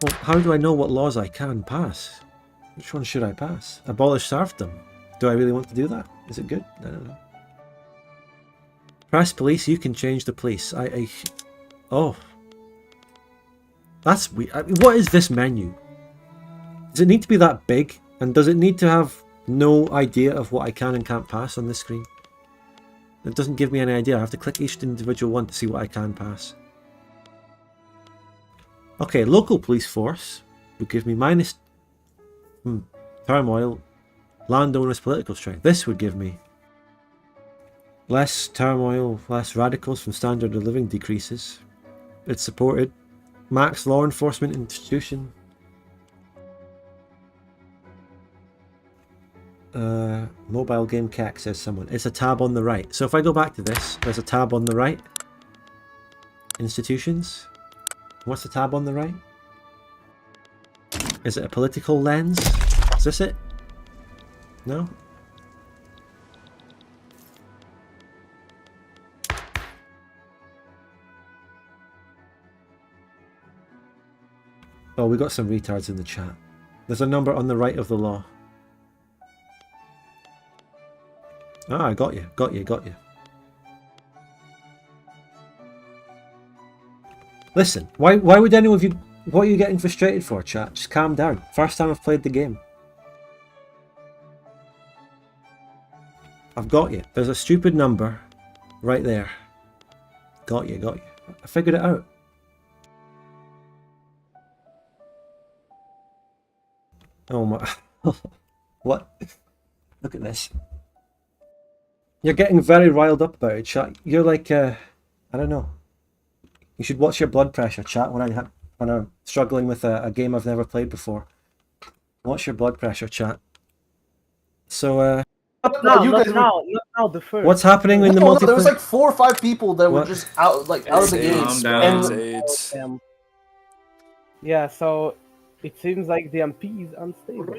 Well, how do I know what laws I can pass? Which one should I pass? Abolish serfdom. Do I really want to do that? Is it good? I don't know. Press police. You can change the police. Oh. That's weird. I mean, what is this menu? Does it need to be that big? And does it need to have no idea of what I can and can't pass on this screen? It doesn't give me any idea. I have to click each individual one to see what I can pass. Okay, local police force would give me minus turmoil, landowners' political strength. This would give me less turmoil, less radicals from standard of living decreases. It's supported. Max law enforcement institution. Mobile game CAC, says someone. It's a tab on the right. So if I go back to this, there's a tab on the right. Institutions. What's the tab on the right? Is it a political lens? Is this it? No? Oh, we got some retards in the chat. There's a number on the right of the law. Ah, I got you, got you, got you. Listen, why would any of you... What are you getting frustrated for, chat? Just calm down. First time I've played the game. I've got you. There's a stupid number right there. Got you, got you. I figured it out. Oh my... What? Look at this. You're getting very riled up about it, chat. You're like, I don't know. You should watch your blood pressure, chat, when I'm struggling with a game I've never played before. Watch your blood pressure, chat. So, not now, the first. What's happening in the multiplayer? There was like 4 or 5 people that were just out of the game. And yeah, so it seems like the MP is unstable.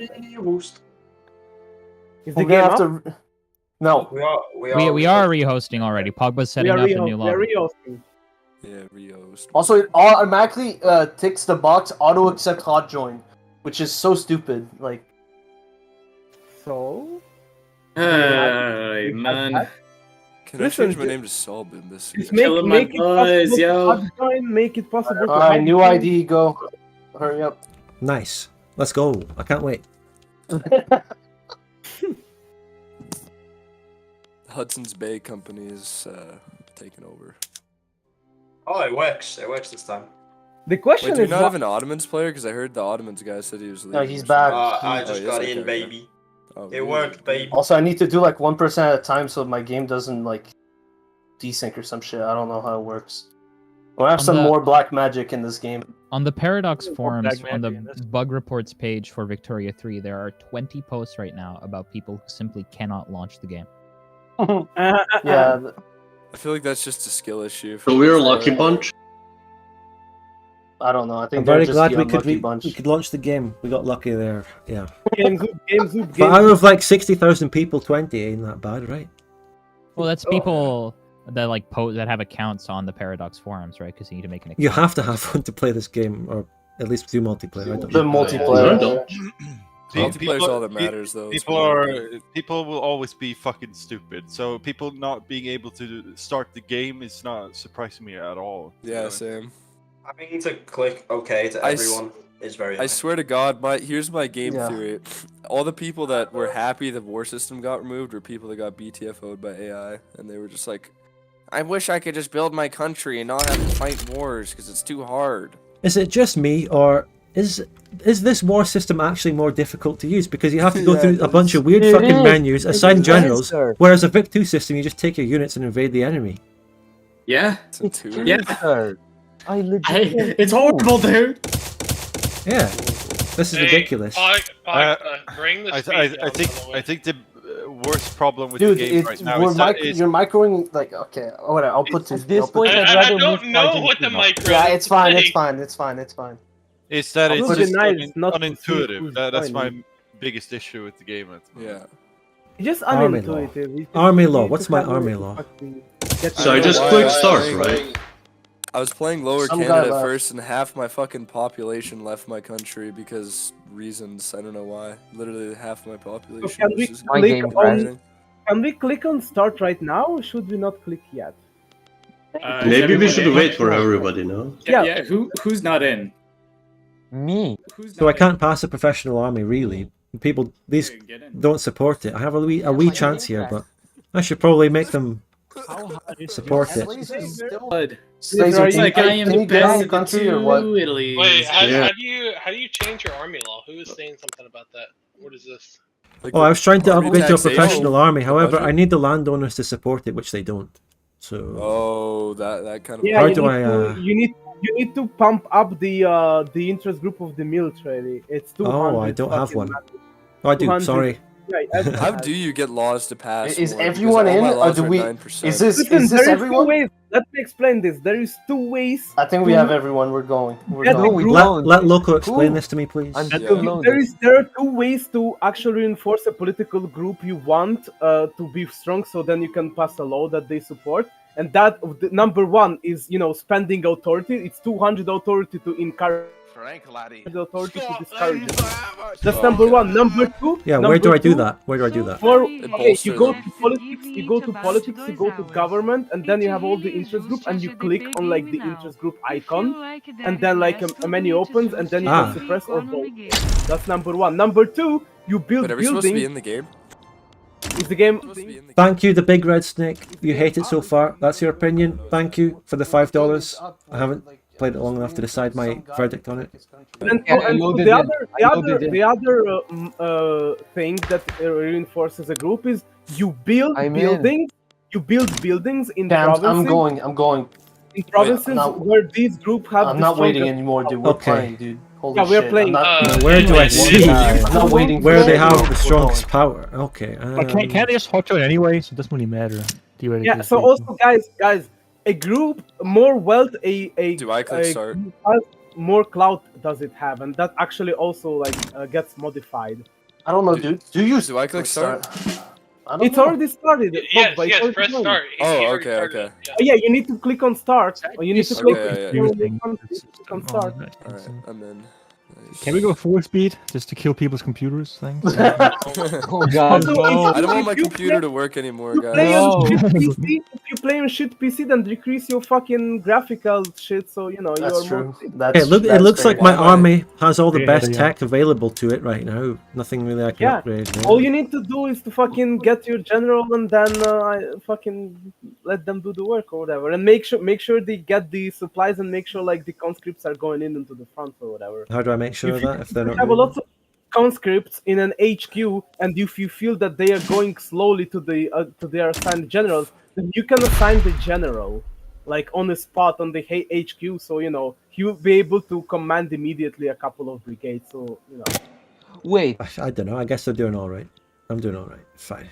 Is the game up? No, we are rehosting already. Pogba's setting up a new lobby. We are rehosting. Yeah, rehost. Also, it automatically ticks the box auto accept hot join, which is so stupid. Like, so. Hey man. Can I change my name to Solbin this year? Make it possible. Alright, new ID, go. Hurry up. Nice. Let's go. I can't wait. Hudson's Bay Company is taking over. Oh, it works. It works this time. The question do you is, not have an Ottomans player? Because I heard the Ottomans guy said he was leaving. No, he's back. I just got in, baby. Oh, It worked, baby. Also, I need to do like 1% at a time so my game doesn't like desync or some shit. I don't know how it works. We'll have some more black magic in this game. On the Paradox forums, on the bug reports page for Victoria 3, there are 20 posts right now about people who simply cannot launch the game. Yeah. I feel like that's just a skill issue. So we're a lucky bunch. I don't know. I think I'm very they're glad just we bunch. could launch the game. We got lucky there. Yeah. Game But out of like 60,000 people, 20 ain't that bad, right? Well, that's people that like that have accounts on the Paradox forums, right? Because you need to make an account. You have to have one to play this game, or at least do multiplayer. I don't The know. multiplayer. Multiplayer's all that matters, though. People will always be fucking stupid. So people not being able to start the game is not surprising me at all. Yeah, same. I need to click OK to everyone. is very. I annoying. swear to God, here's my game theory. All the people that were happy the war system got removed were people that got BTFO'd by AI, and they were just like, I wish I could just build my country and not have to fight wars because it's too hard. Is it just me, or is this war system actually more difficult to use because you have to go through a bunch of weird fucking menus, assign generals, whereas a Vic 2 system you just take your units and invade the enemy? Yeah. Yeah. It's horrible, dude. Yeah. This is ridiculous. Bring the I think the worst problem with Dude, the game right now you're is that you're microing like okay. Whatever. I'll put this. this point, I don't know what the micro. Yeah, it's fine. like. It's fine. It's fine. It's fine. It's that it's I'll just nice not to see unintuitive. who's That's my joining. biggest issue with the game. Yeah. Just Army unintuitive. law. Army law. What's my army law? So I just click start, right? I was playing Lower Some guy Canada left. first, and half my fucking population left my country because reasons. I don't know why. Literally half my population. Can we was just click on? migrating. Can we click on start right now? Or should we not click yet? Maybe we should wait for everybody, no? Yeah. Who's not in? Me. So I can't pass a professional army, really. People, these don't support it. I have a wee chance here, but I should probably make them support it. It's like I am the best country or what? Italy. Wait, how do you change your army law? Who was saying something about that? What is this? Oh, I was trying to upgrade to a taxation. professional army. However, I need the landowners to support it, which they don't. So. Oh, that kind of. Yeah, How do I? You need to pump up the interest group of the military. It's 200. Oh, I don't have one. Oh, I do. 200. Sorry. Yeah, How do you get laws to pass? Is more? everyone Because all in, my or laws do are we? 9%. Is this Listen, there is everyone? 2 ways. Let me explain this. There is 2 ways. I think we have everyone. We're going. Yeah, going. we Let Loco explain this to me, please. There are 2 ways to actually reinforce a political group you want to be strong, so then you can pass a law that they support. And that number 1 is spending authority. It's 200 authority to encourage. The authority to discourage it. That's number 1. Number 2. Yeah, where do I do that? Where do I do that? Okay, you go to politics. You go to government, and then you have all the interest group, and you click on like the interest group icon, and then like a menu opens, and then you can suppress or vote. That's number 1. Number 2, you build But are we buildings. supposed to be in the game? Is the game? Thank you, the big red snake. You hate it so far. That's your opinion. Thank you for the $5. I haven't played it long enough to decide my verdict on it. And the other thing that reinforces a group is you build buildings. You build buildings in provinces. I'm going. In provinces where these group have. I'm not waiting anymore, dude. We're playing, dude. Holy yeah, we're shit. playing. Where do I see I'm not waiting where for they it. have the strongest power? Okay. But can't they just hot join anyway? So it doesn't really matter. Yeah. So also, guys, a group more wealth. Do I click start? More clout does it have, and that actually also like gets modified. I don't know, dude. Do I click start? It's already started. Yes, Pogba, it's yes, already press started. start. Oh, okay. Yeah, you need to click on start. Or you need to click on start. Alright, I'm in. Can we go 4 speed just to kill people's computers? Things. Oh god, no. I don't want my computer to work anymore, guys. If you play on shit PC, then decrease your fucking graphical shit. So That's you're true. It looks like my army has all the best yeah. tech available to it right now. Nothing really I can upgrade. Yeah. All you need to do is to fucking get your general and then fucking let them do the work or whatever, and make sure they get the supplies and make sure like the conscripts are going into the front or whatever. How do I make sure of that if they're not? You have a lot of conscripts in an HQ, and if you feel that they are going slowly to their assigned generals, then you can assign the general like on the spot on the HQ, so he'll be able to command immediately a couple of brigades. So Wait. I don't know. I guess they're doing all right. I'm doing all right. Fine.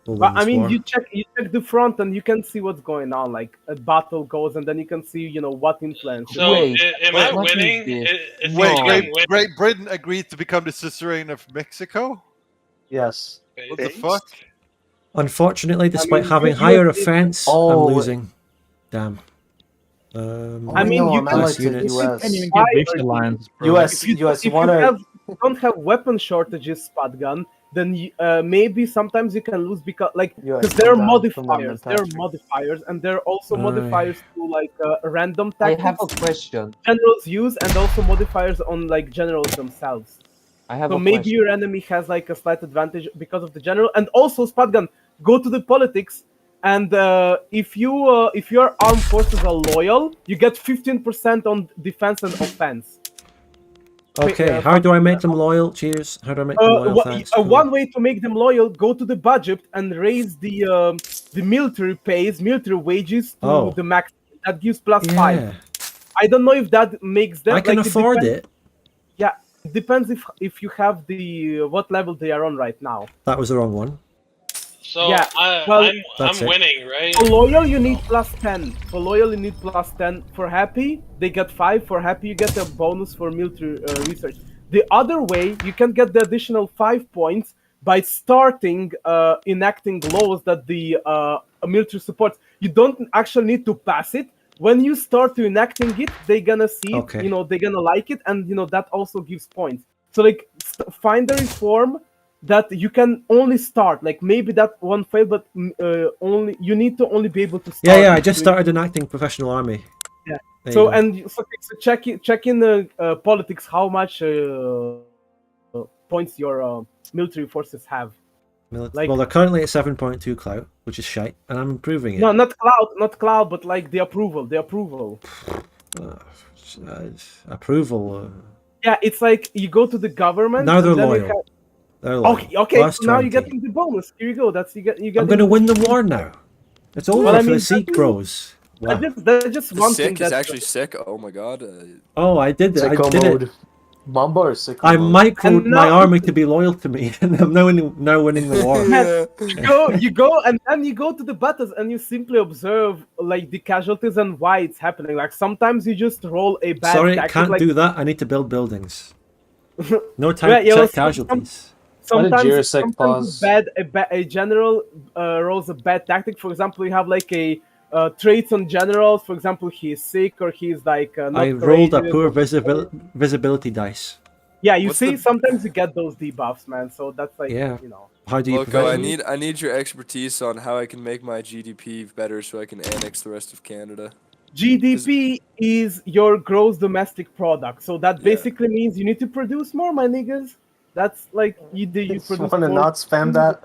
We'll But win I this mean, war. you check the front and you can see what's going on. Like a battle goes, and then you can see what influence. So am I winning? Is Great Britain agreed to become the suzerain of Mexico? Yes. What the fuck? Unfortunately, despite mean, having you- higher you- offense, Oh. I'm losing. Damn. I mean, no, you I'm can allied to the units. US. Can't even get base alliance, bro. US, If you wanna... don't have weapon shortages, Spotgun, then maybe sometimes you can lose because Yeah, because there are from the modifiers. There are manufacturer. modifiers, and there are also Aye. modifiers to like random I tactics. have a question. Generals use, and also modifiers on like generals themselves. I have So a maybe question. your enemy has like a slight advantage because of the general, and also Spotgun, go to the politics, and if your armed forces are loyal, you get 15% on defense and offense. Okay, how do I make them loyal? Cheers. How do I make them loyal? Thanks. Cool. One way to make them loyal: go to the budget and raise the military pays, military wages to the max. That gives +5. I don't know if that makes them. I can afford depends, it. Yeah, it depends if you have the what level they are on right now. That was the wrong one. So Yeah, I'm winning, right? For loyal, you need +10. For loyal, you need +10. For happy, they get 5. For happy, you get a bonus for military research. The other way, you can get the additional 5 points by starting enacting laws that the military supports. You don't actually need to pass it. When you start to enacting it, they're gonna see it, Okay. they're gonna like it, and that also gives points. So like find a reform that you can only start. Like maybe that one failed, but only you need to only be able to start. Yeah, I just started enacting professional army. Yeah. There So you go. check in the politics how much points your military forces have. Well, they're currently at 7.2 clout, which is shite, and I'm improving it. No, not cloud, but like the approval. Approval. Yeah, it's like you go to the government. Now they're and then you loyal. They're loyal. Okay. Plus So now you're 20. getting the bonus. Here you go. You get. I'm going to win the war now. It's over for the Sikh bros. Wow. That's just The one thing. sick is actually sick. Oh my god. Oh, I did it. I Sicko did mode. it. Mamba or sicko I mode? microed And my now- army to be loyal to me, and I'm now winning the war. You go, and then you go to the battles, and you simply observe like the casualties and why it's happening. Like sometimes you just roll a bad. Sorry, tactic, can't like, do that. I need to build buildings. No time Yeah, to yeah, check well, casualties. Sometimes pause? a general rolls a bad tactic. For example, you have like a traits on generals. For example, he is sick or he's like not I rolled a courageous poor or- visibility dice. Yeah, you What's see, the- sometimes you get those debuffs, man. So that's like, Yeah. you know. How do you Loco, prevent I need your expertise on how I can make my GDP better so I can annex the rest of Canada. GDP is your gross domestic product. So that basically means you need to produce more, my niggas. That's like you produce Want to more. not spam that?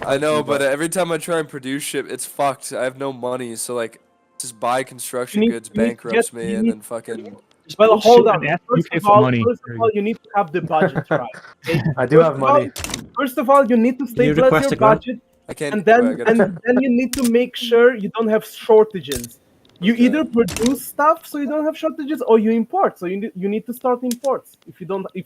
I know, but every time I try and produce shit, it's fucked. I have no money, so like, just buy construction You need- goods you need to bankrupts get- me, you and need- then fucking. Well, hold on. and ask First UK of for all, money. you need to have the budget right. Okay? I do have money. First of all, you need to stabilize request your a grant? budget, I can't. and then I gotta- then you need to make sure you don't have shortages. You either produce stuff so you don't have shortages, or you import. So you need to start imports if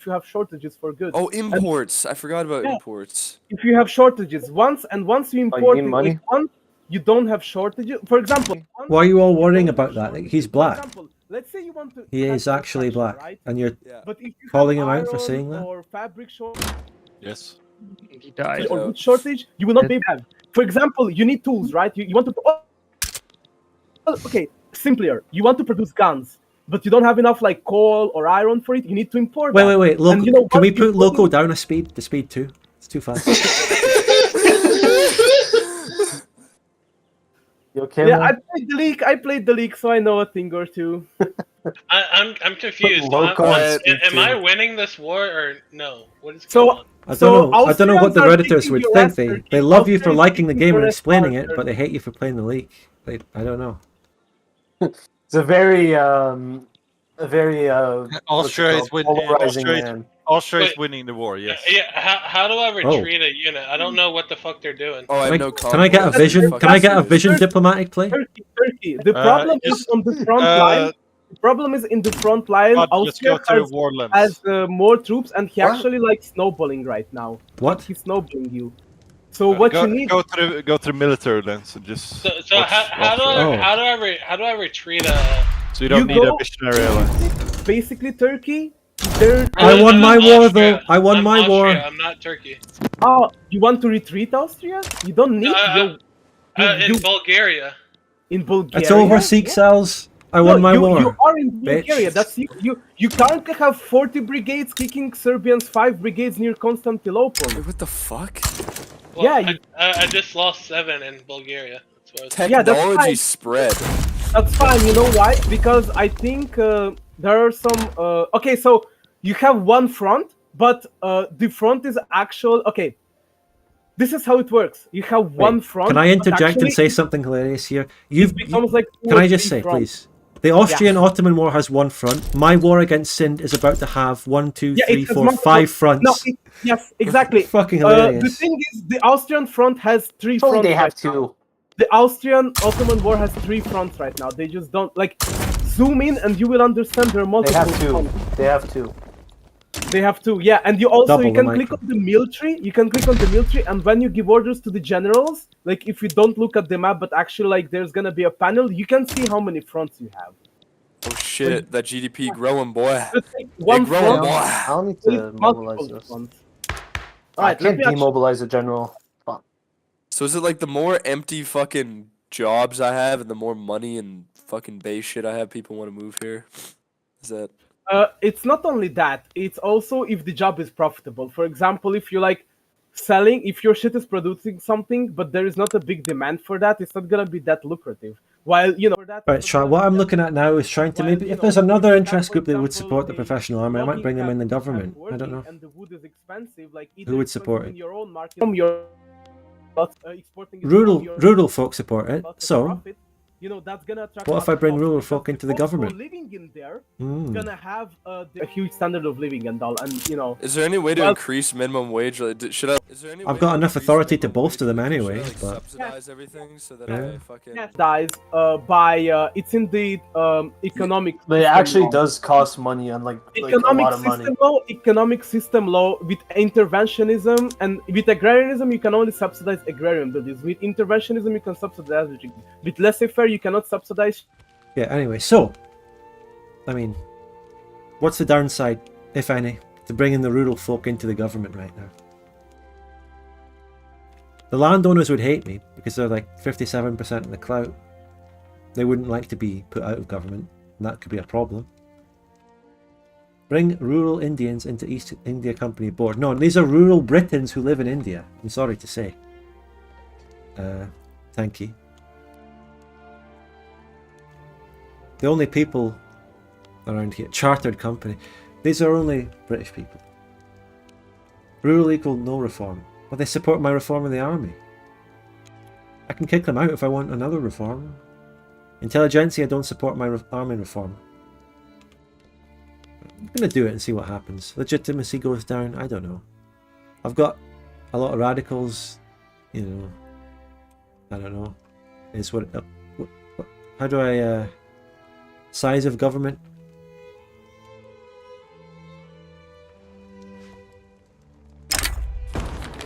you have shortages for goods. Oh, imports! I forgot about Yeah. imports. If you have shortages once you import you need it, money? like, once you don't have shortages. For example, once Why are you all you worrying don't have about that? Like, shortages- he's for black. example, let's say you want to. He is have actually construction, black, right? and you're But if you calling have him out for iron saying that? or fabric Yes. He died. or wood shortage, you will not be able to have. For example, you need tools, right? You want to. Okay, simpler. You want to produce guns, but you don't have enough like coal or iron for it. You need to import. Wait, that. wait. Local, And you know can what? we You put local down to speed 2? It's too fast. You okay, Yeah, man? I played the league, so I know a thing or two. I'm confused. Low cost. Am I winning this war or no? What is So- going on? I don't know. I don't know what the Austrians are Redditors kicking would your think. ass, They Turkey. love you for Austrians liking the kicking game your and ass explaining hard, it, but they hate you for playing the league. I don't know. It's a very Austria is polarizing man. Austria is Wait. winning the war. Yes. Yeah, how do I retreat a unit? I don't know what the fuck they're doing. Oh, I have no. Can I get a vision? Can I get a vision diplomatic play? Turkey. The problem is on the front line. The problem is in the front line. Let's go Austria to Warlands. has more troops, and he What? actually likes snowballing right now. What? He's snowballing you. So what go, you need? go through military lens and just. So watch how do Austria. how do I retreat a? So you don't You need a go- missionary alliance. Basically, Turkey. There. I won my I'm war Austria. though. I won I'm my war. Austria, I'm not Turkey. Oh, you want to retreat Austria? You don't need. In Bulgaria. In Bulgaria. It's over, Sikh cells. I won my war. You are in Bulgaria. bitch. That's you currently have 40 brigades kicking Serbians 5 brigades near Constantinople. What the fuck? Well, Yeah, I just lost 7 in Bulgaria. That's what I was Technology spread. That's fine. You know why? Because I think there are some. Okay, so you have one front, but the front is actual. Okay, this is how it works. You have one front. Can I but interject and actually say something hilarious here? You've becomes like two can or I just three say, fronts. please? The Austrian-Ottoman War has one front. My war against Sind is about to have 1, 2, Yeah, 3, it has 4, multiple- 5 fronts. No, yes, exactly. Fucking The hilarious. thing is, the Austrian front has 3 fronts. they have right now. two. The Austrian-Ottoman War has 3 fronts right now. They just don't like zoom in, and you will understand there are multiple. They have two. fronts. They have two. They have two, yeah, and you also Double you the can micro. click on the military. You can click on the military, and when you give orders to the generals, like if you don't look at the map, but actually like there's gonna be a panel, you can see how many fronts you have. Oh shit, that GDP growing, boy. One It growing, front, boy. I don't need with to mobilize multiple this. fronts. I Alright, let can't me actually- demobilize a general. Fuck. So is it like the more empty fucking jobs I have and the more money and fucking base shit I have, people want to move here? Is that... It's not only that, it's also if the job is profitable. For example, if you like selling, if your shit is producing something, but there is not a big demand for that, it's not gonna be that lucrative. While, you know, for that, Right, Sean, what I'm looking at now is trying to maybe, if there's another interest group that would support the professional army, I might bring them in the government. I don't know. and the wood is expensive, like Who would support in it? your own market, from your exporting it from your Rural folk support it. lots of So, profit, you know, that's gonna attract what lots if I of bring jobs, rural because folk into the cost for government? living in there Mm. gonna have a huge standard of living and all, and you know. Is there any way to Well- increase minimum wage? Like, should I? Is there any way I've got to enough increase authority to minimum bolster wage? them anyway, Should I, like, but subsidize everything so that Yeah. I fucking... Yes, dies by it's in the economic. But it system actually law. does cost money, and like a Economic lot of money. system law, economic system law with interventionism, and with agrarianism you can only subsidize agrarian buildings. With interventionism you can subsidize everything. With laissez-faire you cannot subsidize. yeah, anyway, so, I mean, what's the downside, if any, to bringing the rural folk into the government right now? The landowners would hate me because they're like 57% of the clout. They wouldn't like to be put out of government, and that could be a problem. Bring rural Indians into East India Company board. No, these are rural Britons who live in India, I'm sorry to say. Thank you. The only people around here, chartered company, these are only British people. Rural equal no reform. Well, they support my reform in the army. I can kick them out if I want another reform. Intelligentsia don't support my army reform. I'm gonna do it and see what happens. Legitimacy goes down, I don't know. I've got a lot of radicals, you know. I don't know. Is what how do I size of government?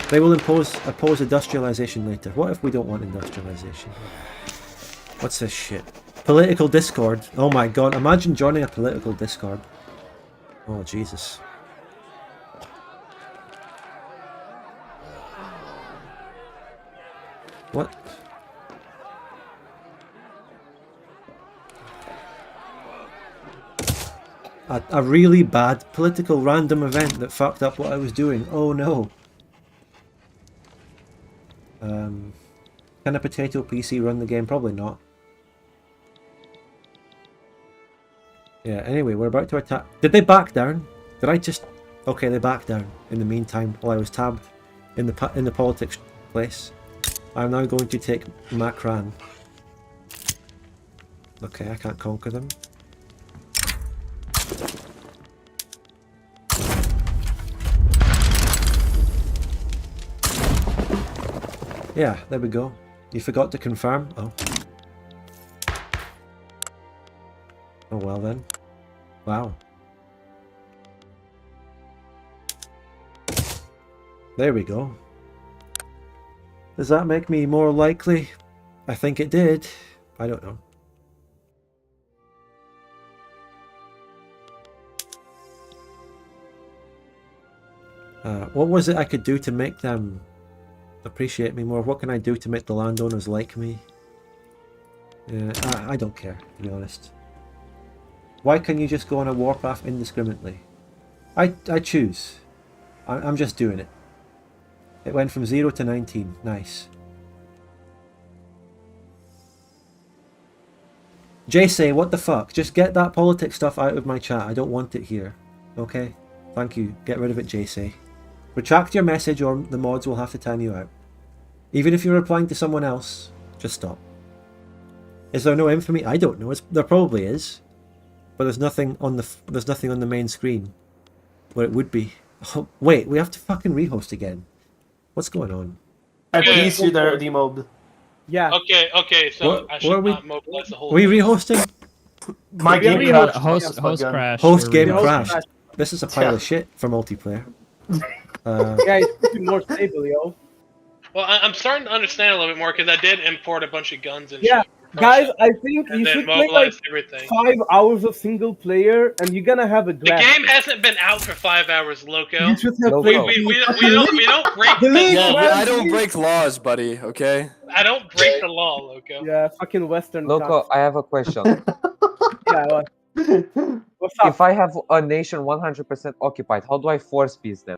They will oppose industrialization later. What if we don't want industrialization? What's this shit? Political discord. Oh my god, imagine joining a political discord. Oh Jesus. What? A really bad political random event that fucked up what I was doing. Oh no. Can a potato PC run the game? Probably not. Yeah, anyway, we're about to attack. Did they back down? Did I just... Okay, they backed down in the meantime while I was tabbed in the politics place. I'm now going to take Makran. Okay, I can't conquer them. Yeah, there we go. You forgot to confirm? Oh. Oh well then. Wow. There we go. Does that make me more likely? I think it did. I don't know. What was it I could do to make them appreciate me more? What can I do to make the landowners like me? Yeah, I don't care, to be honest. Why can you just go on a warpath indiscriminately? I choose. I'm just doing it. It went from 0 to 19. Nice. JC, what the fuck? Just get that politics stuff out of my chat. I don't want it here. Okay? Thank you. Get rid of it, JC. Retract your message or the mods will have to time you out. Even if you're replying to someone else, just stop. Is there no infamy? I don't know. There probably is. But there's nothing on the main screen where it would be. Oh, wait, we have to fucking rehost again. What's going on? Peace, you there, demob. Yeah. Okay, so I should not mobilize the whole Are we rehosting? My game crashed. Host crash. Host game We're crashed. crashed. This is a pile of shit for multiplayer. Yeah, it's more stable, yo. Well, I'm starting to understand a little bit more because I did import a bunch of guns and Yeah, shit. guys, I think And you then should play like mobilize everything. 5 hours of single player, and you're gonna have a The draft. game hasn't been out for 5 hours, Loco. You should have We played don't break The the league, law. man. I don't break laws, buddy. Okay. I don't break the law, Loco. Yeah, fucking Western. Loco, I have a question. Yeah, what? What's up? If I have a nation 100% occupied, how do I force peace them?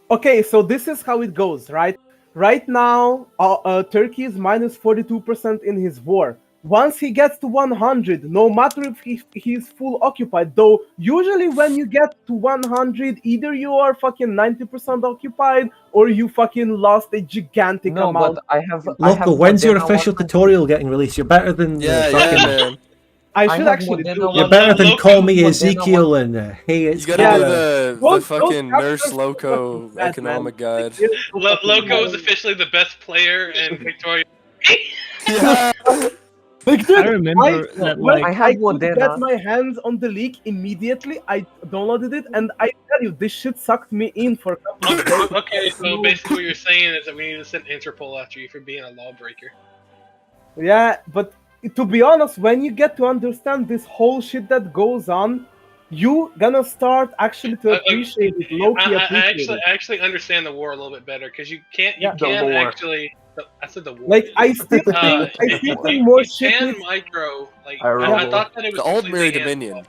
Okay, so this is how it goes, right? Right now, Turkey is minus 42% in his war. Once he gets to 100, no matter if he's full occupied, though usually when you get to 100, either you are fucking 90% occupied or you fucking lost a gigantic No, amount. but I have. Loco, when's your official tutorial getting released? You're better than man. I should actually do You're better than Call Me Ezekiel and Hey, it's You gotta do Kara. the fucking Nurse Loco economic guide. Loco is officially the best player in Victoria. Yeah. Like, dude, I remember that, when like- I could get my hands on the leak immediately. I downloaded it, and I tell you, this shit sucked me in for a couple of days. Okay, so basically what you're saying is that we need to send Interpol after you for being a lawbreaker. Yeah, but to be honest, when you get to understand this whole shit that goes on, you gonna start actually to appreciate it. Low-key appreciate it. I actually understand the war a little bit better because you can The war. actually. I said the war. Like, I still think more shit You is- can micro. Like I I thought that it was The Old Mary completely Dominion.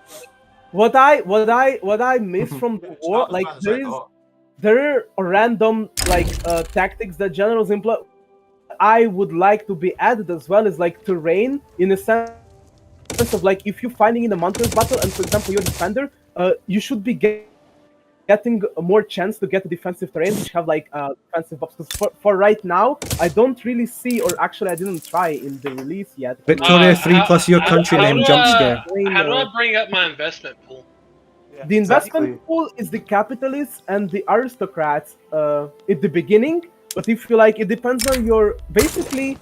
What I miss from the war, like there are random like tactics that generals employ. I would like to be added as well as like terrain in a sense of like if you're fighting in a mountains battle and for example you're a defender, you should be getting a more chance to get the defensive terrain which have like defensive buffs. Because for right now, I don't really see, or actually I didn't try in the release yet. Victoria 3 plus your country name jump scare. How do I bring up my investment pool? The investment pool is the capitalists and the aristocrats at the beginning, but if you like, it depends on your basically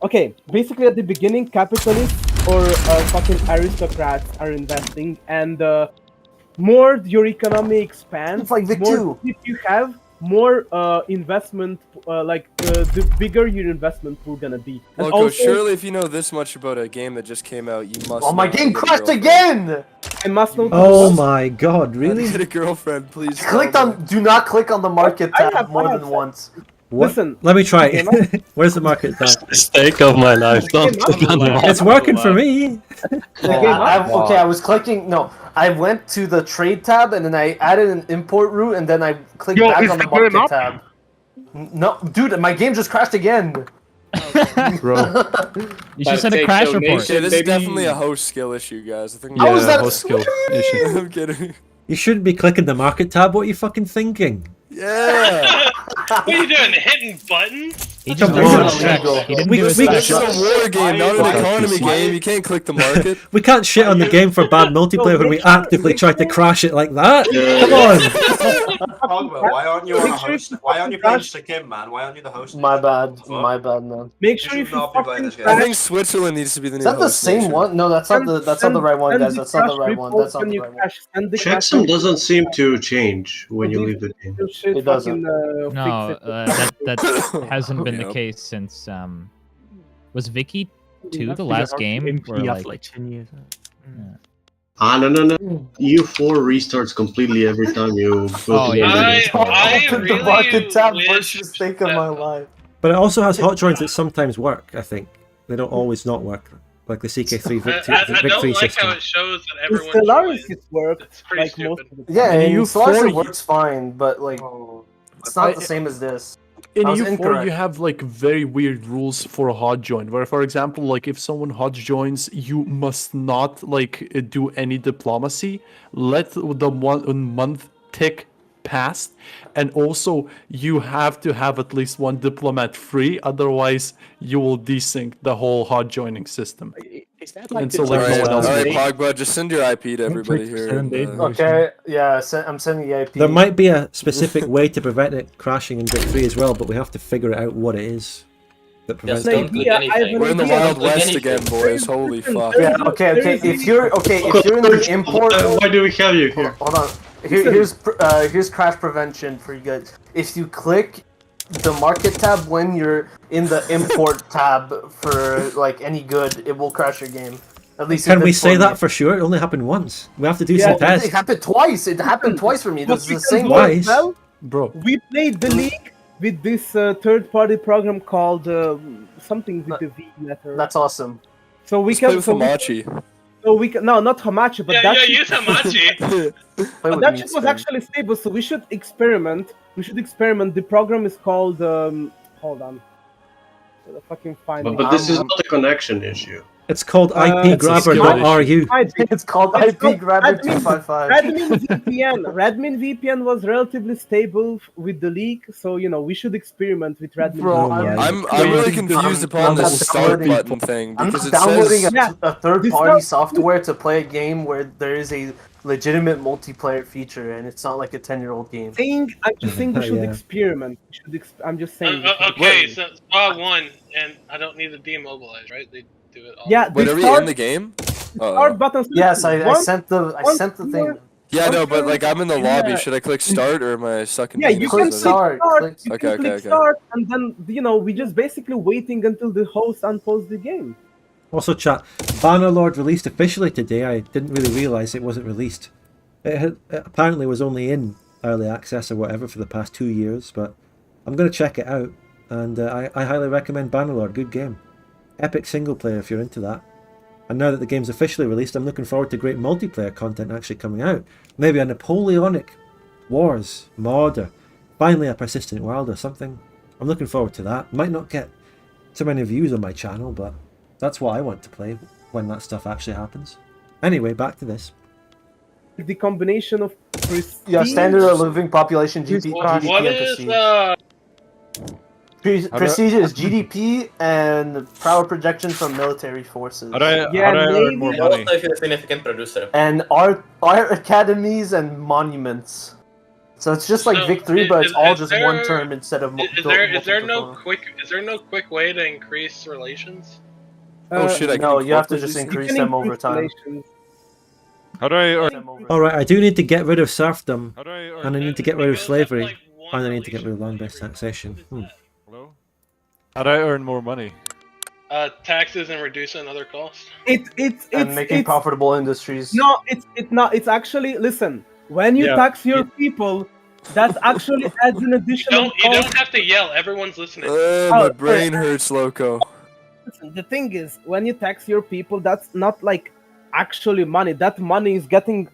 at the beginning, capitalists or fucking aristocrats are investing, and more your economy expands, like Vic more too. if you have more investment, the bigger your investment pool gonna be. And Loco, also, surely if you know this much about a game that just came out, you must. Oh, my know how game to get a crashed girlfriend. again! I must know. Oh my god, How to really? get a girlfriend, please. Clicked tell me. on. Do not click on the market tab more than once. What? Listen, let me try it. Where's the market tab? Mistake of my life. Don't click on the It's working for me. I was clicking. No, I went to the trade tab and then I added an import route and then I clicked back on the market tab. No, dude, my game just crashed again. Bro, you should send a crash report. Yeah, this is definitely a host skill issue, guys. I think. How is that a host skill issue. I'm kidding. You shouldn't be clicking the market tab. What are you fucking thinking? Yeah. What are you doing? Hitting buttons? He just Come didn't on. do his checks. He didn't We- do his we- This checks. is a war game, not an economy game. You can't click the market. We can't shit on the game for bad multiplayer when we actively try to crash it like that. Come on. Pogba, why aren't you on a host? Why aren't you playing Sikkim, man? Why aren't you the host? My bad, man. Make sure if you not be playing fucking this game. I think Switzerland needs to be the new. Is that the host same nation. one? No, that's not the right one, guys. That's not the right one. That's not the right one. Checksum doesn't seem to change when you leave the game. It doesn't. No, that hasn't been the case since was Vicky 2 the last game where like 10 years. No. U4 restarts completely every time you go to the I opened really the market tab. wish Worst mistake of my life. But it also has hot joins that sometimes work, I think. They don't always not work. like the CK3 I Vic don't 3 like system. how it shows that In everyone Stellaris joins. it works It's pretty like most stupid. of the time. Yeah, In and EU4 Stellaris you- works fine, but like it's not the same as this. In I was EU4, incorrect. you have like very weird rules for a hot join. Where, for example, like if someone hot joins, you must not like do any diplomacy. Let the 1 month tick past, and also you have to have at least one diplomat free. Otherwise, you will desync the whole hot joining system. Is that And so like no Alright, one else. alright, will. Pogba, just send your IP to everybody here. And, Okay, yeah, I'm sending the IP. There might be a specific way to prevent it crashing in Vic 3 as well, but we have to figure out what it is that prevents Yes, it. We're in the Wild West again, boys. Holy fuck. Yeah, okay. If you're in the import, why do we have you here? Hold on. Here's crash prevention for you guys. If you click the market tab when you're in the import tab for like any good, it will crash your game. At least Can if we it's say for that me. for sure? It only happened once. We have to do Yeah, some tests. it happened twice. It happened twice for me. This is the same Twice? Well, bro. We played the league with this third-party program called something with the V letter. That's awesome. So we Let's can. play with So we, Hamachi. so we can. No, not Hamachi, but that. shit- use Hamachi. But that shit was actually stable, so we should experiment. The program is called. Hold on. So fucking find But this is not a connection issue. It's called it's a ipgrabber.ru. It's called ipgrabber255. Redmin VPN was relatively stable with the leak, so we should experiment with Redmin. Bro, VPN. I'm really confused upon this start button thing I'm because not it downloading says a third-party software to play a game where there is a legitimate multiplayer feature, and it's not like a 10-year-old game. I'm just saying we should Yeah. experiment. I'm just saying. we should Okay, experiment. so SPA 1, and I don't need to demobilize, right? They do it all. Yeah, Wait, the are we start- in the game? Start button. Yes, I One- sent the one- thing. Yeah, no, but like I'm in the lobby. Yeah. Should I click start or am I stuck in? Yeah, you can click start. You Okay, can okay, click okay. start, and then we just basically waiting until the host unposts the game. Also, chat, Bannerlord released officially today. I didn't really realise it wasn't released. It apparently was only in early access or whatever for the past 2 years, but I'm going to check it out, and I highly recommend Bannerlord. Good game. Epic single player if you're into that. And now that the game's officially released, I'm looking forward to great multiplayer content actually coming out. Maybe a Napoleonic Wars mod, or finally a Persistent World or something. I'm looking forward to that. Might not get too many views on my channel, but that's what I want to play when that stuff actually happens. Anyway, back to this. The combination of Yeah, standard of living population, GDP, What and is prestige. Prestige is GDP and power projection from military forces. How do I earn more money? Also, if you're a significant producer. And art academies and monuments. So it's just like So, Vic 3, but it's all is just there- one term instead of Is there no quick way to increase relations? Oh shit! I can no, you have to incorporate just these increase can them over increase time. relations. How do I earn? Alright, I do need to get rid of serfdom, How do I earn? and I need to get rid of slavery, and I need to get rid of land-based taxation. Hello? How do I earn more money? Taxes and reducing other costs. And making profitable industries. No, it's not. It's actually listen. When you Yeah. tax your people, that actually adds an additional You cost. don't have to yell. Everyone's listening. My brain hurts, Loco. Listen, the thing is, when you tax your people, that's not like actually money. That money is getting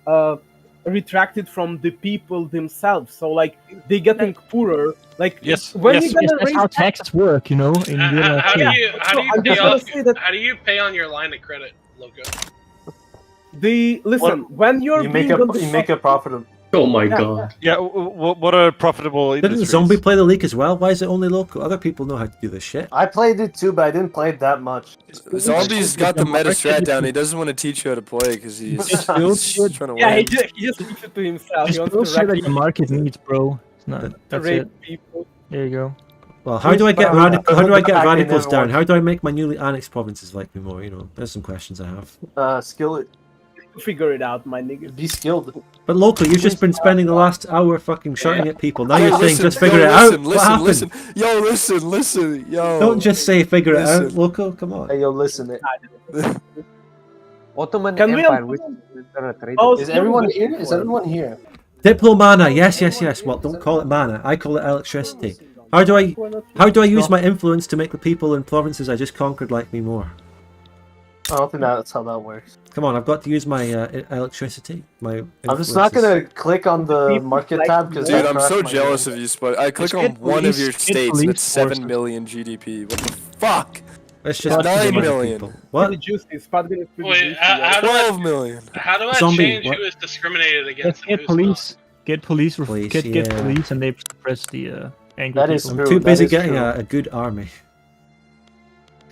retracted from the people themselves. So like they getting poorer. Like Yes, when yes, you're gonna That's raise how taxes work, in How do you I'm pay just gonna off? say that How do you pay on your line of credit, Loco? when you're You make a profitable. Oh my Yeah. god. Yeah, what are profitable Didn't industries? Zombie play the leak as well? Why is it only local? Other people know how to do this shit. I played it too, but I didn't play it that much. Zombie's got the meta strat down. He doesn't want to teach you how to play because he's just trying to Yeah, win. he just keeps it to himself. He Just wants build to shit that wreck the market needs, bro. It's not, to that's rape it. people. There you go. Well, how do I get How do I get radicals down? everyone? How do I make my newly annexed provinces like me more? You know, there's some questions I have. Skill it. Figure it out, my nigga. Be skilled. But local, you've just been spending the last hour fucking shouting at people. Now Hey, you're saying listen, just figure yo, it out. listen, What happened? listen. Yo, listen. Yo. Don't just say figure it out, Listen. local. Come on. Hey, yo, listen it. Ottoman Can we Empire, which is a trade. Oh, Is everyone here? Is everyone here? Diplomana, yes. Well, don't call it mana. I call it electricity. How do I use my influence to make the people in provinces I just conquered like me more? I don't think that's how that works. Come on, I've got to use my electricity. I'm just not gonna click on the market tab because Dude, I'm so jealous of you, Spud. I click on one of your states and it's 7 million GDP. What the fuck? It's just 9 million. people. What? Pretty juicy. Spud Gun is pretty Wait, juicy. how do 12 million. How do I Zombie, change what? who is discriminated against? Get and who's police. Get police. Police, Get yeah. police, and they suppress the angry That is people. I'm true. too busy that is getting true. a good army.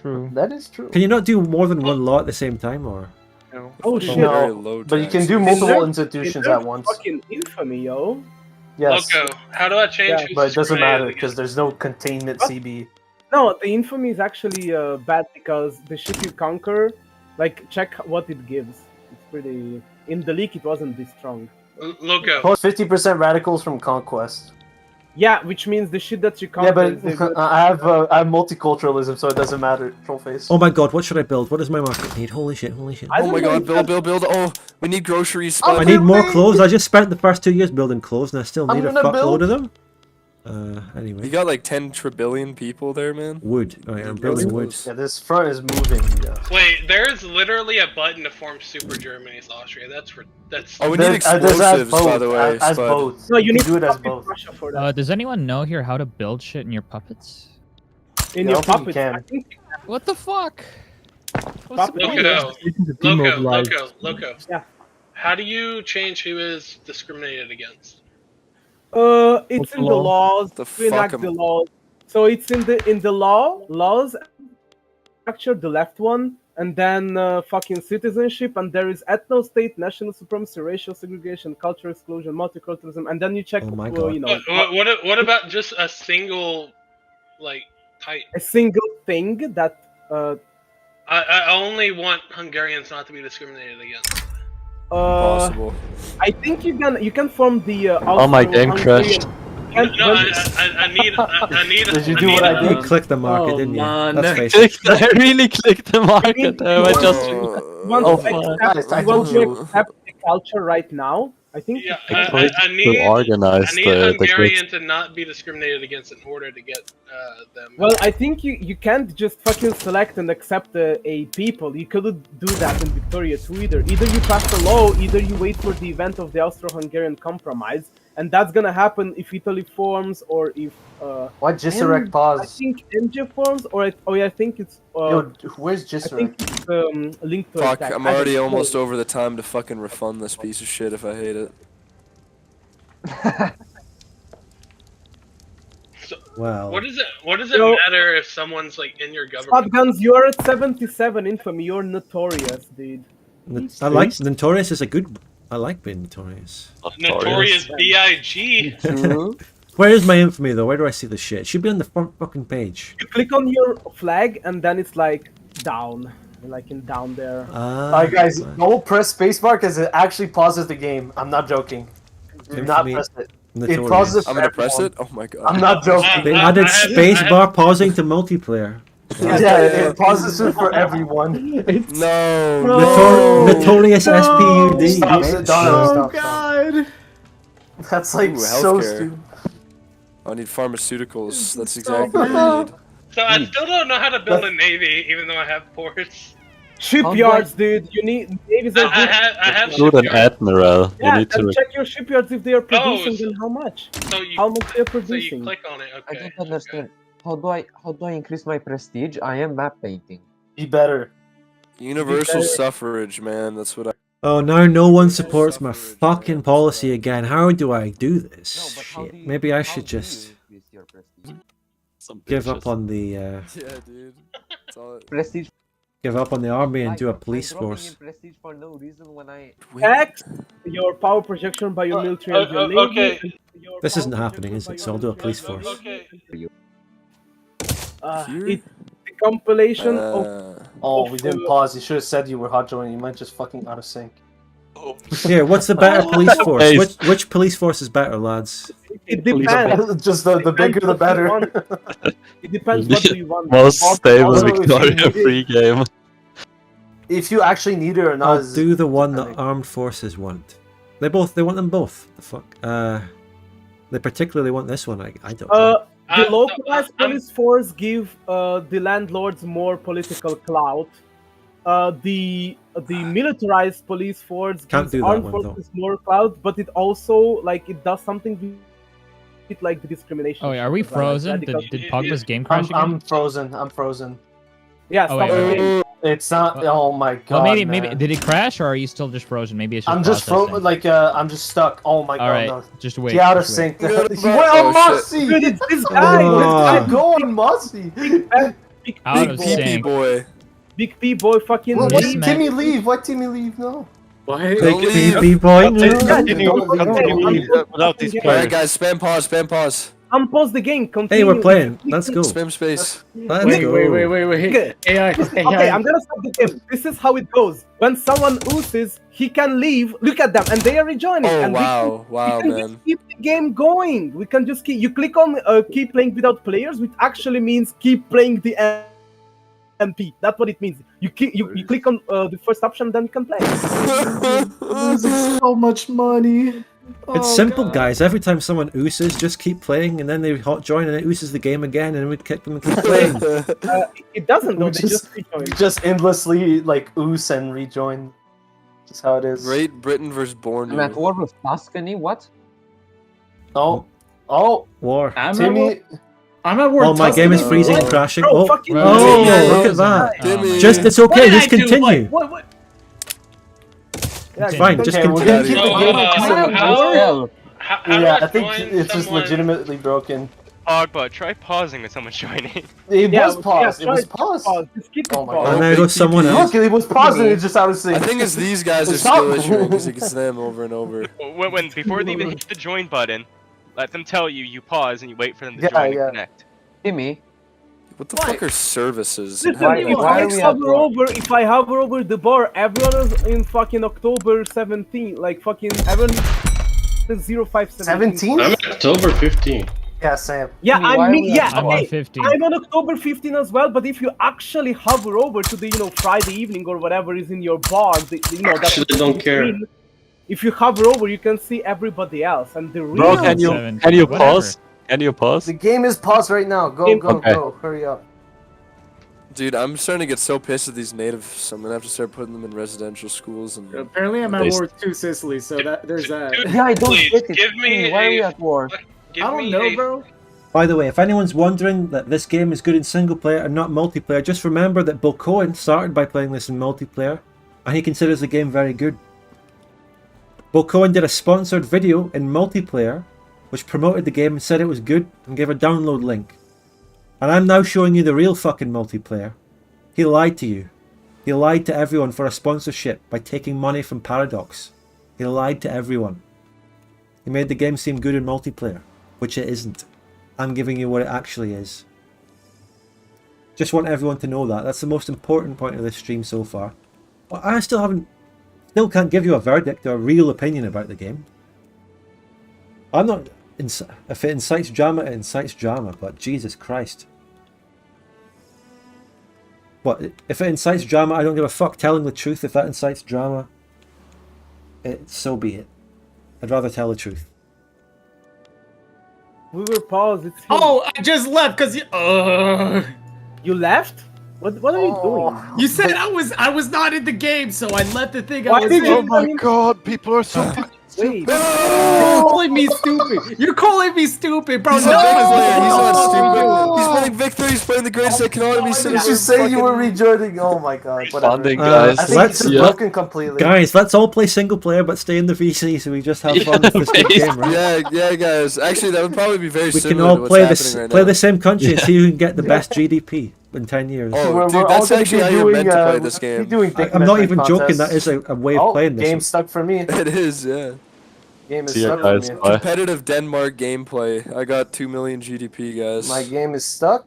True. That is true. Can you not do more than one law at the same time, or? No. Oh Fucking shit. very No, low but you can tax. do multiple Is there- institutions is there at once. Fucking infamy, yo. Yes, Loco, how do I change Yeah, who's but it doesn't matter discriminated because there's no containment What? CB. No, the infamy is actually bad because the shit you conquer, like, check what it gives. It's pretty. In the leak, it wasn't this strong. against? Loco. Plus 50% radicals from conquest. Yeah, which means the shit that you Yeah, conquer but is the good. I have multiculturalism, so it doesn't matter. Trollface. Oh my god, what should I build? What does my market need? Holy shit, holy shit. I Oh don't my know god, if that- build. Oh, we need groceries, Spud. I need more clothes. I just spent the first 2 years building clothes, and I still I'm need a gonna fuckload build- of them. Anyway. You got like 10 trillion people there, man. Wood. Alright, I'm building wood. Yeah, this front is moving. Yeah. Wait, there's literally a button to form Super Germany's Austria. That's Oh, we need There's explosives, by the way, As Spud. both. No, you need can do to it as copy both. Russia for that. Does anyone know here how to build shit in your puppets? In I your don't think you puppets, can. I think What the fuck? puppets. Loco. Yeah. How do you change who is discriminated against? It's What's in the the law? laws. The To enact fuck the am- laws. So it's in the laws. Structure the left one, and then fucking citizenship, and there is ethno state, national supremacy, racial segregation, cultural exclusion, multiculturalism, and then you check. Oh my God. You know, What about just a single, like, type? a single thing that. I only want Hungarians not to be discriminated against. Impossible. I think you can form the. Oh, my game crashed. No, I need. Did you do what I You did? clicked the market, didn't you? Let's face it. I really clicked the market. I just. You want Oh, to fuck. accept, you want to accept the culture right now? I think. Yeah, I clicked to organize I need the Hungarian to not be discriminated against in order to get them. Well, I think you can't just fucking select and accept a people. You couldn't do that in Victoria too either. Either you pass a law, either you wait for the event of the Austro-Hungarian Compromise, and that's gonna happen if Italy forms or if. Why Gisirek I pause? think NG forms, or I think it's. Yo, where's I think Gisirek? it's linked to Fuck, attack. I'm I already don't know. almost over the time to fucking refund this piece of shit if I hate it. Wow. What does it Yo. matter if someone's like in your government? Shotguns, you're at 77 infamy. You're notorious, dude. I like Notorious is a good. I like being Notorious. Notorious B.I.G. Where is my infamy though? Where do I see the shit? It should be on the front fucking page. You click on your flag and then it's like down, like in down there. Alright, guys, don't press spacebar because it actually pauses the game. I'm not joking. Do not Infamy press it. It Notorious. pauses it I'm for gonna press everyone. it? Oh my god. I'm not joking. They added spacebar pausing to multiplayer. Yeah, it pauses it for everyone. No. Notorious SPUD. Stop it, Donna, stop. God. That's like Ooh, so healthcare. stupid. I need pharmaceuticals. That's exactly what I need. So I still don't know how to build a navy, even though I have ports. Shipyards, dude. You need navies are good. I have Shoot an shipyards. admiral. Yeah, You need then to. check your shipyards if they are producing so- and how much. So you, How much they are so you producing. click on it. I Okay. don't understand. How do I increase my prestige? I am map painting. Be better. Universal suffrage, man. That's what I. Oh, now no one supports my fucking policy again. How do I do this? Shit. Maybe I should just give up on the Yeah, dude. That's all it... Prestige. give up on the army and do a police force. Prestige for no reason when I. X your power projection by your military and your navy. okay. and your This power isn't happening, is projection it? by So I'll your do a police military. force. Okay. It's the compilation of. Oh, we didn't pause. You should have said you were hot joining. You might just fucking out of sync. Here, what's the better police force? Which police force is better, lads? It depends. Just the bigger the better. It depends what do you want. Most stable Also, if you Victoria need it- free game. If you actually need it or not. I'll is- do the one that armed forces want. They want them both. The fuck? They particularly want this one. I don't know. The localized police force give the landlords more political clout, the militarized police force Can't gives do that armed one, forces more clout, but it also it does something with the discrimination. Oh, are we as well, frozen? radical- Did Pogba's game crash again? I'm frozen. I'm frozen. Yeah, Oh, stop wait, the wait, game. It's not. Oh my god. Well, maybe man. did it crash or are you still just frozen? Maybe it's just I'm just processing. I'm just stuck. Oh my god. All right, No. just wait. Get out of just sync. wait. He went on Mossy. Dude, it's this guy. I'm going Mossy. Big Out of boy. sync. boy. Big P boy, fucking What leave. Timmy leave? What Timmy leave? No. Why? Big boy. Continue without these Alright, players. guys, spam pause, spam pause. Unpause the game. Continue. Hey, we're playing. Let's go. Spam space. Let's Wait, go. wait. AI. Okay, I'm gonna stop the game. This is how it goes. When someone oozes, he can leave. Look at them, and they are rejoining. Oh and wow, wow, we can man. just keep the game going. We can just keep. You click on keep playing without players, which actually means keep playing the MP. That's what it means. You click on the first option, then you can play. Losing so much money. It's simple, guys. Every time someone oozes, just keep playing, and then they hot join, and it oozes the game again, and we kick them and keep playing. It doesn't though. We They just rejoin. just endlessly ooze and rejoin. Just how it is. Great Britain versus Borneo. I'm at war with Tuscany. What? Oh, War. Timmy. I'm at war. Oh, my game is freezing and crashing. Bro, Oh, fucking look at that. Timmy. Just, it's okay. Just continue. What? Yeah, It's fine. Just Okay, we're continue. gonna keep the game. How do Yeah, I I think join it's just someone- legitimately broken. Pogba, try pausing when someone's joining. It Yeah, was paused. It was try- paused. pause. Just keep it Oh my paused. And there goes someone else. Look, it was paused and it's just out of sync. I think it's these guys are Stop. skill issuing because it gets them over and over. Before they even hit the join button, let them tell you you pause and you wait for them to Yeah, join yeah. and connect. Timmy. What the fuck are services? Listen, Why if are I we at hover war? over, if I hover over the bar, everyone is in fucking October 17, like fucking everyone is 0517. 17? I'm at October 15. Yeah, Sam. Yeah, Timmy, why are we at I'm okay. on 15. I'm on October 15 as well, but if you actually hover over to the Friday evening or whatever is in your bar, that's Actually, I don't care. screen, if you hover over, you can see everybody else and the real. Bro, can you pause? Can you pause? The game is paused right now. Go, Okay. go. Hurry up. Dude, I'm starting to get so pissed at these natives, so I'm gonna have to start putting them in residential schools and. Apparently, I'm at war too, Sicily. So there's that. Yeah, I don't Please, get it. give me Timmy, why are we a- at war? Give I don't me know, a- bro. By the way, if anyone's wondering that this game is good in single player and not multiplayer, just remember that Bill Cohen started by playing this in multiplayer, and he considers the game very good. Bill Cohen did a sponsored video in multiplayer, which promoted the game and said it was good, and gave a download link. And I'm now showing you the real fucking multiplayer. He lied to you. He lied to everyone for a sponsorship by taking money from Paradox. He lied to everyone. He made the game seem good in multiplayer, which it isn't. I'm giving you what it actually is. Just want everyone to know that. That's the most important point of this stream so far. Well, I still can't give you a verdict or a real opinion about the game. I'm not... If it incites drama, it incites drama, but Jesus Christ. But if it incites drama, I don't give a fuck telling the truth. If that incites drama, so be it. I'd rather tell the truth. We were paused. It's Oh, I just left because you left? What are you doing? You said I was not in the game, so I left the thing. I Why was did in. you- Oh my god, people are so fucking Wait. You're calling me stupid. You're calling me stupid, bro. He's No, not stupid. He's playing Victor. He's playing the greatest economy. Did you say you were rejoining? Oh my god. Whatever. Funding, guys. I think it's broken completely. Guys, let's all play single player, but stay in the VC so we just have fun with this good game, right? Yeah, guys. Actually, that would probably be very We similar can all to what's play happening right play now. the same country and see who can get the best GDP in 10 years. Oh, We're dude, all that's gonna actually be how you're doing, meant to play this we're game. doing dick I'm not measuring even joking, that contests. is a way of playing this. Game stuck for me. It is, yeah. Game is See ya, stuck guys. for me. Bye. Competitive Denmark gameplay. I got 2 million GDP, guys. My game is stuck.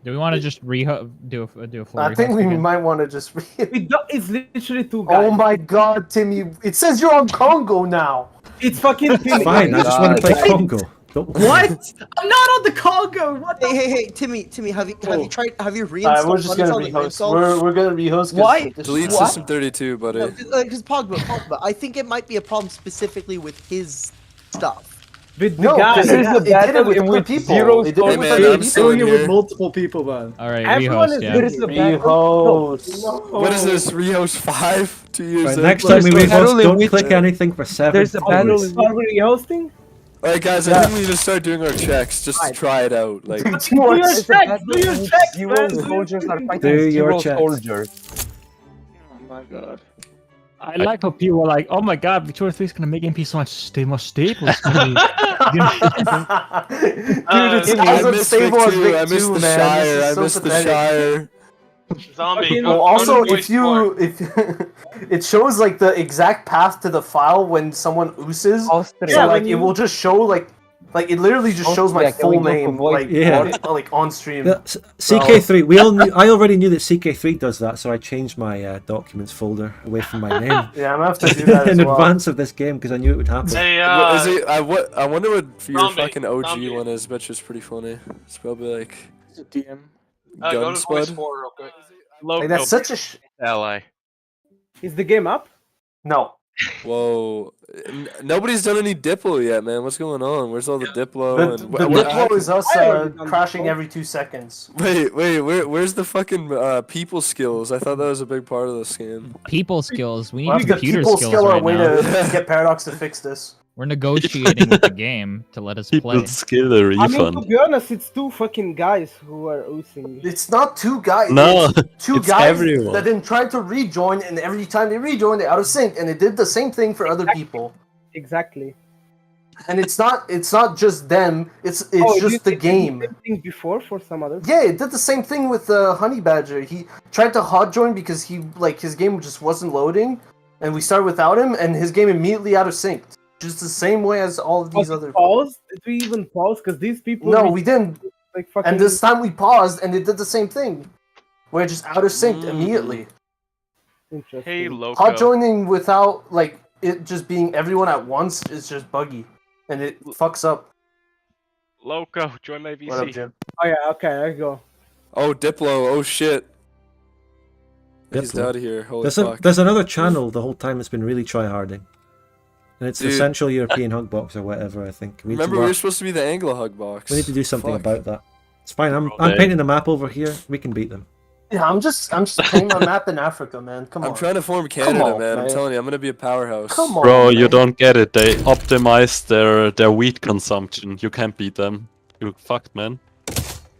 Do we want to just do a full I think rehost we again? might want to just. It's literally two guys. Oh my god, Timmy! It says you're on Congo now. It's fucking Timmy. Fine, I just want to play Congo. What? I'm not on the Congo. What the? Hey, Timmy, have you tried? Have you Alright, reinstalled? we're just gonna uninstalled and rehost. reinstalled? We're gonna rehost. 'cause Why? this- Delete What? System 32, buddy. Because Pogba, I think it might be a problem specifically with his stuff. With the No, guy. because it did it with other people. It did it with other people. Doing it with multiple people, man. All right, Everyone rehost. is Yeah. there is a Rehost. What is this? Rehost 5? 2 years Right, in? next time we rehost, don't click anything for 7 There's a battle hours. in Are we rehosting? Alright, guys, I think we need to start doing our checks just to try it out. Like, Do your checks, do your checks, Zero man. soldiers are fighting Do your zero checks. soldiers. Oh my god. I like how people are like, oh my god, Victoria 3 is gonna make MP so much stable. It's gonna be... Dude, it's as unstable as Vic 2, man. I missed the This Shire. is I so missed the pathetic. Shire. Zombie. Well, go also, to if you it shows like the exact path to the file when someone ooses, Austria. so like it will just show like it literally just shows my Austria, can we full go to name voice like on stream. CK3. I already knew that CK3 does that, so I changed my documents folder away from my name. Yeah, I'm gonna have to do that as in well. advance of this game because I knew it would happen. Hey, What is it? I wonder what your Zombie, fucking OG zombie. one is. Bet you it's pretty funny. It's probably like DM. go to voice Gunspud. 4 real quick. Like, that's such a ally. Is the game up? No. Whoa. Nobody's done any Diplo yet, man. What's going on? Where's all the Diplo? The and Diplo is us I already done crashing Diplo. every 2 seconds. Wait, where's the fucking people skills? I thought that was a big part of this game. People skills. We We'll need have to computer people skills skill our right way now. to get Paradox to fix this. We're negotiating with the game to let us play. People skill a I mean, refund. to be honest, it's two fucking guys who are oosing. It's not 2 guys. No, it's 2 it's guys everyone. that then tried to rejoin, and every time they rejoin, they're out of sync, and it did the same thing for other people. Exactly. And it's not just them. It's just the game. Thing before for some others. Yeah, it did the same thing with Honey Badger. He tried to hot join because his game just wasn't loading, and we started without him, and his game immediately out of sync. Just the same way as all of these other. Pause? Did we even pause? Because these people. No, we didn't. Like fucking. And this time we paused, and it did the same thing. We're just out of sync immediately. Interesting. Hey, Loco. Hot joining without it just being everyone at once is just buggy, and it fucks up. Loco, join my What up, VC. Jim? Oh yeah, okay, I go. Oh, Diplo. Oh shit. He's Diplo. out of here. Holy fuck. There's another channel the whole time that's been really tryharding. And it's the Dude. Central European Hug Box or whatever, I think. We need to Remember, we work- were supposed to be the Anglo Hug Box. We need to do something Fuck. about that. It's fine. I'm painting a map over here. We can beat them. Yeah, I'm just painting my map in Africa, man. Come on. I'm trying to form Canada, on, man. I'm man. telling you, I'm gonna be a powerhouse. Come on, Bro, man. you don't get it. They optimize their wheat consumption. You can't beat them. You fucked, man.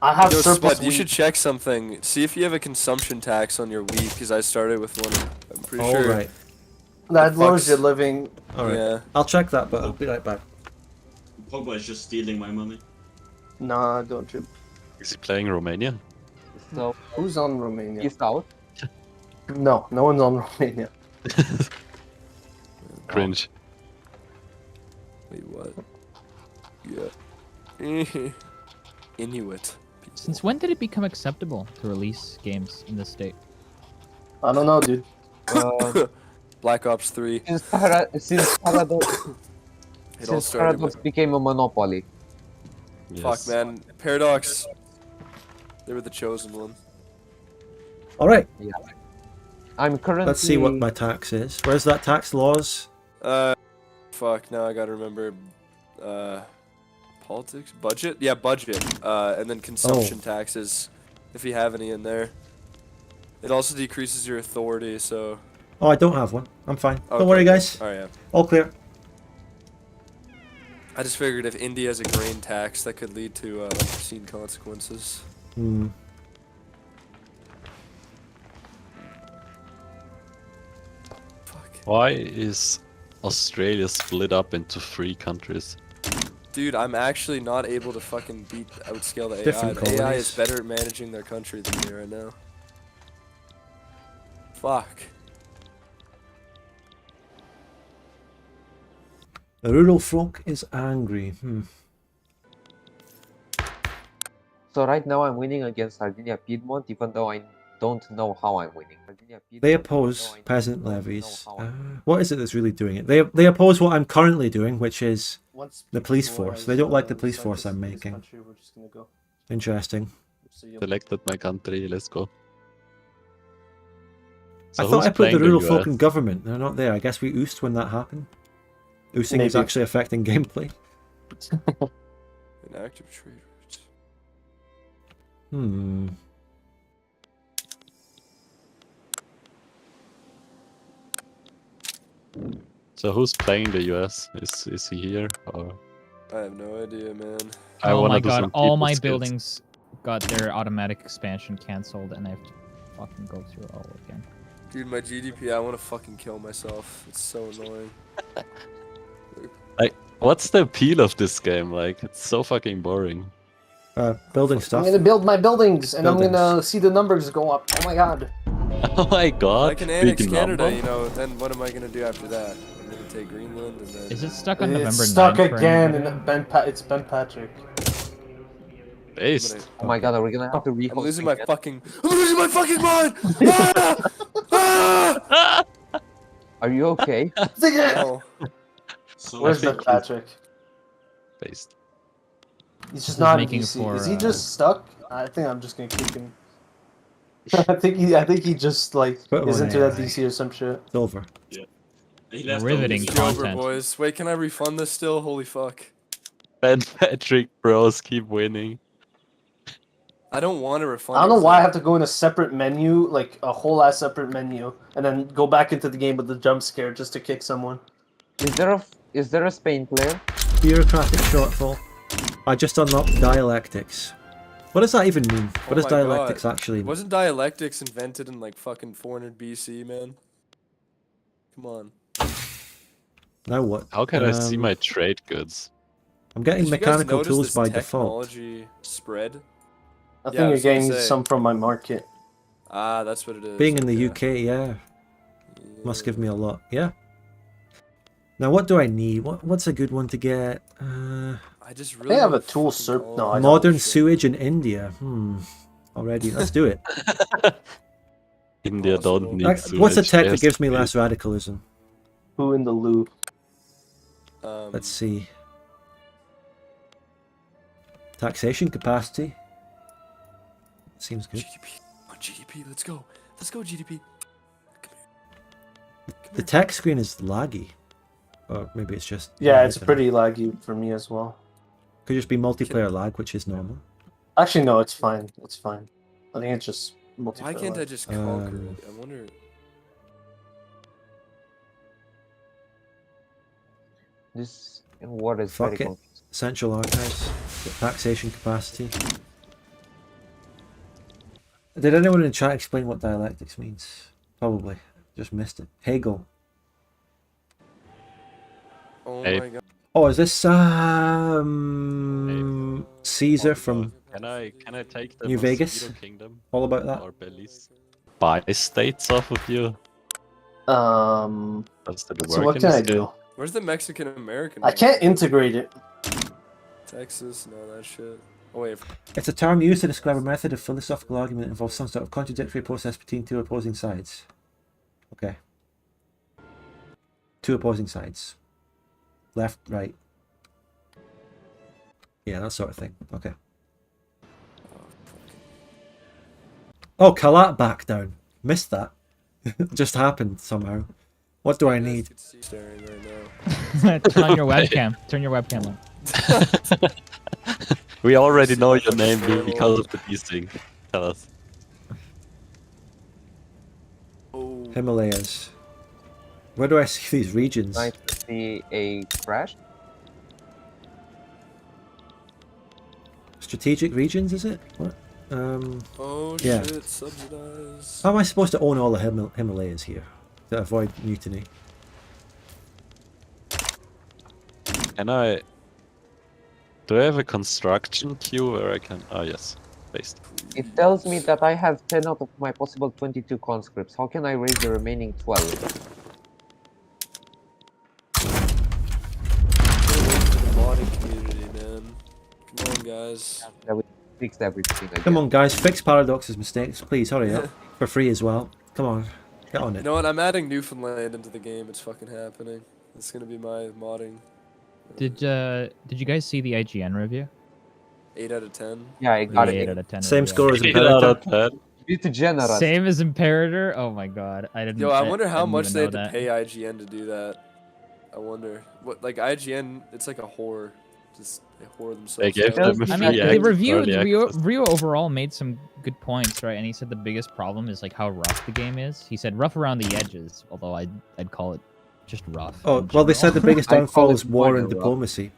I have Yo, surplus Spud, you wheat. should check something. See if you have a consumption tax on your wheat, because I started with one. I'm pretty All sure. right. That lowers fucks- your living. All right. Yeah. I'll check that, but I'll be right back. Pogba is just stealing my money. Nah, don't trip. Is he playing Romania? So Who's on Romania? he's out. No, no one's on Romania. Cringe. Wait, what? Yeah. Inuit. Since when did it become acceptable to release games in this state? I don't know, dude. Black Ops 3. Since Paradox, It all since started Paradox with... became a monopoly. Fuck, man. Paradox. They were the chosen one. All right. Yeah. I'm currently. Let's see what my tax is. Where's that tax laws? Fuck, now I gotta remember. Politics? Budget? Yeah, budget. And then consumption taxes, if you have any in there. It also decreases your authority, so... Oh, I don't have one. I'm fine. Okay. Don't worry, guys. Alright, yeah. All clear. I just figured if India has a grain tax, that could lead to unforeseen consequences. Hmm. Why is Australia split up into 3 countries? Dude, I'm actually not able to fucking outscale the AI. Different The AI colonies. is better at managing their country than me right now. Fuck. The rural folk is angry. So right now I'm winning against Sardinia Piedmont, even though I don't know how I'm winning. Sardinia Piedmont, They oppose peasant levies. What is it that's really doing it? They oppose what I'm currently doing, which is the police force. They don't like the police force I'm making. Interesting. Selected my country. Let's go. I So thought who's I put the playing rural US? folk in government. They're not there. I guess we oosed when that happened. Oosting is Maybe. actually affecting gameplay. Inactive trade routes. So who's playing the US? Is he here or? I have no idea, man. I Oh wanna my do god, some all people my skills. buildings got their automatic expansion cancelled, and I have to fucking go through it all again. Dude, my GDP, I want to fucking kill myself. It's so annoying. Like, what's the appeal of this game? Like, it's so fucking boring. Building I'm stuff. gonna build my buildings, and I'm Buildings. gonna see the numbers go up. Oh my god. Oh my god. I can annex big Canada, number. you know, then what am I gonna do after that? I'm gonna take Greenland and then... Is it stuck on November 9th? It's stuck for again, anybody? and it's Ben Patrick. Based. Oh my god, are we gonna have to rehost? I'm losing my again? fucking... I'm losing my fucking mind! Ah! Ah! Are you okay? No. Where's Ben Patrick? Based. He's just This is not in making DC. for, Is he just stuck? I think I'm just gonna kick him. I think he just like Put him is on into that AI. DC or some shit. It's over. Riveting It's over, content. boys. Wait, can I refund this still? Holy fuck. Ben Patrick bros keep winning. I don't want to refund I don't know this why I thing. have to go in a separate menu, like a whole ass separate menu, and then go back into the game with the jump scare just to kick someone. Is there a Spain player? Bureaucratic shortfall. I just unlocked dialectics. What does that even mean? What does my dialectics God. actually mean? Wasn't dialectics invented in like fucking 400 BC, man? Come on. Now what? How can I see my trade goods? I'm getting Did you guys mechanical notice tools this by default. technology spread? I think Yeah, I you're was gonna getting say. some from my market. Ah, that's what it is. Being in the okay. UK, yeah. Must give me a lot. Yeah. Now what do I need? What's a good one to get? I just I really think I have a wanna tool fucking serp. call No, it. I don't. Modern sewage in India. Already, let's do it. India don't need What's a sewage, tech they that have gives me sewage. less radicalism? Who in the loop? Let's see. Taxation capacity. Seems good. GDP. On GDP, let's go. Let's go, GDP. The tech screen is laggy. Or maybe it's just... Yeah, it's I don't know. pretty laggy for me as well. Could just be multiplayer lag, which is normal. Actually, no, it's fine. It's fine. I think it's just multiplayer. Why can't I lag. just conquer it? I wonder. This what is very Fuck it. confusing. Central archives. Get taxation capacity. Did anyone in chat explain what dialectics means? Probably. Just missed it. Hegel. Oh Hey. my god. Oh, is this Caesar from Can I take the New Vegas? Mosquito Kingdom? All about that? Or Belize? Buy states off of you? Does that So work what in can this I do? game? Where's the Mexican American? I can't integrate it. Texas, no, that shit. Oh wait. It's a term used to describe a method of philosophical argument that involves some sort of contradictory process between two opposing sides. Okay. Two opposing sides. Left, right. Yeah, that sort of thing. Okay. Oh, Kalat back down. Missed that. Just happened somehow. What do I need? Staring right now. Turn on your webcam. Turn your webcam on. We already know your name because of the thing. Tell us. Himalayas. Where do I see these regions? Nice to see a crash. Strategic regions, is it? What? Oh Yeah. shit, subsidized. How am I supposed to own all the Himalayas here to avoid mutiny? Can I... Do I have a construction queue where I can... Oh yes, based. It tells me that I have 10 out of my possible 22 conscripts. How can I raise the remaining 12? Modding community, man. Come on, guys. That we fixed everything again. Come on, guys, fix Paradox's mistakes. Please, hurry up. For free as well. Come on, get on You it. know what? I'm adding Newfoundland into the game. It's fucking happening. It's gonna be my modding. Did you guys see the IGN review? 8 out of 10. Yeah, I got The it. 8 out of 10 Same review. score as 8 out of 10. It's generous. Same as Imperator? Oh my god. I didn't Yo, I wonder how didn't much even they had know to that. pay IGN to do that. I wonder. What, like IGN, it's like a horror. just whore themselves They gave out. them a I mean, free the access, review, early access. Rio overall made some good points, right? And he said the biggest problem is like how rough the game is. He said rough around the edges, although I'd call it just rough. Oh, in well, they said the general. biggest downfall is war and diplomacy.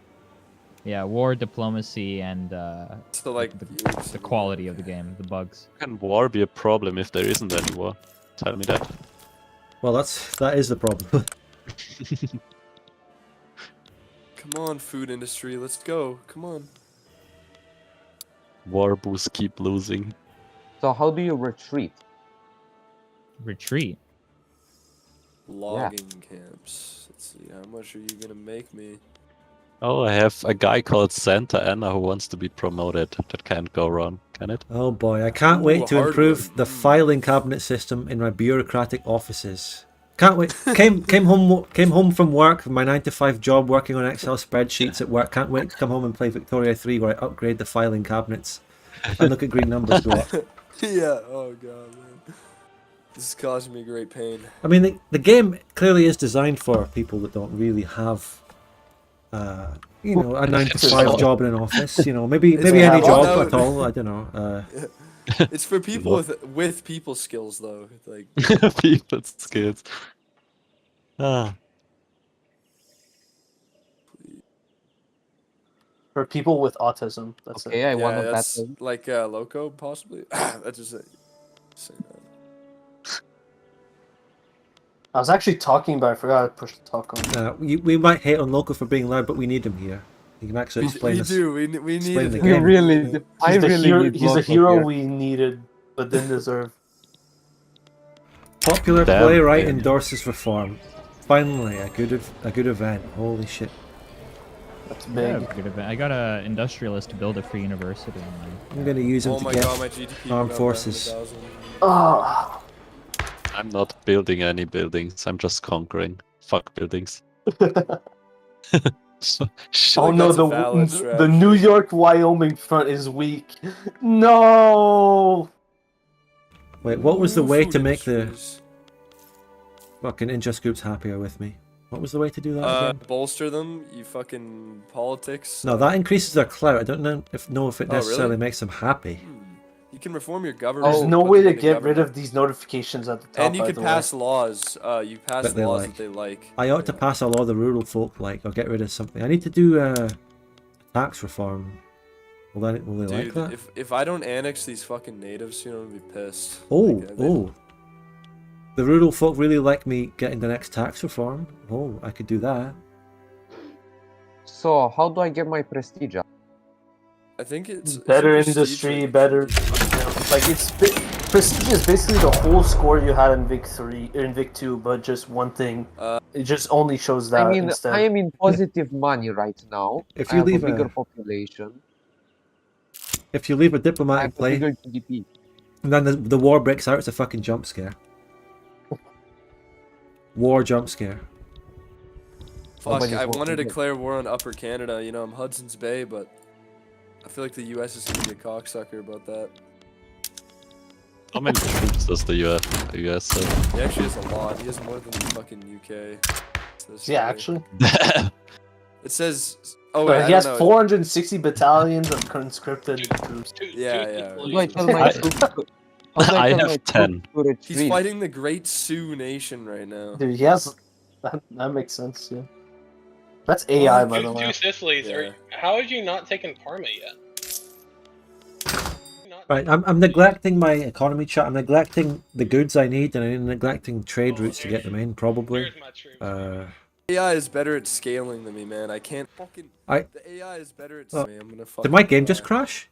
Yeah, war, diplomacy, and So like the quality of the game, the bugs. How can war be a problem if there isn't any war? Tell me that. Well, that is the problem. Come on, food industry, let's go. Come on. War boosts keep losing. So how do you retreat? Retreat? Logging camps. Let's see, how much are you gonna make me? Oh, I have a guy called Santa Anna who wants to be promoted. That can't go wrong, can it? Oh boy, I can't wait to improve the filing cabinet system in my bureaucratic offices. Can't wait. Came home from work, my 9-to-5 job, working on Excel spreadsheets at work. Can't wait to come home and play Victoria 3, where I upgrade the filing cabinets and look at green numbers go up. Yeah. Oh god, man. This is causing me great pain. I mean, the game clearly is designed for people that don't really have, you know, a 9-to-5 job in an office. You know, maybe any job at all. I don't know. It's for people with people skills though. Like people skills. Ah. For people with autism. That's Okay, it. I want that's that. like Loco possibly. That's just say that. I was actually talking, but I forgot to push the talk on. We might hate on Loco for being loud, but we need him here. He can actually explain this. We explain need the game. He's the hero we needed, but didn't deserve. Popular Damn, playwright man. endorses reform. Finally, a good event. Holy shit. That's Yeah, big. good event. I got a industrialist to build a free university. I'm gonna use him Oh to my get god, my GDP armed went up forces. 100,000. Oh. I'm not building any buildings. I'm just conquering. Fuck buildings. Oh no, the New York Wyoming front is weak. No. Wait, what was the way Food to make the industries. fucking Injust groups happier with me? What was the way to do that again? Bolster them, you fucking politics. No, that increases their clout. I don't know if it Oh, necessarily really? makes them happy. You can reform your government. There's no put way them to into get government. rid of these notifications at the top. And you by could the pass way. laws. You pass That they laws like. that they like. I ought to pass a law the rural folk like, or get rid of something. I need to do tax reform. Will they like Dude, that? if I don't annex these fucking natives soon, I'm gonna be pissed. Oh, Like, oh. The rural folk really like me getting the next tax reform. Oh, I could do that. So how do I get my prestige up? I think it's Better it's industry, prestige, better. Like prestige is basically the whole score you had in Vic 3 or in Vic 2, but just one thing. It just only shows that I mean, instead. I am in positive money right now. If I you have leave a bigger a- population. If you leave a I have diplomatic a play, bigger GDP. and then the war breaks out, it's a fucking jump scare. War jump scare. Fuck, Nobody's I want to working here. declare war on Upper Canada. You know, I'm Hudson's Bay, but I feel like the U.S. is gonna be a cocksucker about that. How many troops does the US have? He actually has a lot. He has more than the fucking UK. Yeah, actually. It says. Oh, But wait, he I has don't know. 460 battalions of conscripted troops. Yeah, yeah. How do I tell my troops to- how do I tell have my 10. troops to He's retreat? fighting the Great Sioux Nation right now. Dude, he has. That makes sense, yeah. That's AI, by the Two way. Sicilies. Yeah. How have you not taken Parma yet? Right, I'm neglecting my economy chart. I'm neglecting the goods I need, and I'm neglecting trade routes to get them in, probably. AI is better at scaling than me, man. I can't fucking. The AI is better at. Oh, Me. I'm gonna fucking. Did my game just crash?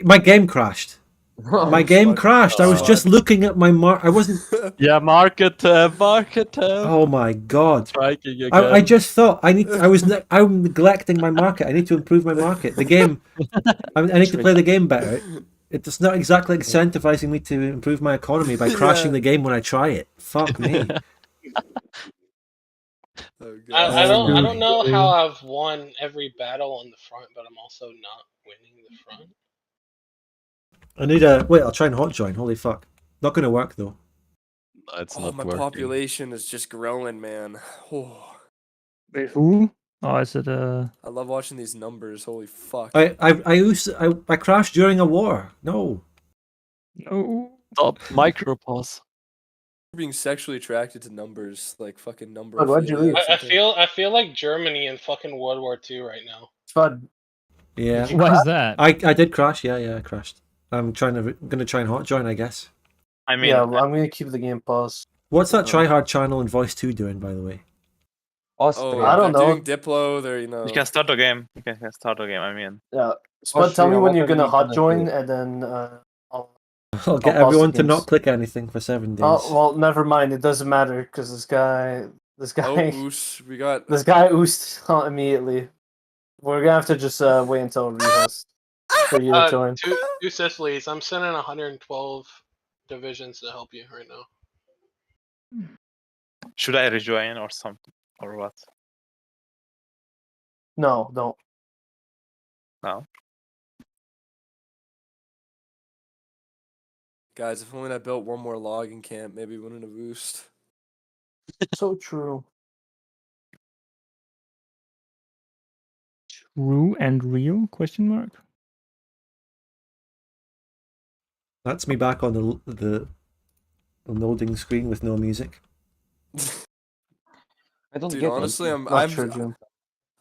My game crashed. My game crashed. I was just looking at my I wasn't. Yeah, market tab. Oh my god! Striking again. I just thought I'm neglecting my market. I need to improve my market. The game. I need to play the game better. It's not exactly incentivizing me to improve my economy by crashing the game when I try it. Fuck me. I don't know how I've won every battle on the front, but I'm also not winning the front. I need a wait. I'll try and hot join. Holy fuck! Not gonna work though. It's Oh, not my working. population is just growing, man. Oh. Wait, who? Oh, is it I love watching these numbers. Holy fuck. I crashed during a war. No. No. Stop. Micropause. Being sexually attracted to numbers, like fucking number. But why'd you leave? I feel like Germany in fucking World War II right now. Spud. Yeah. Why is that? I did crash. Yeah, I crashed. I'm gonna try and hot join, I guess. I mean, yeah, well, I'm gonna keep the game paused. What's that tryhard channel in Voice 2 doing, by the way? Oh, I don't they're know. doing Diplo. They're you can start the game. You can start the game. I mean, Yeah. Spud, tell me when you're gonna hot join, and then I'll get pause everyone the to games. not click anything for 7 days. Oh well, never mind. It doesn't matter because this guy, we got this guy oosed immediately. We're gonna have to just wait until it rehosts for you to join. Two Sicilies. I'm sending 112 divisions to help you right now. should I rejoin or something or what? No, don't. No. guys. If only I built one more logging camp, maybe we wouldn't have boost. So true. true and real? Question mark. That's me back on the loading screen with no music. I don't Dude, get honestly, it.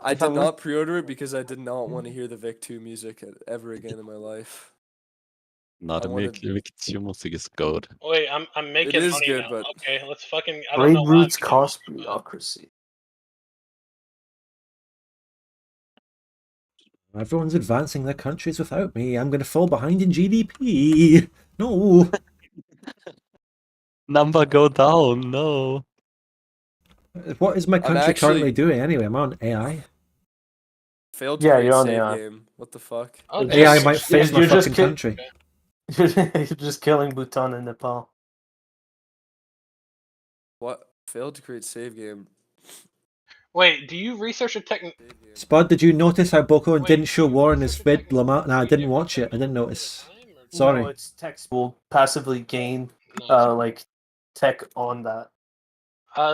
I did not pre-order it because I did not want to hear the Vic 2 music ever again in my life. Not mycket musik is good. Wait, I'm making It is money good, now. but Okay, let's fucking. I don't Raid know why roots I'm cost bureaucracy. Everyone's advancing their countries without me. I'm gonna fall behind in GDP. No. Number go down. No. What is my I'm country actually- currently doing anyway? I'm on AI. Failed to Yeah, create you're on save AI. game. What the fuck? Oh, AI just- might face my you're just fucking country. You're just killing Bhutan and Nepal. What? Failed to create save game. Wait, do you research a technique? Spud, did you notice how Boko didn't show war in his vid? Lamar? Nah, I didn't watch it. I didn't notice. Sorry. No, it's text will passively gain like tech on that.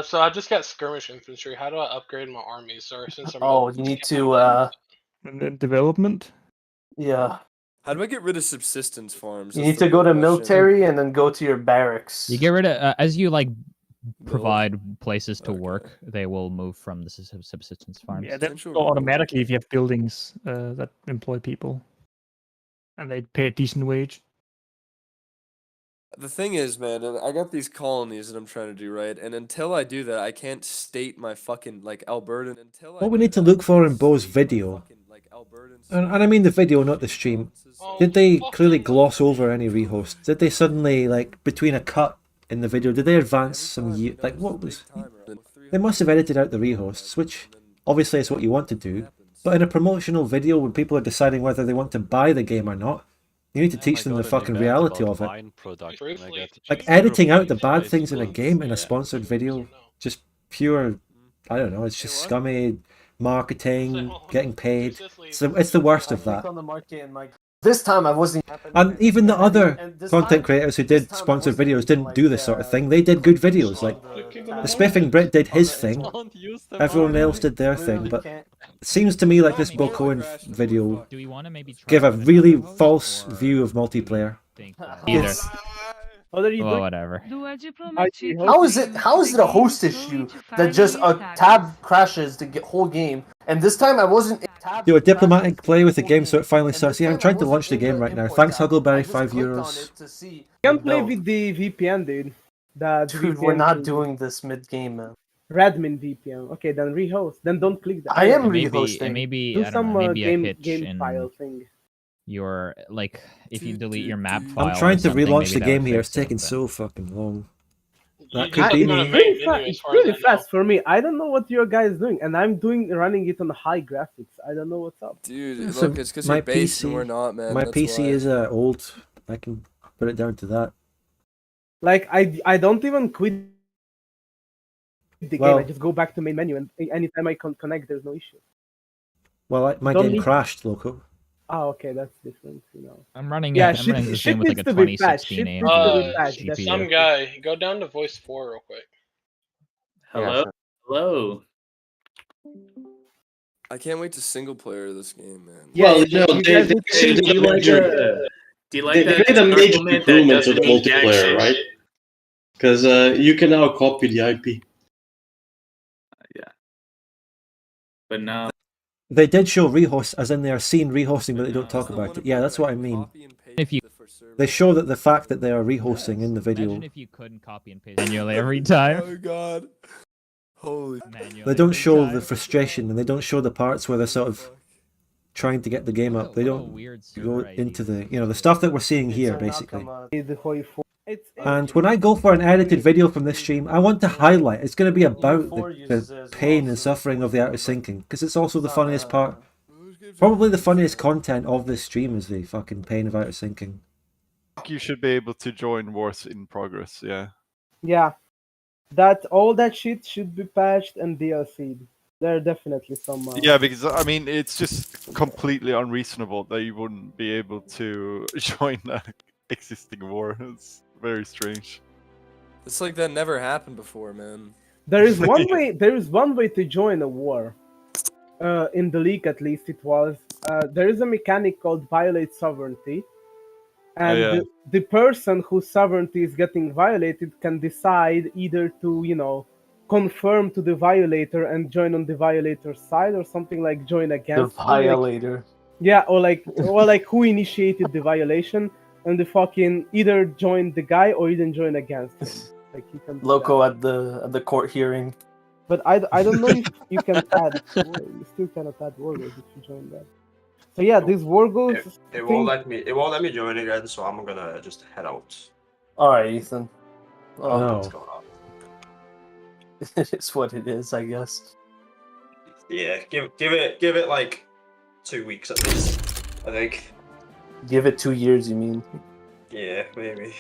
So I just got skirmish infantry. How do I upgrade my armies? Or since I'm Oh, you need to And then development. yeah. How do I get rid of subsistence farms? You That's need the to go real to question. military and then go to your barracks. You get rid of as you like provide places to work, they will move from the subsistence farms. Yeah, that go automatically if you have buildings that employ people, and they pay a decent wage. The thing is, man, and I got these colonies that I'm trying to do right, and until I do that, I can't state my fucking like Albertan. What we need to look for in Bo's video, and I mean the video, not the stream, did they clearly gloss over any rehosts? Did they suddenly, like, between a cut in the video, did they advance some like, what was... They must have edited out the rehosts, which obviously is what you want to do, but in a promotional video when people are deciding whether they want to buy the game or not, you need to teach them the fucking reality of it. Like, editing out the bad things in a game in a sponsored video, just pure, I don't know, it's just scummy marketing, getting paid. It's the worst of that. On the market and like this time I wasn't. And even the other content creators who did sponsored videos didn't do this sort of thing. They did good videos. Like, the Spiffing Brit did his thing. Everyone else did their thing. But it seems to me like this Bokoin video give a really false view of multiplayer. Either. What are you Well, doing? whatever. How is it a host issue that just a tab crashes the whole game? And this time I wasn't. Do a diplomatic play with the game so it finally starts. Yeah, I'm trying to launch the game right now. Thanks, Huggleberry, €5. You can play with the VPN, dude. Dude, we're not doing this mid game, man. Radmin VPN. Okay, then rehost. Then don't click that. I am It may be- rehosting. It may be, Do I don't some know, maybe a game hitch file in thing. your, like, if you delete your map file. I'm trying or to something, relaunch maybe the that game would here. fix It's it, taking but- so fucking long. That You could have be to go to me. main It's menu as far as really I know. fast for me. I don't know what your guy is doing, and I'm running it on high graphics. I don't know what's up. Dude, So look, it's because you're based and we're not, man. My that's PC why. is old. I can put it down to that. Like I don't even quit the Well- game. I just go back to main menu, and anytime I connect, there's no issue. Well, my Don't game need- crashed, Loco. Oh, okay, that's different. You know. I'm running. Yeah, I'm shit- running this shit game with like needs a to be patched. 2016 Shit AMD needs to be patched, GPU. Some guy, go down to voice 4 real quick. Hello? Hello? I can't wait to single player this game, man. Yeah, well, you know, they made a major improvement to the multiplayer, right? Because you can now copy the IP. But now They did show rehost, as in they are seen rehosting, but they don't talk about it. Yeah, that's what I mean. If you They show that the fact that they are rehosting in the video. imagine if you couldn't copy and paste manually every time. Oh god. Holy. They don't show the frustration, and they don't show the parts where they're sort of trying to get the game up. They don't go into the, you know, the stuff that we're seeing here, basically. And when I go for an edited video from this stream, I want to highlight it's going to be about the pain and suffering of the out of syncing, because it's also the funniest part. Probably the funniest content of this stream is the fucking pain of out of syncing. You should be able to join wars in progress, yeah. Yeah, all that shit should be patched and DLC'd. There are definitely some. Yeah, because I mean, it's just completely unreasonable that you wouldn't be able to join an existing war. It's very strange. It's like that never happened before, man. There is one way. There is one way to join a war. In the league, at least, it was. There is a mechanic called violate sovereignty, and the person whose sovereignty is getting violated can decide either to, you know, confirm to the violator and join on the violator's side, or something like join against the violator. Yeah, or like who initiated the violation, and the fucking either join the guy or even join against him. Like you can Loco at the court hearing. But I don't know if you can add. You still cannot add wargos if you join that. So yeah, these wargos. It won't let me. It won't let me join again. So I'm gonna just head out. All right, Ethan. Oh, No. what's going on? It's what it is, I guess. Yeah, give it like 2 weeks at least. I think. Give it 2 years, you mean? Yeah, maybe.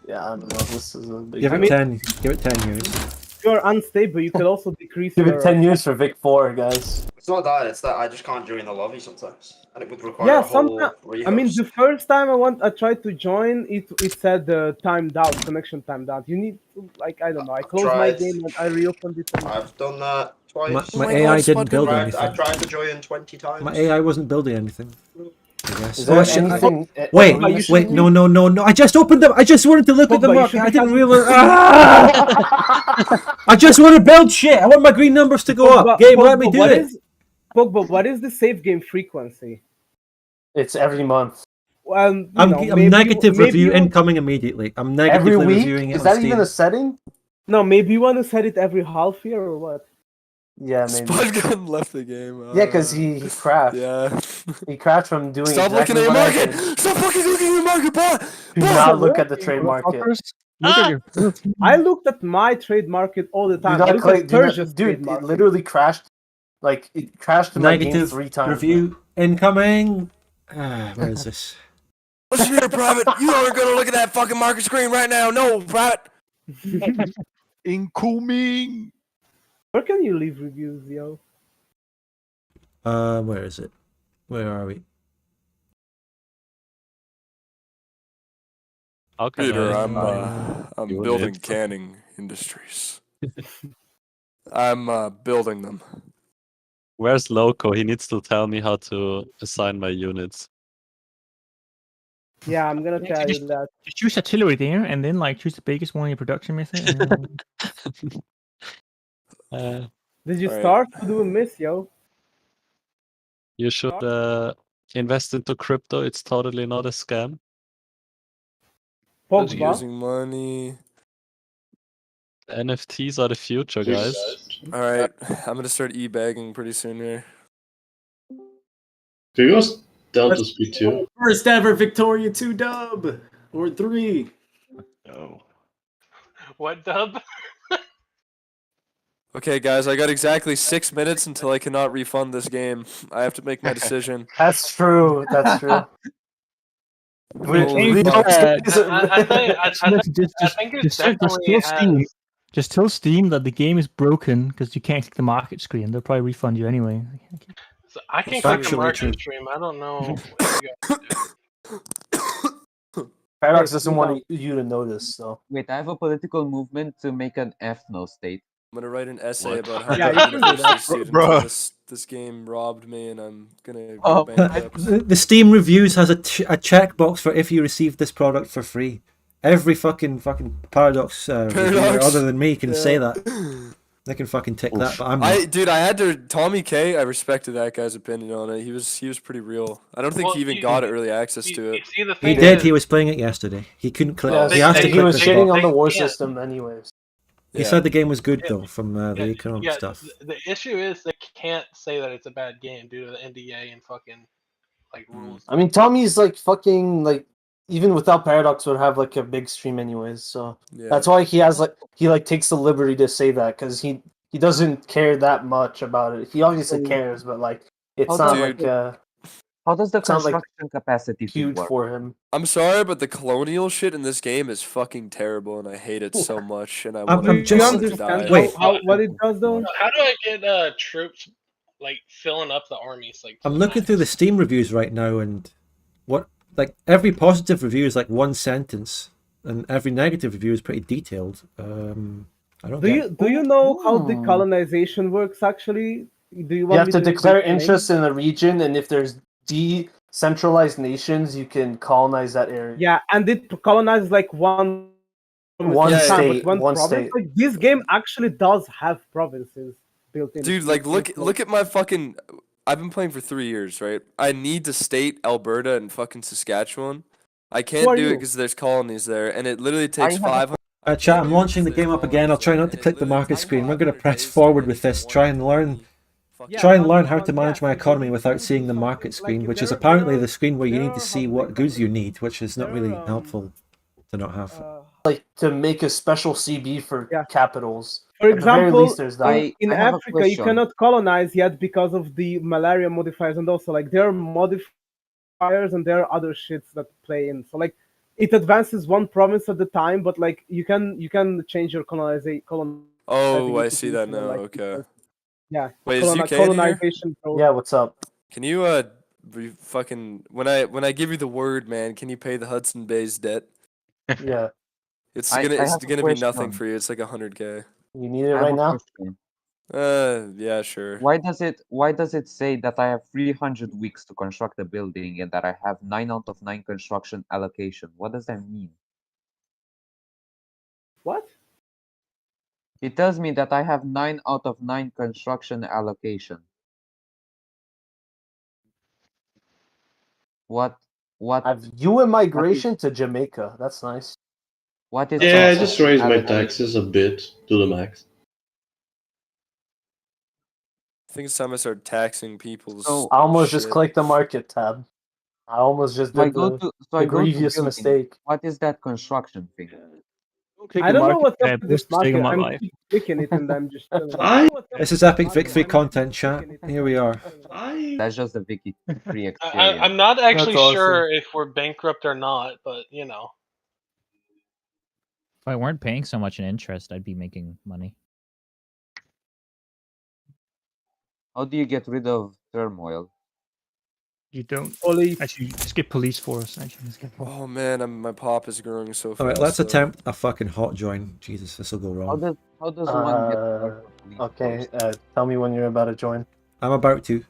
Yeah, I don't know. This is a big. Give it 10. Give it 10 years. If you're unstable, you could also decrease. Give your... it 10 years for Vic 4, guys. It's not that. It's that I just can't join the lobby sometimes, and it would require Yeah, a whole sometimes. rehost. I mean, the first time I tried to join, it said timed out, connection timed out. You need to, like, I don't know. I closed my game and I reopened it. I've done that twice. My AI didn't build anything. I've tried to join 20 times. My AI wasn't building anything. I guess. Is there anything? Wait, no. I just opened them. I just wanted to look at the market. I didn't realize. I just want to build shit. I want my green numbers to go up. Game, let me do it. Pogba, what is the save game frequency? It's every month. Well, I'm negative review incoming immediately. I'm negatively every week? reviewing it. Is that even a setting? No, maybe you want to set it every half year or what? Yeah, maybe. Spudgun left the game. Yeah, because he crashed. Yeah. He crashed from doing. Stop looking at your market! Stop fucking looking at your market, boy! Do not look at the trade market. I looked at my trade market all the time. Dude, it literally crashed. Like, it crashed in my game Negative 3 times. review incoming. Where is this? Listen here, Private. You aren't gonna look at that fucking market screen right now. No, Private. Incoming. Where can you leave reviews, yo? Where is it? Where are we? Okay. Peter, I'm building canning industries. I'm building them. Where's Loco? He needs to tell me how to assign my units. Yeah, I'm gonna tell you that. Just choose artillery there, and then like choose the biggest one in your production method. Did you start to do a miss, yo? You should invest into crypto. It's totally not a scam. Pogba? Using money. NFTs are the future, guys. Alright, I'm gonna start e-bagging pretty soon here. Do you guys Delta Speed 2? First ever Victoria 2 dub! Or 3. No. What dub? Okay, guys, I got exactly 6 minutes until I cannot refund this game. I have to make my decision. That's true. That's true. Just tell Steam that the game is broken because you can't click the market screen. They'll probably refund you anyway. So I can click the market stream. I don't know what you guys do. Paradox doesn't want you to notice, so. Wait, I have a political movement to make an ethno state. gonna write an essay What? about how Yeah, I'm a you can do university that. student. Bro. and This game robbed me, and I'm gonna Oh, go bankrupt. The Steam reviews has a checkbox for if you received this product for free. Every fucking Paradox reviewer Paradox. other than me can say Yeah. that. They can fucking tick that, but I'm not. I had to Tommy K. I respected that guy's opinion on it. He was pretty real. I don't think Well, he even you- got early access to You it. see, the He thing did. is, He was playing it yesterday. He couldn't click. Yes, he has to and he click was the shitting box. on the war Yeah. system anyways. He Yeah. said the game was good though, from the economic yeah, stuff. the issue is they can't say that it's a bad game due to the NDA and fucking like rules. I mean, Tommy's like fucking like even without Paradox would have like a big stream anyways. So Yeah. that's why he has he takes the liberty to say that because he doesn't care that much about it. He obviously cares, but like it's How not does- like How does the it's not, like, construction capacity thing huge work? for him. I'm sorry, but the colonial shit in this game is fucking terrible, and I hate it so much. And I I'm want I'm it just- to understand die. Wait. what it does though? How do I get troops like filling up the armies? Like to I'm the looking max? through the Steam reviews right now, and every positive review is like one sentence, and every negative review is pretty detailed. I don't. Do you know how the colonization works actually? Do you You want have me to declare explain? interest in a region, and if there's decentralized nations, you can colonize that area. Yeah, and it colonizes like one state, but one one province. state. Like this game actually does have provinces built in. Dude, like look at my fucking. I've been playing for 3 years, right? I need to state Alberta and fucking Saskatchewan. I can't are do it you? because there's colonies there, and it literally takes have- 500. Chat, I'm launching the game up again. I'll try not to click the market screen. We're going to press forward with this. Try and learn how to manage my economy without seeing the market screen, which is apparently the screen where you need to see what goods you need, which is not really helpful to not have. Like to make a special CB for capitals. For At the very example, least, there's that. in I have a Africa, you question. cannot colonize yet because of the malaria modifiers, and also like there are modifiers and there are other shits that play in. So like it advances one province at the time, but like you can change your colonization. Oh, I see that now. Okay. Yeah. Wait, is UK in here? colonization. Yeah, what's up? Can you fucking when I give you the word, man? Can you pay the Hudson Bay's debt? Yeah. It's I gonna have a be nothing question. for you. It's like 100K. You need it I have right a now? question. Yeah, sure. Why does it say that I have 300 weeks to construct a building and that I have 9 out of 9 construction allocation? What does that mean? What? It tells me that I have 9 out of 9 construction allocation. What Have UN migration to Jamaica. That's nice. what is Yeah, I construction just raised my allocation? taxes a bit to the max. I think it's time I start taxing people's. So- I almost just shit. clicked the market tab. I almost just So I did go the to so I go to grievous building. mistake. What is that construction thing? I don't know what's up tab, with this worst mistake of market. my I'm life. keep clicking it and I'm just chilling. This is Epic Victory content, chat. Here we are. That's just a Wiki free I'm experience. not actually That's awesome. sure if we're bankrupt or not, but you know. If I weren't paying so much in interest, I'd be making money. How do you get rid of turmoil? You don't Police. actually skip police force. Actually, skip. Oh man, my pop is growing so fast. All right, let's though. attempt a fucking hot join. Jesus, this will go How wrong. does one get rid of police Okay, force? tell me when you're about to join. I'm about to.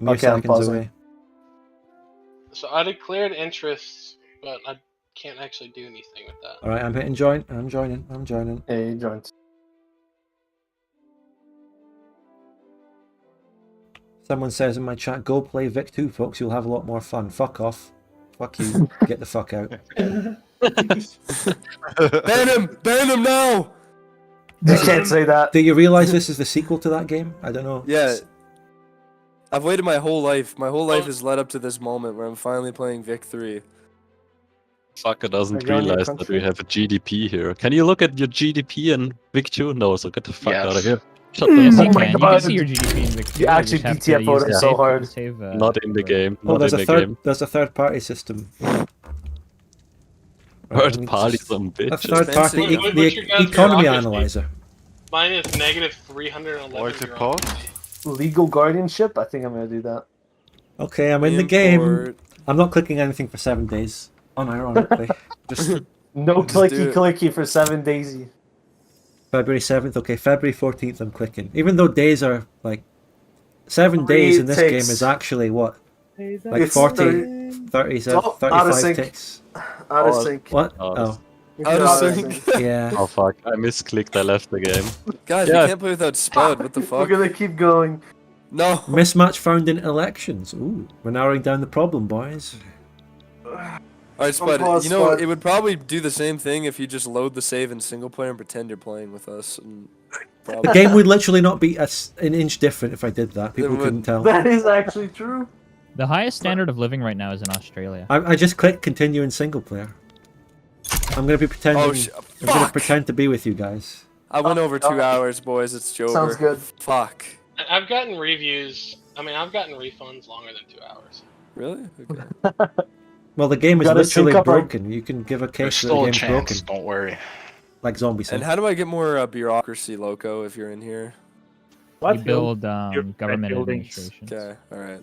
Mere Okay, I'm seconds pausing. away. So I declared interest, but I can't actually do anything with that. All right, I'm hitting join. I'm joining. I'm joining. Yeah, you joined. Someone says in my chat, "Go play Vic 2, folks. You'll have a lot more fun." Fuck off. Fuck you. Get the fuck out. Ban him! Ban him now! You can't say that. Do you realize this is the sequel to that game? I don't know. Yeah. I've waited my whole life. My whole life has led up to this moment where I'm finally playing Vic 3. Fucker doesn't Are you on your realize that country? we have a GDP here. Can you look at your GDP in Vic 2? No, so get the fuck out of here. Shut Yes, the you fuck can. up. You can see your GDP in Vic 2. You actually just have to DTFO'd use him the so save- hard. save, Not in the game. Oh, Not there's in a the game. there's a third party system. Third party, some A bitch. third party What's your the guys' economy bureaucracy? analyzer. Mine is negative 311. What's it euro. called? Legal guardianship? I think I'm gonna do that. Okay, I'm in the game. Import. I'm not clicking anything for 7 days. Unironically. Just No Just do clicky it. clicky for 7 days. February 7th. Okay, February 14th. I'm clicking. Even though days are like 7 Three days in this ticks. game is actually what, like It's 40, 30, Oh, out of 35 sync. ticks. Out of sync. What? Oh, Oh, Out of sync. yeah. oh fuck, I misclicked, I left the game. Guys, Yeah. we can't play without Spud. What the We're fuck? gonna keep going. No. Mismatch found in elections. Ooh, we're narrowing down the problem, boys. Alright, Spud, pause, you know, Spud. it would probably do the same thing if you just load the save in single player and pretend you're playing with us. And The probably... game would literally not be an inch different if I did that. People would. couldn't tell. That is actually true. The highest standard of living right now is in Australia. I just clicked continue in single player. I'm gonna be pretending. Oh, I'm gonna fuck! pretend to be with you guys. I went over 2 hours, boys. It's Jover. Sounds good. Fuck. I've gotten reviews. I mean, I've gotten refunds longer than 2 hours. Really? Okay. Well, the game is Gotta literally sync up our- broken. You can give a There's case that the still a game's chance. broken, Don't worry. like zombie And how do I get more bureaucracy, Loco, if you're in here? You build government buildings. administration. Okay, alright.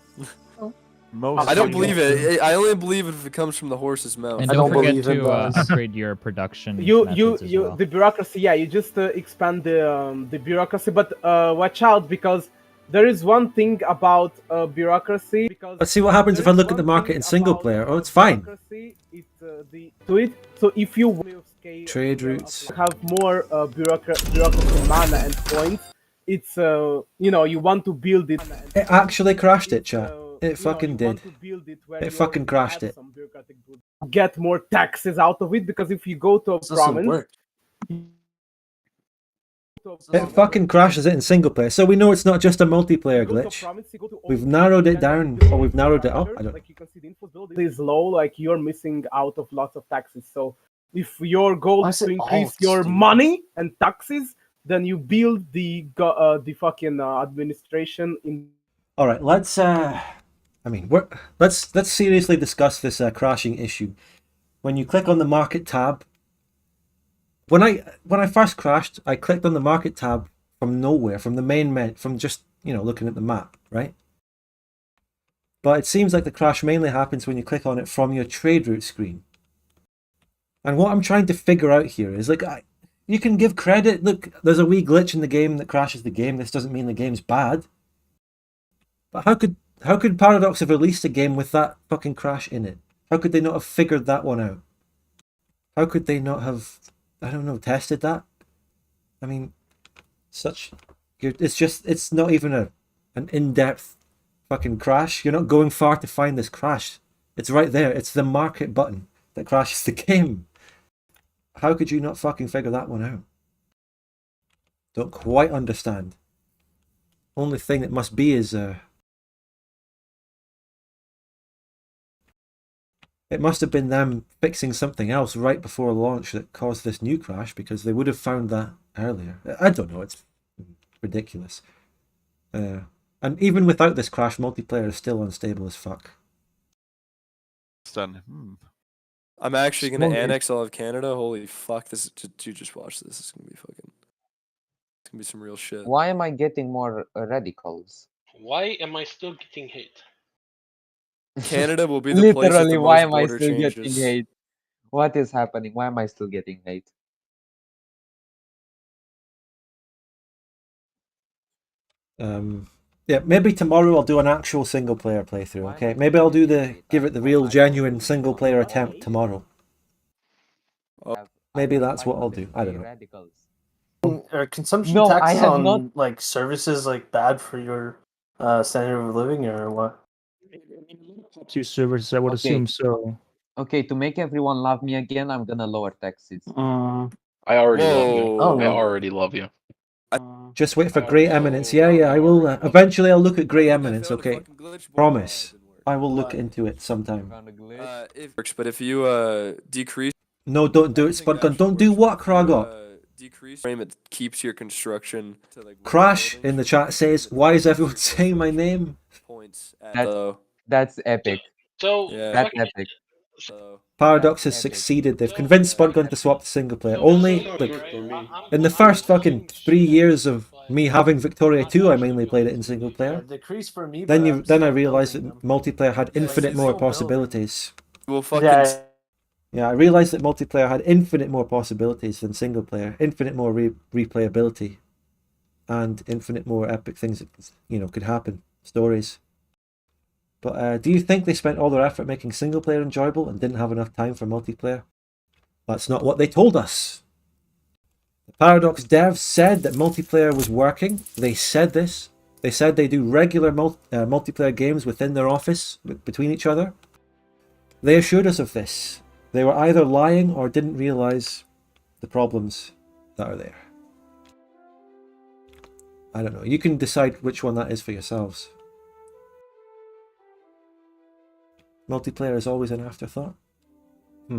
Most I don't people- believe it. I only believe it if it comes from the horse's mouth. And I don't don't forget believe in to those. upgrade your production. You methods as well. the bureaucracy. Yeah, you just expand the bureaucracy, but watch out because there is one thing about bureaucracy. Because Let's see what happens if I look at the market in single player. Oh, it's fine. So if you Trade routes. have more bureaucracy mana and points, it's you want to build it. It actually crashed it, chat. It You fucking want did. to build it where It you fucking already crashed have it. some bureaucratic goods. Get more taxes out of it because if you go to a This doesn't province, work. It fucking crashes it in single player. So we know it's not just a multiplayer glitch. We've narrowed it down, or we've narrowed it up. I don't know. Like you can see the info building is low, like you're missing out of lots of taxes. So if your goal Why is is to it increase alt, your dude? money and taxes, then you build the fucking administration in. All right, let's. I mean, let's seriously discuss this crashing issue. When you click on the market tab, when I first crashed, I clicked on the market tab from nowhere, from the main menu, from just looking at the map, right? But it seems like the crash mainly happens when you click on it from your trade route screen. And what I'm trying to figure out here is like, you can give credit. Look, there's a wee glitch in the game that crashes the game. This doesn't mean the game's bad. But how could Paradox have released a game with that fucking crash in it? How could they not have figured that one out? How could they not have, I don't know, tested that? I mean, it's not even an in-depth fucking crash. You're not going far to find this crash. It's right there. It's the market button that crashes the game. How could you not fucking figure that one out? Don't quite understand. Only thing that must be is it must have been them fixing something else right before launch that caused this new crash, because they would have found that earlier. I don't know, it's ridiculous. And even without this crash, multiplayer is still unstable as fuck. Done. I'm actually gonna Small game. annex all of Canada. Holy fuck! This you just watch this. It's gonna be fucking. It's gonna be some real shit. Why am I getting more radicals? Why am I still getting hate? Canada will be the place with Literally, the why most am I border still getting changes. hate? What is happening? Why am I still getting hate? Yeah, maybe tomorrow I'll do an actual single player playthrough, okay? Maybe I'll give it the real genuine single player attempt tomorrow. Maybe that's what I'll do. I don't know. Are consumption No, I taxes have on not- like services like bad for your standard of living or what? Two servers, I would Okay. assume so. Okay, to make everyone love me again, I'm gonna lower taxes. I already love you. Oh, I no. already love you. Just wait for Grey Eminence. Yeah, I will. Eventually I'll look at Grey Eminence, okay? Promise. I will look into it sometime. But if you decrease. No, don't do it, Spudgun. Don't do what, Kragot? Decrease frame, it keeps your construction to like Crash in the chat says, why is everyone saying my name? points. That's epic. So That's epic. Paradox has succeeded. They've convinced Spudgun to swap to single player. Only, like, in the first fucking 3 years of me having Victoria 2, I mainly played it in single player. Decrease for me. Then I realised that multiplayer had infinite more possibilities. Well, fucking. Yeah. Yeah, I realized that multiplayer had infinite more possibilities than single player, infinite more replayability, and infinite more epic things that, you know, could happen, stories. But do you think they spent all their effort making single player enjoyable and didn't have enough time for multiplayer? That's not what they told us. The Paradox devs said that multiplayer was working. They said this. They said they do regular multiplayer games within their office, between each other. They assured us of this. They were either lying or didn't realize the problems that are there. I don't know. You can decide which one that is for yourselves. Multiplayer is always an afterthought. I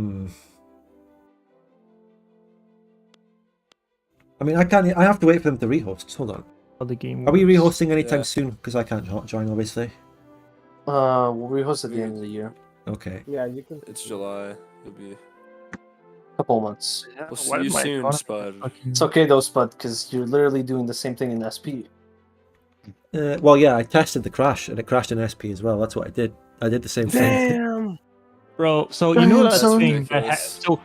mean, I have to wait for them to rehost. Hold on. The game Are we works. rehosting anytime soon? Because I can't join, obviously. We'll rehost at the end of the year. Okay. Yeah, you can. It's July. It'll be Couple months. We'll see you soon, Spud. It's okay though, Spud, because you're literally doing the same thing in SP. Well, yeah, I tested the crash, and it crashed in SP as well. That's what I did. I did the same thing. Damn. Bro, so you know that so thing ridiculous. so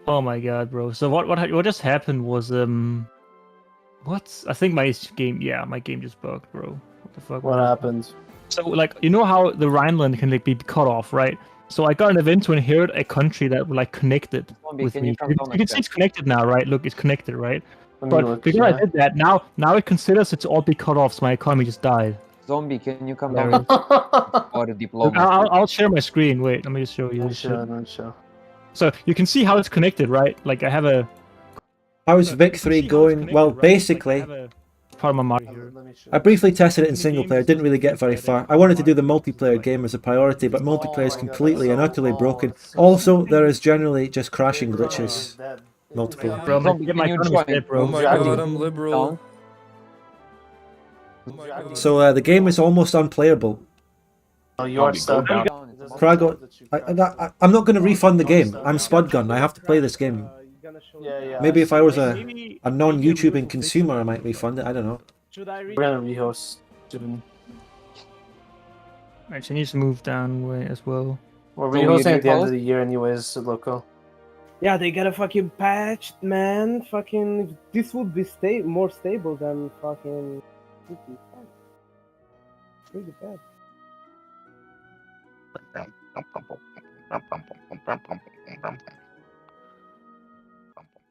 oh my god, bro. So what just happened was what? I think my game just bugged, bro. What the fuck? What happened? So like, you know how the Rhineland can like be cut off, right? So I got an event to inherit a country that like connected Zombie, with can me. you come down You can see it's connected now, right? Look, it's connected, right? Let me But look, because I did that, now it considers it to all be cut off, so my economy just died. Zombie, can you come There down? it is. Or the Look, diplomacy. I'll share my screen. Wait, let me just show you. Let me this show, shit. let me show. So you can see how it's connected, right? Like I have a How's Vic 3 going? Well, basically, part of my market here. I briefly tested it in single player, didn't really get very far. I wanted to do the multiplayer game as a priority, but multiplayer is completely and utterly broken. Also, there is generally just crashing glitches. Multiple. Bro, Zombie, get my can you economy join? dead, bro. Oh my god, I'm liberal. So the game is almost unplayable. Oh, you are stuck. Krago, I'm not going to refund the game. I'm Spudgun. I have to play this game. Yeah. Maybe if I was a non-YouTubing consumer, I might refund it. I don't know. We're gonna rehost soon. Actually, I need to move down way as well. We're So rehosting you at the end rehost? of the year anyways, so local. Yeah, they gotta fucking patch, man. Fucking, this would be more stable than fucking. Would be fine. Really bad.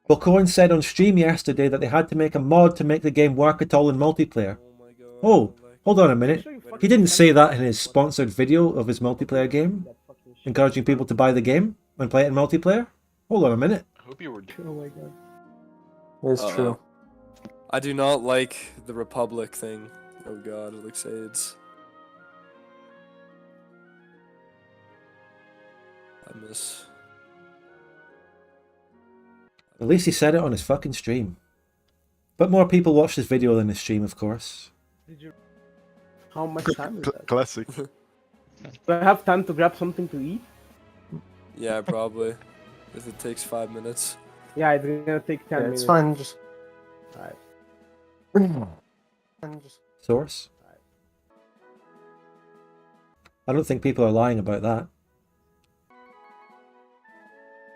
Well, Cohen said on stream yesterday that they had to make a mod to make the game work at all in multiplayer. Oh, hold on a minute. He didn't say that in his sponsored video of his multiplayer game, encouraging people to buy the game and play it in multiplayer. Hold on a minute. I hope you were. Oh my god. It's true. I do not like the Republic thing. Oh god, it looks AIDS. I miss. At least he said it on his fucking stream. But more people watch this video than his stream, of course. How much time is that? Classic. Do I have time to grab something to eat? Yeah, probably. If it takes 5 minutes. Yeah, it's gonna take 10 minutes. It's fine. Just Source? I don't think people are lying about that.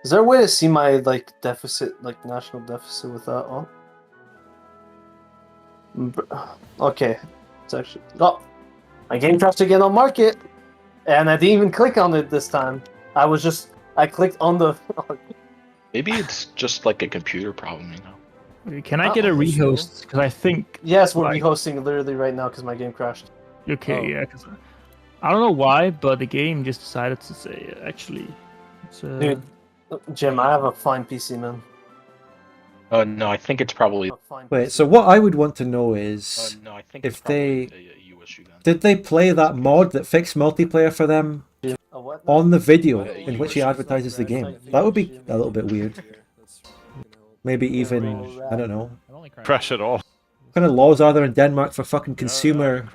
Is there a way to see my deficit, national deficit with that on? Okay, it's actually my game crashed again on market, and I didn't even click on it this time. I clicked on the. Maybe it's just like a computer problem, you know. Can I get a rehost? Because I think. Yes, we're rehosting literally right now because my game crashed. Okay, yeah. Cause I don't know why, but the game just decided to say actually. It's, Dude, Jim, I have a fine PC, man. Oh no, I think it's probably. Wait, so what I would want to know is no, I think if it's probably they a issue then. did they play that mod that fixed multiplayer for them on the video in which he advertises the game. That would be a little bit weird. Maybe even, I don't know. Crash it all. What kind of laws are there in Denmark for fucking consumer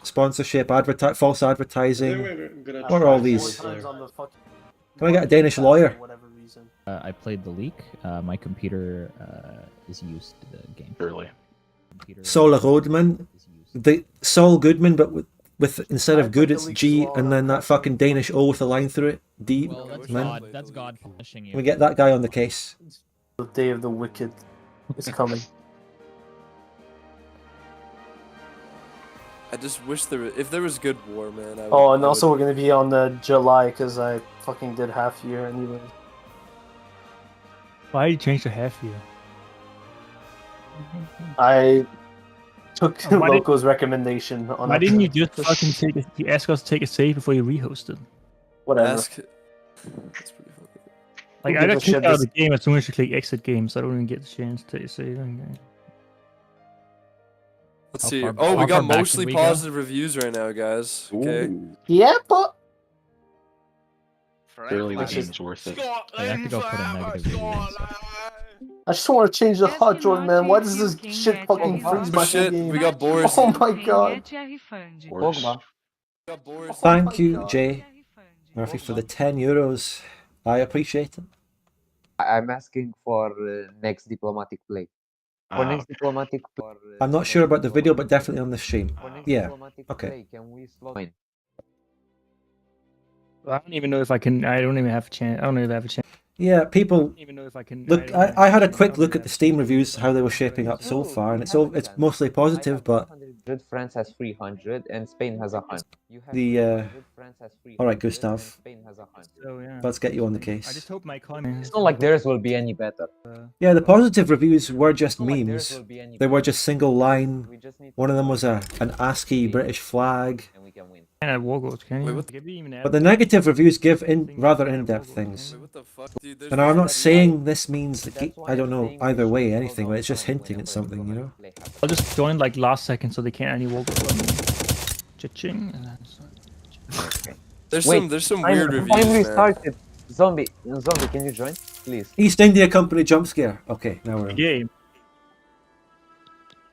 sponsorship, false advertising? What are all these? Can I get a Danish lawyer? I played the leak. My computer is used the game. Early. Sola Rodman, the Saul Goodman, but with with instead of good, it's G, and then that fucking Danish O with a line through it. D. Well, that's man. God. That's God punishing you. We get that guy on the case. The day of the wicked is coming. I just wish if there was good war, man. Oh, and also we're gonna be on the July because I fucking did half year anyway. Why did you change to half year? I took Why did- Loco's recommendation on. Why a- didn't you just fucking ask us to take a save before you rehosted? Whatever. That's pretty funny. Like Who I gives got a shit? kicked out of the game as soon as you click exit game, so I don't even get the chance to take a save. Let's How see. far- Oh, we how got far back mostly did we go? positive reviews right now, guys. Okay. Yeah, but Barely the Which is- game's worth it. I have to go put a negative review in. I just want to change the hot joint, man. Why does this shit fucking freeze my Shit, game? we got Boris. Oh my god. Pogba. Thank you, Jay Murphy, for the €10. I appreciate it. I'm asking for next diplomatic play. For next diplomatic play. I'm not sure about the video, but definitely on the stream. For next Yeah. diplomatic Okay. play, can we slow down? I don't even know if I can. I don't even have a chance. I don't even have a chance. Yeah, people. Even know if I can. Look, I had a quick look at the Steam reviews, how they were shaping up so far, and it's mostly positive, but 100, France has 300 and Spain has 100. You have the 300, France has 300, all right, and Gustav, Spain has 100. So yeah. let's get you on the I case. just hope my economy. It's not like theirs will be any better. Yeah, the positive reviews were just not like memes. theirs will be any They were better. just single line. We just need One of them was an ASCII British flag. and we can win. And at Wargold, can you? Wait, what Can you even add- But the negative reviews give rather in-depth things. What the fuck, dude? There's And I'm no- not saying this means that I don't know either way anything, but it's just hinting at something, you know. I'll just join like last second so they can't any Wargold. Cha-ching. There's Wait, some I'm- weird I'm reviews, man. restarted. Zombie, can you join, please? East India Company jump scare. Okay, now we're on. Game.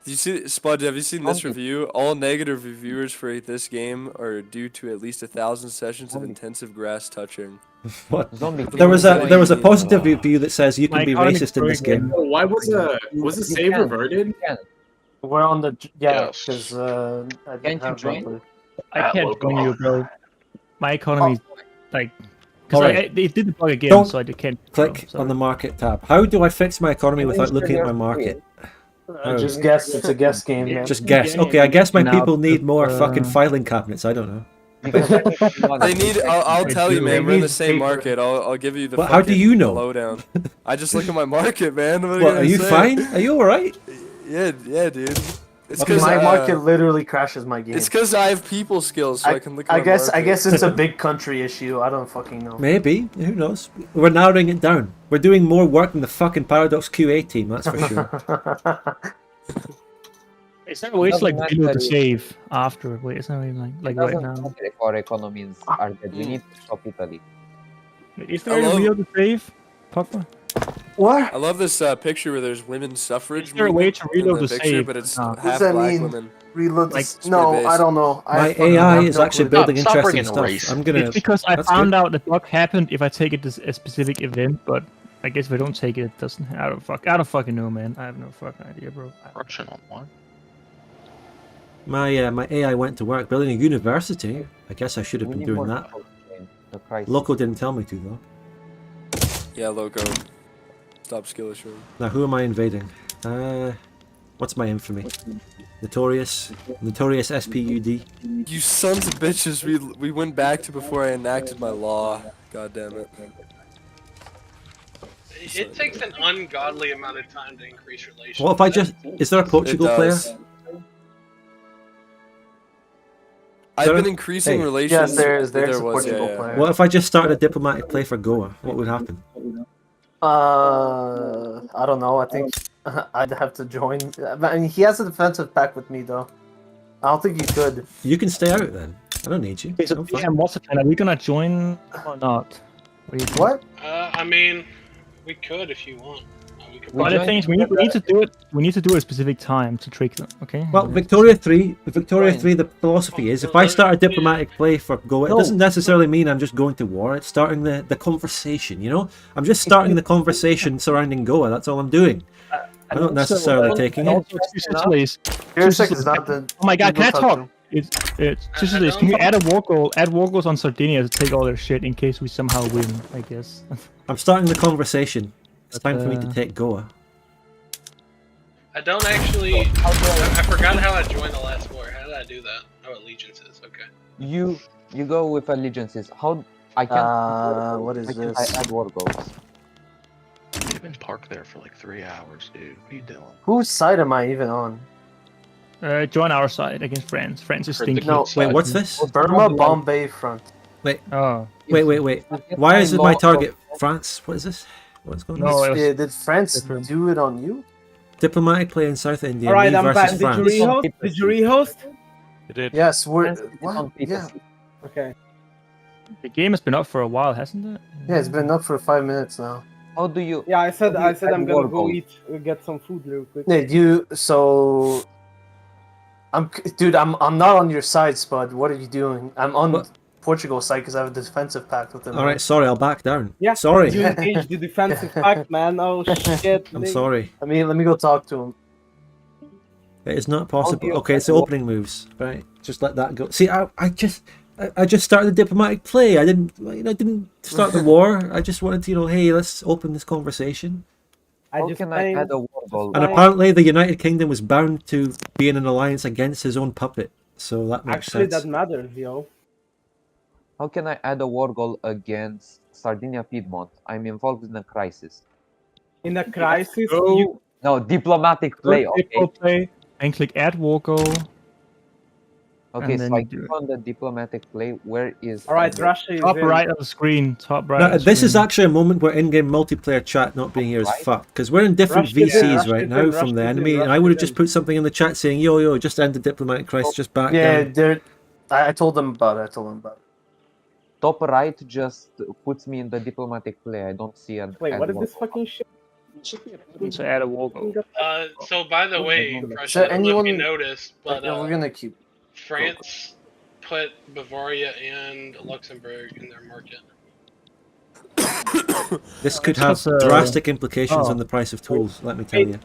Do you see, Spudge? Have you seen this review? All negative reviewers for this game are due to at least 1,000 sessions of intensive grass touching. What? Zombie, There was a positive review that says you can be economy's racist in this game. Oh, why was the save reverted? We're on the Yes. because I Can't didn't you have join? Rumble. I can't join you, bro. My economy, like, because Alright. it did the bug again, Don't so I can't. Click on the market tab. How do I fix my economy without looking at my market? Just guess. It's a guess game, man. Just guess. Okay, I guess my Now, people need more fucking uh, filing cabinets. I don't know. They need. I'll tell you, man. We're in the same paper. market. I'll give you the. But how do you know? Lowdown. I just look at my market, man. What, What, are you fine? Are you alright? Yeah, dude. It's Okay, because My market literally crashes my game. It's because I have people skills, so I can look at I my guess market. it's a big country issue. I don't fucking know. Maybe. Who knows? We're narrowing it down. We're doing more work than the fucking Paradox QA team, that's for sure. It's not ways to like Doesn't reload the matter. save after. Wait, it's not really like right Doesn't now. matter if our economies are dead. We need to stop Italy. Is there a reload the save, Papa? What? I love this picture where there's women's suffrage. Is there a way to movement in reload the picture, save? but it's No. What half does that black mean? women. Reload Like, this? No, pretty I don't know. My fucking AI have is no actually clue. building Stop interesting bringing stuff. race. I'm gonna. It's because I that's found good. out the bug happened if I take it to a specific event, but I guess if I don't take it, it doesn't. I don't fucking know, man. I have no fucking idea, bro. Russian on one. My AI went to work building a university. I guess I should have We been need doing more that. people to join the crisis. Loco didn't tell me to though. Yeah, Loco. Stop skill assuring. Now who am I invading? What's my infamy? Notorious SPUD. You sons of bitches! We went back to before I enacted my law. God damn it. It takes an ungodly amount of time to increase relations. What if I just? Is there a Portugal It player? does. I've been increasing Hey. relations. Yes, there's there a was, Portugal yeah. player. What if I just started a diplomatic play for Goa? What would happen? I don't know. I think I'd have to join. I mean, he has a defensive pack with me though. I don't think you could. You can stay out then. I don't need you. I'm fine. And what's the plan? Are we gonna join or not? What do you think? What? I mean, we could if you want. We could Well, the thing is, we need to do it. We need to do a specific time to trick them. Okay. Well, Victoria 3, the philosophy is if I start a diplomatic play for Goa, it doesn't necessarily mean I'm just going to war. It's starting the conversation, you know? I'm just starting the conversation surrounding Goa. That's all I'm doing. I'm not necessarily taking it. Also, two Sicilies. Viewership is not the. Oh my god, can I talk? It's just this. Can you add a war goal? Add war goals on Sardinia to take all their shit in case we somehow win. I guess. I'm starting the conversation. It's time for me to take Goa. I don't actually. I forgot how I joined the last war. How did I do that? Oh, allegiances. Okay. You go with allegiances. How I can't. What is this? I add war goals. You've been parked there for like 3 hours, dude. What are you doing? Whose side am I even on? Join our side against France. France is stinky. No, wait, what's this? Burma, Bombay front. Wait. Oh. Wait. Why is it my target? France? What is this? What's going on? Did France do it on you? Diplomatic play in South India. Alright, me I'm versus back. France. Did you rehost? You did. Yes, we're. What? Yeah. Okay. The game has been up for a while, hasn't it? Yeah, it's been up for 5 minutes now. How do you? Yeah, I said I'm gonna go eat. get some food real quick. Yeah, so. Dude, I'm not on your side, Spud. What are you doing? I'm on Portugal's side because I have a defensive pact with them. All right, sorry, I'll back down. Yeah, sorry. You engaged the defensive pact, man. Oh shit. I'm sorry. Let me go talk to him. It is not possible. Okay, it's the opening moves, right? Just let that go. See, I just started the diplomatic play. I didn't start the war. I just wanted to, hey, let's open this conversation. How can I add a war goal? And apparently, the United Kingdom was bound to be in an alliance against his own puppet. So that makes Actually, sense. that matters, yo. How can I add a war goal against Sardinia Piedmont? I'm involved in a crisis. In a crisis, No, diplomatic play. Okay. Play and click add war goal. Okay, and so then I you do click on the diplomatic play. Where is? Alright, Russia is top in. right of the screen. Top right. Now, of the this is screen. actually a moment where in-game multiplayer chat not being here is fucked, because we're in different Russia is in, VCs Russia right is now in, from the Russia is in, enemy, and I Russia would have is just in. put something in the chat saying, yo, just end the diplomatic crisis, just back Yeah, down. I told them about it. Top right just puts me in the diplomatic play. I don't see an. Wait, add what is war this fucking shit? So add a war goal. So by the way, So Russia, let anyone- me notice, but Yeah, we're gonna keep. France put Bavaria and Luxembourg in their market. This could have drastic implications on the price of tools, let me tell you.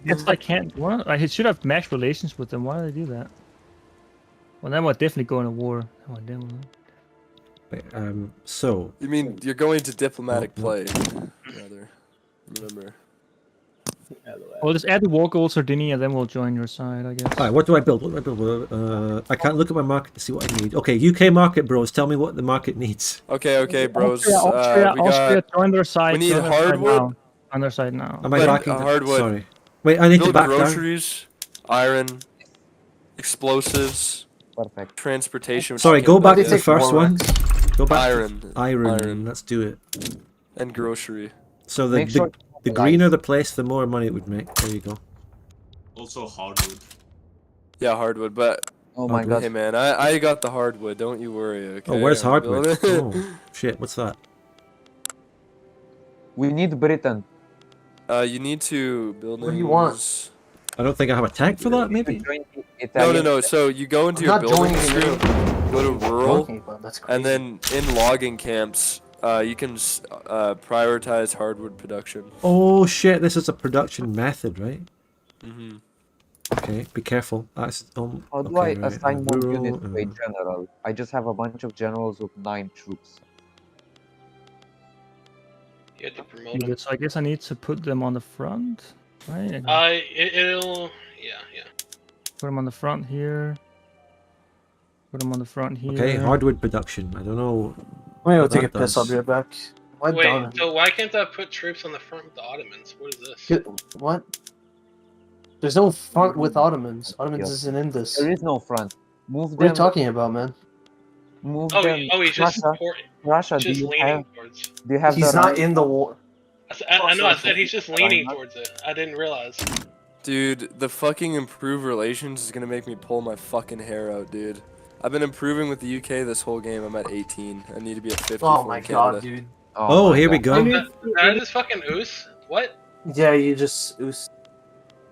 Yes, I can't. What? I should have matched relations with them. Why did they do that? Well, then we're definitely going to war. Oh, damn. Wait, so You mean you're going to diplomatic play, rather. Remember. Well, just add the war goal Sardinia, then we'll join your side, I guess. Alright, what do I build? I can't look at my market to see what I need. Okay, UK market bros, tell me what the market needs. Okay, bros. Austria, join their side. We need join their side hardwood. now. On their side now. Am I backing down? hardwood. Sorry. Wait, I need to Build back down. groceries, iron, explosives, perfect. Transportation. Sorry, go back to the first one. Go back. Iron. Iron. Let's do it. And grocery. So the greener the place, the more money it would make. There you go. Also hardwood. Yeah, hardwood, but oh my god. Hey man, I got the hardwood, don't you worry, okay? Oh, where's I'm hardwood? building- Oh, shit, what's that? We need Britain. You need to build. What do you want? I don't think I have a tag for that, maybe? No. So you go into your I'm not building joining you. screen, go to rural, Okay, but that's and then in logging camps, you can prioritize hardwood production. Oh shit, this is a production method, right? Mm-hmm. Okay, be careful. That's How do okay, I right, assign more rural, units to a general? I just have a bunch of generals with 9 troops. You have to promote them. So I guess I need to put them on the front, right? It'll yeah. Put them on the front here. Put them on the front here. Okay, hardwood production. I don't know. I'm gonna go what take a that piss. I'll does. be right back. What Wait, done? so why can't I put troops on the front with the Ottomans? What is this? What? There's no front with Ottomans. Ottomans isn't in this. There is no front. Move What are you them. talking about, man? Move Oh, them. he's just Russia, just do you leaning have? towards. Do you have He's the not right- in the war. I know. I said he's just leaning towards it. I didn't realize. Dude, the fucking improved relations is gonna make me pull my fucking hair out, dude. I've been improving with the UK this whole game. I'm at 18. I need to be at 50. Oh for my Canada. god, dude. Oh, my here we God. go. Did I just fucking ooze? What? Yeah, you just.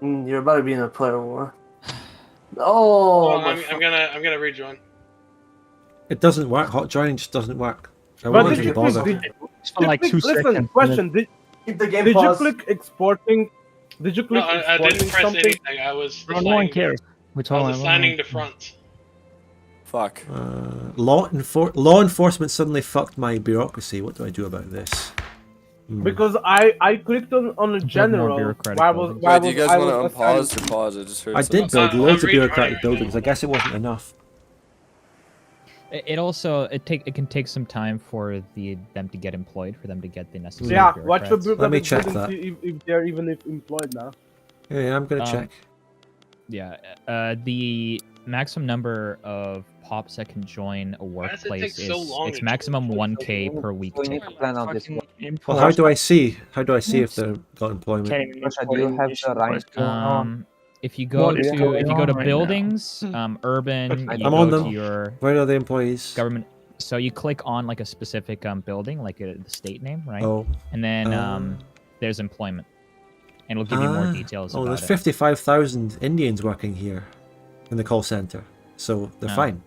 You're about to be in a player war. Oh, I'm gonna rejoin. It doesn't work. Hot joining just doesn't work. I But won't did even you bother. It's for like 2 listen, seconds. question. Did Keep the game you paused. click exporting? Did you No, click I exporting didn't press something? anything. I was No one assigning, cares. We're I talking was assigning to fronts. Fuck. Law enforcement suddenly fucked my bureaucracy. What do I do about this? Because I clicked on a general. Wait, do you guys want to unpause or pause? I just heard. I did build something. loads of bureaucratic buildings. I guess it wasn't enough. It also it can take some time for them to get employed, for them to get the necessary. Yeah, watch the bureaucrats. Let me bureaucratic check buildings if they're even employed now. Yeah, I'm gonna check. Yeah, the maximum number of pops that can join a workplace take so long it's to maximum 1K per week. We need to plan out this one. Well, how do I see? How do I see if they've got employment? Russia, do you have the right? If you go What is going on to right buildings, urban, you I'm go on to them. your Where are the employees? government. So you click on like a specific building, like the state name, right? Oh. And then there's employment, and it'll give you more details Oh, about there's it. 55,000 Indians working here in the call center, so they're fine.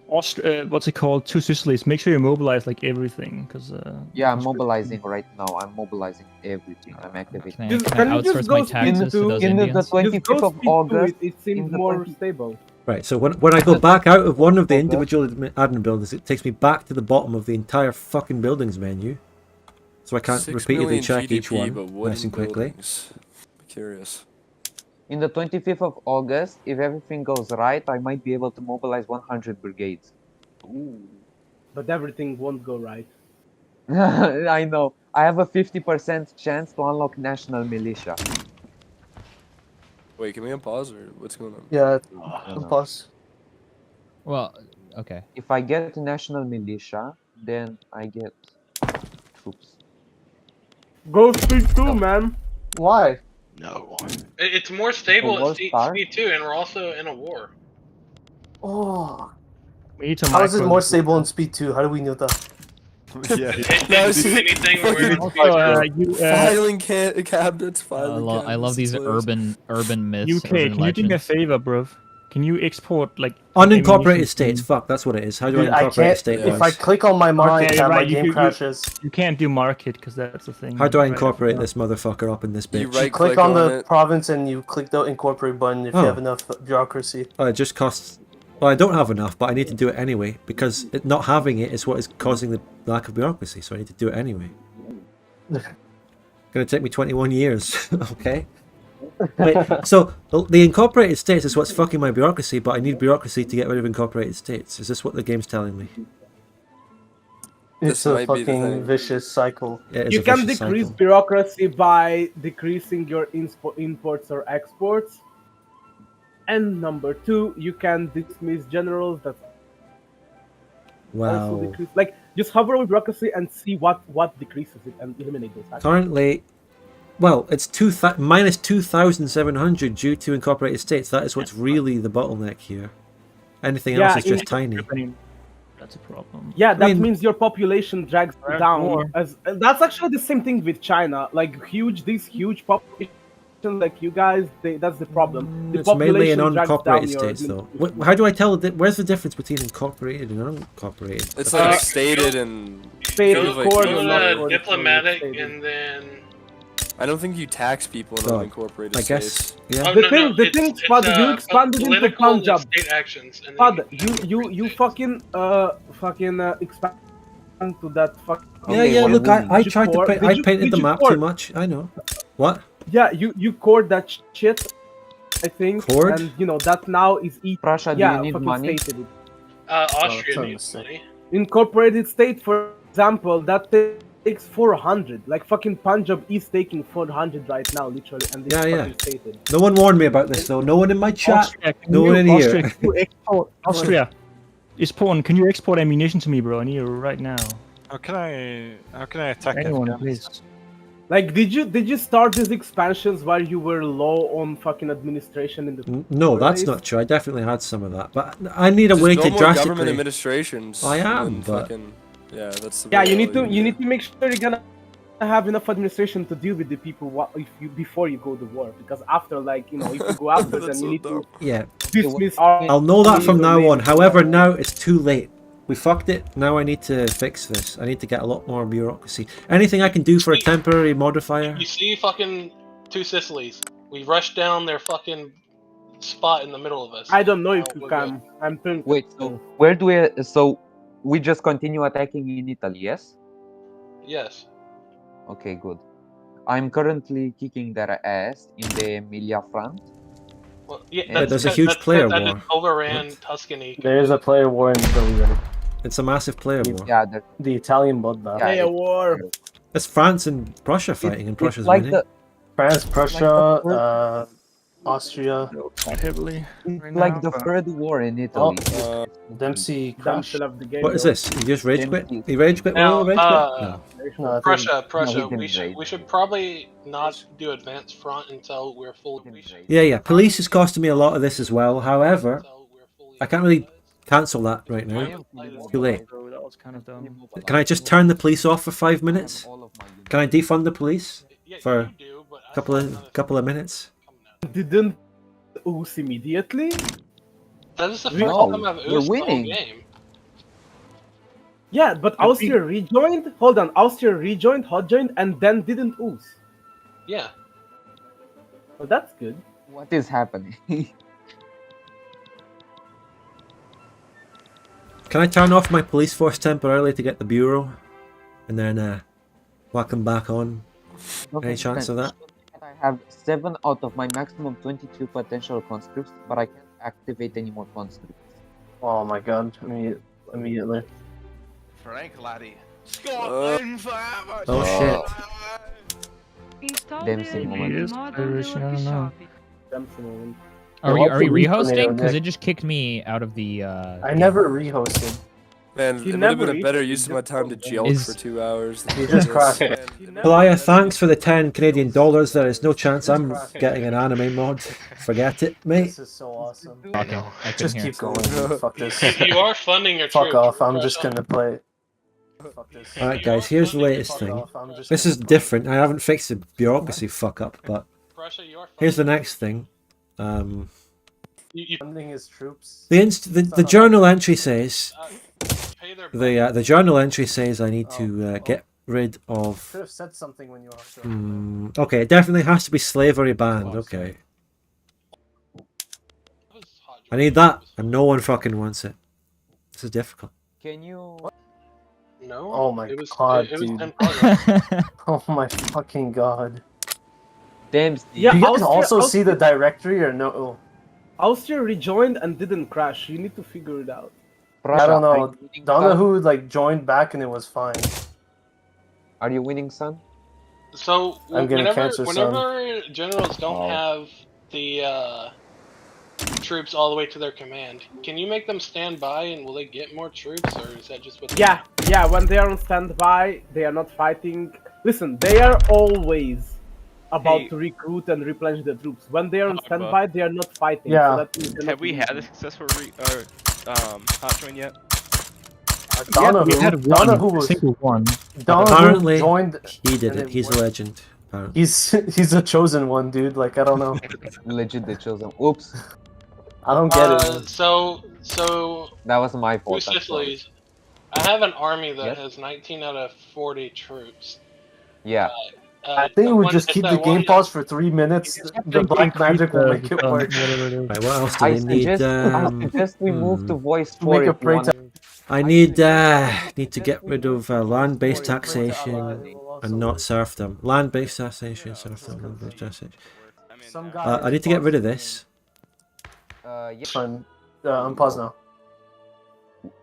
What's it called? Two Sicilies. Make sure you mobilize like everything, because. Yeah, I'm mobilizing right now. I'm mobilizing everything. I'm activating. Can I outsource my taxes to those in the Indians? 25th of August. It seems more stable. Right, so when I go back out of one of the individual admin buildings, it takes me back to the bottom of the entire fucking buildings menu. So I can't 6 repeatedly million check each GDP, one but wooden nice and quickly. buildings. I'm curious. In the 25th of August, if everything goes right, I might be able to mobilize 100 brigades. Ooh. But everything won't go right. I know. I have a 50% chance to unlock national militia. Wait, can we unpause or what's going on? Yeah, unpause. Well, okay. If I get national militia, then I get troops. Go speed 2, man. Why? No. It's more stable war at star? speed 2, and we're also in a war. Oh. We need to How is it micro- more stable in speed 2? How do we know that? Yeah. No, anything where Filing cabinets, filing I love these urban myths. UK, can you do me a favor, bro? Can you export like Unincorporated ammunition states. Fuck, that's what it is. How do Dude, I I incorporate a can't. state? If I click on my market tab, my game crashes. You can't do market because that's the thing. How do I Right. incorporate this motherfucker up in this bitch? You click on the province and you click the incorporate button if you Oh. have enough bureaucracy. Oh, it just costs. Well, I don't have enough, but I need to do it anyway because not having it is what is causing the lack of bureaucracy. So I need to do it anyway. Gonna take me 21 years. Okay. Wait, so the incorporated states is what's fucking my bureaucracy, but I need bureaucracy to get rid of incorporated states. Is this what the game's telling me? It's a fucking vicious cycle. Yeah, it is You a can vicious decrease cycle. bureaucracy by decreasing your imports or exports. And number 2, you can dismiss generals that also Wow. decrease. Like, just hover over bureaucracy and see what decreases it and eliminate those factors. Currently, well, it's minus 2,700 due to incorporated states. That is what's really the bottleneck here. Anything else is just tiny. That's a problem. Yeah, that I mean- means your population drags Right, down. more. That's actually the same thing with China. Like these huge population, like you guys, that's the problem. The It's mainly in population drags down unincorporated your states, though. How do I tell? Where's the difference between incorporated and unincorporated? It's like stated and Stated, like- core, Go not to core, diplomatic, stated. and then I don't think you tax people in God, unincorporated I guess. states. Yeah. The thing, Spud, you expanded into political and Punjab. state actions. And Spud, you fucking expand to that fucking. Yeah. Look, I Did you tried to core- paint. did I you- painted did the you map core- too much. I know. What? Yeah, you cored that shit, I think. Cored? And you know that now is Russia, do yeah, you need fucking money? stated it. Austria needs money. Incorporated state, for example, that takes 400. Like fucking Punjab is taking 400 right now, literally, and it's Yeah. fucking stated. No one warned me about this though. No one in my chat. Austria, can No you- one in Austria, here. can you export Austria? Is porn? Can you export ammunition to me, bro? I need it right now. How can I attack Anyone, Afghanistan? please. Like, did you start these expansions while you were low on fucking administration in the? No, that's not true. I definitely had some of that, but I need a Just way no to more drastically. government administrations. I am, and but fucking, yeah, that's the Yeah, you goal. need to make sure you're gonna have enough administration to deal with the people before you go to war, because after, like, you know, if you go after them, you need to yeah. dismiss. I'll know that from now on. However, now it's too late. We fucked it. Now I need to fix this. I need to get a lot more bureaucracy. Anything I can do for a temporary modifier? You see fucking Two Sicilies. We rushed down their fucking spot in the middle of us. I don't know if Now you we're can. I'm thinking. Wait, so where do we? So we just continue attacking in Italy, yes? good. Yes. Okay, good. I'm currently kicking their ass in the Emilia front. Well, yeah, And- that's there's a because- huge that's player because I war. just overran What? Tuscany. There is a player war in Italy, right? It's a massive player war. Yeah, The Italian bloodbath. Yeah, war. It's France and Prussia fighting, and it's Prussia's like winning. France, like Prussia, the Austria. Quite heavily. It's right like now, the but- third war in Oh, Italy. Dempsey Damn, crash. still have the game. What is though. this? You just rage quit? Dempsey. You rage quit? Now, Will rage quit? No. No, I think- Prussia, he we didn't should raid. we should probably not do advanced front until we're fully. Yeah. Police is costing me a lot of this as well. However, I can't really cancel that right now. It's too late. So that was kind of dumb. Can I just turn the police off for 5 minutes? Can I defund the police for a couple of minutes? Didn't ooze immediately? That is the first No, time I've we're oozed the whole winning. game. Yeah, but Austria rejoined. Hold on, Austria rejoined, hot joined, and then didn't ooze. Yeah. Well, that's good. What is happening? Can I turn off my police force temporarily to get the bureau, and then whack them back on? Any chance of that? I have 7 out of my maximum 22 potential conscripts, but I can't activate any more conscripts. Oh my god, immediately. Frank laddie. Scotland forever. Oh shit. Dempsey moment. He is Irish, I don't know. Dempsey moment. Are we Tornado, rehosting? Because Nick. it just kicked me out of the. I never rehosted. Man, He it would have been never a better reached- use of my time to jail Is- for 2 hours. than You to just this. crashed Man, it. Palaya, thanks for the 10 Canadian dollars. There is no chance I'm getting an anime mod. Forget it, mate. This is so awesome. I couldn't Just hear. keep going. Dude. Fuck this. You are funding your Fuck troops. off. I'm just gonna play. Fuck this. Alright, guys, here's the latest thing. This is different. I haven't fixed the bureaucracy fuck up, but here's the next thing. Funding his troops. The journal entry says the journal entry says I need to get rid of. Should have said something when you were. Okay, it definitely has to be slavery banned. Okay, I need that, and no one fucking wants it. This is difficult. Can you? No. Oh my it was, god, it was dude. in progress. Oh my fucking god. Dempsey. Yeah, Do you guys Austria- also see the Austria- directory or no? Austria rejoined and didn't crash. You need to figure it out. I don't know. Are you winning, Donahue like joined back and it was fine. Are you winning, son? So I'm getting whenever cancer, son. whenever generals don't Oh. have the troops all the way to their command, can you make them stand by and will they get more troops, or is that just what? Yeah, when they are on standby, they are not fighting. Listen, they are always about Hey. to recruit and replenish the troops. When they are on Talk standby, they are not fighting. Yeah. So that means they're Have not we losing. had a successful hot join yet? Donahue, we had one, Donahue a was single one. Donahue Apparently, joined. he did and it. He's a worked. legend. Apparently. He's a chosen one, dude. Like I don't know. Legit, they chose them. Oops, I don't get it. Man. So that was my fault. Two I'm sorry. Sicilies. I have an army that Yes? has 19 out of 40 troops. Yeah. I think we just keep the game pause for 3 minutes. The black magic will make it work. Right, what else do I we need? suggest we move to voice Make for a if you want. I need to get rid of land-based taxation and not serfdom. Land-based taxation, serfdom, land-based taxation. Some guy. I need to get rid of this. Yeah, Fine. Unpause now.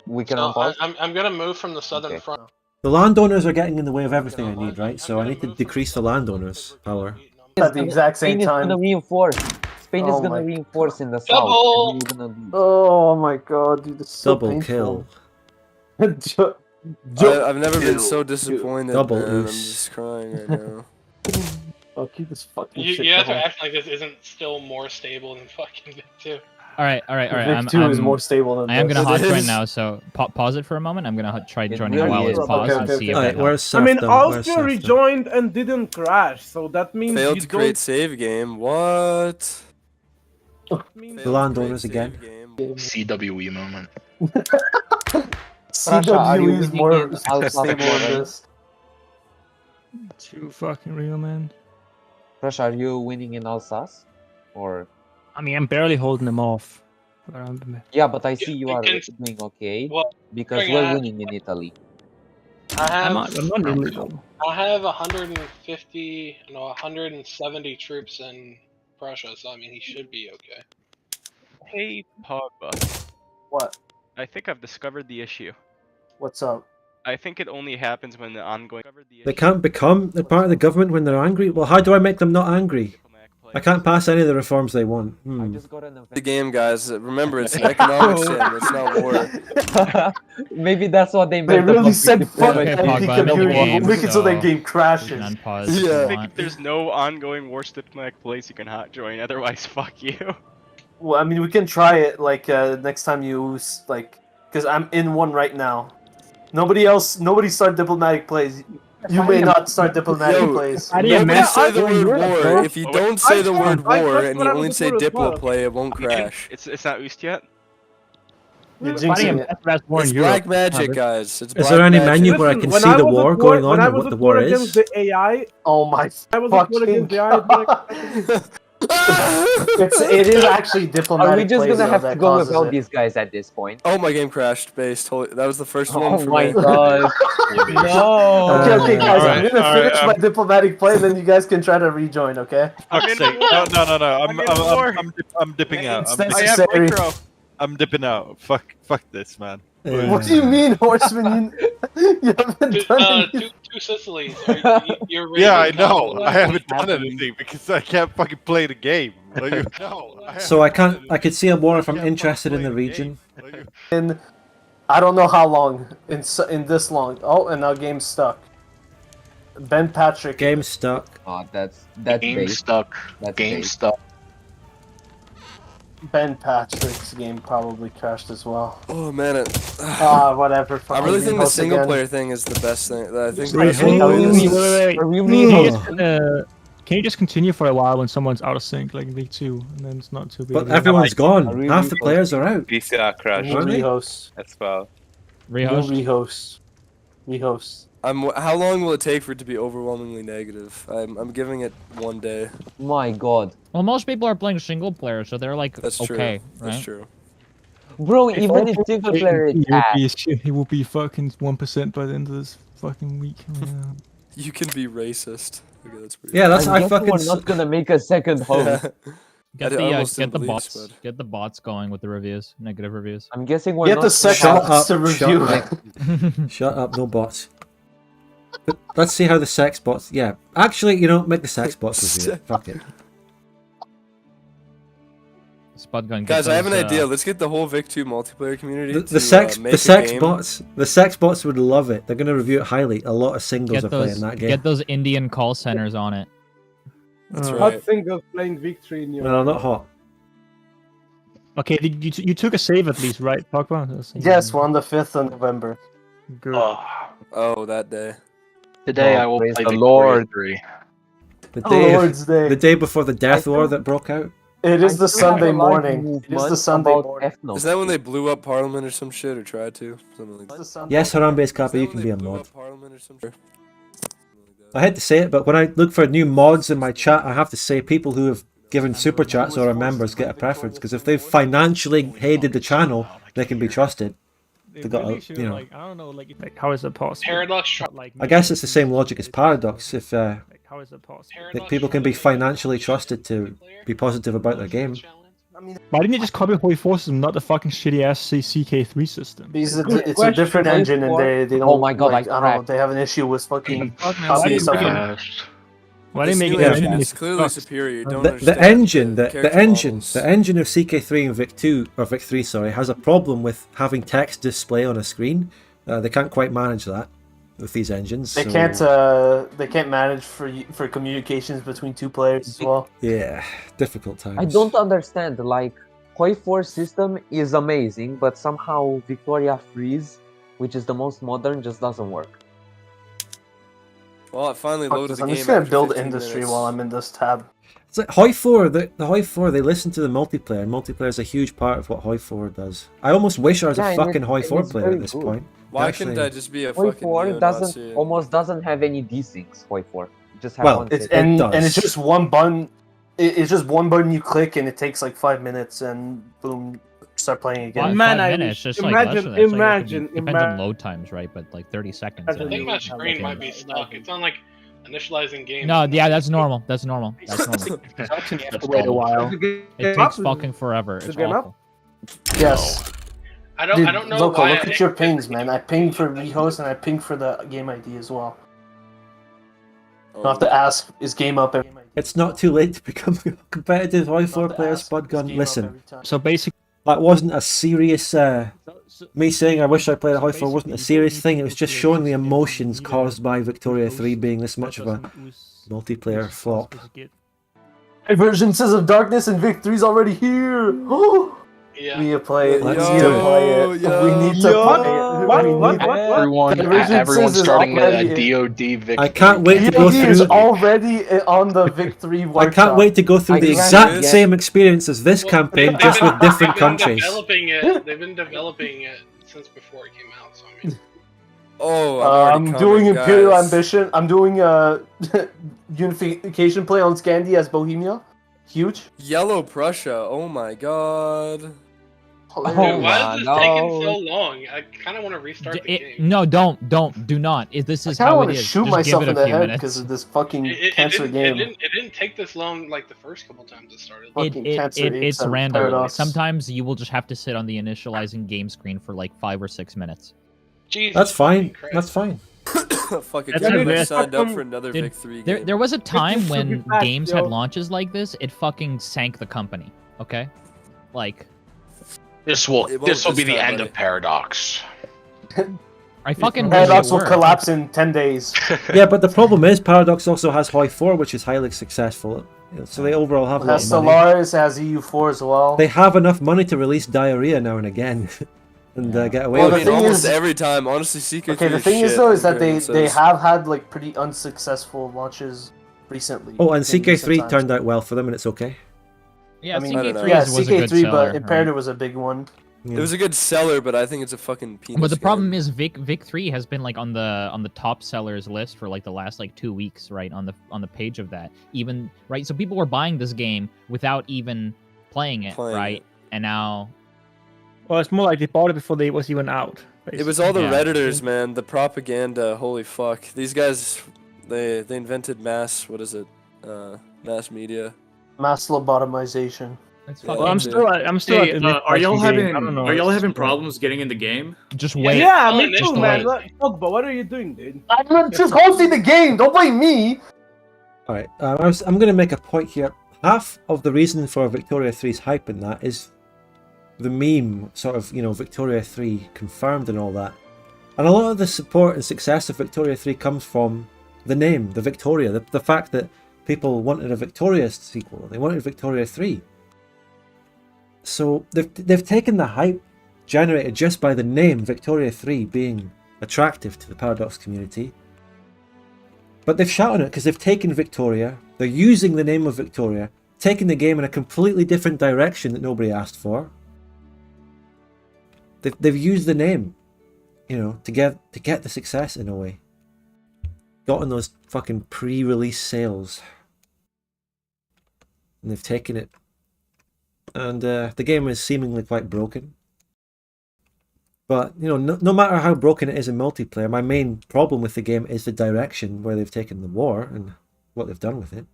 we can So unpause. I'm gonna move from the southern Okay. front. The landowners are getting in the way of everything I need, right? So I need to decrease the landowners' power. At the exact same Spain is time. gonna reinforce. Spain is Oh gonna my reinforce in the south. Double! And we're gonna lose. Oh my god, dude, this is so Double painful. kill. I've never been so disappointed. Double man. I'm ooze. just crying right now. Oh, keep this fucking You shit have to going. act like this isn't still more stable than fucking Vic 2. All right. Vic 2 is more stable than I am this. gonna hot It join is. now. So pause it for a moment. I'm gonna try It joining really while is. it's paused Okay, and okay, see if okay. that Alright, where's helps. I mean, serfdom? Where's Austria serfdom? rejoined and didn't crash, so that means Failed you to don't. create save game. What? The landowners again. CWE moment. Russia, are you CWE is winning more in Alsace stable than already? this. Too fucking real, man. Russia, are you winning in Alsace? Or I mean, I'm barely holding them off. Yeah, but I see you you are can- doing okay Well, because bring we're it. winning in Italy. I'm not really though. I have 150, no, 170 troops in Prussia, so I mean he should be okay. Hey, Pogba. What? I think I've discovered the issue. What's up? I think it only happens when the ongoing. They can't become a part of the government when they're angry. Well, how do I make them not angry? I can't pass any of the reforms they want. The game, guys. Remember, it's economic sim. It's not war. Maybe that's what they They meant. really about said fuck deployment. anti-community. We'll make it so that game crashes. I think if there's no ongoing war diplomatic place, you can hot join. Otherwise, fuck you. Well, I mean, we can try it like next time you like, because I'm in one right now. Nobody start diplomatic plays. You may not start diplomatic plays. Nobody say the word war. If you don't say the word war and you only say diplo play, it won't crash. It's not Oost yet. You're jinxing it. It's black magic, guys. It's Is there any menu where I can see the war going on and what the war is? Against the AI, oh my I was at war against the AI. It is actually diplomatic. Are we just plays, gonna though, have to that go causes without it. these guys at this point? Oh, my game crashed. Based. That was the first one Oh for my me. god. No. Okay, guys. I'm Alright, gonna finish alright, my diplomatic play, then you guys can try to rejoin. Okay? Fuck's sake. No. I'm dipping out. It's necessary. I'm dipping out. Fuck this, man. What do you mean, Horseman? You haven't done anything. Two Sicilies. You're Yeah, I raiding know. Capital. I haven't done anything because I can't fucking play the game. Like, no. So I can't. I could see a war if I'm interested in the region. In I don't know how long. In this long. Oh, and now game's stuck. Ben Patrick. Game's stuck. Oh, that's Game bait. stuck. That's Game bait. stuck. Ben Patrick's game probably crashed as well. Oh man, Whatever. I really think the Rehost single again. player thing is the best thing. I think. Wait, Rehost. Can you just continue for a while when someone's out of sync, like in League 2, and then it's not too big? But everyone's gone. Half the players are out. VCR crash. New rehost. As well. Rehost. Rehost. How long will it take for it to be overwhelmingly negative? I'm giving it 1 day. My god. Well, most people are playing single player, so they're like That's true. okay, That's right? true. Bro, even if single player is ass. He will be fucking 1% by the end of this fucking week. You can be racist. Okay, that's pretty. Yeah, that's I I guess fucking. we're not gonna make a second home. Get I the almost get the didn't believe bots, Spud. get the bots going with the reviews, negative reviews. I'm guessing we're Get not the sex Shut bots up, to shut review. up. Shut up, no bots. But let's see how the sex bots. Yeah, actually, make the sex bots review it. Fuck it. Spud gun. Guys, I have an idea. Let's get the whole Vic 2 multiplayer community The sex make the a sex game. bots would love it. They're gonna review it highly. A lot of singles are playing that game. Get those Indian call centers on it. That's Hot right. singles playing victory in your. No, not hot. Okay, you took a save at least, right, Pogba? Yes, we're on the 5th of November. Good. Oh, that day. Today Oh, I will praise play the Victoria Lord. 3. The day, Lord's Day. the day before the death war that broke out. It is the I still have Sunday a live morning. It is movement the Sunday about morning. ethno. Is that when they blew up Parliament or some shit, or tried to? Something like that. It's the Sunday Yes, morning. Harambe's Kappa, you Is that can when be they a blew mod. up Parliament or some shit? I hate to say it, but when I look for new mods in my chat, I have to say people who have given super chats or are members get a preference, because if they've financially aided the channel, they can be trusted. They got, really should, like, I don't know, like how is it possible? Paradox. Like, I guess it's the same logic as Paradox. If like, how is it possible? that people can be financially trusted to be positive about their game. Why didn't you just copy Holy Forces and not the fucking shitty ass CK3 system? Because it's a different engine, and they don't. Oh my god, like, I I don't know. They have an issue with fucking copying stuff. Why This didn't new make it? engine Yeah. is clearly superior. You don't The understand engine, the character engine, models. the engine of CK3 and Vic 2 or Vic 3, sorry, has a problem with having text display on a screen. They can't quite manage that with these engines. They so- can't manage for communications between two players as well. Yeah, difficult times. I don't understand. Like, Hoi 4 system is amazing, but somehow Victoria Freeze, which is the most modern, just doesn't work. Well, it finally loaded the I'm game. just gonna after build 15 industry minutes. while I'm in this tab. It's like Hoi 4, the Hoi 4, they listen to the multiplayer. Multiplayer is a huge part of what Hoi 4 does. I almost wish I was Yeah, a and fucking it- Hoi and 4 it's player very at this good. point. Why Actually- couldn't I just be a Hoi fucking 4 neo-Nazi and- almost doesn't have any desyncs. Hoi 4 just have Well, one It's setting. and it's just one button. it's just one button you click and it takes like 5 minutes and boom, start playing again. Well, Man, 5 I minutes, just like imagine- less than that. It's like it could be- imagine- depends on load times, right? But like 30 seconds. Imagine- I think my Yeah, screen might be stuck. It's on like initializing games. No, yeah, that's normal. That's normal. That's normal. You have to wait a while. It takes fucking forever. Is It's the game up? awful. Yes. I don't. Dude, I don't know Zoko, why. look at your pings, man. I pinged for rehost and I pinged for the game ID as well. I'll have to ask, is game up? It's not too late to become a competitive Hoi 4 player, Spudgun. Listen, So basically, that wasn't a serious. Me saying I wish I played a Hoi 4 wasn't a serious thing. It was just showing the emotions caused by Victoria 3 being this much of a multiplayer flop. Divergences of Darkness and Vic 3's already here! Yeah. We need to play it. Let's we need do to it. play it. We need to play it. Everyone, everyone's starting a DOD Vic. I can't wait to go DOD is through. already on the Vic 3 I workshop. can't wait to go through the exact same experience as this campaign, just with different countries. They've been developing it since before it came out. So I mean, I'm doing Imperial Ambition. I'm doing Unification play on Scandi as Bohemia. Huge. Yellow Prussia. Oh my god. dude, why is this taking so long? I kind of want to restart the game. No, do not. This is I how want it to is. shoot Just myself give in it a the few head minutes. because of this fucking It cancer game. didn't take this long like the first couple times it started. It's random. Sometimes you will just have to sit on the initializing game screen for like 5 or 6 minutes. Jesus That's fine. That's fine. Fuck, That's again, not I bad. signed up for another Dude, Vic 3 there, game. there was a time should be when fast, games yo. had launches like this, it fucking sank the company. Okay? Like, This will It won't this will be this the time, end buddy. of Paradox. I fucking wish Paradox it will were. collapse in 10 days. Yeah, but the problem is Paradox also has Hoi 4, which is highly successful. So they overall have It a lot has of money. Solaris, it has EU4 as well. They have enough money to release Diarrhea now and again, and get away Well, with the it. thing Almost is- every time, honestly, CK3 Okay, the thing is shit, though is that okay, they says- have had like pretty unsuccessful launches recently. Oh, and in recent CK3 times. turned out well for them, and it's okay. Yeah, I mean, CK3 yeah, was a good CK3, seller. but right? Imperator was a big one. It was a good seller, but I think it's a fucking penis. But the game. problem is Vic 3 has been like on the top sellers list for like the last like 2 weeks, right? On the page of that. Even right, so people were buying this game without even playing it, right? And now well, it's more like they bought it before it was even out. It was all the Yeah. Redditors, man. The propaganda. Holy fuck. These guys, they invented mass. What is it? Mass media. Mass lobotomization. Yeah, Well, I'm that's it. still Hey, at the are y'all mid-pricing game. having I don't know. are y'all It's having just- problems getting in the game? just wait. Yeah, Oh, me too, just man. wait. Look, but what are you doing, dude? I'm just hosting the game. Don't blame me. All right, I'm going to make a point here. Half of the reason for Victoria 3's hype in that is the meme, sort of, Victoria 3 confirmed and all that. And a lot of the support and success of Victoria 3 comes from the name, the Victoria, the fact that people wanted a Victoria sequel. They wanted Victoria 3. So they've taken the hype generated just by the name Victoria 3 being attractive to the Paradox community. But they've shot on it because they've taken Victoria, they're using the name of Victoria, taking the game in a completely different direction that nobody asked for. They've used the name, to get the success in a way. Gotten those fucking pre-release sales. And they've taken it. And the game is seemingly quite broken. But, no matter how broken it is in multiplayer, my main problem with the game is the direction where they've taken the war and what they've done with it.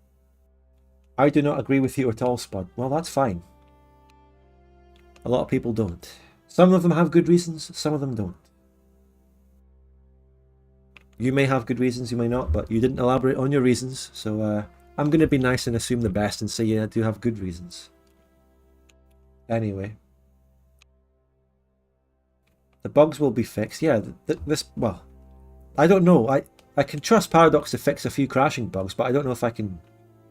I do not agree with you at all, Spud. Well, that's fine. A lot of people don't. Some of them have good reasons, some of them don't. You may have good reasons, you may not, but you didn't elaborate on your reasons, so I'm going to be nice and assume the best and say you do have good reasons. Anyway. The bugs will be fixed. Yeah, well, I don't know. I can trust Paradox to fix a few crashing bugs, but I don't know if I can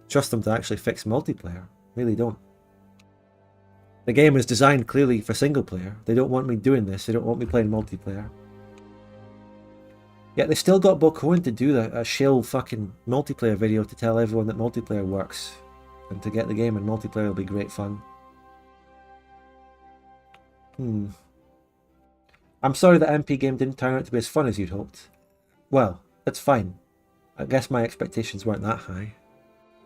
trust them to actually fix multiplayer. Really don't. The game is designed clearly for single player. They don't want me doing this. They don't want me playing multiplayer. Yet they still got Bo Cohen to do a shill fucking multiplayer video to tell everyone that multiplayer works. And to get the game and multiplayer will be great fun. I'm sorry that MP game didn't turn out to be as fun as you'd hoped. Well, that's fine. I guess my expectations weren't that high.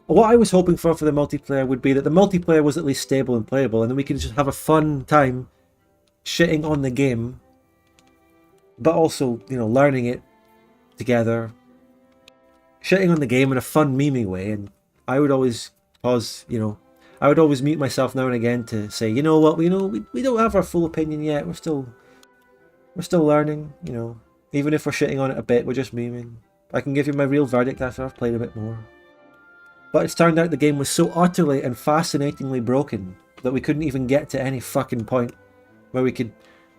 what I was hoping for the multiplayer would be that the multiplayer was at least stable and playable, and then we could just have a fun time shitting on the game, but also, you know, learning it together, shitting on the game in a fun, memey way. And I would always pause, you know, I would always mute myself now and again to say, you know what, we don't have our full opinion yet. We're still learning, you know. Even if we're shitting on it a bit, we're just memeing. I can give you my real verdict after I've played a bit more. But it's turned out the game was so utterly and fascinatingly broken that we couldn't even get to any fucking point where we could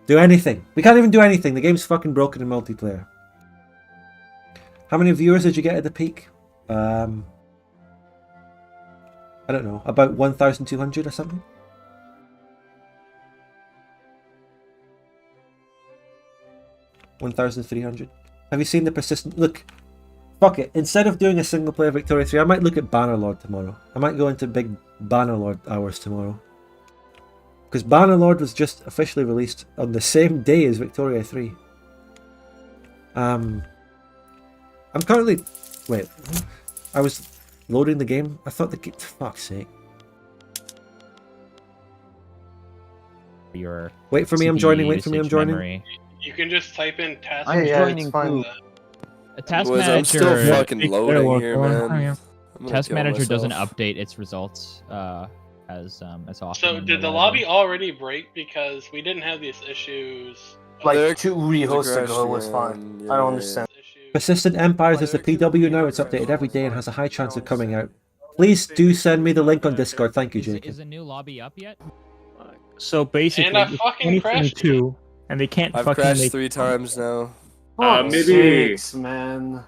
do anything. We can't even do anything. The game's fucking broken in multiplayer. How many viewers did you get at the peak? I don't know, about 1,200 or something? $1,300. Have you seen the persistent... Look, fuck it. Instead of doing a single player Victoria 3, I might look at Bannerlord tomorrow. I might go into big Bannerlord hours tomorrow. Because Bannerlord was just officially released on the same day as Victoria 3. I'm currently... Wait. I was loading the game. I thought the game... Fuck's sake. Your wait for me, I'm joining. Wait for me, I'm joining. Memory. You can just type in task. I'm joining too. A task Boys, manager. I'm still fucking loading here, man. Task manager doesn't update its results as often. So did the lobby already break because we didn't have these issues? Like 2 rehosts ago was fine. I don't understand. Persistent Empires is the PW now. It's updated every day and has a high chance of coming out. Please do send me the link on Discord. Thank you, Jacob. Is a new lobby up yet? So basically, And I it's fucking crashed. 2022, and they can't I've fucking crashed make 3 times now. Maybe man.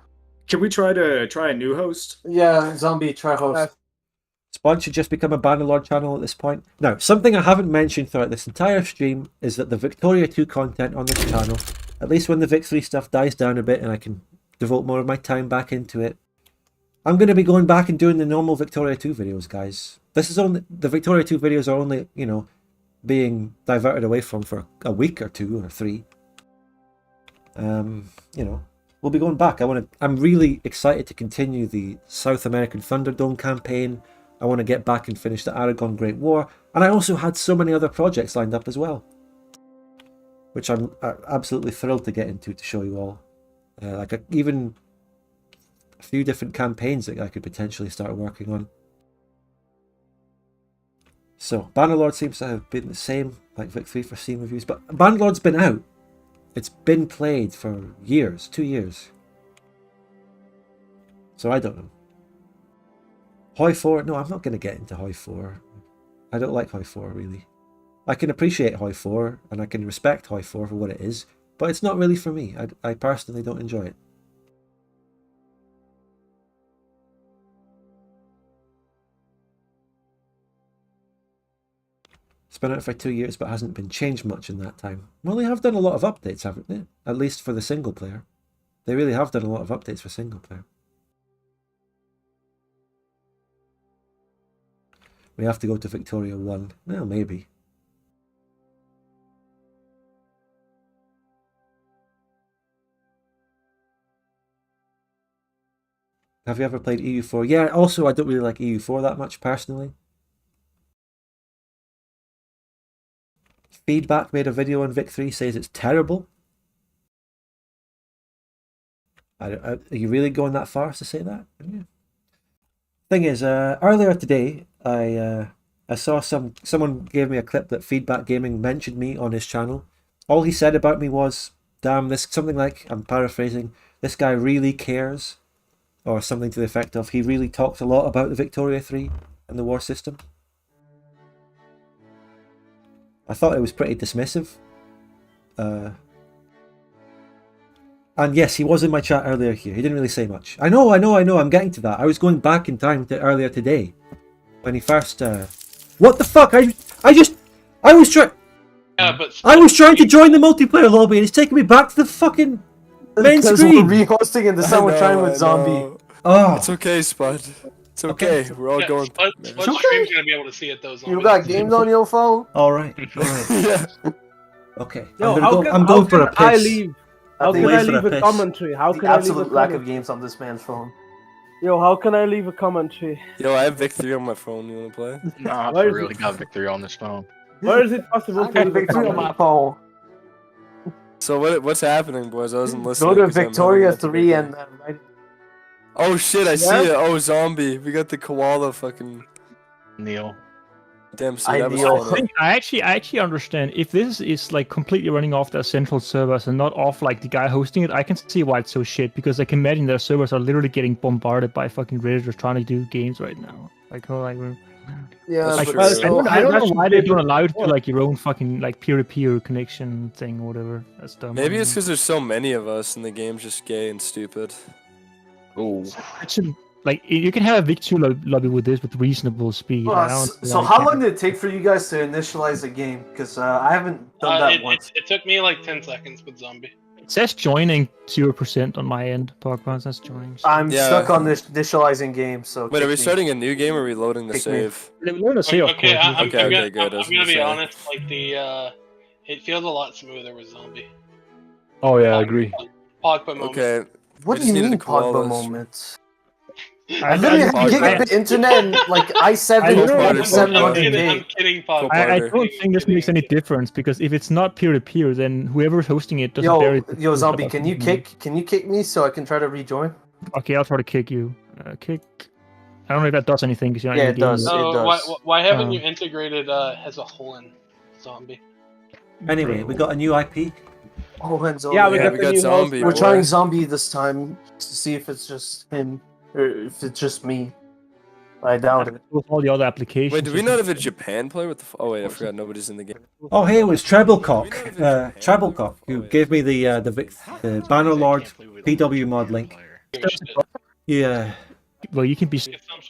Can we try a new host? Yeah, Zombie, try host. Spawn should just become a Bannerlord channel at this point. Now, something I haven't mentioned throughout this entire stream is that the Victoria 2 content on this channel, at least when the Vic 3 stuff dies down a bit and I can devote more of my time back into it, I'm going to be going back and doing the normal Victoria 2 videos, guys. This is only... The Victoria 2 videos are only, you know, being diverted away from for a week or 2 or 3. You know, we'll be going back. I'm really excited to continue the South American Thunderdome campaign. I want to get back and finish the Aragon Great War, and I also had so many other projects lined up as well, which I'm absolutely thrilled to get into to show you all. Even a few different campaigns that I could potentially start working on. So, Bannerlord seems to have been the same, like Vic 3 for Steam reviews, but Bannerlord's been out. It's been played for years, 2 years. So I don't know. Hoi 4, no, I'm not going to get into Hoi 4. I don't like Hoi 4, really. I can appreciate Hoi 4, and I can respect Hoi 4 for what it is, but it's not really for me. I personally don't enjoy it. It's been out for 2 years, but hasn't been changed much in that time. Well, they have done a lot of updates, haven't they? At least for the single player. They really have done a lot of updates for single player. We have to go to Victoria 1. Well, maybe. Have you ever played EU4? Yeah, also I don't really like EU4 that much personally. Feedback made a video on Vic 3, says it's terrible. Are you really going that far as to say that? Yeah. Thing is, earlier today, I saw someone gave me a clip that Feedback Gaming mentioned me on his channel. All he said about me was, damn, this, something like, I'm paraphrasing, this guy really cares, or something to the effect of, he really talks a lot about the Victoria 3 and the war system. I thought it was pretty dismissive. And yes, he was in my chat earlier here. He didn't really say much. I know, I'm getting to that. I was going back in time to earlier today. When he first... What the fuck? I was trying... Yeah, but... I was trying to join the multiplayer lobby and it's taking me back to the fucking main screen. We're rehosting and the summer trying with Zombie. Oh. It's okay, Spud. It's okay. We're all going... Spud stream's gonna be able to see it, though, Zombie. You got games on your phone? Alright. Yeah. Okay. Yo, I'm going for a piss. How can I leave a commentary? How can I leave a absolute lack comment? of games on this man's phone. Yo, how can I leave a commentary? Yo, I have Vic 3 on my phone. You wanna play? Nah, Where for is real, it? he got Victory on this phone. Where is it possible to leave a commentary? phone. So what's happening, boys? I wasn't Go listening. to 'cause I'm having Victoria a 3 bad and day. right. Oh shit! I see Yeah? it. Oh, zombie. We got the koala fucking Neil. Damn, see, I that was kneel. funny. I actually understand if this is like completely running off their central servers and not off like the guy hosting it. I can see why it's so shit because I can imagine their servers are literally getting bombarded by fucking redditors trying to do games right now. Like, oh, like, Yeah, like, but I don't know that why should they be don't able allow you to do work. like your own fucking like peer-to-peer connection thing or whatever. That's dumb. Maybe it's because there's so many of us and the game's just gay and stupid. Oh. Actually, like you can have a Vic2 lobby with this with reasonable speed. Like, I don't see So why you how can't. long did it take for you guys to initialize the game? Because I haven't done that once. It took me like 10 seconds with Zombie. It says joining 0% on my end. Pokemon says joining. I'm Yeah. stuck on this initializing game, so. Wait, are we kick me. starting a new game or are we loading the Kick me. save? Okay, I'm Okay, gonna, good. I I'm was gonna be say. honest. Like it feels a lot smoother with Zombie. Oh yeah, I agree. Pogba moment. Okay. What we do you just needed mean the Pogba koalas. moments? I I literally have gigabit internet and like i7 Pogba, 700K. I'm kidding, Pogba. I don't think this makes any difference because if it's not peer-to-peer, then whoever is hosting it doesn't bury it. Yo, zombie, can you kick me so I can try to rejoin? Okay, I'll try to kick you. Kick. I don't know if that does anything because you're not Yeah, in it the game. does. So why haven't you integrated as a whole in Zombie? Anyway, we got a new IP. Oh, and zombie. Yeah, we Yeah, got we the got new zombie. We're host. trying zombie this time to see if it's just him or if it's just me. I doubt it. With all the other applications. Wait, do we not have a Japan player? What the oh wait, I forgot nobody's in the game. Oh, hey, it was Treblecock, who gave me the Bannerlord PW mod link. Yeah. Well, you can be.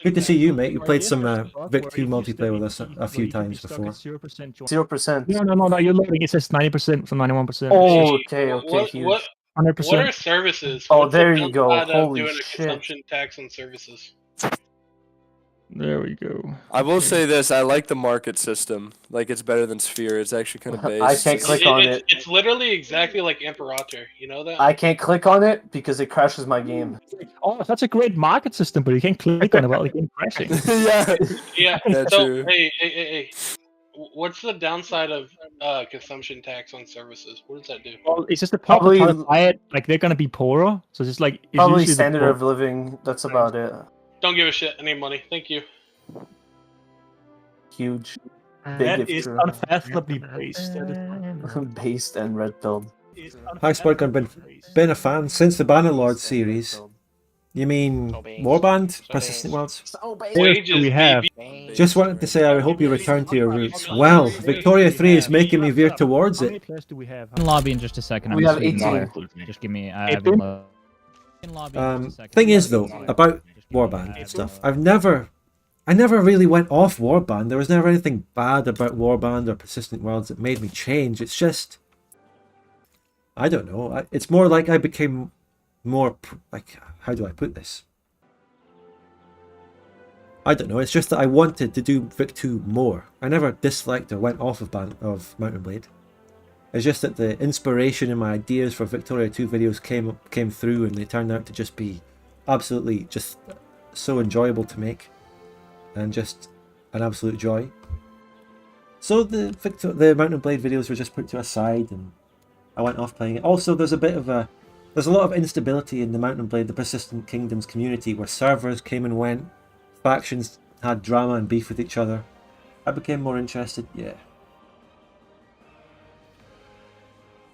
Good to see you, mate. You played some Vic 2 multiplayer with us a few times before. 0%. No. You're loading. It says 90% from 91%. Oh, okay, huge. What 100%. are services? Oh, What's the there you go. downside of Holy doing a shit. consumption tax on services. There we go. I will say this: I like the market system. Like it's better than Sphere. It's actually kind of based. I can't click on it. It's literally exactly like Imperator. You know that? I can't click on it because it crashes my game. Oh, that's a great market system, but you can't click on it while the game crashing. Yeah. Yeah. That's so true. hey. What's the downside of consumption tax on services? What does that do? Well, it's just the Probably- people trying to buy it, like they're gonna be poorer. So it's just like it's Probably usually the standard poor- of living. That's about it. Don't give a shit. I need money. Thank you. Huge. Big That if is true. unfathomably based. Based and red pilled. Hi, Spike. I've been a fan since the Bannerlord series. You mean Warband? Persistent Worlds? Wages, we have. Just wanted to say I hope you return to your roots. Well, Victoria 3 is making me veer towards How many it. players do we have? In lobby in just a second. We I'm have just 18. Just give me. I have in lobby in just a second. Thing is, though, about Warband stuff, I never really went off Warband. There was never anything bad about Warband or Persistent Worlds that made me change. It's just, I don't know. It's more like I became more like, how do I put this? I don't know. It's just that I wanted to do Vic 2 more. I never disliked or went off of Mountain Blade. It's just that the inspiration and my ideas for Victoria 2 videos came through, and they turned out to just be absolutely just so enjoyable to make, and just an absolute joy. So the Mountain Blade videos were just put to a side, and I went off playing it. Also, there's a lot of instability in the Mountain Blade, the Persistent Kingdoms community, where servers came and went, factions had drama and beef with each other. I became more interested, yeah.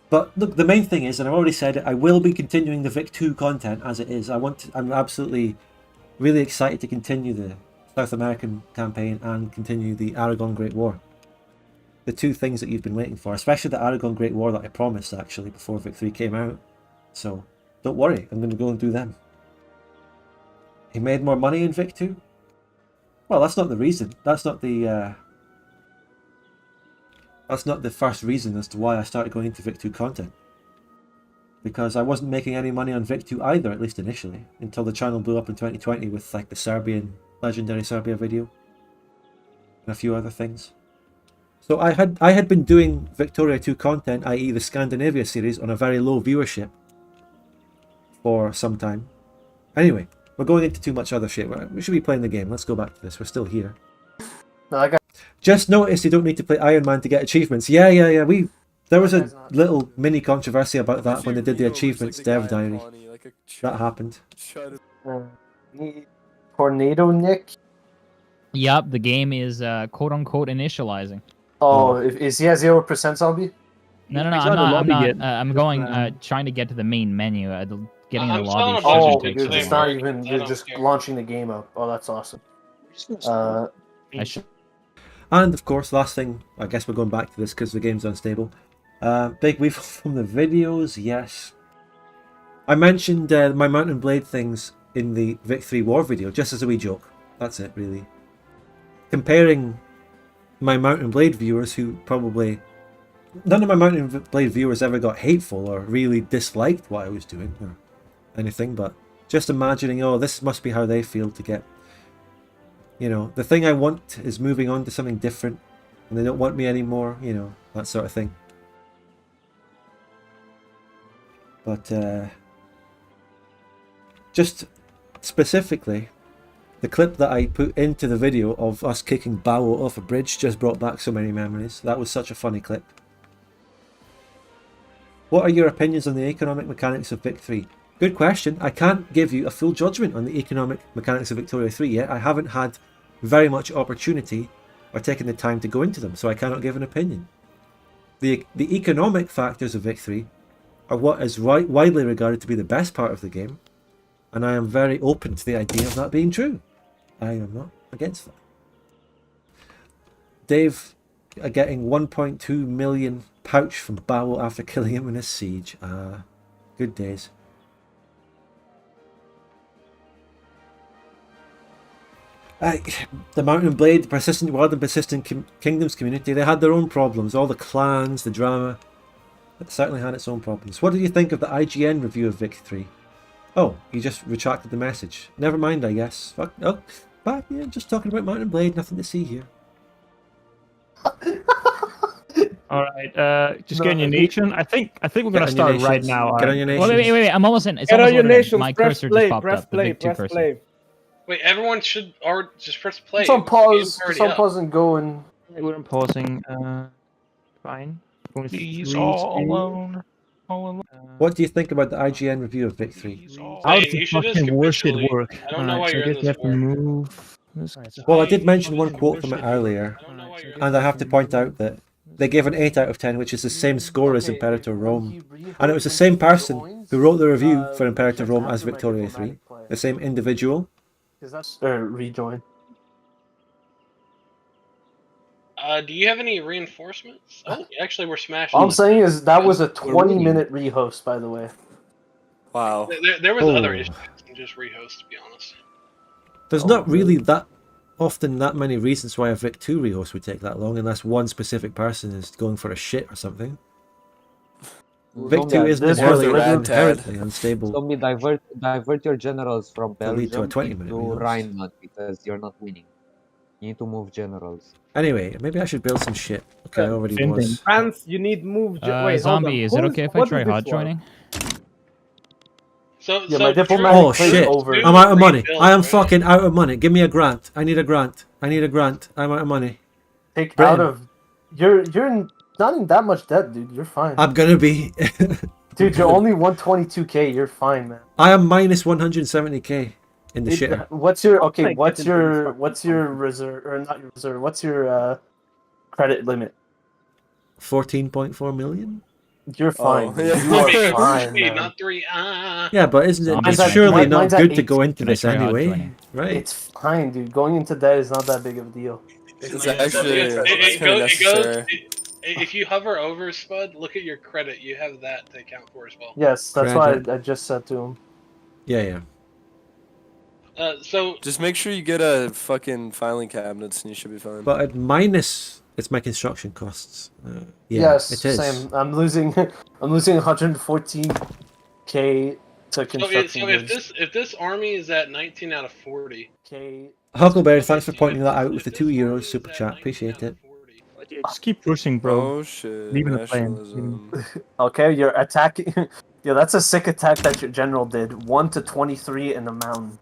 But look, the main thing is, and I've already said it, I will be continuing the Vic 2 content as it is. I'm absolutely really excited to continue the South American campaign and continue the Aragon Great War. The two things that you've been waiting for, especially the Aragon Great War that I promised actually before Vic 3 came out. So don't worry, I'm going to go and do them. He made more money in Vic 2? Well, that's not the reason. That's not the first reason as to why I started going into Vic 2 content. Because I wasn't making any money on Vic 2 either, at least initially, until the channel blew up in 2020 with like the Legendary Serbia video and a few other things. So I had been doing Victoria 2 content, i.e. the Scandinavia series, on a very low viewership for some time. Anyway, We're going into too much other shit. We should be playing the game. Let's go back to this. We're still here. No, I got. Just noticed you don't need to play Iron Man to get achievements. Yeah. There was a little mini controversy about that when they did the achievements dev diary. That happened. Tornado Nick. Yup, the game is quote unquote initializing. Oh, is he at 0% zombie? No, I'm not. I'm going, trying to get to the main menu. Getting in the lobby. Oh, it's not even. You're just launching the game up. Oh, that's awesome. And of course, last thing, I guess we're going back to this because the game's unstable. Big weave from the videos, yes. I mentioned my Mount and Blade things in the Vic 3 War video, just as a wee joke. That's it, really. Comparing my Mount and Blade viewers, who probably... None of my Mount and Blade viewers ever got hateful or really disliked what I was doing or anything, but just imagining, oh, this must be how they feel to get... You know, the thing I want is moving on to something different, and they don't want me anymore, you know, that sort of thing. But, just specifically, the clip that I put into the video of us kicking Bao off a bridge just brought back so many memories. That was such a funny clip. What are your opinions on the economic mechanics of Vic 3? Good question. I can't give you a full judgment on the economic mechanics of Victoria 3 yet. I haven't had very much opportunity or taken the time to go into them, so I cannot give an opinion. The economic factors of Vic 3 are what is widely regarded to be the best part of the game, and I am very open to the idea of that being true. I am not against that. Dave getting 1.2 million pouch from Bao after killing him in a siege. Good days. The Mount and Blade, the Persistent World and Persistent Kingdoms community, they had their own problems. All the clans, the drama, it certainly had its own problems. What did you think of the IGN review of Vic 3? Oh, you just retracted the message. Never mind, I guess. Fuck. Oh, but yeah, just talking about Mount and Blade, nothing to see here. All right, just get on your nation. I think we're gonna start right now. Get on your nation. Wait, I'm almost in. It's Get almost on your loaded in. nation. My Press cursor play. just popped Press up. play. The Vic 2 Press cursor. play. Wait, everyone should or just press play. Some pause. Game's already Some up. pause and go and. We're pausing. Fine. He's all alone. What do you think about the IGN review of Vic 3? How Hey, does the you should just fucking war shit capitulate. work? I don't know why so you're I in guess we this have to war. move. Well, I did mention one quote from it earlier, and I have to point out that they gave an 8 out of 10, which is the same score as Imperator Rome. And it was the same person who wrote the review for Imperator Rome as Victoria 3. The same individual. Rejoin. Do you have any reinforcements? Oh, actually, we're smashing. All I'm saying is that was a 20-minute rehost, by the way. Wow. There was Oh. other issues than just rehost, to be honest. There's not really that often that many reasons why a Vic 2 rehost would take that long, unless one specific person is going for a shit or something. Vic 2 isn't inherently unstable. Zombie, divert your generals from To lead to a Belgium 20-minute to rehost. Rhineland because you're not winning. You need to move generals. Anyway, maybe I should build some shit. Okay, I already was. France, you need move. Wait, Zombie, is it okay if I try hot joining? So, Yeah, my diplomatic Oh plays shit! over. I'm out of money. I am fucking out of money. Give me a grant. I need a grant. I need a grant. I'm out of money. Take Britain. out of. You're not in that much debt, dude. You're fine. I'm gonna be. Dude, you're only 122k. You're fine, man. I am minus 170k in the shitter. What's your What's your reserve or not your reserve? What's your credit limit? 14.4 million. You're fine. Oh, You yeah. are fine, Hey, man. not 3. Yeah, but isn't it? Mine's It's at- surely not mine's at good to 8. go into this try hot anyway, joining? right? It's fine, dude. Going into debt is not that big of a deal. It's actually It kind of goes. necessary. If you hover over Spud, look at your credit. You have that to account for as well. Yes, that's Credit. why I just said to him. Yeah. So Just make sure you get a fucking filing cabinets and you should be fine. But at minus, it's my construction costs. Yeah, Yes, it is. same. I'm losing 114k to construction goods. if this army is at 19 out of 40. Huckleberry, thanks for pointing that out with the €2 super chat. Appreciate it. Just keep pushing, bro. Oh shit. Leaving the plane. Nationalism. Okay, you're attacking. Yeah, that's a sick attack that your general did. 1 to 23 in the mountain.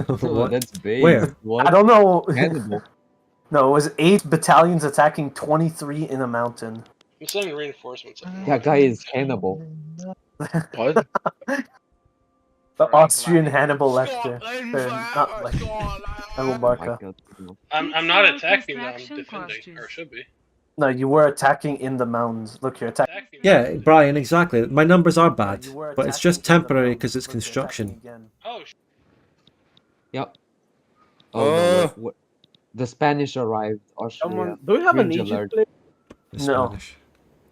What? That's base. Where? What? I don't know. Hannibal. No, it was 8 battalions attacking 23 in a mountain. I'm sending reinforcements. That guy is Hannibal. What? The Austrian Hannibal Lecter. Not Lecter. Hannibal Barca. I'm not attacking them. I'm defending, or should be. No, you were attacking in the mountains. Look, you're attacking. Yeah, Brian, exactly. My numbers are bad, you were but it's just temporary because it's construction. Oh. Yep. Oh, no, what? The Spanish arrived. Austria. Do we have an Cringe Egypt alert. player? The No. Spanish.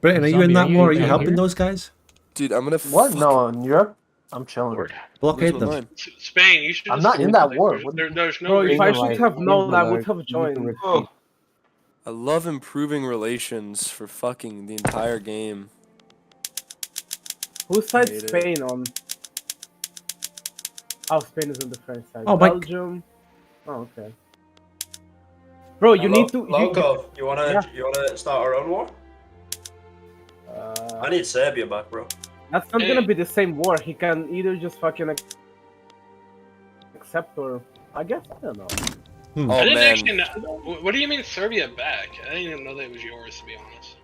Britain, are you in that war? Are you helping those guys? Dude, I'm gonna. What? No, in Europe? I'm chilling. Blockade them. Spain, you should. I'm just not in that war. There's no Bro, if reason. I should have known, I would have joined. I love improving relations for fucking the entire game. Whose side Hate it. Spain on? Oh, Spain is on the French side. Oh, my- Belgium. Oh, okay. Bro, you need to. Loco, you wanna Yeah. start our own war? I need Serbia back, bro. That's not gonna be the same war. He can either just fucking accept or I guess I don't know. Oh I didn't man. actually know. What do you mean Serbia back? I didn't even know that was yours, to be honest.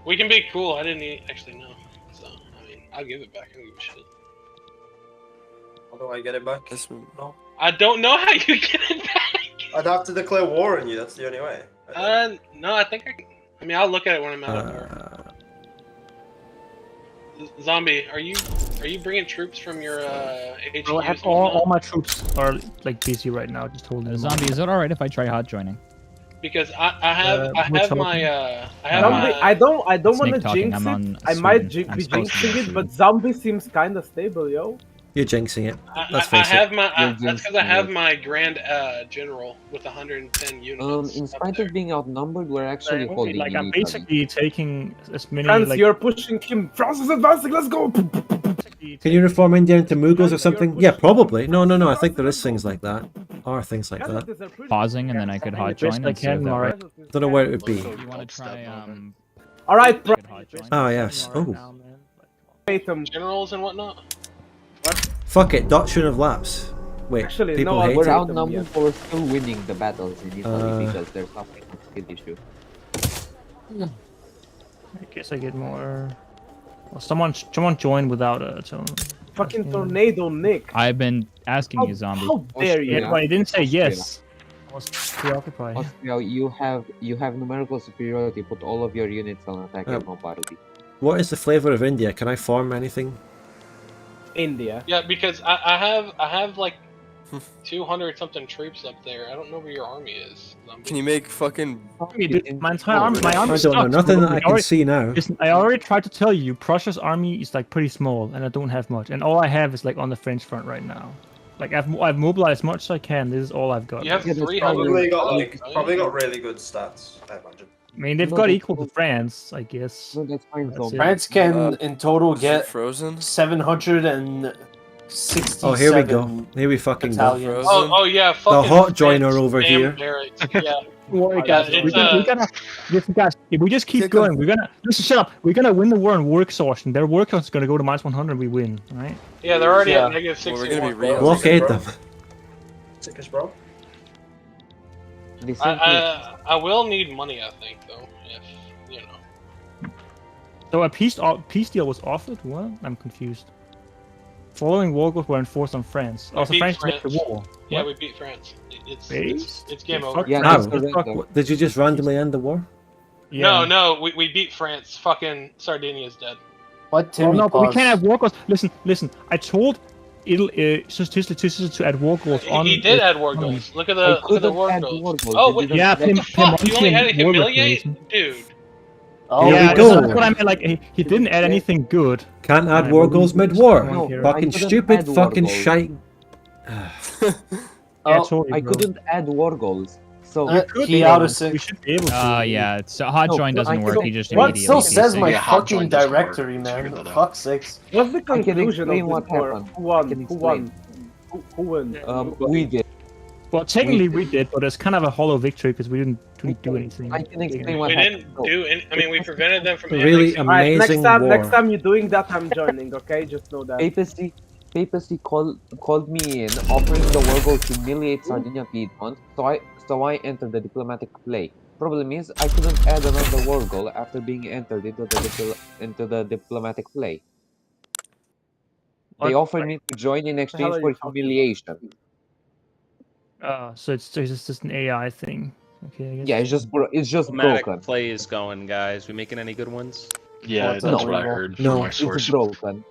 We can be cool. I didn't actually know. So I mean, I'll give it back. I don't give a shit. How do I get it back? No. I don't know how you get it back. I'd have to declare war on you. That's the only way. No, I think I can. I mean, I'll look at it when I'm out of war. Zombie, are you bringing troops from your HQs? Well, I have all my troops are like busy right now, just holding them. Zombie, is it alright if I try hot joining? Because I have my Zombie, I don't want to Snake talking, jinx I'm it. on I might Sweden. I'm be supposed to be jinxing it, on but Zombie seems kind of stable, yo. You're jinxing it. Let's I face have it. my that's because I have my grand general with 110 units. In spite of being outnumbered, we're actually holding. Like I'm in Italy. basically taking as many. France, like, you're pushing him. France is advancing. Let's go. Can you reform India into Mughals or something? Yeah, probably. No. I think there is things like that. Are things like that. Pausing and then I could hot join and see if that works. Don't know where it would be. You want to try All right, bro. Oh yes. Oh. Generals and whatnot. Fuck it. Doctrine of lapse. Wait. Actually, people no, hate We're it. outnumbered, but we're still winning the battles in Italy because there's nothing on skill issue. I guess I get more. Well, someone joined without a tone. Fucking tornado, Nick. I've been asking you, Zombie. How dare you? Yeah, but I didn't say yes. I was preoccupied. Austria, you have numerical superiority. Put all of your units on attack and bombardment. What is the flavor of India? Can I farm anything? India. Yeah, because I have like 200 something troops up there. I don't know where your army is. Zombie. Can you make fucking? My entire army. My army I don't know. sucks, Nothing bro. that I can see now. Listen, I already tried to tell you, Prussia's army is like pretty small, and I don't have much, and all I have is like on the French front right now. Like I've mobilized as much as I can. This is all I've got. You have 300. Probably got really good stats, I imagine. I mean, they've got equal to France, I guess. No, that's fine. That's it. France can in total get frozen 767. Oh, here we go. Here we fucking go. battalions. Oh yeah. The Fucking hot joiner France, over damn here. barracks. Yeah. Worry, guys. it's, We gotta, listen, guys. If we just keep going, we're gonna listen. Shut up. We're gonna win the war in war exhaustion. Their war exhaustion is gonna go to -100. We win, right? Yeah, they're already at negative 60. Well, we're gonna be real. Blockade them. Sickest, bro. I will need money, I think, though. If you know. So a peace deal was offered. What? I'm confused. Following war goals were enforced on France. We Also, beat France left the war. Yeah, What? we beat France. It's Based? game Fuck over. Yeah, How? that's correct. Did you just randomly end the war? No, we beat France. Fucking Sardinia's dead. What, Well, Timmy? no, but we Pause. can't have war goals. Listen. I told Statisticians to add war goals on. He did add war goals. Look at the war goals. Oh, wait, Yeah, what the fuck? You only added humiliate, dude. Oh, Here yeah, we go. that's what I meant. Like he didn't add anything good. Can't add Alright, war well, goals we- mid-war. No, I Fucking couldn't stupid, add war fucking goals. shite. Yeah, sorry, I bro. couldn't add war goals. So He out of six. We should be able to. Yeah, so hot No, join but I doesn't work. couldn't- He just What immediately still says beats my it. Yeah, hot fucking join doesn't work. directory, man? Figure that Fuck sakes. What's the I can conclusion explain of what this war? happened. Who won? I can Who won? Who won? we did. Well, technically we did, but it's kind of a hollow victory because we didn't do anything. I can explain what We happened. didn't do any, I mean, we prevented them from Really annexing. Alright, amazing next war. time you're doing that, I'm joining. Okay, just know that. Papacy called me in, offering the war goal to humiliate Sardinia Piedmont, so I entered the diplomatic play. Problem is, I couldn't add another war goal after being entered into the diplomatic play. They offered me to join in exchange for humiliation. So it's just an AI thing. Okay, I guess. Yeah, it's just Diplomatic broken. play is going, guys. We making any good ones? Yeah, that's what I heard from No. my source. It's broken.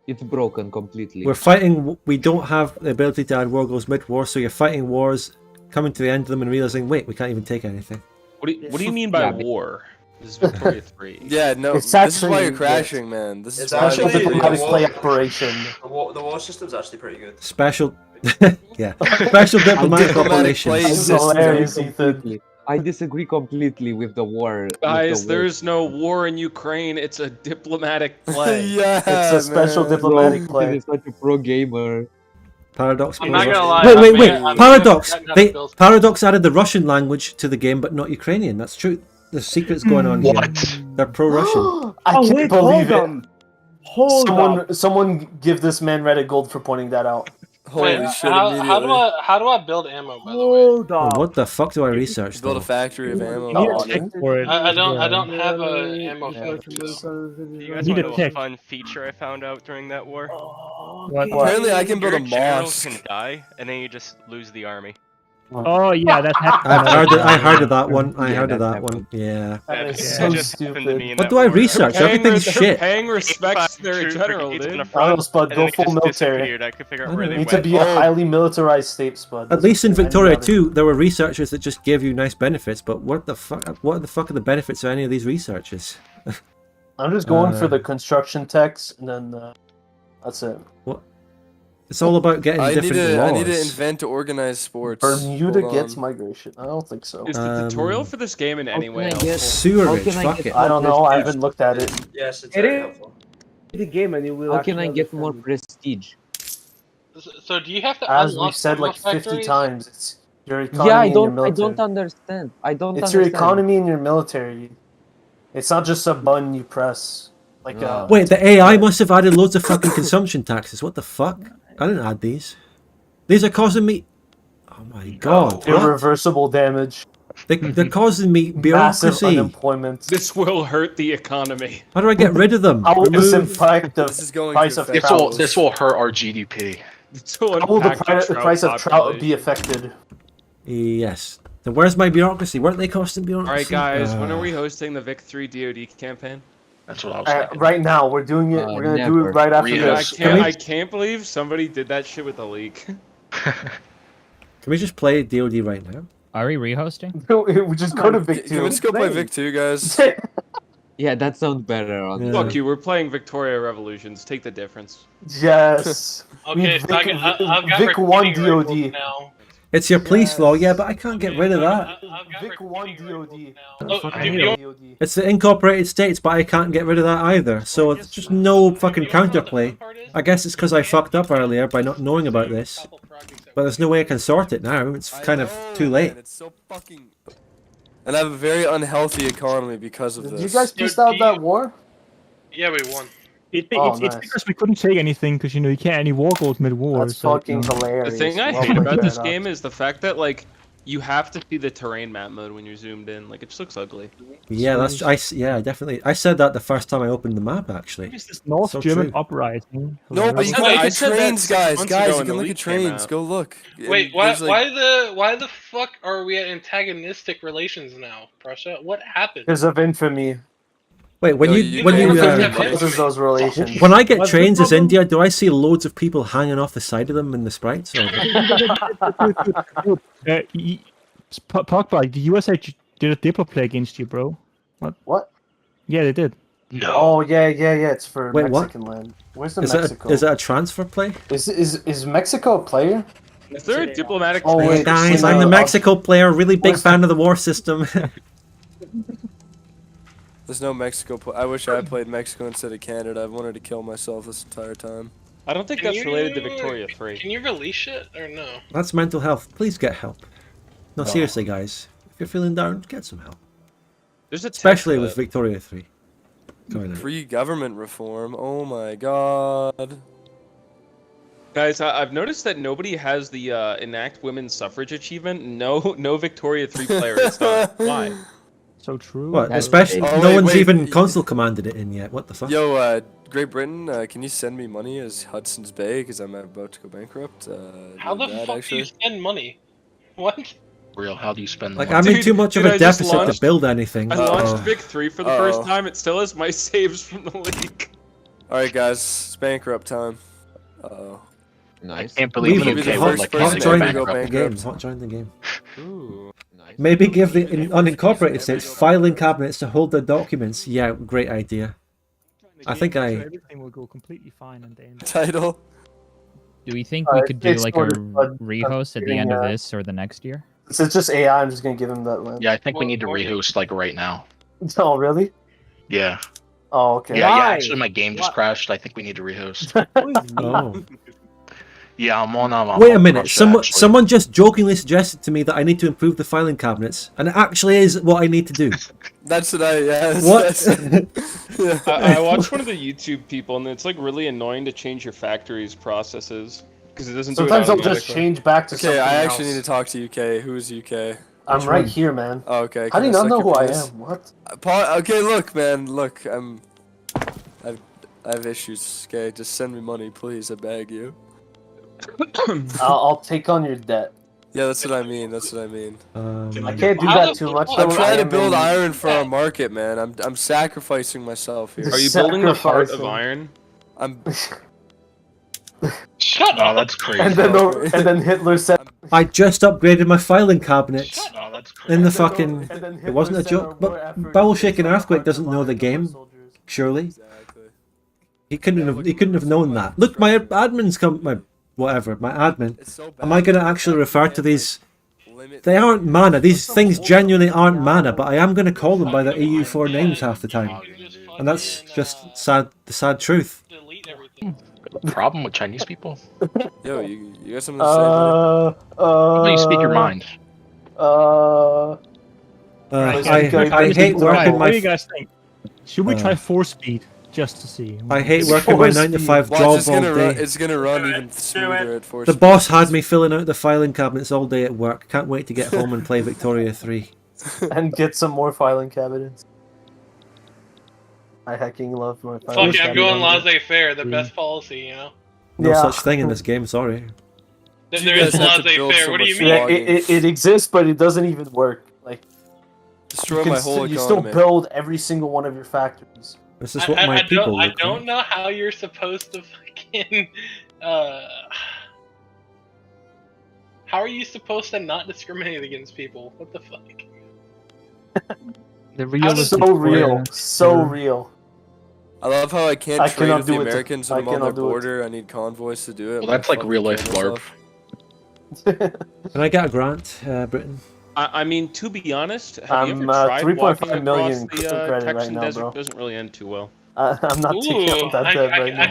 It's broken completely. We're fighting. We don't have the ability to add war goals mid-war, so you're fighting wars, coming to the end of them and realizing, wait, we can't even take anything. What do you mean by war? This is Victoria 3. Yeah, no, It's this is why actually- you're crashing, man. This is It's why actually you're diplomatic the play war- operation. The war system's actually pretty good. Special, yeah, special diplomatic operations. plays Hilarious, Ethan. I disagree completely with the war. Guys, there's no war in Ukraine. It's a diplomatic play. Yeah, It's a special diplomatic play. He's such a pro gamer. Paradox. I'm not gonna lie. Wait. Paradox. I'm They Paradox added the Russian language to the game, but not Ukrainian. That's true. There's secrets going on here. They're pro-Russian. I can't believe it. Hold on. Someone give this man Reddit gold for pointing that out. Holy Wait, shit! how do I build ammo? By the way, Hold on. What the fuck do I research? Build a though? factory of ammo. I don't have a ammo factory. Do you guys Need want a to know a tech. fun feature I found out during that war? Apparently, I can build a Your general mosque. can die, and then you just lose the army. Oh yeah, that happened. I heard of that one. I Yeah, heard of that that one. Yeah. That is It so just happened to me in What that do I war. research? Everything's shit. Paying respects to their 85 general, brigades in dude. the front, Spud, and go then it full just military. disappeared. I could figure out where they Need to went. be a highly militarized state, Spud. At least in That's what Victoria I mean. 2, there were researchers that just gave you nice benefits. But what the fuck? What the fuck are the benefits of any of these researchers? I'm just going for the construction techs, and then that's it. What? It's all about getting different laws. I need to invent organized sports. Bermuda Hold gets on. migration. I don't think so. Is the tutorial for this game in any way can I helpful? get- Sewerage, How can I fuck get it. I don't know. I haven't looked at it. Yes, it's It very is helpful. the game, and you will. How can I actually get more understand. prestige? So do you have to As unlock we've said ammo like 50 factories? times, it's your economy Yeah, I and your don't military. understand. I don't It's understand. your economy and your military. It's not just a button you press. Like Wait, the AI must have added loads of fucking consumption taxes. What the fuck? I didn't add these. These are causing me. Oh my god. What? irreversible damage. They're causing me Massive bureaucracy. unemployment. This will hurt the economy. How do I get rid of them? How will this Remove- impact the This is going price to of affect trout? This will hurt our GDP. This will How will the impact the price of trout population. be affected? Yes. Then where's my bureaucracy? Weren't they costing bureaucracy? Alright guys, when are we hosting the Vic 3 DoD campaign? That's what I was thinking. Right now, we're doing it. We're gonna do it never. right after Dude, this. I can't believe somebody did that shit with a leak. Can we just play DoD right now? Are we rehosting? We just go to Vic 2. Can we just go play Vic 2, guys? Yeah, that sounds better. Honestly. Fuck you, we're playing Victoria Revolutions. Take the difference. Yes. Okay, so I've got Vic 1 repeating rifles DoD. now. It's your police law, yeah, but I can't get rid of that. Vic 1 DoD. It's the incorporated states, but I can't get rid of that either. So it's just no fucking counterplay. I guess it's because I fucked up earlier by not knowing about this. But there's no way I can sort it now. It's kind of too late. Man, it's so fucking. And I have a very unhealthy economy because of Did this. you guys piece out that war? Yeah, we won. It's nice. because we couldn't take anything because you can't any war goals mid-war. That's so, fucking hilarious. The thing I Well hate put about this that game is the fact that like you have to see the terrain map mode when you're zoomed in. Like it just looks ugly. Yeah, definitely. I said that the first time I opened the map, actually. It's this North So German true. uprising. No, but you can I look at said that trains, 6 guys. months Guys, ago you when can the look at leak came trains. out. Go look. Wait, And why there's, like- why the fuck are we at antagonistic relations now, Prussia? What happened? Because of infamy. Wait, when No, you you when don't you have Infamy to- causes those relations. when I get What's the trains as problem? India, do I see loads of people hanging off the side of them in the sprites? Or... Pogba, the USA did a diplo play against you, bro. What? Yeah, they did. No. Oh yeah. It's for Wait, what? Mexican land. Where's the Is Mexico? that a transfer play? Is Mexico a player? Is there a diplomatic? Oh, Hey wait, guys, so I'm the now- Mexico player. Really big Where's fan of the war system. There's no Mexico. I wish I had played Mexico instead of Canada. I've wanted to kill myself this entire time. I don't think Can that's you- related to Victoria 3. Can you release it or no? That's mental health. Please get help. No, seriously, guys. If you're feeling down, get some help. There's a text Especially for with that. Victoria 3. Going on. Free government reform. Oh my god. Guys, I've noticed that nobody has the enact women's suffrage achievement. No Victoria 3 player has done it. Why? So true. What? Especially no one's even console commanded it in yet. What the fuck? Yo, Great Britain, can you send me money as Hudson's Bay because I'm about to go bankrupt? How the fuck do you spend money? What? Real, how do you spend Like, money? I'm in too much of a deficit to build anything. I launched Vic 3 for the first time. It still has my saves from the league. Alright, guys, it's bankrupt time. Uh-oh. Nice. I can't believe We've UK would like hot joined the game. Hot joined the game. Maybe give the unincorporated states filing cabinets to hold their documents. Yeah, great idea. I think I. Everything will go completely fine and then. Title. Do we think we could do like a rehost at the end of this or the next year? This is just AI. I'm just gonna give him that land. Yeah, I think we need to rehost like right now. Oh, really? Yeah. Oh, okay. Yeah, actually, my game just crashed. I think we need to rehost. Oh. Yeah, I'm on. Wait a minute. Someone just jokingly suggested to me that I need to improve the filing cabinets, and it actually is what I need to do. That's what I. Yeah. What? I watched one of the YouTube people, and it's like really annoying to change your factory's processes because it doesn't. Sometimes do it I'll just change back to something I else. actually need to talk to UK. Who's UK? I'm right here, man. Oh, okay. How do you not know who I am? What? Okay, look, man. Look, I have issues. Okay, just send me money, please. I beg you. I'll take on your debt. Yeah, that's what I mean. That's what I mean. I can't do that too much. I'm trying to build iron for our market, man. I'm sacrificing myself here. Are you building the heart of iron? I'm. Shut up. Oh, that's crazy. And then Hitler said, I just upgraded my filing cabinets. In the fucking. It wasn't a joke. But Bowel Shaking Earthquake doesn't know the game. Surely. He couldn't have known that. Look, my admin's my admin. Am I going to actually refer to these? They aren't mana. These things genuinely aren't mana, but I am going to call them by their EU4 names half the time. And that's just the sad truth. Problem with Chinese people? Yo, you got something to say? How do you speak your mind? I hate working What do you guys think? Should we try 4-speed? Just to see. I hate working my 9 to 5 job all day. It's gonna run even smoother at 4 The boss had me filling out the filing cabinets all day at work. Can't wait to get home and play Victoria 3. and get some more filing cabinets. I hecking love my filing Fuck yeah, I'm going laissez-faire, the best policy, you know? No such thing in this game, sorry. There is laissez-faire, what do you mean? Yeah, it exists, but it doesn't even work. Like, destroy my whole economy. You still build every single one of your factories. This is what my people I don't know how you're supposed to fucking how are you supposed to not discriminate against people? What the fuck? The real so real. So real. I love how I can't trade cannot with the do it. Americans I when I'm on cannot their do it. border. I need convoys to do it. Well, that's like real life LARP. Can I get a grant, Britain? I mean, to be honest, have you I'm ever tried 3.5 walking million across the credit right Texan now, desert? bro. Doesn't really end too well. I'm not taking out that debt right now. I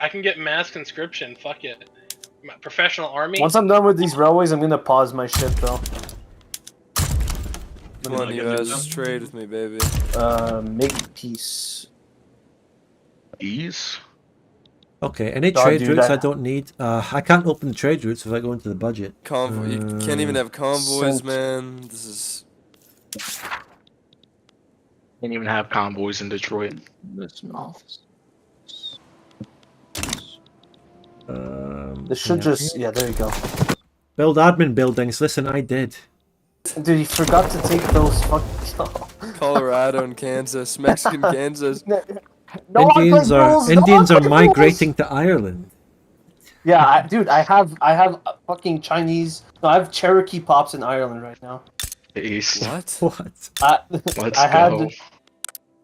can get mass conscription. Fuck it. Professional army. Once I'm done with these railways, I'm gonna pause my shit, though. Come on, you guys, just trade with me, baby. Make peace. Ease? Okay, any Dog, trade dude, routes I don't need. I can't open the trade routes if I go into the budget. Convoy. You can't even have convoys, man. This is. Can't even have convoys in Detroit. This office. This should just... Yeah, there you go. Build admin buildings. Listen, I did. Dude, you forgot to take those fucking... Colorado and Kansas, Mexican Kansas. No, Indians are migrating to Ireland. Yeah, dude, I have fucking Chinese... No, I have Cherokee pops in Ireland right now. What? What? Let's I had go.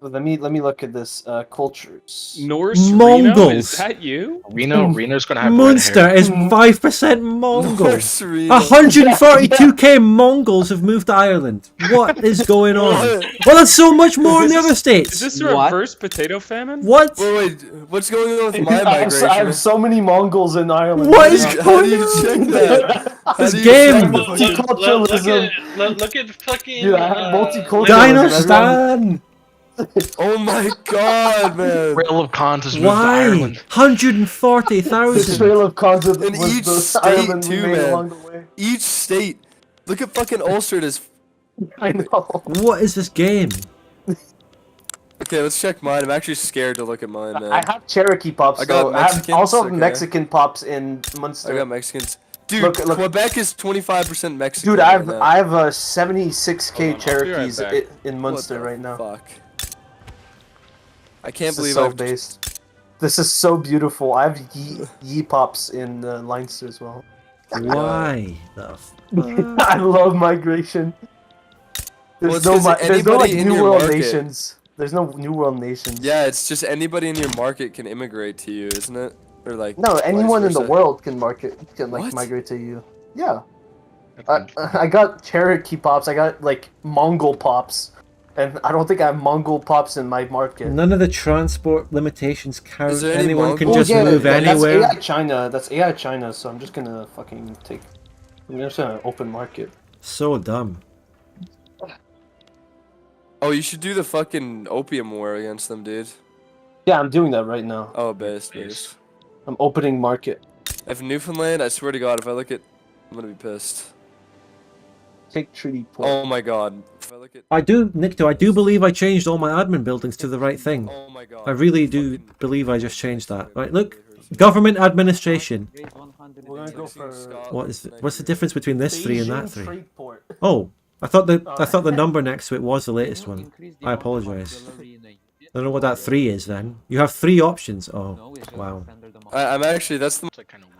Let me look at this cultures. Norse Mongols. Reno, is that you? Reno's gonna have Munster red hair. is 5% Mongol. Norse Reno. 142k Mongols have moved to Ireland. What is going on? Well, that's so much more in the other states. Is this a reverse potato famine? What? Wait, what's going on with my I migration? have so many Mongols in Ireland. What is How do you check that? This How do you game? check the fucking- Multiculturalism. Look at fucking. Dude, I have multiculturalism. Dynastan. Oh my god, man! Trail of Cons has moved to Why? Ireland. 140,000. The Trail of Cons was In each the state island we too, made man. along the way. Each state. Look at fucking Ulster. This. I know. What is this game? Okay, let's check mine. I'm actually scared to look at mine, man. I have Cherokee pops. I got though. Mexicans. I have also have okay. Mexican pops in Munster. I got Mexicans. Dude, Look. Quebec is 25% Mexican. Dude, right I now. have 76k Hold on, I'll be right Cherokees back. in Munster right now. Fuck. I can't This is believe so I've based. This is so beautiful. I have Yi pops in Leinster as well. Why? I love migration. Well, There's it's 'cause there's no like anybody in New your World market- nations. There's no New World nations. Yeah, it's just anybody in your market can immigrate to you, isn't it? Or like No, anyone in the versa. world can What? migrate to you. Yeah. I got Cherokee pops. I got like Mongol pops, and I don't think I have Mongol pops in my market. None of the transport limitations count. Is there any Anyone can Mongol- just move anywhere. That's AI China. That's AI China. So I'm just gonna fucking take. I'm just gonna open market. So dumb. Oh, you should do the fucking opium war against them, dude. Yeah, I'm doing that right now. Oh, based. I'm opening market. If Newfoundland, I swear to God, if I look at, I'm gonna be pissed. Take treaty point. Oh my God. If I look at, I do, Nikto, I do believe I changed all my admin buildings to the right thing. oh my God. I really do believe I just changed that. Right, look. Government administration. We're gonna go for. What's the difference between this three and that Beijing three? Freeport. Oh, I thought the number next to it was the latest one. I apologize. I don't know what that 3 is then. You have 3 options. Oh, wow. I'm actually, that's the.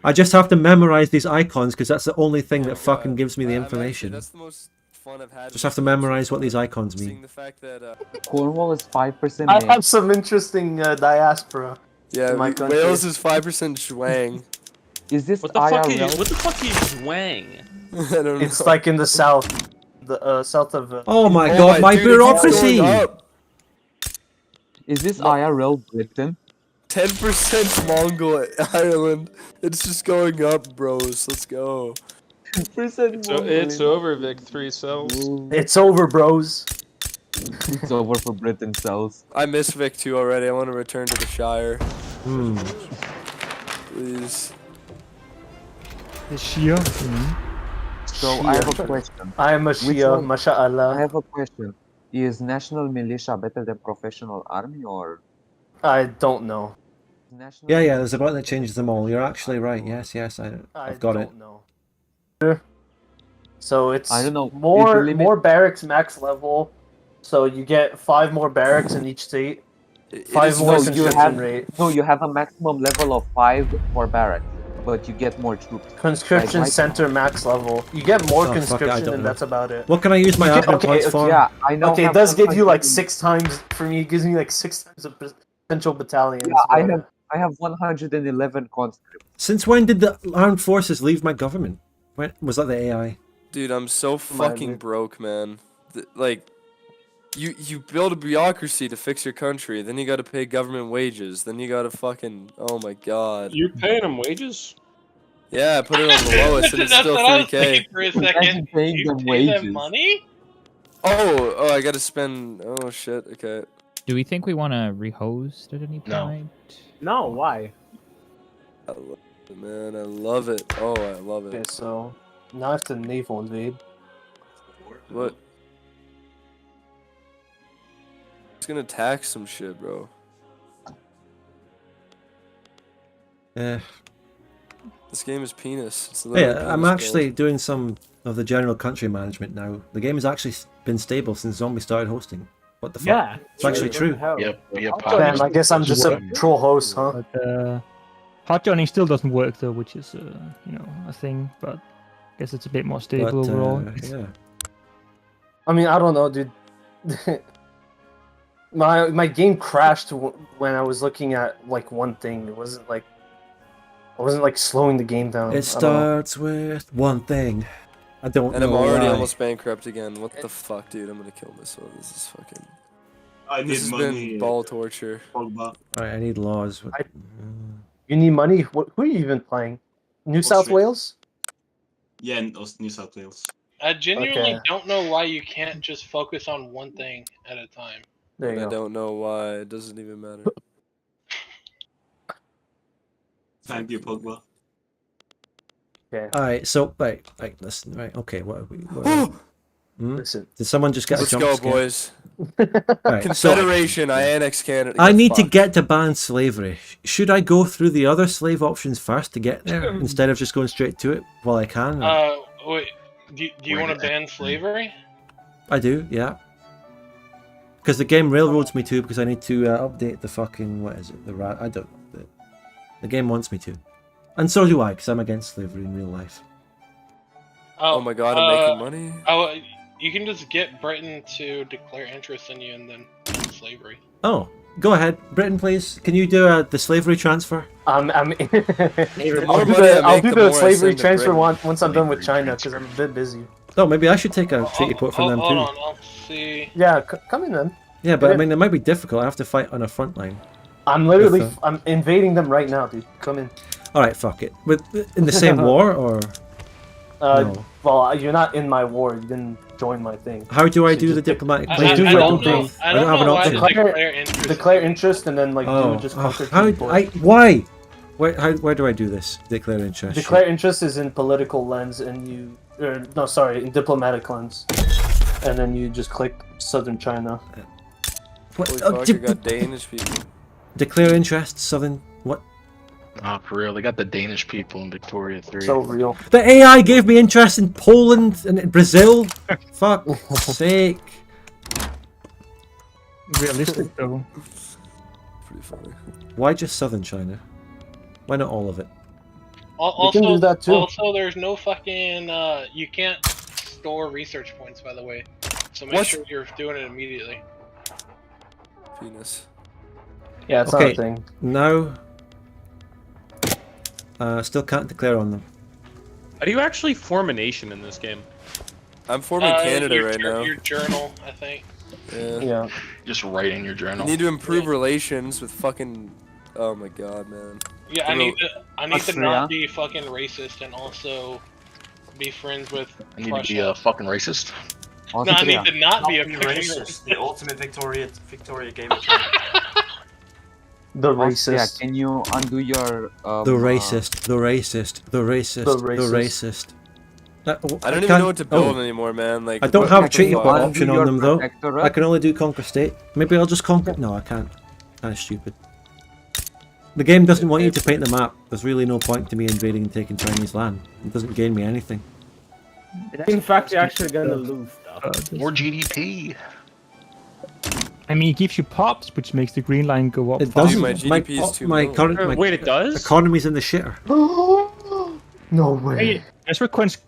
I just have to memorize these icons because that's the only thing that fucking gives me the information. That's the most fun I've had. Just have to memorize what these icons mean. The fact that, Cornwall is 5% I made. have some interesting diaspora. yeah, in my country. Wales is 5% Zhuang. Is this What the fuck IRL? is Zhuang? I don't know. It's like in the south, the south of. Oh my god, my dude, it keeps bureaucracy! going up. Is this IRL Britain? 10% Mongol Ireland. It's just going up, bros. Let's go. 10% So it's over, Vic. 3 cells. It's over, bros. It's over for Britain cells. I miss Vic 2 already. I want to return to the Shire. Please. The Shia. So I have a question. I am a Which Shia, one- mashallah. I have a question. Is national militia better than professional army or I don't know. national? Yeah, there's a button that changes them all. You're actually right. Yes, I've got it. Know. So it's I don't know. more Is the limit- more barracks max level. So you get 5 more barracks in each state. 5 more you conscription have rate. you have a maximum level of 5 for barracks, but you get more troops. Conscription Like, center max level. You get more Oh, fuck it, I conscription, don't and know. that's about it. What can I use my You get- admin okay, points okay, for? Yeah, I know. Okay, it does give you like 6 times. For me, it gives me like 6 times of potential battalions. Yeah, I have 111 conscripts. Since when did the armed forces leave my government? When was that the AI? Dude, I'm so fucking broke, man. Like, you build a bureaucracy to fix your country, then you gotta pay government wages, then you gotta fucking... Oh my god. You're paying them wages? Yeah, I put it on the lowest and it's That's still what I was 3k. thinking for a second. paying You them pay them wages. money? Oh, I gotta spend... Oh shit, okay. Do we think we want to rehost at any No. point? No, why? I love it, man. I love it. Oh, I love Okay, it. so now it's the naval invade. What? It's gonna tax some shit, bro. Yeah. This game is penis. It's literally Yeah, I'm penis actually gold. doing some of the general country management now. The game has actually been stable since Zombie started hosting. What the fuck? Yeah, It's actually true. Yep, be a Damn, I guess I'm just a troll host, huh? But hot joining still doesn't work though, which is a thing. But I guess it's a bit more stable But, overall. yeah. I mean, I don't know, dude. my game crashed when I was looking at like one thing. It wasn't like I wasn't like slowing the game down. It starts with one thing. I don't And know I'm already why. almost bankrupt again. What the fuck, dude? I'm gonna kill this one. This is fucking... I need This has money. been ball torture. Alright, I need laws. You need money? Who are you even playing? New South Australia. Wales? Yeah, in New South Wales. I genuinely Okay. don't know why you can't just focus on one thing at a time. There you I go. don't know why. It doesn't even matter. Thank you, Pogba. Okay. All right, so right, listen, right, okay, what are we? Listen. Did someone just get Let's a jump go, scare? boys. Right, Confederation, I annex Canada. I Get need to fucked. get to ban slavery. Should I go through the other slave options first to get there instead of just going straight to it while I can? Wait. Do you want to ban slavery? I do, yeah. Because the game railroads me to because I need to update the fucking what is it? I don't know. The game wants me to, and so do I because I'm against slavery in real life. Oh my god, I'm making money. Oh, you can just get Britain to declare interest in you and then end slavery. Oh, go ahead, Britain, please. Can you do the slavery transfer? I'll do money I the make, the more I slavery send to transfer Britain. once I'm done with China because I'm a bit busy. Oh, maybe I should take a treaty port from them Hold too. on, I'll see. Yeah, come in then. Yeah, but I mean, it might be difficult. I have to fight on a front line. I'm literally With, I'm invading them right now, dude. Come in. All right, fuck it. In the same war or? No. Well, you're not in my war. You didn't join my thing. How do I So do just the diplomatic? Just do your own thing. I don't have an know why option. Declare interest and then like Oh, do just conquer how? people. Why? Where do I do this? Declare interest. Declare interest is in political lens, and you no, sorry, in diplomatic lens, and then you just click Southern China. Holy fuck, I got Danish people. Declare interest, Southern. What? Oh, for real, they got the Danish people in Victoria 3. So real. The AI gave me interest in Poland and in Brazil. Fuck sake. Realistic though. Pretty funny. Why just Southern China? Why not all of it? Also, can do that too. Also, there's no fucking. You can't store research points, by the way. So make sure you're doing it immediately. Penis. Yeah, it's not a thing. Now, still can't declare on them. How do you actually form a nation in this game? I'm forming Canada right now. Your journal, I think. Yeah. Just write in your journal. You need to improve relations with fucking. Oh my god, man. Yeah, I need to not be fucking racist and also be friends with. I need Russia. to be a fucking racist. No, I need to not be a racist. The ultimate Victoria game. The Austria, racist. can you undo your The racist. The racist. The racist. The The racist. I don't even know what to build anymore, man. Like I don't have a treaty fuck? port option on them though. protectorate? I can only do conquer state. Maybe I'll just conquer. No, I can't. Kind of stupid. The game doesn't want you to paint the map. There's really no point to me invading and taking Chinese land. It doesn't gain me anything. In fact, you're actually gonna lose stuff. More GDP. I mean, it gives you pops, which makes the green line go up. It faster. doesn't. My Wait, it does? Economy's in the shitter. No way. Hey, let's request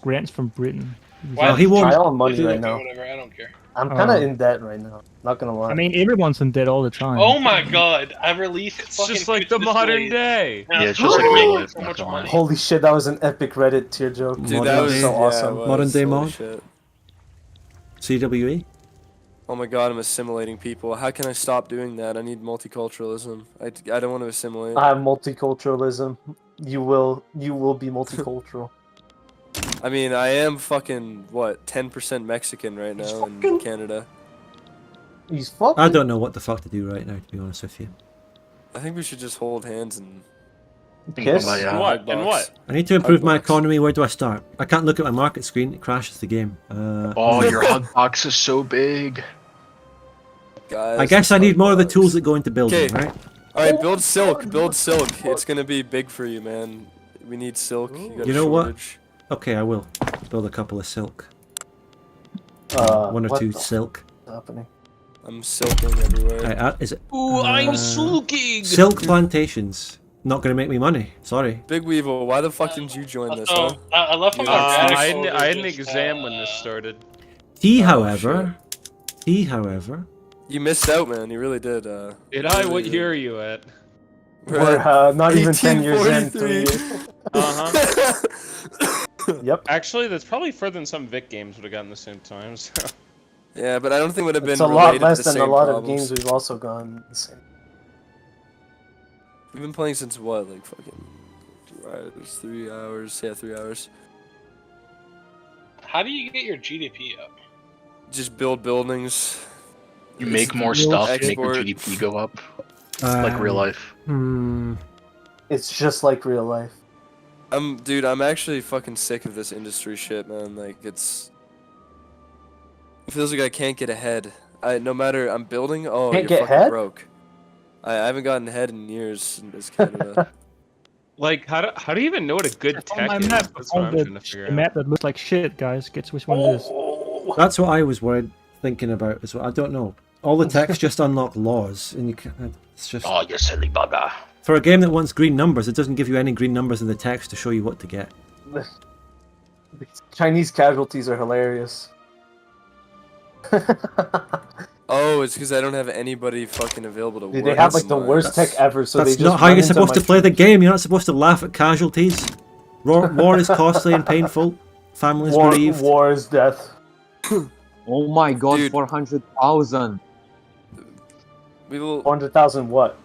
grants from Britain. Well, he won't. I own money right now. Whatever, I don't care. I'm kind of in debt right now. Not gonna lie. I mean, everyone's in debt all the time. Oh my god, I released It's fucking just like the Twitch modern displays. day. Now Yeah, it's it's just like making real life, so not much gonna lie. money. Holy shit, that was an epic Reddit tear joke. Dude, that was so awesome. Modern day holy mod? shit. CWE? Oh my god, I'm assimilating people. How can I stop doing that? I need multiculturalism. I don't want to assimilate. I have multiculturalism. You will be multicultural. I mean, I am fucking, what, 10% Mexican right now in Canada. He's fucking. I don't know what the fuck to do right now, to be honest with you. I think we should just hold hands and... Kiss? And what? And what? I need to improve my economy. Where do I start? I can't look at my market screen. It crashes the game. Oh, your hug box is so big. Guys, I guess I need more of the tools that go into building, right? Alright, build silk. Build silk. It's gonna be big for you, man. We need silk. Got You a know what? shortage. Okay, I will. Build a couple of silk. One One or two silk. Happening. I'm silking everywhere. Is it? Ooh, I'm sulking. Silk plantations. Not going to make me money. Sorry. Big Weevil, why the fuck didn't you join this, huh? I love how I had an exam when this started. Tea, however. You missed out, man. You really did. Did I? What year are you at? We're not even 10 years in. 3 years. Yep. Actually, that's probably further than some Vic games would have gotten the same time. So. Yeah, but I don't think it would have been It's a related lot less to the than a same lot of problems. games we've also gone the same. We've been playing since what, like fucking 2 hours, 3 hours? Yeah, 3 hours. How do you get your GDP up? Just build buildings. You make more stuff, make the GDP go up. Like real life. It's just like real life. Dude, I'm actually fucking sick of this industry shit, man. Like, it feels like I can't get ahead. No matter I'm building, oh, Can't you're get fucking ahead? broke. I haven't gotten ahead in years in this Canada. Like, how do you even know what a good tech my is? map, That's what I'm the trying to figure map out. that looks like shit, guys. Guess which one it is. That's what I was thinking about as well. I don't know. All the text just unlock laws, and you can. It's just. Oh, you silly bugger. For a game that wants green numbers, it doesn't give you any green numbers in the text to show you what to get. Chinese casualties are hilarious. Oh, it's because I don't have anybody fucking available to work. They have like the worst tech ever, so they That's just not how run you're into supposed to my play the troops. game. You're not supposed to laugh at casualties. War is costly and painful. Families bereaved. War is death. Oh my god, Dude. 400,000 We will. 400,000 what?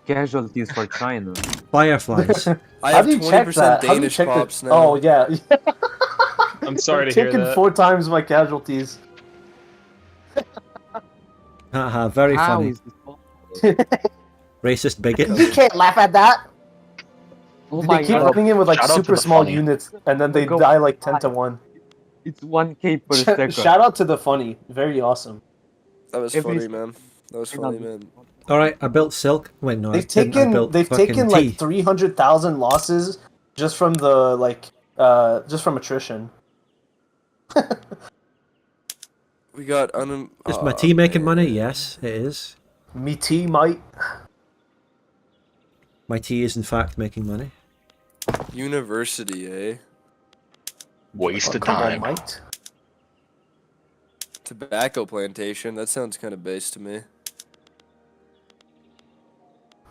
casualties for China. Fireflies. I How have do you check 20% that? How do you Danish check pops that? now. Oh yeah. I'm sorry to Taking hear that. 4 times my casualties. Haha, very How funny. is this possible? Racist bigot. You can't laugh at that. Oh They my keep god, running in with like Shout out to super the small funny. units, and then they Go die like 10 to 1. it's 1k per second. Shout out to the funny. Very awesome. That was Every- funny, man. That was funny, man. All right, I built silk. Wait, no, I They've didn't. I taken built they've fucking taken tea. like 300,000 losses just from the just from attrition. We got Is my tea making money? Yes, it is. Me tea might. My tea is in fact making money. University, eh? Waste of Come on, time. might. Tobacco plantation. That sounds kind of base to me.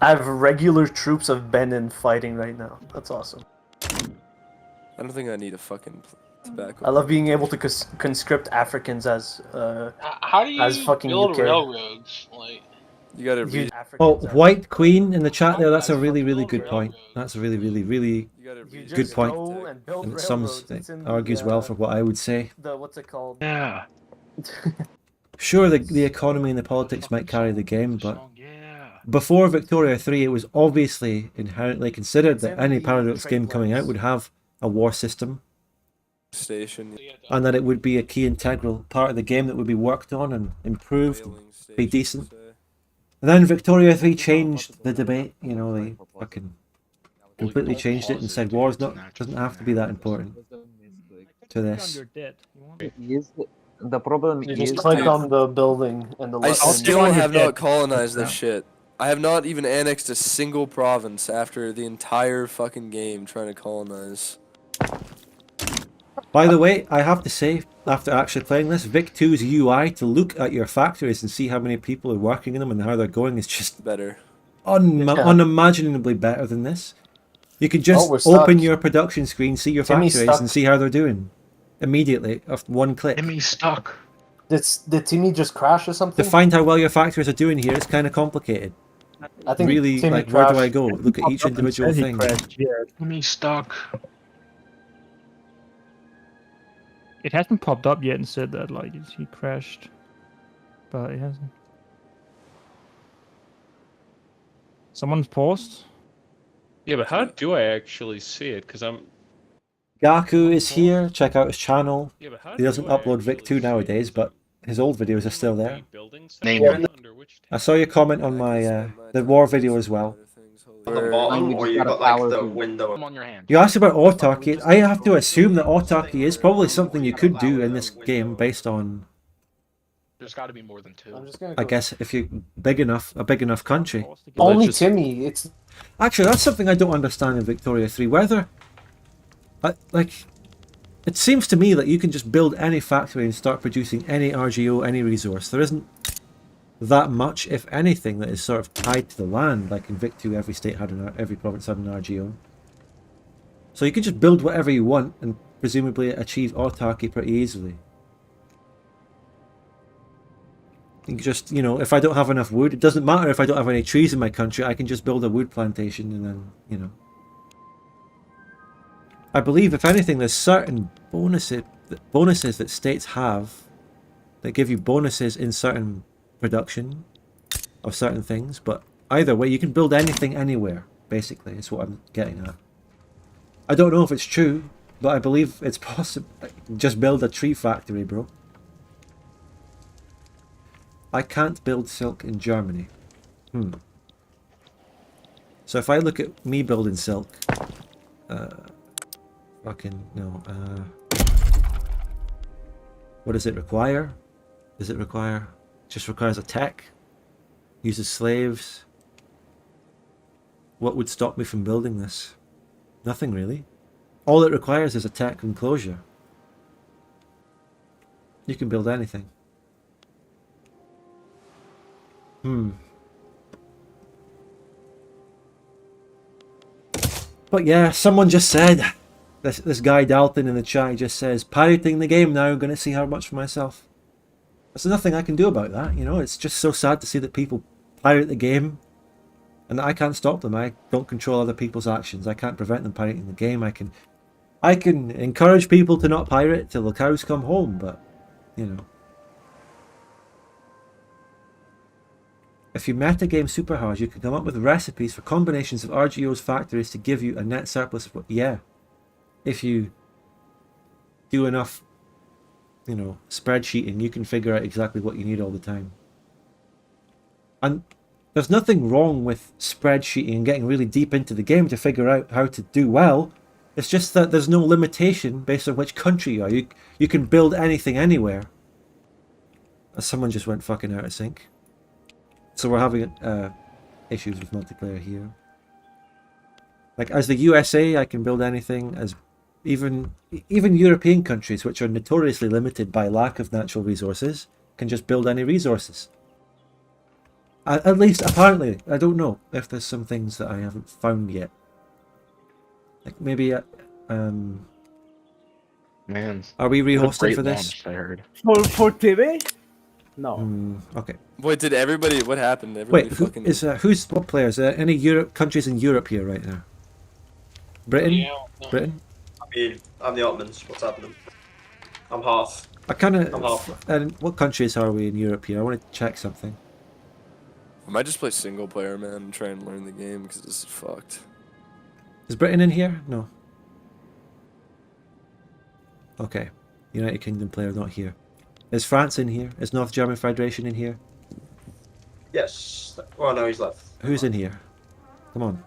I have regular troops of Benin fighting right now. That's awesome. I don't think I need a fucking tobacco. I love being able to conscript Africans as How do you as fucking build UK. railroads? Like, You gotta You- read. Oh, White Queen in the chat there. That's a really, really good point. That's a really, really, really You gotta read. good point. go and build And it railroads. It's in the, argues well for what I would say. the what's it called? Yeah. Sure, the economy and the politics might carry the game, but before Victoria 3, it was obviously inherently considered that any Paradox game coming out would have a war system, Station. and that it would be a key integral part of the game that would be worked on and improved, be decent. And then Victoria 3 changed the debate, you know, they fucking completely changed it and said war's doesn't have to be that important to this. The problem You is just click on the building and the I left. still on your have not dead. colonized this shit. I have not even annexed a single province after the entire fucking game trying to colonize. By the way, I have to say, after actually playing this, Vic 2's UI to look at your factories and see how many people are working in them and how they're going is just Better. unimaginably better than this. You could just we're stuck. open your production screen, see your Timmy's factories, stuck. and see how they're doing immediately off one click. Timmy's stuck. Did Timmy just crash or To something? find how well your factories are doing here, it's kind of complicated. I think Really, Timmy like, where do crashed. I go? Look at each individual Said he thing. crashed, yeah. Timmy's stuck. It hasn't popped up yet and said that like he crashed, but it hasn't. Someone's paused. Yeah, but how do I actually see it? Because I'm. Gaku is here. Check out his channel. Yeah, but how He do doesn't I upload Vic 2 nowadays, but his old videos are still there. Name Yeah. it. I saw your comment on my the war video as well. On the bottom, or you got like the window. On your hand. You asked about autarky. I have to assume that autarky is probably something you could do in this game based on, There's got to be more than 2. I'm just gonna I go. guess, if you're a big enough country. Only just- Timmy. It's Actually, that's something I don't understand in Victoria 3. Whether, it seems to me that you can just build any factory and start producing any RGO, any resource. There isn't that much, if anything, that is sort of tied to the land. Like in Vic 2, every state had every province had an RGO. So you can just build whatever you want and presumably achieve autarky pretty easily. You can just, you know, if I don't have enough wood, it doesn't matter if I don't have any trees in my country, I can just build a wood plantation and then, you know. I believe, if anything, there's certain bonuses that states have that give you bonuses in certain production of certain things, but either way, you can build anything anywhere, basically, is what I'm getting at. I don't know if it's true, but I believe it's possible. Just build a tree factory, bro. I can't build silk in Germany. So if I look at me building silk, fucking no. What does it require? Does it require? Just requires a tech. Uses slaves. What would stop me from building this? Nothing really. All it requires is a tech enclosure. You can build anything. But yeah, someone just said, this guy Dalton in the chat just says, pirating the game now, gonna see how much for myself. There's nothing I can do about that, you know. It's just so sad to see that people pirate the game and I can't stop them. I don't control other people's actions. I can't prevent them pirating the game. I can encourage people to not pirate till the cows come home, but you know. If you metagame super hard, you can come up with recipes for combinations of RGO's factories to give you a net surplus of, yeah. If you do enough, you know, spreadsheeting, you can figure out exactly what you need all the time. And there's nothing wrong with spreadsheeting and getting really deep into the game to figure out how to do well. It's just that there's no limitation based on which country you are. You can build anything anywhere. Someone just went fucking out of sync. So we're having issues with multiplayer here. Like as the USA, I can build anything. As even European countries, which are notoriously limited by lack of natural resources, can just build any resources. At least apparently, I don't know if there's some things that I haven't found yet. Like maybe, Man, are we what a rehosting great for this? launch, I heard. For TV? No. Okay. Wait, did everybody? What happened? Everybody Wait, who's what players? Any Europe countries in Europe here right now? Britain? Yeah, no. Britain? I'm the Ottomans. What's happening? I'm half. I'm half. And what countries are we in Europe here? I want to check something. I might just play single player, man, and try and learn the game because this is fucked. Is Britain in here? No. Okay. United Kingdom player not here. Is France in here? Is North German Federation in here? Yes. Well, no, he's left. Who's in here? Come on.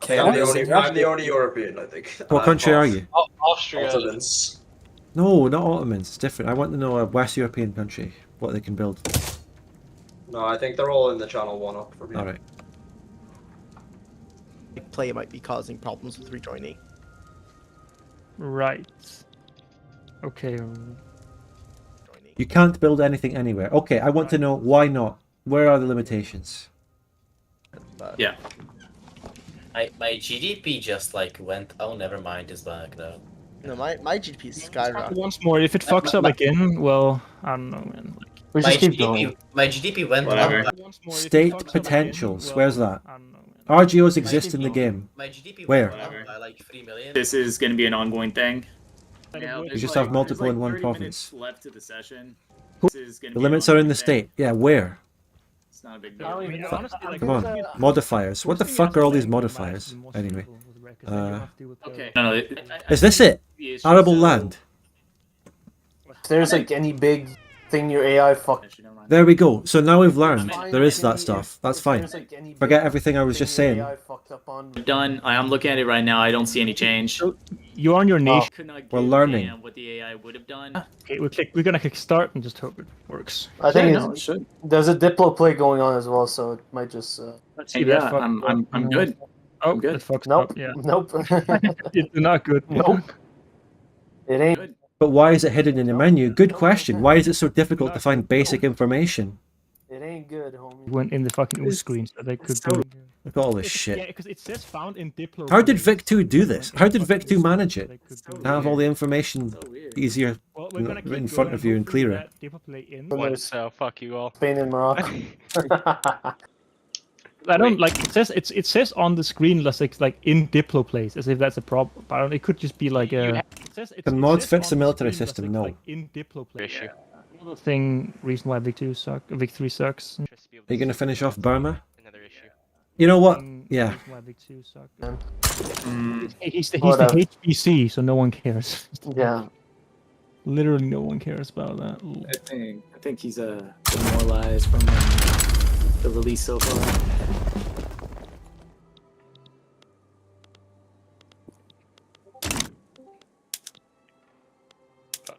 I'm the only European, I think. What country are you? Austria. Ottomans. No, not Ottomans. It's different. I want to know a West European country, what they can build. No, I think they're all in the channel 1 up for me. Alright. Play might be causing problems with rejoining. Right. Okay. You can't build anything anywhere. Okay, I want to know why not. Where are the limitations? Yeah. My GDP just like went. Oh, never mind. It's back now. No, my GDP is skyrocketing. Once more, if it fucks up again, well, I don't know, man. Like, my GDP went up. State potentials. Where's that? RGOs exist in the game. Where? By like 3 million. This is going to be an ongoing thing. You just have multiple in one province. Left to the session. The limits are in the state. Yeah, where? It's not a big deal. Come on. Modifiers. What the fuck are all these modifiers? Anyway. Okay. No, Is this it? Arable land. If there's like any big thing your AI fuck. There we go. So now we've learned there is that stuff. That's fine. Forget everything I was just saying. Done. I am looking at it right now. I don't see any change. You're on your nation. We're learning. What the AI would have done. Okay, we're gonna kick start and just hope it works. I think there's a Diplo play going on as well, so it might just. Yeah, I'm good. Oh, I'm good. It fucks Nope. up. Yeah. Nope. It's not good. Nope. It ain't. But why is it hidden in the menu? Good question. Why is it so difficult to find basic information? It ain't good, homie. Went in the fucking U screen so they could do. Look at all this Yeah, shit. because it says found in Diplo. How did Vic2 do this? How did Vic2 manage it? To have all the information easier in front of you and clearer. Fuck you all. Spain and Morocco. I don't like it says on the screen like in Diplo place as if that's a problem. But it could just be like a. Can mods fix the military system? No. In Diplo place. Another thing, reason why Vic 3 sucks. Are you going to finish off Burma? You know what? Yeah. He's the HBC, so no one cares. Yeah. Literally no one cares about that. Ooh. I think he's demoralized from the release so far.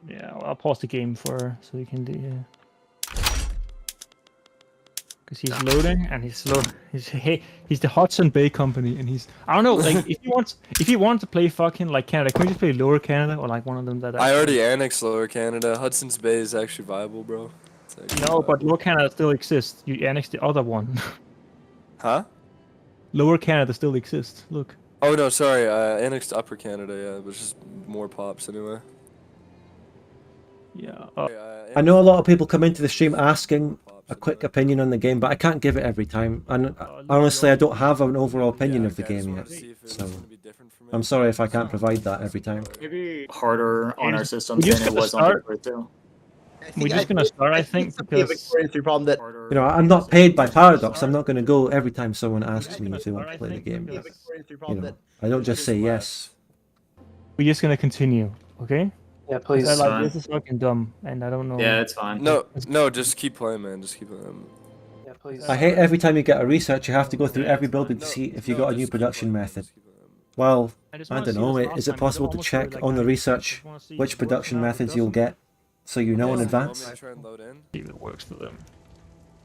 Yeah, I'll pause the game so he can do. Because he's loading and he's slow. He's the Hudson Bay Company and he's I don't know like if you want to play fucking like Canada, can we just play Lower Canada or like one of them that? I already annexed Lower Canada. Hudson's Bay is actually viable, bro. No, but Lower Canada still exists. You annexed the other one. Huh? Lower Canada still exists. Look. Oh no, sorry. I annexed Upper Canada. Yeah, but just more pops anyway. Yeah. I know a lot of people come into the stream asking a quick opinion on the game, but I can't give it every time. And honestly, I don't have an overall opinion of the game yet. So I'm sorry if I can't provide that every time. Maybe harder on our system We're just than it gonna was on start. Paper 2. We're just gonna start, I think, because problem that You know, I'm not paid by Paradox. I'm not going to go every time someone asks me if they want to play the game. You know, I don't just say yes. we're just gonna continue, okay? Yeah, please. This is fucking dumb, and I don't know. Yeah, it's fine. No, just keep playing, man. Just keep playing. Yeah, please. I hate every time you get a research, you have to go through every building to see if you got a new production method. Well, I don't know. Is it possible to check on the research which production methods you'll get so you know in advance? I try and load in. See if it works for them.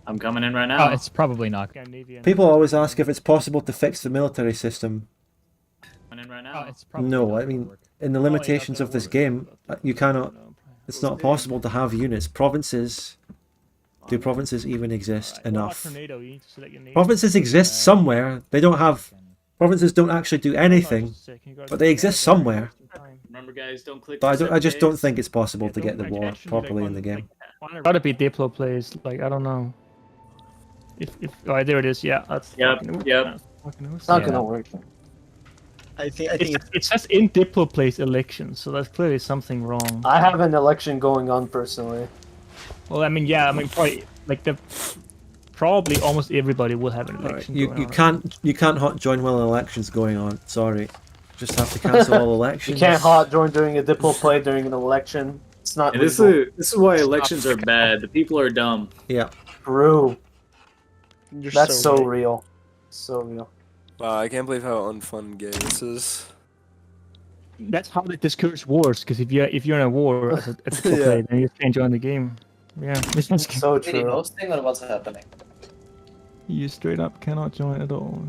I'm coming in right now. Oh, it's probably not. People always ask if it's possible to fix the military system. Coming in right now. It's probably No, not I mean, in the limitations of this game, you cannot. It's not possible to have units. Provinces. Do provinces even exist enough? Provinces exist somewhere. They don't have. Provinces don't actually do anything, but they exist somewhere. Remember, guys, don't click. But I just don't think it's possible to get the war properly in the game. Gotta be Diplo plays. Like I don't know. If oh, there it is. Yeah, that's. Yep. It's not gonna work. I think It says in Diplo plays elections, so that's clearly something wrong. I have an election going on personally. Well, I mean, yeah, I mean, probably like probably almost everybody will have an election. You can't hot join while an election's going on. Sorry, just have to cancel all elections. You can't hot join during a Diplo play during an election. It's not. And this is why elections are bad. The people are dumb. Yeah. True. You're That's so right. real. So real. Wow, I can't believe how unfun gay this is. That's how they discourage wars. Because if you're in a war as a Diplo player, then you can't join the game. Yeah, this is so true. Hosting or what's happening? You straight up cannot join at all.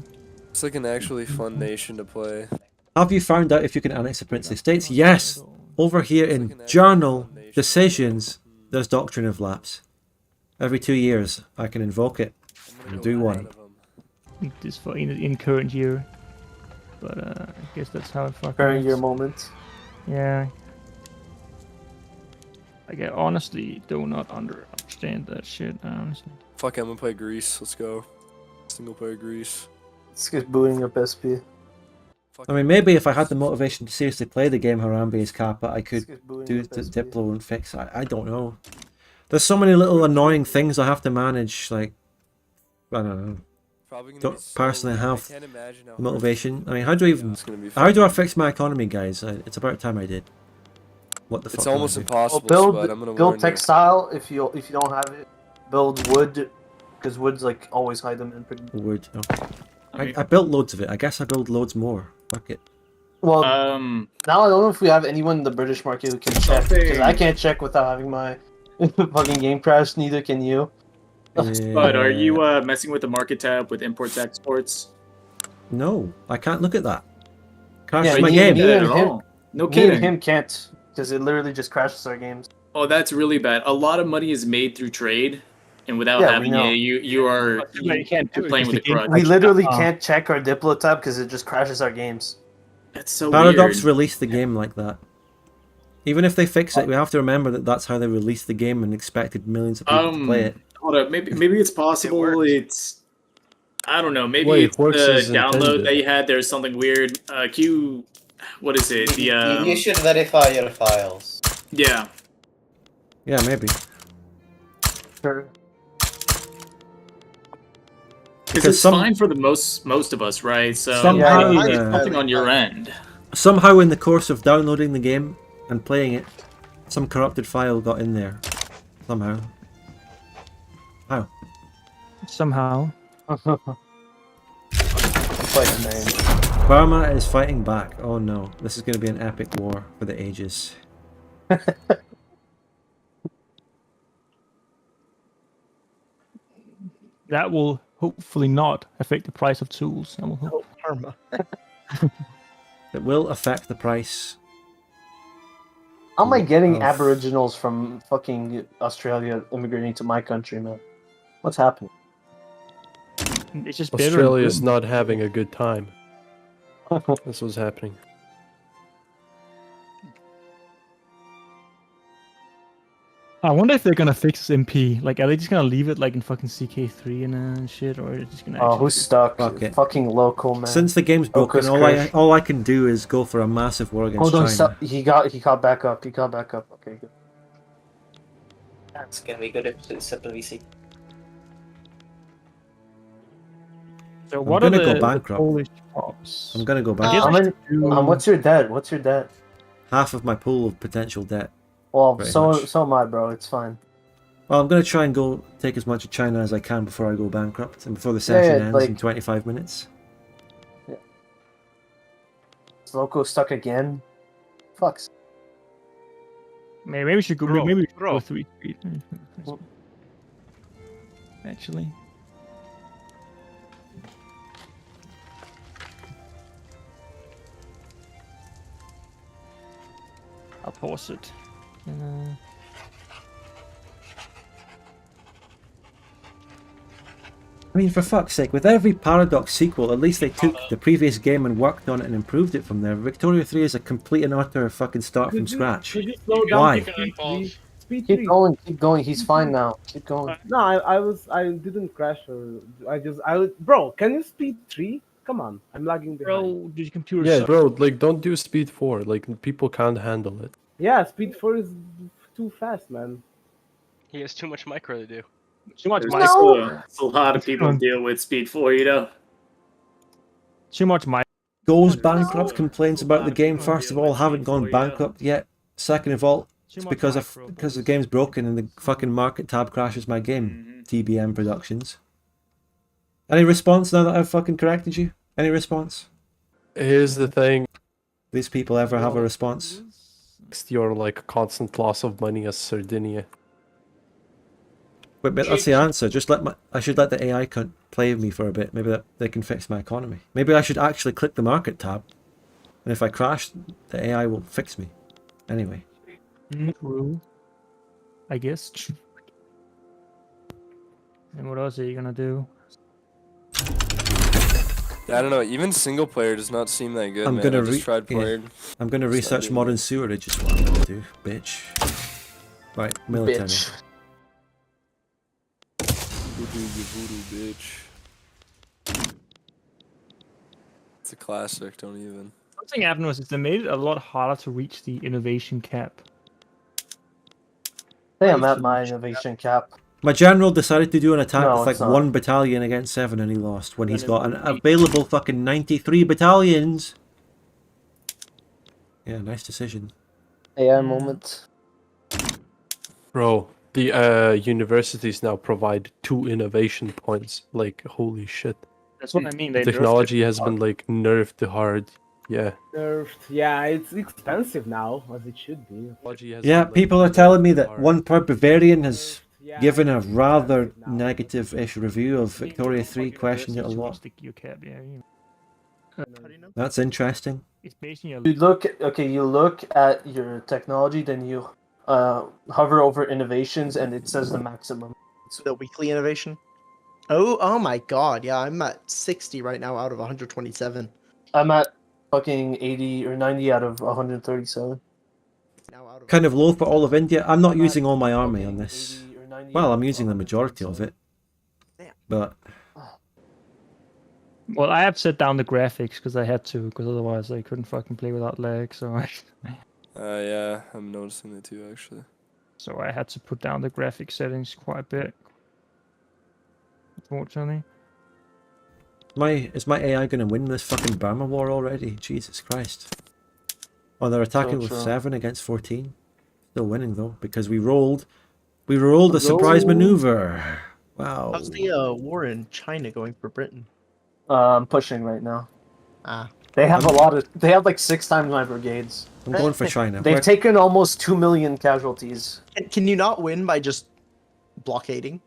It's like an actually fun nation to play. Have you found out if you can annex the princely states? Yes. Over here in Journal Decisions, there's Doctrine of Lapse. Every 2 years, I can invoke it and do one. This for in current year, but I guess that's how it fucking Current year is. moment. Yeah. Like I honestly do not understand that shit. Honestly. Fuck, I'm gonna play Greece. Let's go. Single player Greece. Let's get booting up SP. I mean, maybe if I had the motivation to seriously play the game Harambe's Kappa, I could do the Diplo and fix. I don't know. There's so many little annoying things I have to manage. Like, I don't know. Don't personally have the motivation. I mean, how do I fix my economy, guys? It's about time I did. What the fuck? It's almost impossible. Well, but I'm gonna build warn textile if you don't have it. Build wood, because wood's like always high demand. Wood. Okay. I built loads of it. I guess I build loads more. Fuck it. Well, now I don't know if we have anyone in the British market who can check, because I can't check without having my fucking game crash. Neither can you. But are you messing with the market tab with imports exports? No, I can't look at that. Crashes Yeah, my me game. and him, No me kidding. and him can't, because it literally just crashes our games. Oh, that's really bad. A lot of money is made through trade, and without Yeah, we having know. it, you're playing with the crutch. We literally can't check our Diplo tab because it just crashes our games. That's so Paradox weird. released the game like that. Even if they fix it, we have to remember that that's how they released the game and expected millions of people to play it. Hold up, maybe it's possible. It's I don't know. Maybe Well, it it's works the as download intended. that you had. There's something weird. What is it? The You should verify your files. yeah. Yeah, maybe. Sure. Because it's fine for the most of us, right? So somehow, it's something on your end. Somehow, in the course of downloading the game and playing it, some corrupted file got in there. Somehow. How? Somehow. Burma is fighting back. Oh no, this is going to be an epic war for the ages. That will hopefully not affect the price of tools. I will hope. Burma. It will affect the price. How am I getting of- Aboriginals from fucking Australia immigrating to my country, man? What's happening? It's just Australia's not having a good time. That's what's happening. I wonder if they're gonna fix MP. Like, are they just gonna leave it like in fucking CK3 and shit, or are they just gonna? Oh, actually who's stuck? Fuck it. Fucking local, man. Since the game's broken, Locust all I can do is go for a massive war against Hold on, China. stop. He got back up. He got back up. Okay, good. That's gonna be good if it's simple VC. So I'm what are gonna go the bankrupt. Polish shops? I'm gonna go How bankrupt. many- what's your debt? What's your debt? Half of my pool of potential debt. Well, Pretty so much. am I, bro. It's fine. Well, I'm gonna try and go take as much of China as I can before I go bankrupt and before the Yeah, session yeah, ends like- in 25 minutes. Is Loco stuck again? Fucks. Maybe we should go. Bro, maybe we should bro. go 3 speed. Actually. I'll pause it. I mean, for fuck's sake, with every Paradox sequel, at least they took the previous game and worked on it and improved it from there. Victoria 3 is a complete and utter fucking start from scratch. Could you slow down Why? to speed 3? Speed Keep 3. going. Keep going. He's fine now. Keep going. No, I didn't crash or bro, can you speed 3? Come on, I'm lagging behind. Bro, did your computer Yeah, suck? bro, like don't do speed 4. Like people can't handle it. Yeah, speed 4 is too fast, man. He has too much micro to do. Too much There's micro. still a lot of people deal with Speed 4, you know? Too much micro. Goes bankrupt, complains about the game. First of all, haven't gone bankrupt yet. Second of all, it's because the game's broken and the fucking market tab crashes my game. TBM Productions. Any response now that I've fucking corrected you? Any response? Here's the thing. These people ever have a response? It's your like constant loss of money as Sardinia. But that's the answer. Just I should let the AI play with me for a bit. Maybe they can fix my economy. Maybe I should actually click the market tab, and if I crash, the AI will fix me. Anyway. True. I guess. And what else are you gonna do? Yeah, I don't know. Even single player does not seem that good, I'm man. gonna I just tried playing. I'm gonna research Started. modern sewerage. Is what I'm gonna do, bitch. Right, military. Bitch. Voodoo, you voodoo, bitch. It's a classic. Don't even. Something happened was they made it a lot harder to reach the innovation cap. Hey, I'm at my innovation cap. My general decided to do an attack No, with it's like not. 1 battalion against 7 and he lost when he's got an available fucking 93 battalions. Yeah, nice decision. AI moment. Bro, the universities now provide 2 innovation points. Like, holy shit. That's what I mean. They nerfed Technology it has been like nerfed hard. Yeah. Nerfed. Yeah, it's expensive now, as it should be. Yeah, people are telling me that one per Bavarian has given a rather negative-ish review of Victoria 3, questioned it a lot. Your cap, yeah. That's interesting. It's basically a You look at your technology, then you hover over innovations, and it says the maximum. It's the weekly innovation. Oh my god, yeah, I'm at 60 right now out of 127. I'm at fucking 80 or 90 out of 137. Kind of low for all of India. I'm not using all my army on this. Well, I'm using the majority of it. But Well, I have set down the graphics because I had to, because otherwise I couldn't fucking play without lag. So Yeah, I'm noticing it too, actually. So I had to put down the graphic settings quite a bit. Unfortunately. Is my AI going to win this fucking Burma war already? Jesus Christ. Oh, they're attacking with 7 against 14. Still winning though, because we rolled a surprise maneuver. Wow. How's the war in China going for Britain? I'm pushing right now. Ah. They have a lot of. They have like 6 times my brigades. I'm going for China. They've taken almost 2 million casualties. Can you not win by just blockading?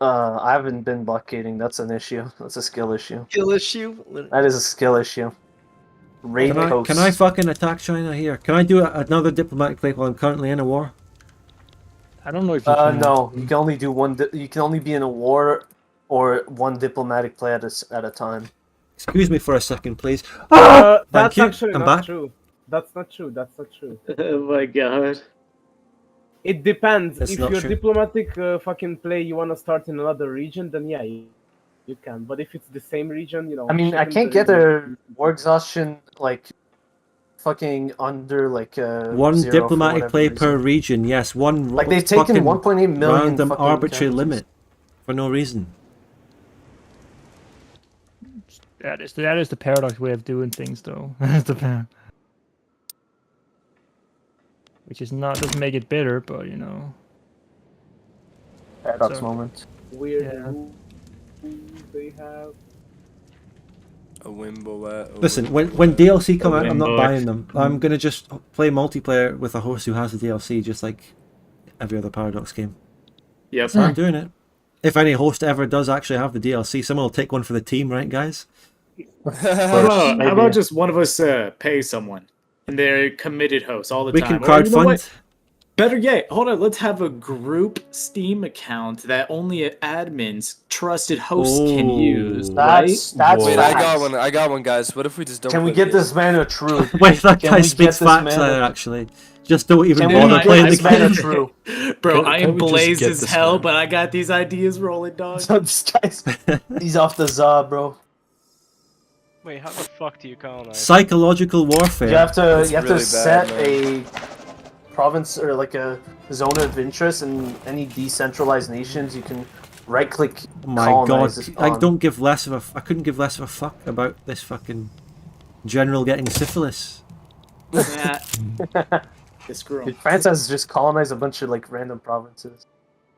I haven't been blockading. That's an issue. That's a skill issue. Skill issue? That is a skill issue. Raid coast. Can I fucking attack China here? Can I do another diplomatic play while I'm currently in a war? I don't know if you can. No, you can only do one. You can only be in a war or one diplomatic play at a time. Excuse me for a second, please. That's you. actually I'm not back. true. That's not true. That's not true. Oh my god. It depends. That's If not your true. diplomatic fucking play, you want to start in another region, then yeah, you can. But if it's the same region, you know. I mean, I can't get a war exhaustion like fucking under like One 0 for diplomatic whatever play reason. per region, yes. One Like they've taken fucking 1.8 million random fucking arbitrary casualties. limit for no reason. That is the paradox way of doing things, though. That's the which is not doesn't make it better, but you know. Paradox So- moment. Weird Yeah. rules they have. A Wimbo. Listen, when DLC come out, I'm not Wimbo. buying them. I'm gonna just play multiplayer with a host who has the DLC, just like every other Paradox game. Yep. So I'm doing it. If any host ever does actually have the DLC, someone will take one for the team, right, guys? How about just one of us pay someone, and they're committed hosts all the We time? can Or you know crowdfund. what? Better yet, hold on. Let's have a group Steam account that only admins, trusted hosts can use. That's right? Wait, facts. I got one, guys. What if we just don't? Can we play get the this man a true? Wait, that Can guy we get speaks this facts man there, a- actually. Just don't even Can we bother get playing this the man a game. true? Bro, Can I we am just get blazed as this hell, man? but I got these ideas rolling, dog. So this guy's he's off the za, bro. Wait, how the fuck do you colonize? Psychological warfare. You have to That's you have really to set bad, a province or like a zone of interest in any decentralized nations. You can right click Oh my god, colonize this I on. don't give less of a. I couldn't give less of a fuck about this fucking general getting syphilis. This girl. Dude, France has just colonized a bunch of like random provinces.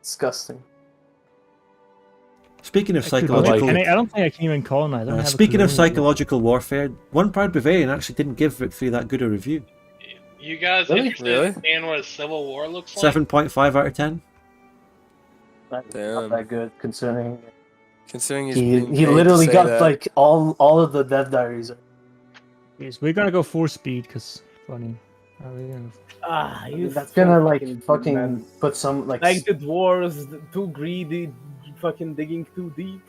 Disgusting. Speaking of I psychological, don't think I can even colonize. I don't have a speaking of colonial. psychological warfare, One Proud Bavarian actually didn't give Victory that good a review. You guys Really? interested in seeing what a civil war looks like? 7.5 out of 10. Not Damn. that good considering Considering he's he being paid to literally say got that. like all of the death diaries. Yes, we're gonna go full speed because funny. Are we gonna... That's gonna like fucking put some like Like the dwarves, too greedy, fucking digging too deep.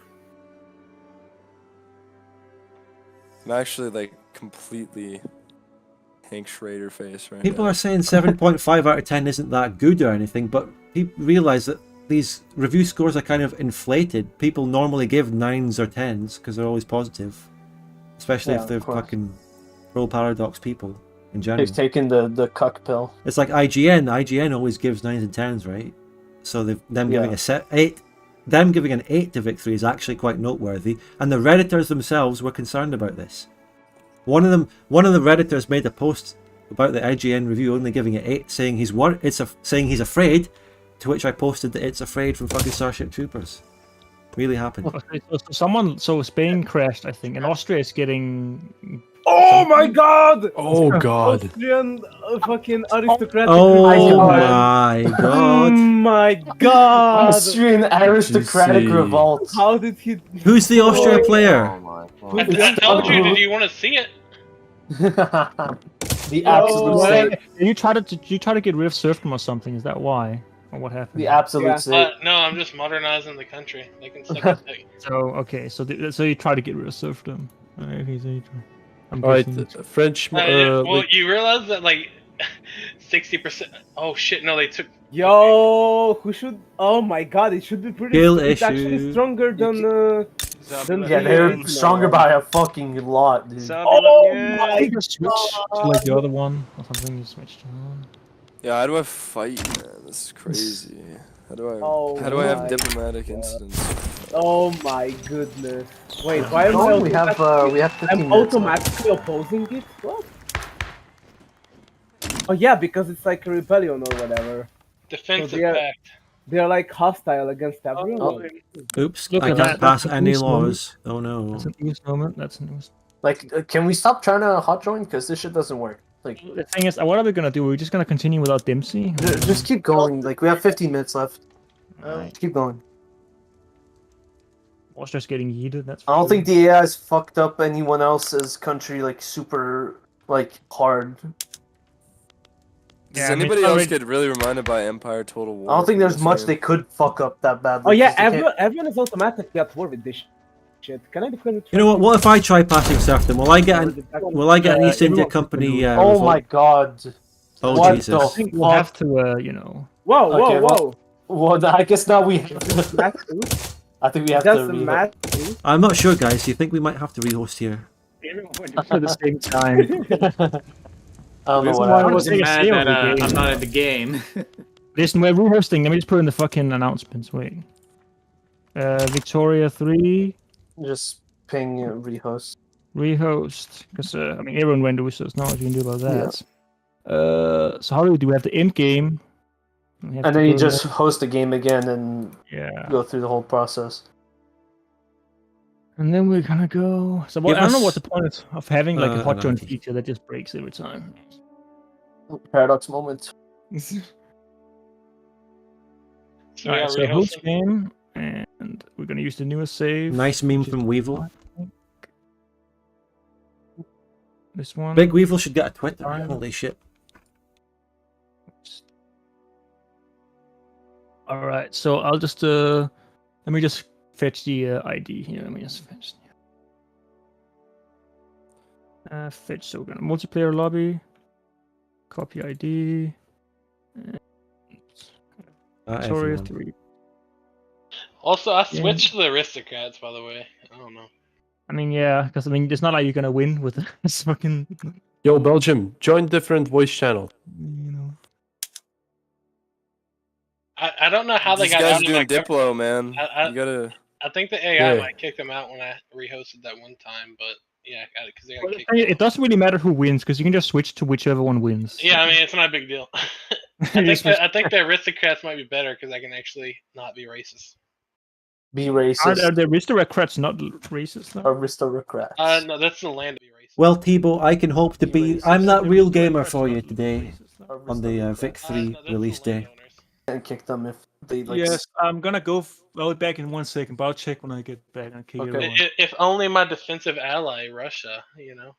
I'm actually like completely Hank Schrader face right People now. are saying 7.5 out of 10 isn't that good or anything, but people realize that these review scores are kind of inflated. People normally give 9s or 10s because they're always positive, especially Yeah, if they're of course. fucking pro Paradox people in general. They've taken the cuck pill. It's like IGN. IGN always gives 9s and 10s, right? So them giving Yeah. them giving an 8 to Victory is actually quite noteworthy. And the Redditors themselves were concerned about this. One of the Redditors made a post about the IGN review only giving it 8, saying saying he's afraid. To which I posted that it's afraid from fucking Starship Troopers. Really happened. So Spain crashed, I think, and Austria is getting. Oh my god! Oh god. Austrian fucking aristocratic. Oh revolt. my Oh god! my god! Austrian aristocratic revolt. How did he? Who's the Austria player? I told you. Did you want to see it? The absolute sake. You try to get rid of serfdom or something? Is that why? Or what happened? The absolute sake. No, I'm just modernizing the country. They can suck a dick. So okay, so you try to get rid of serfdom. Alright, okay, so you try. I'm Alright, guessing- French. Well, like- you realize that like 60%. Oh shit! No, they took. Yo, who should? Oh my god, it should be pretty. Skill It's actually issue. stronger than. Yeah, they're stronger by a fucking lot, dude. Oh I my think you switch to like the other one or something. You switched. Yeah, how do I fight, man? This is crazy. How do I? Oh how do I have my diplomatic God. incidents? Oh my goodness. Wait, why am I we have 15 I'm minutes left. automatically opposing it? What? Oh yeah, because it's like a rebellion or whatever. Defensive So pact. they're like hostile against everyone. Oops, Look I at can't that. pass That's a any news moment. laws. Oh no. That's a news moment. That's a news. Like, can we stop trying to hot join? Because this shit doesn't work. Like, The thing is, what are we gonna do? We're just gonna continue without Dempsey? just keep going. Like, we have 15 minutes left. Alright. Keep going. Watch just getting yeeted. That's. I don't think the AI's fucked up anyone else's country like super like hard. Does Yeah, I mean, anybody it's else already- get really reminded by Empire Total War? I don't think from there's this much game? they could fuck up that badly. Oh yeah, 'cause they can't- everyone is automatically at war with this shit. Can I declare it? You know what? What if I try passing serfdom? Will I get an East India Company? Oh my god! Oh What Jesus! the I think we'll have to, you know. Whoa, whoa, Okay, whoa! Well, I guess now we have to. I think we have to. That's mad. I'm not sure, guys. Do you think we might have to rehost here? At the same time. I don't know Reason what why I happened. wasn't mad sale that of the I'm game. not in the game. Listen, we're rehosting. Let me just put in the fucking announcements. Wait. Victoria 3. Just ping rehost. Rehost. Because, I mean, everyone went to it, so there's not much you can do about that. So how do we do? We have the end game. And then you just host the game again and go through the whole process. And then we're gonna go. So what, I don't know what the point is of having like a hot join anarchy. feature that just breaks every time. Paradox moment. Alright, so host game, and we're gonna use the newest save. Nice meme from Weevil. This one. Big Weevil should get a Twitter. Holy shit! All right, so I'll just let me just fetch the ID here. Let me just fetch. Fetch. So we're gonna multiplayer lobby. Copy ID. Victoria everyone. 3. Also, I switched to the aristocrats, by the way. I don't know. I mean, yeah, because I mean, it's not like you're gonna win with this fucking. Yo, Belgium, join different voice channel. You know. I don't know how they These got guys out are of doing that. Diplo, man. I You gotta. I think the AI Yeah. might kick them out when I rehosted that one time, but yeah, because they got Well, kicked. it doesn't really matter who wins because you can just switch to whichever one wins. Yeah, I mean it's not a big deal. I think the aristocrats might be better because I can actually not be racist. Be racist. Are the aristocrats not racist? Though? Aristocrats. No, that's the land to be racist. Well, Tebow, I can hope to be. I'm that real gamer for you today on the Vic 3 release day. And kick them if they like. Yes, I'm gonna go. I'll be back in 1 second, but I'll check when I get back. I'll kick everyone. If only my defensive ally, Russia, you know.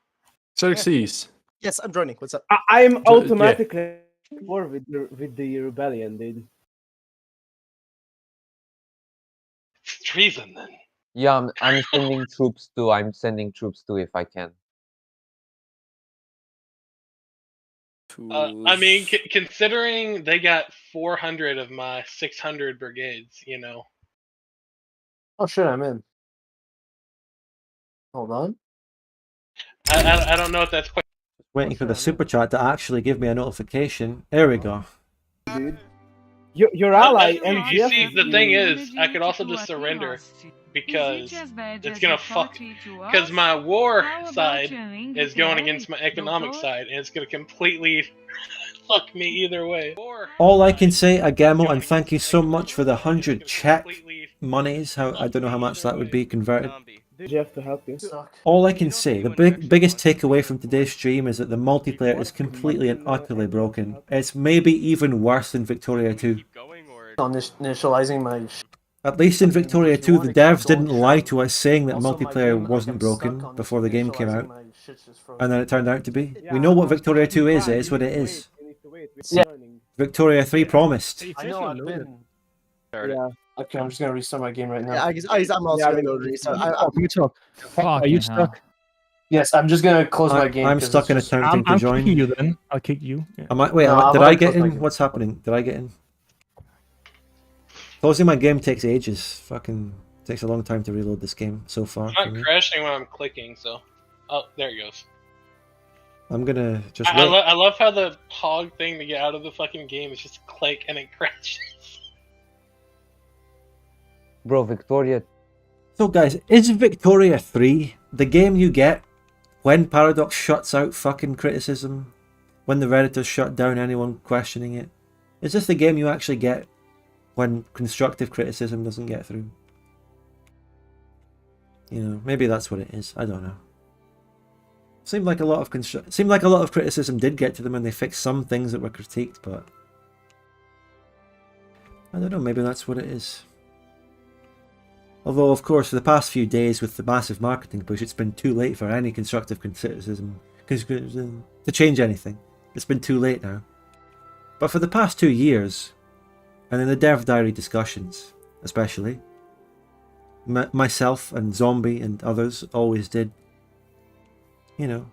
Xerxes. Yes, I'm joining. What's up? I'm automatically at war with the rebellion, dude. It's treason then. Yeah, I'm sending troops too. I'm sending troops too if I can. I mean, considering they got 400 of my 600 brigades, you know. Oh shit, I'm in. Hold on. I don't know if that's quite. Waiting for the super chat to actually give me a notification. There we go. Dude. Your ally, You MGF. see, the thing is, I could also just surrender because it's gonna fuck. Because my war side is going against my economic side, and it's gonna completely fuck me either way. All I can say, Agamo, and thank you so much for the 100 Czech monies. I don't know how much that would be converted. Jeff to help you. All I can say, the biggest takeaway from today's stream is that the multiplayer is completely and utterly broken. It's maybe even worse than Victoria 2. On initializing my. At least in Victoria 2, the devs didn't lie to us saying that multiplayer wasn't broken before the game came out. And then it turned out to be. We know what Victoria 2 is, it is what it is. Yeah. Victoria 3 promised. I know I've been. Yeah. Okay, I'm just gonna restart my game right now. Yeah, I'm also gonna go restart. Can you talk? Are you stuck? Yes, I'm just gonna close my game. I'm 'cause stuck in it's just- attempting to I'm join. kicking you then. I'll kick you. Yeah. Wait, No, did I'm I get close my in? game. What's happening? Did I get in? Closing my game takes ages. Fucking takes a long time to reload this game so far. It's for not me. crashing when I'm clicking, so. Oh, there it goes. I'm gonna just I, wait. I love how the hog thing to get out of the fucking game is just click and it crashes. Bro, Victoria. So guys, is Victoria 3 the game you get when Paradox shuts out fucking criticism? When the Redditors shut down anyone questioning it? Is this the game you actually get when constructive criticism doesn't get through? You know, maybe that's what it is. I don't know. Seemed like a lot of criticism did get to them and they fixed some things that were critiqued, but I don't know, maybe that's what it is. Although, of course, for the past few days with the massive marketing push, it's been too late for any constructive criticism to change anything. It's been too late now. But for the past 2 years, and in the Dev Diary discussions, especially, myself and Zombie and others always did, you know,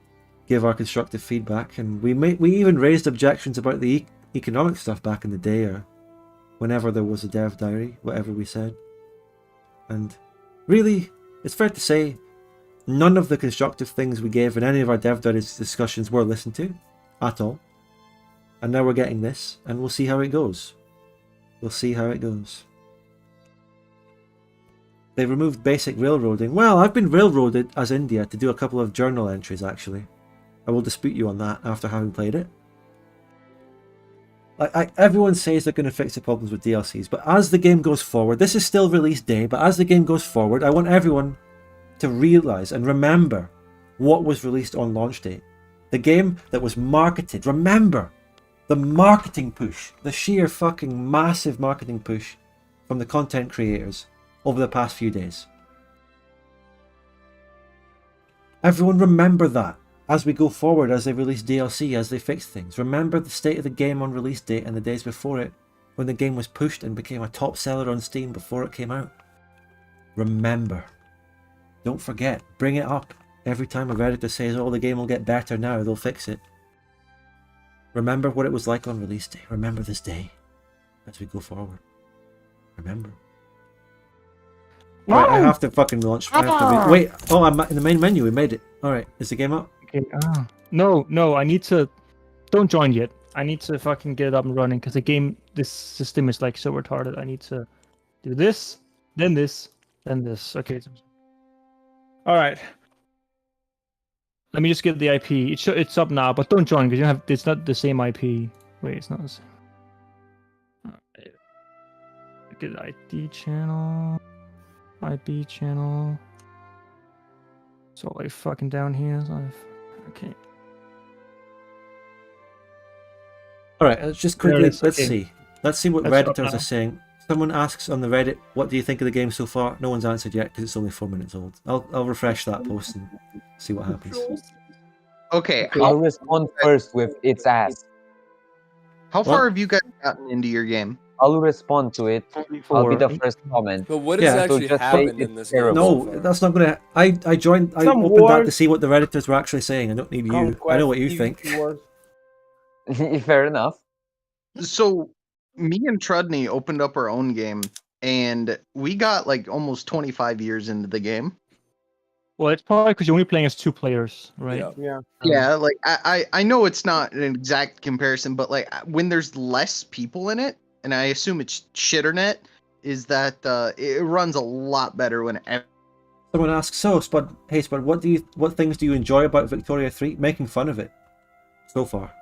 give our constructive feedback, and we even raised objections about the economic stuff back in the day, or whenever there was a Dev Diary, whatever we said. And really, it's fair to say, none of the constructive things we gave in any of our Dev Diary discussions were listened to, at all. And now we're getting this, and we'll see how it goes. We'll see how it goes. They removed basic railroading. Well, I've been railroaded as India to do a couple of journal entries, actually. I will dispute you on that after having played it. Everyone says they're going to fix the problems with DLCs, but as the game goes forward, this is still release day, but as the game goes forward, I want everyone to realise and remember what was released on launch date. The game that was marketed. Remember the marketing push, the sheer fucking massive marketing push from the content creators over the past few days. Everyone remember that as we go forward, as they release DLC, as they fix things. Remember the state of the game on release date and the days before it, when the game was pushed and became a top seller on Steam before it came out. Remember. Don't forget. Bring it up. Every time a Redditor says, oh, the game will get better now, they'll fix it. Remember what it was like on release day. Remember this day as we go forward. Remember. Right, I have to fucking launch. Wait, oh, I'm in the main menu. We made it. Alright, is the game up? Okay, no, I need to... Don't join yet. I need to fucking get it up and running, because this system is like so retarded. I need to do this, then this, then this. Okay. Alright. Let me just get the IP. It's up now, but don't join, because it's not the same IP. Wait, it's not the same. Alright. Get ID channel. IP channel. It's all like fucking down here. Okay. Alright, let's just quickly, let's see. Let's see what That's Redditors are saying. Someone asks on the Reddit, what do you think of the game so far? No one's answered yet because it's only 4 minutes old. I'll refresh that post and see what happens. Okay, I'll respond first with its ass. How far have you guys gotten into your game? I'll respond to it. I'll be the first comment. But what has actually happened in this game? No, that's not gonna. I joined. I opened that to see what the Redditors were actually saying. I don't need you. I know what you think. Fair enough. So, me and Trudney opened up our own game, and we got like almost 25 years into the game. Well, it's probably because you're only playing as 2 players, right? Yeah, like I know it's not an exact comparison, but like when there's less people in it, and I assume it's shitternet, is that it runs a lot better when. Someone asks, so Spud, hey Spud, what things do you enjoy about Victoria 3? Making fun of it, so far.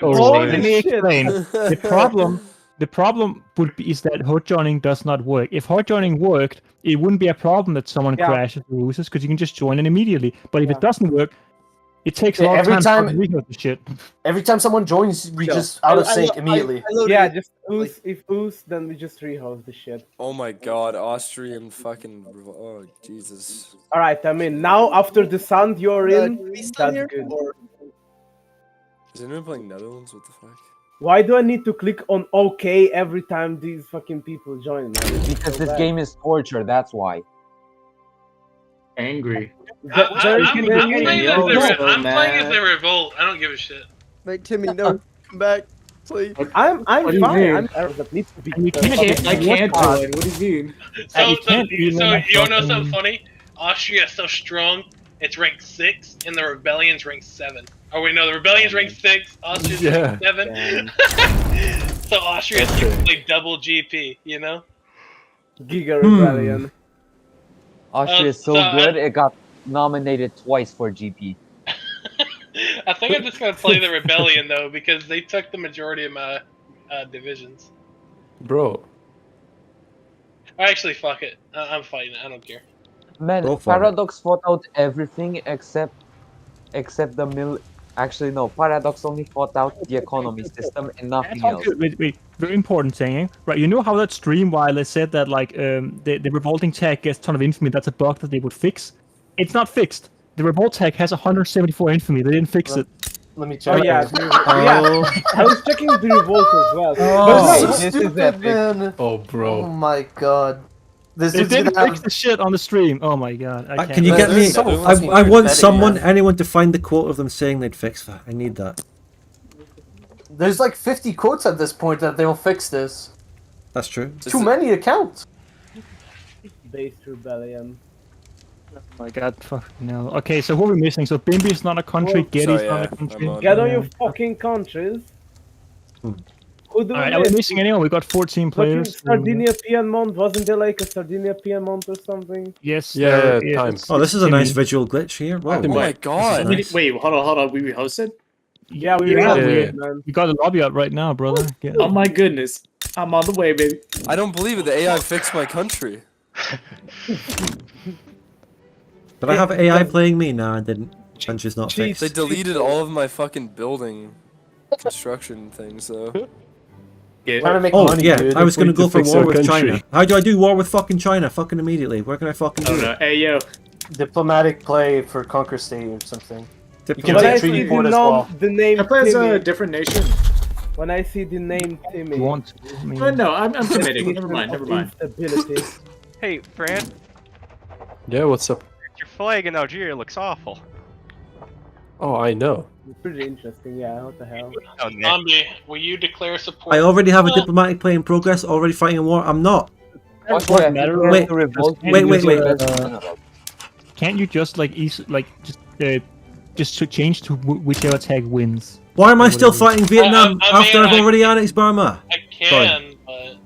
Let me explain. The problem is that hot joining does not work. If hot joining worked, it wouldn't be a problem that someone crashes or loses, because you can just join in immediately. But if it doesn't work, it takes a lot of time to rehost the shit. Every time someone joins, we just out of sync immediately. Just ooze, then we just rehost the shit. Oh my god, Austrian fucking... Oh, Jesus. Alright, I mean, now after the sound you're in, that's good. Is anyone playing Netherlands? What the fuck? Why do I need to click on OK every time these fucking people join, man? Because this game is torture, that's why. Angry. I'm playing as a revolt. I don't give a shit. Like, Timmy, no, come back, please. I'm fine. I can't join. What do you mean? So you wanna know something funny? Austria is so strong, it's ranked 6, and the rebellion's ranked 7. Oh wait, no, the rebellion's rank 6. Austria's rank 7. So Austria's like double GP. You know. Giga Rebellion. Austria is so good, it got nominated twice for GP. I think I'm just gonna play the rebellion though because they took the majority of my divisions. Bro. Actually, fuck it. I'm fighting it. I don't care. Man, Paradox fought out everything except the mil. Actually, no. Paradox only fought out the economy system and nothing else. Wait. Very important thing, right? You know how that stream while they said that like the revolting tag gets a ton of infamy. That's a bug that they would fix. It's not fixed. The revolt tag has 174 infamy. They didn't fix it. Let me check. Oh yeah, I was checking the revolt as well. Oh, But this is epic. Man. Oh, bro. Oh my god. This They is didn't gonna fix the shit on the stream. Oh my god. I can't. Can you get me? so I want someone, anyone, to find the quote of them saying they'd fix that. I need that. There's like 50 quotes at this point that they'll fix this. That's true. Too many to count. Based Rebellion. Oh my god, fuck no. Okay, so what are we missing? So Bimbi is not a country, Getty's not a country. Get on your fucking countries. Who do Alright, we are we miss? missing anyone? We got 14 players. Sardinia, Piedmont, wasn't there like a Sardinia, Piedmont or something? Yes. Yeah, there time. is. Oh, this is a nice visual glitch here. Wow. Oh my god. Nice. Wait, hold on. We hosted? Yeah, we Yeah, were. we got the lobby up right now, brother. Yeah. Oh my goodness. I'm on the way, baby. I don't believe it. The AI fixed my country. Did I have AI playing me? No, I didn't. Country's not fixed. They deleted all of my fucking building construction things, though. Trying to make Oh money, yeah, dude. I was gonna go for fix war our with country. China. How do I do war with fucking China? Fucking immediately. Where can I fucking do it? Hey, yo. Diplomatic play for Conquer State or something. You can When I take see treaty the, port as well. the name I play as a Timmy, different nation. when I see the name Timmy, You want to? I mean, No, I'm committing. Never mind. Instability. Hey, Fran, Yeah, what's up? your flag in Algeria looks awful. Oh, I know. It's pretty interesting, yeah, what the hell. Oh, Nick. Zombie, will you declare support? I already have a diplomatic play in progress. Already fighting a war. I'm not. Austria, Wait, wait. Can't you just like just to change to whichever tag wins? Why am I still fighting Vietnam after I've already annexed Burma? I can, but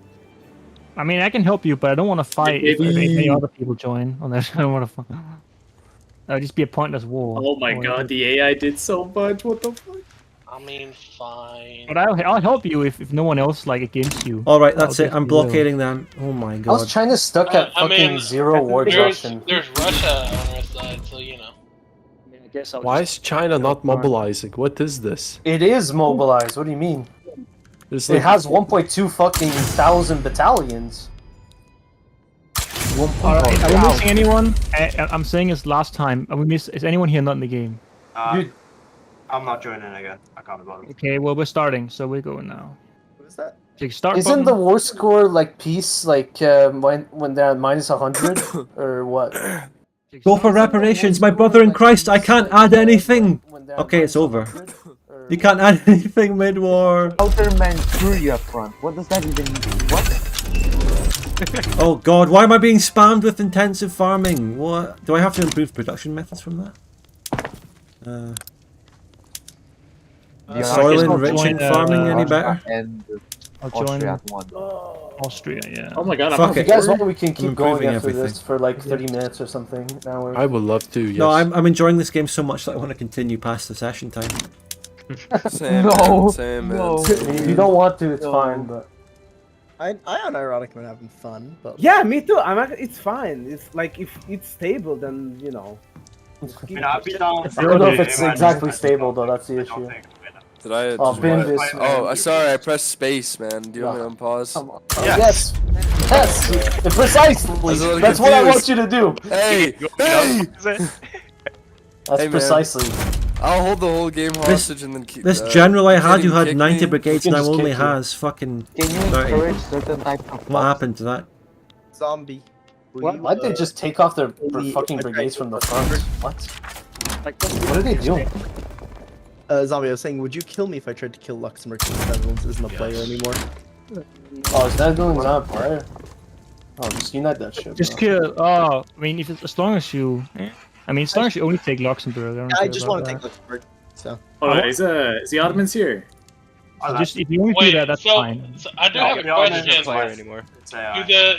I mean, I can help you, but I don't want to fight if any other people join. Unless I don't want to fight. That would just be a pointless war. Oh my god, the AI did so much. What the fuck? I mean, fine. But I'll help you if no one else like against you. All right, that's I'll it. I'm just be real. blockading them. Oh my How's god. China stuck at I fucking mean, zero war duration? There's Russia on our side, so you know. I guess I'll Why just- is China not mobilizing? What is this? It is mobilized. What do you mean? It's It has 1.2 fucking thousand battalions. Alright, are we missing anyone? I'm saying it's last time. Is anyone here not in the game? Dude. I'm not joining again. I can't be bothered. Okay, well we're starting, so we're going now. What is that? Click start Isn't button. the war score like peace like when they're at minus 100 or what? Go for reparations, my brother in Christ. I can't add anything. Okay, it's over. You can't add anything mid-war. Outer Manchuria front. What does that even mean? What? Oh god, why am I being spammed with intensive farming? What? Do I have to improve production methods from that? Soil enriching farming any better? And I'll join Austria at one. Austria, yeah. Oh my god, Fuck If it. you guys want, we can keep I'm going improving after everything. this for like 30 minutes or something. An hour. I would love to, yes. No, I'm enjoying this game so much that I want to continue past the session time. Same, No, man. Same, man. no. If you don't want to, it's fine. But I unironically been having fun, but Yeah, me too. It's fine. It's like if it's stable, then you know. I mean, I'd be down I don't know if it's exactly stable though. That's the issue. Did I? Oh, bin this. Oh, sorry. I pressed space, man. Do you want me to unpause? Yes. Yes. Precisely. That's what I want you to do. Hey, hey. That's Hey, man. precisely. I'll hold the whole game hostage and then keep. This general I had, kidding, who had kick 90 me? brigades, You can now just only kick me. has fucking Can you 30. encourage certain types of What happened to that? zombie. Why'd they just take off their fucking brigades from the front? What? What are they doing? Zombie, I was saying, would you kill me if I tried to kill Luxembourg since the Netherlands isn't a player anymore? Oh, is that doing not a player? Oh, just unite that shit. Just bro. kill. Oh, I mean, as long as you. I mean, as long as you only take Luxembourg. I, don't I care just about want to that. take Luxembourg. So. Alright, is the Ottoman's here? Just if you want to do that, that's fine. So I do have a question.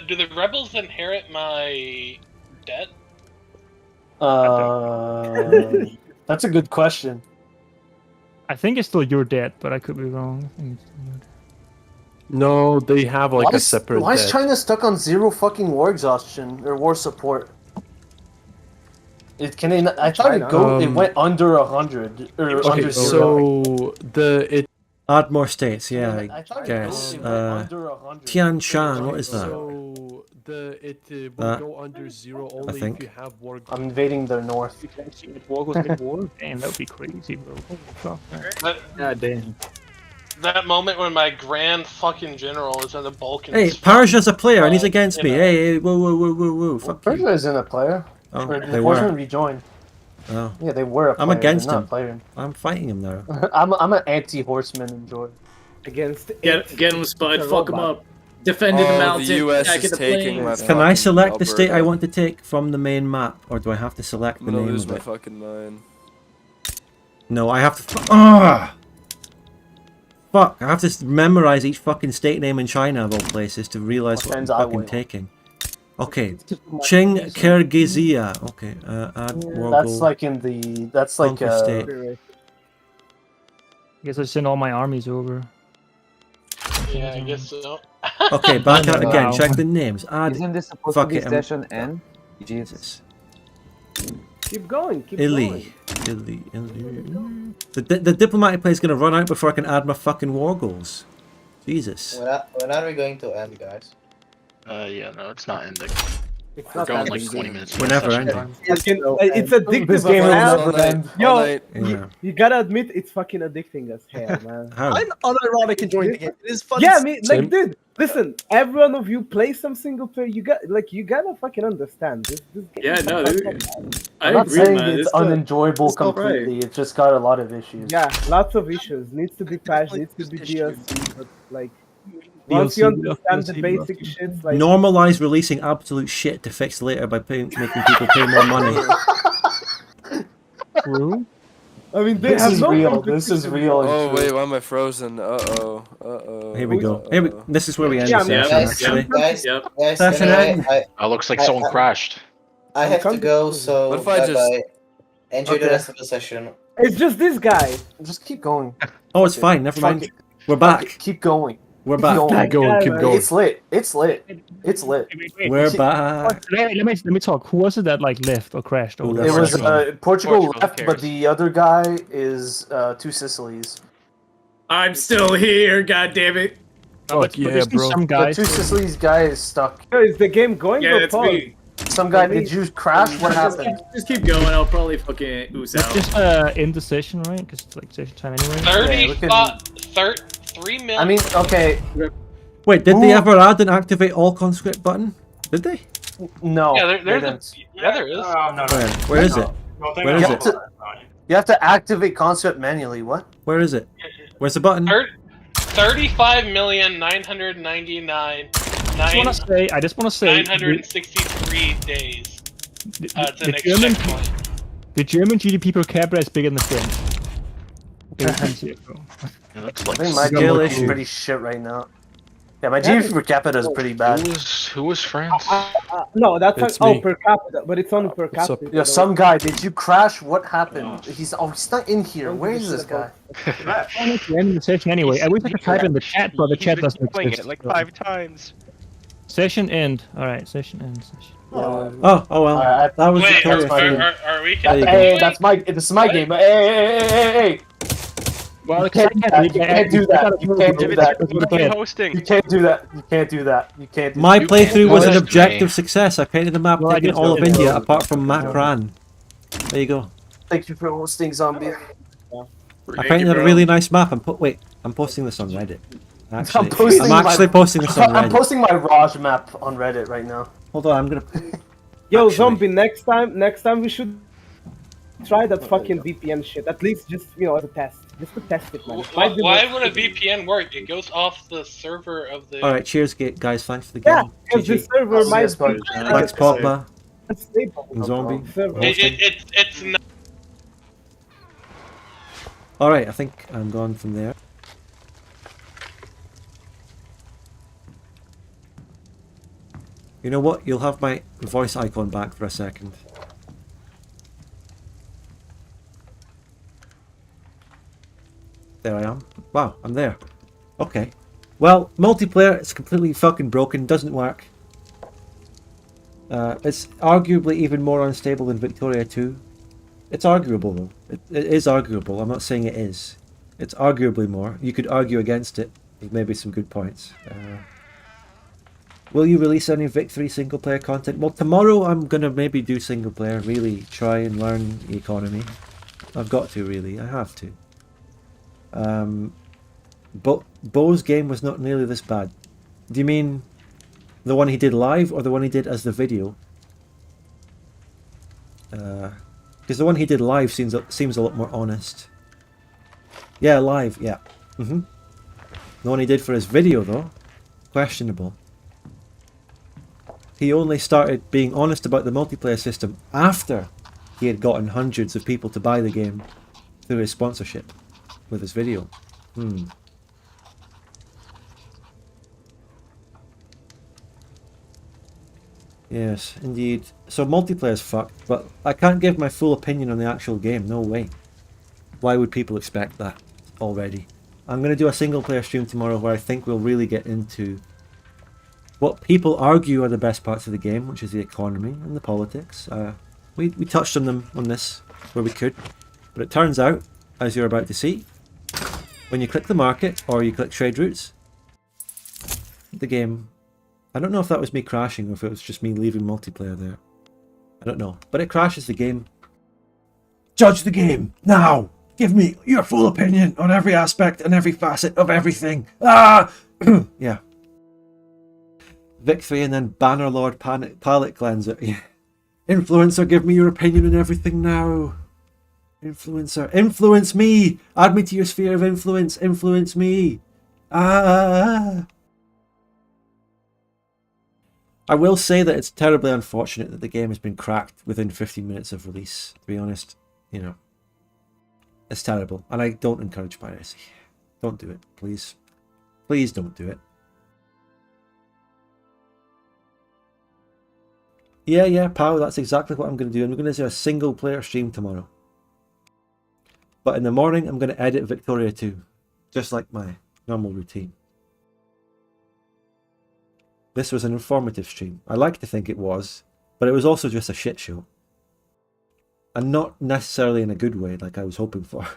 Do the rebels inherit my debt? That's a good question. I think it's still your debt, but I could be wrong. I think it's still your debt. No, they have like a separate. Why is debt. China stuck on 0 fucking war exhaustion or war support? It can. I thought it went under 100 or Okay, under 0. so Add more states, yeah, I thought guess. it went under 100. Tian Shan, what is that? So it will That, go under 0 only think. if you have war. I'm invading their north. War goes mid-war? Damn, that would be crazy, bro. Holy fuck. God damn. That moment when my grand fucking general is in the Balkans. Hey, Persia's a player and he's against me. Hey, whoa, whoa, whoa, whoa, whoa. Fuck you. Persia isn't a player. Oh, Or they Persian were. rejoined. Oh. Yeah, they were a player. I'm against they're not him. a player. I'm fighting him now. I'm an anti-horseman enjoy. Against Get him, Spud. Fuck him up. Defending the mountain. The US back is at the taking my plains. Can I select the state I Alberta. want to take from the main map, or do I have to select I'm the gonna name lose of my it? fucking mind. No, I have to. Ah! Fuck! I have to memorize each fucking state name in China of all places to realize what I'm fucking taking. Okay, Qing Kyrgyzia. Okay, add war That's goal. like in the. That's like Conquer state. I guess I send all my armies over. Yeah, I guess so. Okay, back out again. Wow. Check the names. Add. Isn't this supposed Fuck to be it. session N? Jesus. Keep going. Keep going. Illy. The diplomatic play is going to run out before I can add my fucking war goals. Jesus. When are we going to end, guys? Yeah, no, it's not ending. It's We're not going like ending. 20 minutes. We're never session. ending. It's addictive This as game will hell. never end. Yo, Yeah. you gotta admit it's fucking addicting as hell, man. How? I'm unironic enjoying the game. It is fun. Yeah, I mean, like, dude, listen, every one of you play some single player. You gotta fucking understand this game. Yeah, is no, fucking- I'm not saying it's It's unenjoyable it's all right. completely. It's just got a lot of issues. Yeah, lots of issues. Needs to be patched. Needs to be DLC. But like, once you understand the basic shits, like Normalize releasing absolute shit to fix later by making people pay more money. True. I mean, they This have is no real. This is competition. real. and Oh true. wait, why am I frozen? Uh oh. Here we go. This is where we end Yeah, the man. session, Guys, actually. guys, Yep. guys, Session anyway, end. Oh, looks like someone crashed. I have to go, so What if I just- bye-bye. Enjoy the Okay. rest of the session. It's just this guy. Just keep going. Oh, it's fine. Never Fuck mind. it. We're Fuck back. it. Keep going. We're Keep back. going. Keep going, keep going. It's lit. It's lit. It's lit. We're back. Let me talk. Who was it that like left or crashed? Who Or left? It was Portugal. Portugal Portugal, left, who but cares? the other guy is Two Sicilies. I'm still here, god damn it. Fuck yeah, there's bro. some The guys. Two Sicilies guy is stuck. Yo, is the game going Yeah, or that's pause? me. Some guy. Did you crash? What happened? Just keep going, I'll probably fucking ooze Let's out. just end the session, right? Because it's like session time anyway. 3 million. I mean, okay. Wait, did they Who- ever add an activate all conscript button? Did they? No. Yeah, they there didn't. is. Where is it? Where is You it? have to- You have to activate conscript manually. What? Where is it? Where's the button? 35,999. I just want to say. 963 days. It's an the German, checkpoint. the German GDP per capita is bigger than the French. I think my jail is pretty shit right now. Yeah, my GDP per capita is pretty bad. Who was France? No, that's It's like, me. per capita, but it's only per capita. Yeah, some guy. Did you crash? What happened? He's not in here. Where is this guy? End the session anyway. I wish I could type in the chat, but the chat doesn't Playing exist. it like 5 times. Session end. All right, session end. Session. Oh well. That was Wait, Victoria's team. are we There you go. Hey, this is my game. Hey. Well, You can't do that. You can't do that. You can't do that. Hosting. You can't do that. You can't do that. You can't do My that. playthrough was an objective success. I painted the map Well, I taking guess all of that's- India apart from Makran. There you go. Thank you for hosting, Zombie. I painted a really nice map. I'm posting this on Reddit. Actually, posting I'm actually posting this on I'm Reddit. posting my Raj map on Reddit right now. Hold on, I'm gonna. Yo, Zombie, next time we should try that fucking VPN shit. At least just, as a test. Just to test it, man. It might be Why worth would a it. VPN work? It goes off the server of the. All right, cheers, guys. Thanks for the game. Yeah, because the GG. server might be Thanks, Pogba. unstable. And Zombie. Server. It's not. Alright, I think I'm gone from there. You know what? You'll have my voice icon back for a second. There I am. Wow, I'm there. Okay. Well, multiplayer, it's completely fucking broken, doesn't work. It's arguably even more unstable than Victoria 2. It's arguable though. It is arguable, I'm not saying it is. It's arguably more. You could argue against it with maybe some good points. Will you release any Vic 3 single player content? Well, tomorrow I'm gonna maybe do single player, really try and learn the economy. I've got to, really, I have to. But Bo's game was not nearly this bad. Do you mean the one he did live or the one he did as the video? Because the one he did live seems a lot more honest. Yeah, live, yeah. The one he did for his video though, questionable. He only started being honest about the multiplayer system after he had gotten hundreds of people to buy the game through his sponsorship with his video. Yes, indeed. So multiplayer's fucked, but I can't give my full opinion on the actual game, no way. Why would people expect that already? I'm going to do a single player stream tomorrow where I think we'll really get into what people argue are the best parts of the game, which is the economy and the politics. We touched on them on this where we could, but it turns out, as you're about to see, when you click the market or you click trade routes, the game... I don't know if that was me crashing or if it was just me leaving multiplayer there. I don't know, but it crashes the game. Judge the game, now! Give me your full opinion on every aspect and every facet of everything. Ah! Yeah. Vic 3 and then Bannerlord Palette Cleanser. Yeah. Influencer, give me your opinion on everything now. Influencer, influence me! Add me to your sphere of influence. Influence me. Ah! I will say that it's terribly unfortunate that the game has been cracked within 15 minutes of release, to be honest. You know, it's terrible, and I don't encourage piracy. Don't do it, please. Please don't do it. Yeah, pal, that's exactly what I'm going to do. I'm going to do a single player stream tomorrow. But in the morning, I'm going to edit Victoria 2, just like my normal routine. This was an informative stream. I like to think it was, but it was also just a shit show. And not necessarily in a good way, like I was hoping for.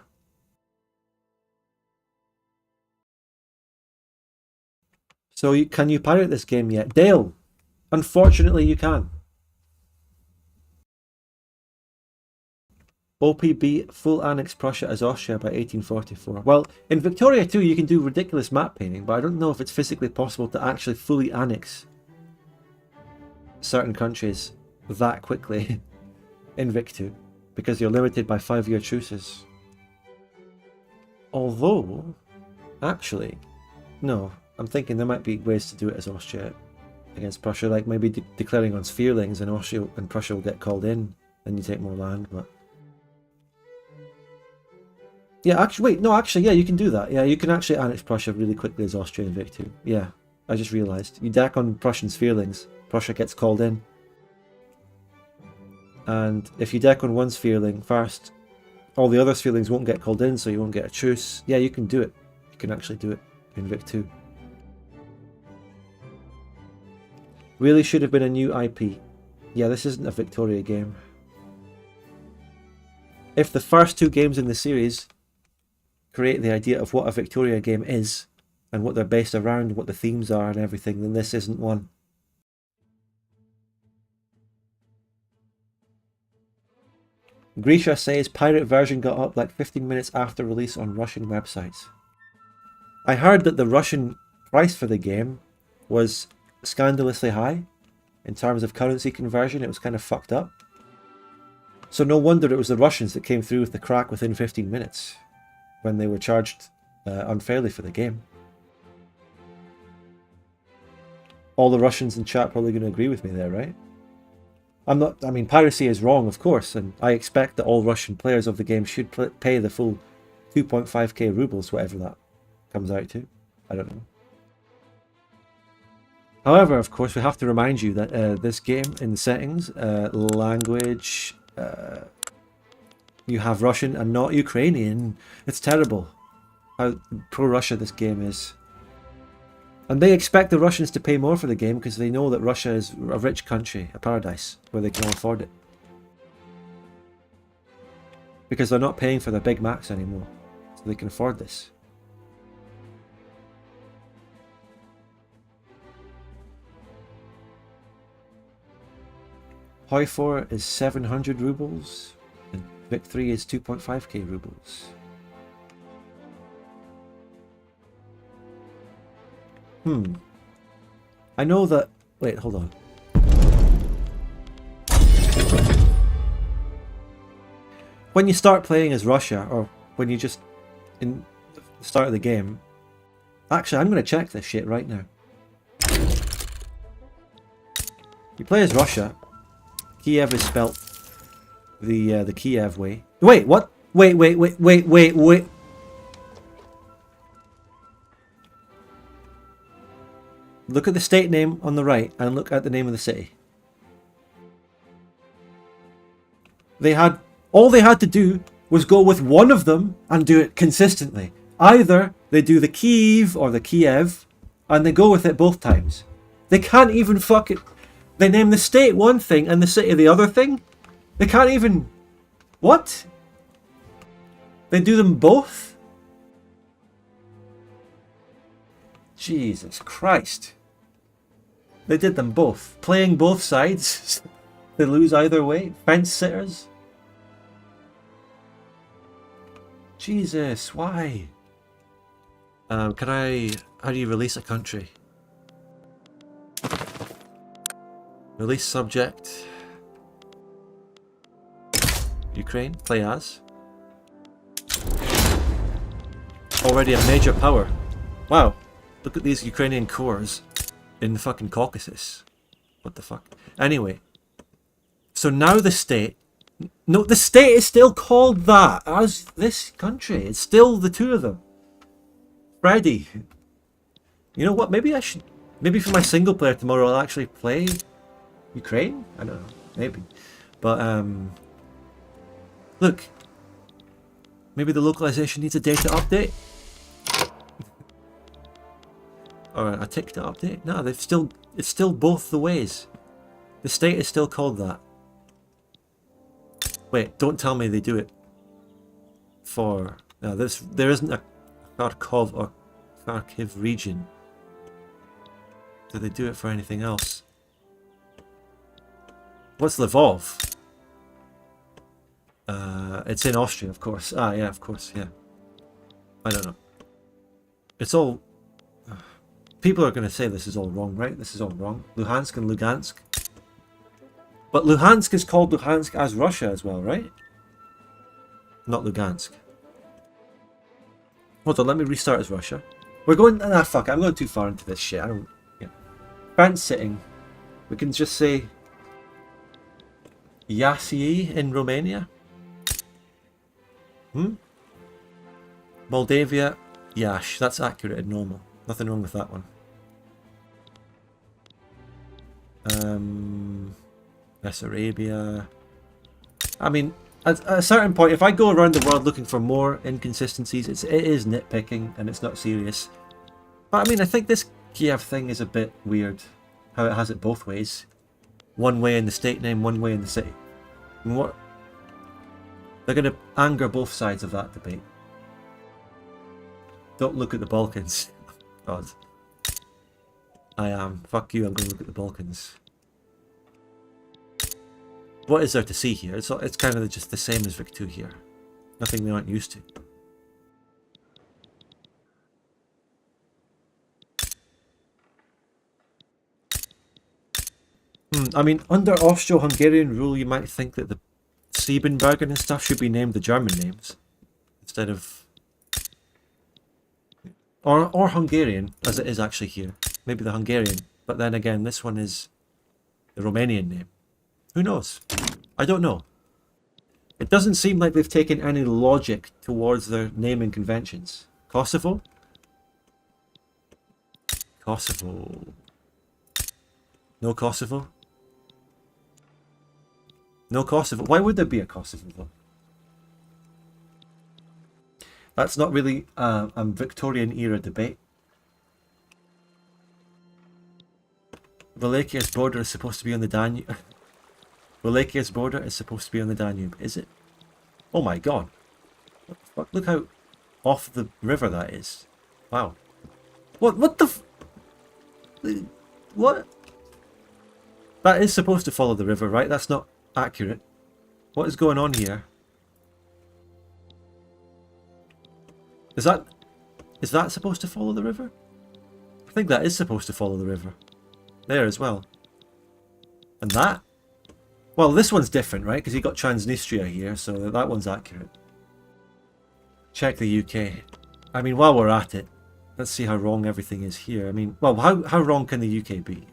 So can you pirate this game yet? Dale, unfortunately you can. OPB full annex Prussia as Austria by 1844. Well, in Victoria 2 you can do ridiculous map painting, but I don't know if it's physically possible to actually fully annex certain countries that quickly in Vic 2, because you're limited by 5-year truces. Although, actually, no, I'm thinking there might be ways to do it as Austria against Prussia, like maybe declaring on spherelings and Austria and Prussia will get called in, then you take more land, but... Yeah, actually, wait, no, actually, yeah, you can do that. Yeah, you can actually annex Prussia really quickly as Austria in Vic 2. Yeah, I just realised. You deck on Prussian spherelings, Prussia gets called in. And if you deck on one sphereling first, all the other spherelings won't get called in, so you won't get a truce. Yeah, you can do it. You can actually do it in Vic 2. Really should have been a new IP. Yeah, this isn't a Victoria game. If the first 2 games in the series create the idea of what a Victoria game is, and what they're based around, what the themes are and everything, then this isn't one. Grisha says pirate version got up like 15 minutes after release on Russian websites. I heard that the Russian price for the game was scandalously high. In terms of currency conversion, it was kind of fucked up. So no wonder it was the Russians that came through with the crack within 15 minutes. When they were charged unfairly for the game. All the Russians in chat probably going to agree with me there, right? I mean, piracy is wrong, of course, and I expect that all Russian players of the game should pay the full 2.5k rubles, whatever that comes out to. I don't know. However, of course, we have to remind you that this game, in the settings, language, you have Russian and not Ukrainian. It's terrible how pro-Russia this game is. And they expect the Russians to pay more for the game because they know that Russia is a rich country, a paradise, where they can all afford it. Because they're not paying for their Big Macs anymore, so they can afford this. Hoi 4 is 700 rubles, and Vic 3 is 2.5k rubles. I know that... Wait, hold on. When you start playing as Russia, or when you just... in the start of the game... Actually, I'm going to check this shit right now. You play as Russia. Kiev is spelt the Kiev way. Wait, what? Wait. Look at the state name on the right and look at the name of the city. All they had to do was go with one of them and do it consistently. Either they do the Kiev or the Kiev and they go with it both times. They can't even fuck it. They name the state one thing and the city the other thing. They can't even... What? They do them both? Jesus Christ. They did them both. Playing both sides. They lose either way. Fence sitters. Jesus, why? How do you release a country? Release subject. Ukraine, play as. Already a major power. Wow, look at these Ukrainian cores in the fucking Caucasus. What the fuck? Anyway, so now the state... No, the state is still called that as this country. It's still the two of them. Freddy. You know what, maybe I should... Maybe for my single player tomorrow I'll actually play Ukraine? I don't know, maybe. But, look. Maybe the localization needs a data update? Or a tick to update? No, it's still both the ways. The state is still called that. Wait, don't tell me they do it for... No, there isn't a Kharkov or Kharkiv region. Do they do it for anything else? What's Lvov? It's in Austria, of course. Ah, yeah, of course, yeah. I don't know. It's all... People are going to say this is all wrong, right? This is all wrong. Luhansk and Lugansk. But Luhansk is called Luhansk as Russia as well, right? Not Lugansk. Hold on, let me restart as Russia. We're going... Ah, fuck, I'm going too far into this shit. I don't... Yeah. Fence sitting. We can just say... Yasii in Romania. Moldavia, Yash. That's accurate and normal. Nothing wrong with that one. Bessarabia. I mean, at a certain point, if I go around the world looking for more inconsistencies, it is nitpicking and it's not serious. But I mean, I think this Kiev thing is a bit weird. How it has it both ways. One way in the state name, one way in the city. And what? They're going to anger both sides of that debate. Don't look at the Balkans. God. I am. Fuck you, I'm going to look at the Balkans. What is there to see here? It's kind of just the same as Vic 2 here. Nothing we aren't used to. I mean, under Austro-Hungarian rule, you might think that the Siebenbergen and stuff should be named the German names instead of, or Hungarian, as it is actually here. Maybe the Hungarian, but then again, this one is the Romanian name. Who knows? I don't know. It doesn't seem like they've taken any logic towards their naming conventions. Kosovo? Kosovo. No Kosovo? No Kosovo. Why would there be a Kosovo though? That's not really a Victorian era debate. Walachia's border is supposed to be on the Danube. Walachia's border is supposed to be on the Danube, is it? Oh my god. What the fuck? Look how off the river that is. Wow. What the what? That is supposed to follow the river, right? That's not accurate. What is going on here? Is that supposed to follow the river? I think that is supposed to follow the river. There as well. And that? Well, this one's different, right? Because you got Transnistria here, so that one's accurate. Check the UK. I mean, while we're at it, let's see how wrong everything is here. I mean, well, how wrong can the UK be?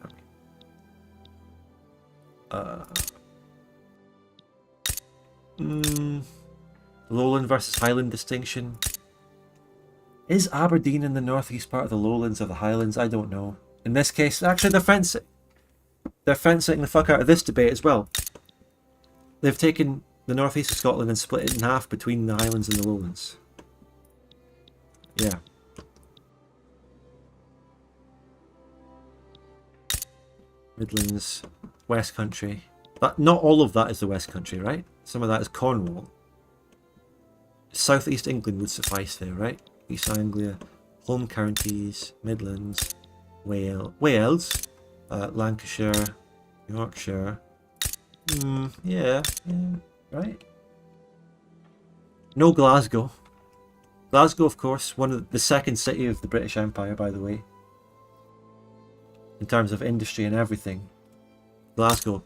Lowland versus Highland distinction. Is Aberdeen in the northeast part of the Lowlands or the Highlands? I don't know. In this case, actually, they're fencing the fuck out of this debate as well. They've taken the northeast of Scotland and split it in half between the Highlands and the Lowlands. Yeah. Midlands, West Country. Not all of that is the West Country, right? Some of that is Cornwall. South East England would suffice there, right? East Anglia, home counties, Midlands, Wales, Lancashire, Yorkshire. Yeah, right. No Glasgow. Glasgow, of course, the second city of the British Empire, by the way. In terms of industry and everything. Glasgow,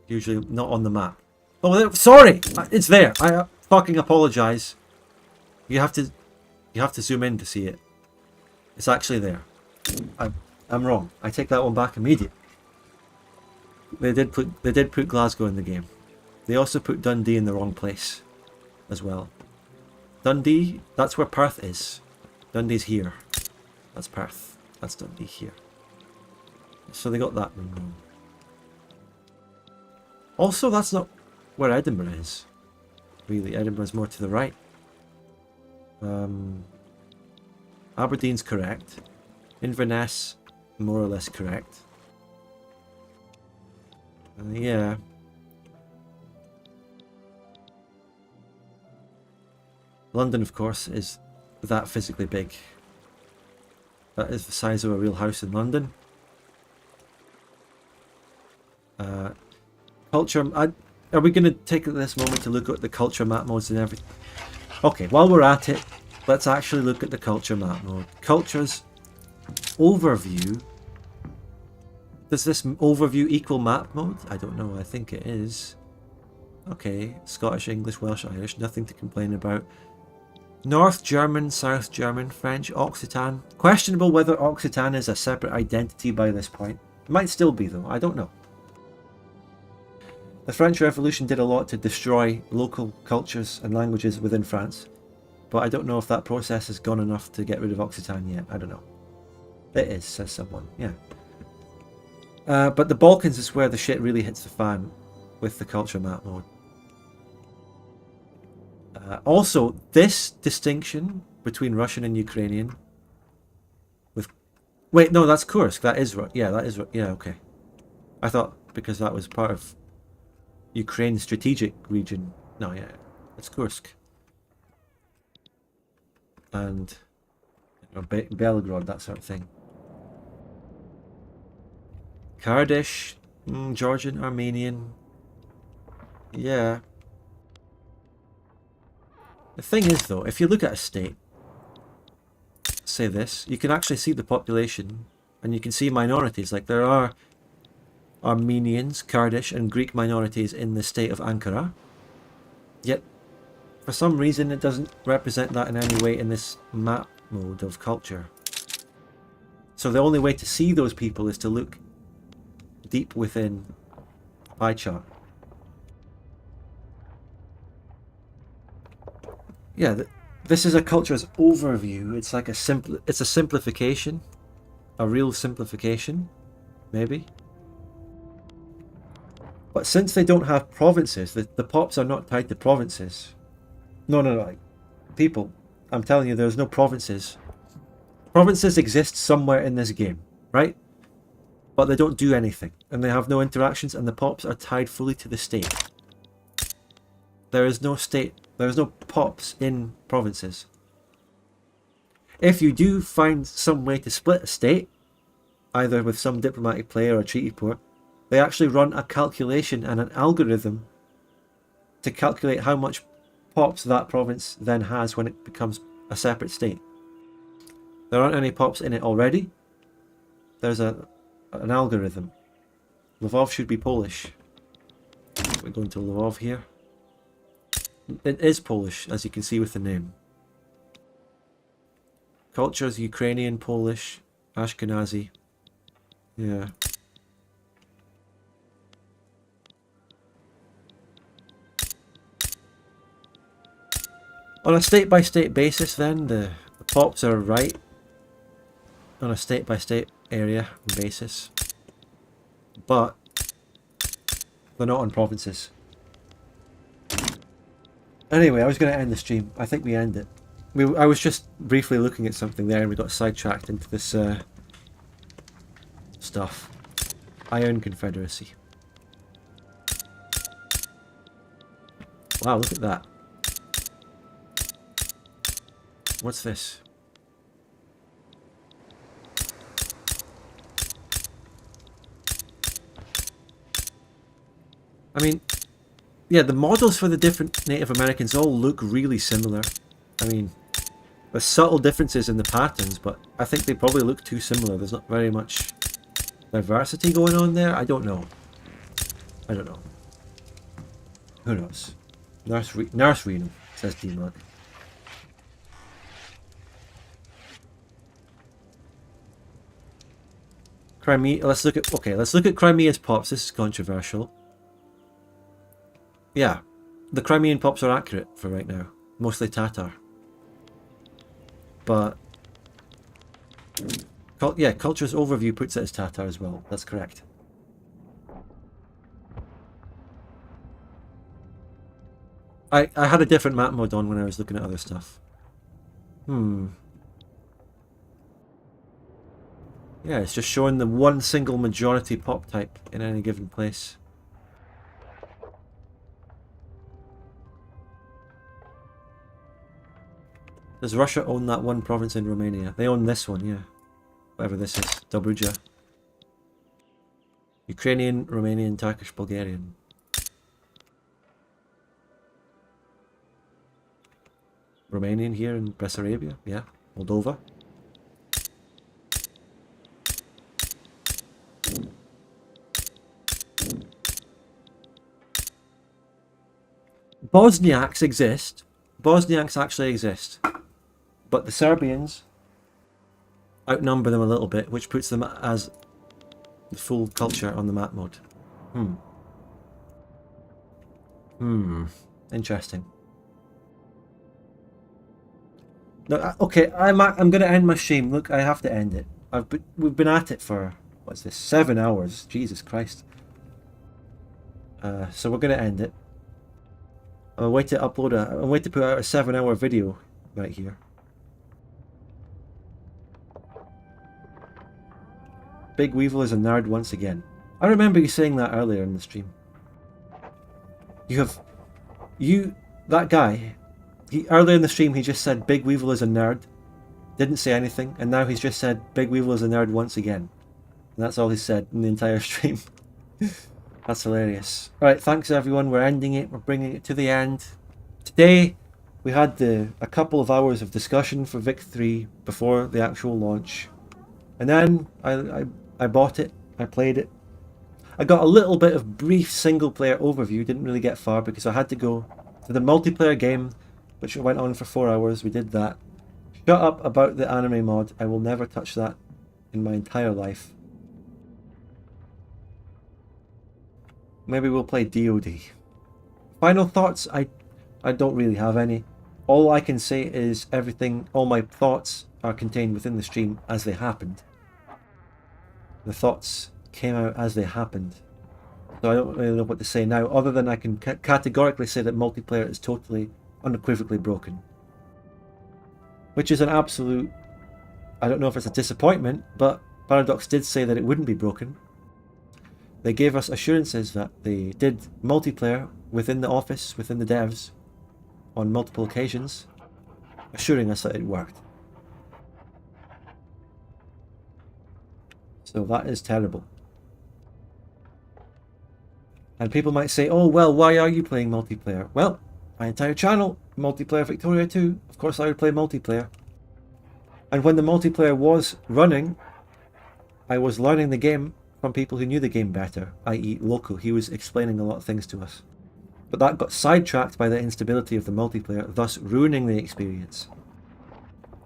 usually not on the map. Oh, sorry! It's there! I fucking apologise. You have to zoom in to see it. It's actually there. I'm wrong. I take that one back immediately. They did put Glasgow in the game. They also put Dundee in the wrong place as well. Dundee, that's where Perth is. Dundee's here. That's Perth. That's Dundee here. So they got that one wrong. Also, that's not where Edinburgh is. Really, Edinburgh's more to the right. Aberdeen's correct. Inverness, more or less correct. Yeah. London, of course, is that physically big. That is the size of a real house in London. Culture. Are we going to take this moment to look at the culture map modes and everything? Okay, while we're at it, let's actually look at the culture map mode. Cultures overview. Does this overview equal map mode? I don't know. I think it is. Okay, Scottish, English, Welsh, Irish. Nothing to complain about. North German, South German, French, Occitan. Questionable whether Occitan is a separate identity by this point. It might still be though. I don't know. The French Revolution did a lot to destroy local cultures and languages within France, but I don't know if that process has gone enough to get rid of Occitan yet. I don't know. It is, says someone. Yeah. But the Balkans is where the shit really hits the fan with the culture map mode. Also, this distinction between Russian and Ukrainian with... Wait, no, that's Kursk. That is... Yeah, that is... Yeah, okay. I thought because that was part of Ukraine's strategic region. No, yeah, it's Kursk. And Belgrade, that sort of thing. Kurdish, Georgian, Armenian. Yeah. The thing is, though, if you look at a state, say this, you can actually see the population, and you can see minorities. Like, there are Armenians, Kurdish, and Greek minorities in the state of Ankara. Yet, for some reason, it doesn't represent that in any way in this map mode of culture. So the only way to see those people is to look deep within pie chart. yeah, this is a culture's overview. It's like it's a simplification, a real simplification, maybe. But since they don't have provinces, the pops are not tied to provinces. No, like, people, I'm telling you, there's no provinces. Provinces exist somewhere in this game, right? But they don't do anything, and they have no interactions, and the pops are tied fully to the state. There is no state, there is no pops in provinces. If you do find some way to split a state, either with some diplomatic play or a treaty port, they actually run a calculation and an algorithm to calculate how much pops that province then has when it becomes a separate state. There aren't any pops in it already. There's an algorithm. Lvov should be Polish. We're going to Lvov here. It is Polish, as you can see with the name. Cultures: Ukrainian, Polish, Ashkenazi. Yeah. On a state-by-state basis then, the pops are right on a state-by-state area basis, but they're not on provinces. Anyway, I was going to end the stream. I think we end it. I was just briefly looking at something there and we got sidetracked into this stuff. Iron Confederacy. Wow, look at that. What's this? I mean, yeah, the models for the different Native Americans all look really similar. I mean, there's subtle differences in the patterns, but I think they probably look too similar. There's not very much diversity going on there. I don't know. I don't know. Who knows? Nurse Renum, says D-Mug. Crimea, let's look at Crimea's pops. This is controversial. Yeah, the Crimean pops are accurate for right now. Mostly Tatar. But yeah, Culture's Overview puts it as Tatar as well. That's correct. I had a different map mode on when I was looking at other stuff. Yeah, it's just showing the one single majority pop type in any given place. Does Russia own that one province in Romania? They own this one, yeah. Whatever this is. Dobruja. Ukrainian, Romanian, Turkish, Bulgarian. Romanian here in Bessarabia, yeah. Moldova. Bosniaks exist. Bosniaks actually exist. But the Serbians outnumber them a little bit, which puts them as the full culture on the map mode. Interesting. No, okay, I'm going to end my stream. Look, I have to end it. We've been at it for, what's this, 7 hours. Jesus Christ. So we're going to end it. I'll wait to upload I'll wait to put out a 7-hour video right here. Big Weevil is a nerd once again. I remember you saying that earlier in the stream. That guy, earlier in the stream he just said Big Weevil is a nerd, didn't say anything, and now he's just said Big Weevil is a nerd once again. And that's all he said in the entire stream. That's hilarious. Alright, thanks everyone, we're ending it, we're bringing it to the end. Today, we had a couple of hours of discussion for Vic 3 before the actual launch. And then I bought it, I played it. I got a little bit of brief single player overview, didn't really get far because I had to go to the multiplayer game, which went on for 4 hours, we did that. Shut up about the anime mod, I will never touch that in my entire life. Maybe we'll play DOD. Final thoughts? I don't really have any. All I can say is everything, all my thoughts are contained within the stream as they happened. The thoughts came out as they happened. So I don't really know what to say now, other than I can categorically say that multiplayer is totally, unequivocally broken. Which is an absolute, I don't know if it's a disappointment, but Paradox did say that it wouldn't be broken. They gave us assurances that they did multiplayer within the office, within the devs, on multiple occasions, assuring us that it worked. So that is terrible. And people might say, oh well, why are you playing multiplayer? Well, my entire channel, multiplayer Victoria 2, of course I would play multiplayer. And when the multiplayer was running, I was learning the game from people who knew the game better, i.e. Loco. He was explaining a lot of things to us. But that got sidetracked by the instability of the multiplayer, thus ruining the experience.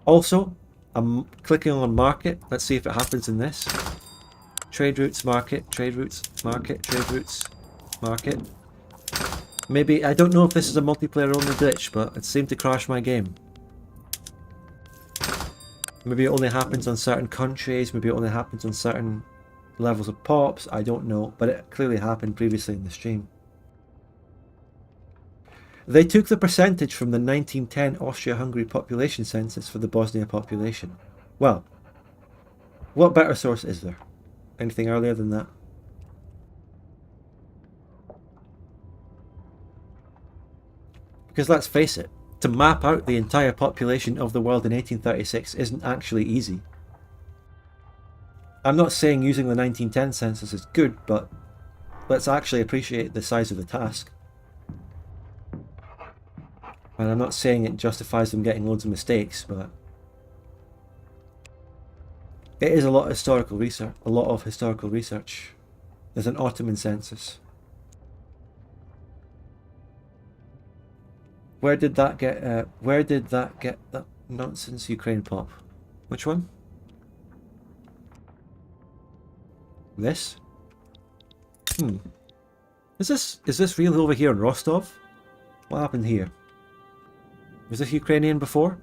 Also, I'm clicking on market. Let's see if it happens in this. Trade routes, market, trade routes, market, trade routes, market. Maybe, I don't know if this is a multiplayer only glitch, but it seemed to crash my game. Maybe it only happens on certain countries, maybe it only happens on certain levels of pops, I don't know, but it clearly happened previously in the stream. They took the percentage from the 1910 Austria-Hungary population census for the Bosnia population. Well, what better source is there? Anything earlier than that? Because let's face it, to map out the entire population of the world in 1836 isn't actually easy. I'm not saying using the 1910 census is good, but let's actually appreciate the size of the task. And I'm not saying it justifies them getting loads of mistakes, but it is a lot of historical research. There's an Ottoman census. Where did that get that nonsense Ukraine pop? Which one? This? Is this real over here in Rostov? What happened here? Was this Ukrainian before?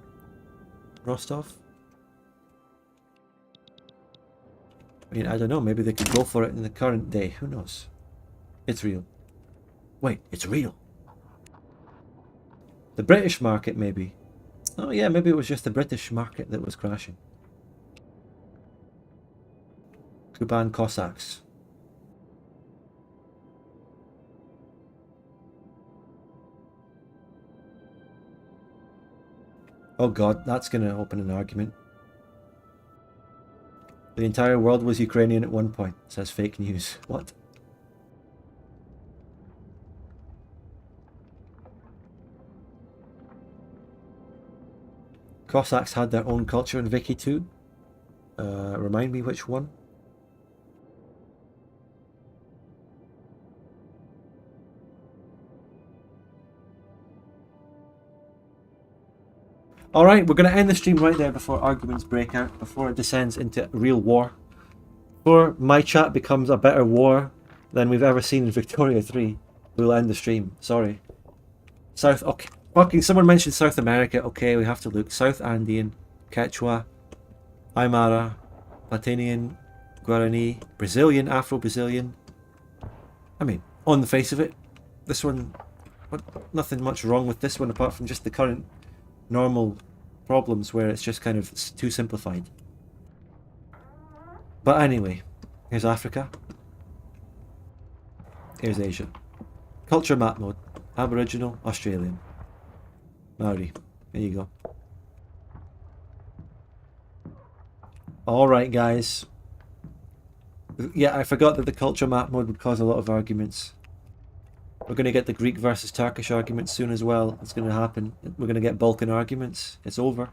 Rostov? I mean, I don't know, maybe they could go for it in the current day, who knows? It's real. Wait, it's real. The British market, maybe. Oh yeah, maybe it was just the British market that was crashing. Kuban Cossacks. Oh god, that's going to open an argument. The entire world was Ukrainian at one point, says fake news. What? Cossacks had their own culture in Vicky too. Remind me which one? Alright, we're going to end the stream right there before arguments break out, before it descends into real war. Before my chat becomes a better war than we've ever seen in Victoria 3, we'll end the stream. Sorry. Okay. Fucking someone mentioned South America. Okay, we have to look. South Andean, Quechua, Aymara, Platinian, Guarani, Brazilian, Afro-Brazilian. I mean, on the face of it, this one, nothing much wrong with this one apart from just the current normal problems where it's just kind of too simplified. But anyway, here's Africa. Here's Asia. Culture map mode. Aboriginal, Australian. Maori. There you go. Alright guys. Yeah, I forgot that the culture map mode would cause a lot of arguments. We're going to get the Greek versus Turkish arguments soon as well. It's going to happen. We're going to get Balkan arguments. It's over.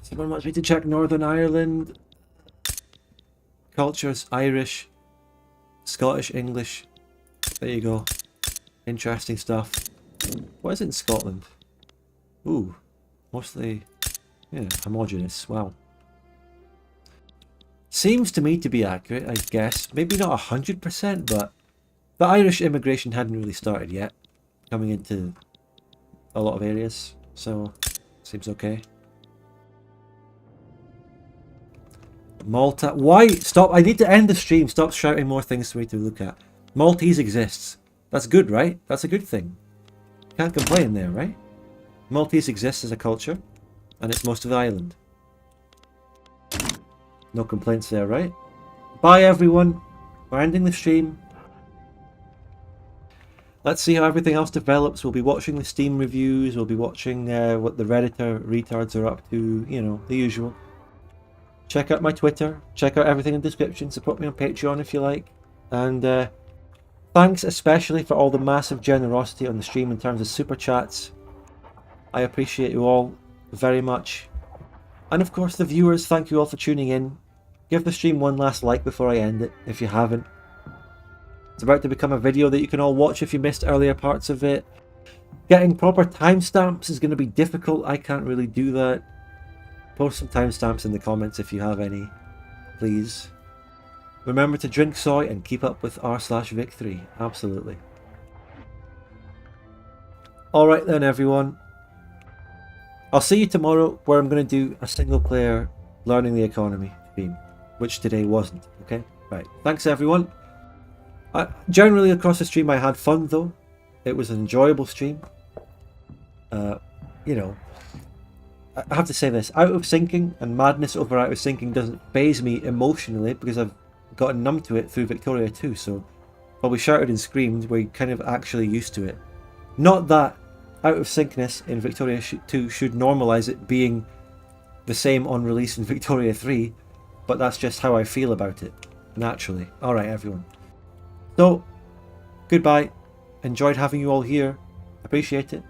Someone wants me to check Northern Ireland. Cultures, Irish, Scottish, English. There you go. Interesting stuff. What is it in Scotland? Ooh, mostly, yeah, homogeneous. Wow. Seems to me to be accurate, I guess. Maybe not 100%, but the Irish immigration hadn't really started yet. Coming into a lot of areas, so seems okay. Malta, why? Stop, I need to end the stream. Stop shouting more things for me to look at. Maltese exists. That's good, right? That's a good thing. Can't complain there, right? Maltese exists as a culture, and it's most of the island. No complaints there, right? Bye everyone. We're ending the stream. Let's see how everything else develops. We'll be watching the Steam reviews. We'll be watching what the Redditor retards are up to. You know, the usual. Check out my Twitter. Check out everything in the description. Support me on Patreon if you like. And thanks especially for all the massive generosity on the stream in terms of super chats. I appreciate you all very much. And of course the viewers, thank you all for tuning in. Give the stream one last like before I end it, if you haven't. It's about to become a video that you can all watch if you missed earlier parts of it. Getting proper timestamps is going to be difficult. I can't really do that. Post some timestamps in the comments if you have any, please. Remember to drink soy and keep up with r/Vic3. Absolutely. Alright then everyone. I'll see you tomorrow where I'm going to do a single player learning the economy stream, which today wasn't. Okay? Right. Thanks everyone. Generally across the stream I had fun though. It was an enjoyable stream. You know, I have to say this, out of syncing and madness over out of syncing doesn't faze me emotionally because I've gotten numb to it through Victoria 2, so while we shouted and screamed, we're kind of actually used to it. Not that out of syncness in Victoria 2 should normalise it being the same on release in Victoria 3, but that's just how I feel about it, naturally. Alright everyone. So, goodbye. Enjoyed having you all here. Appreciate it.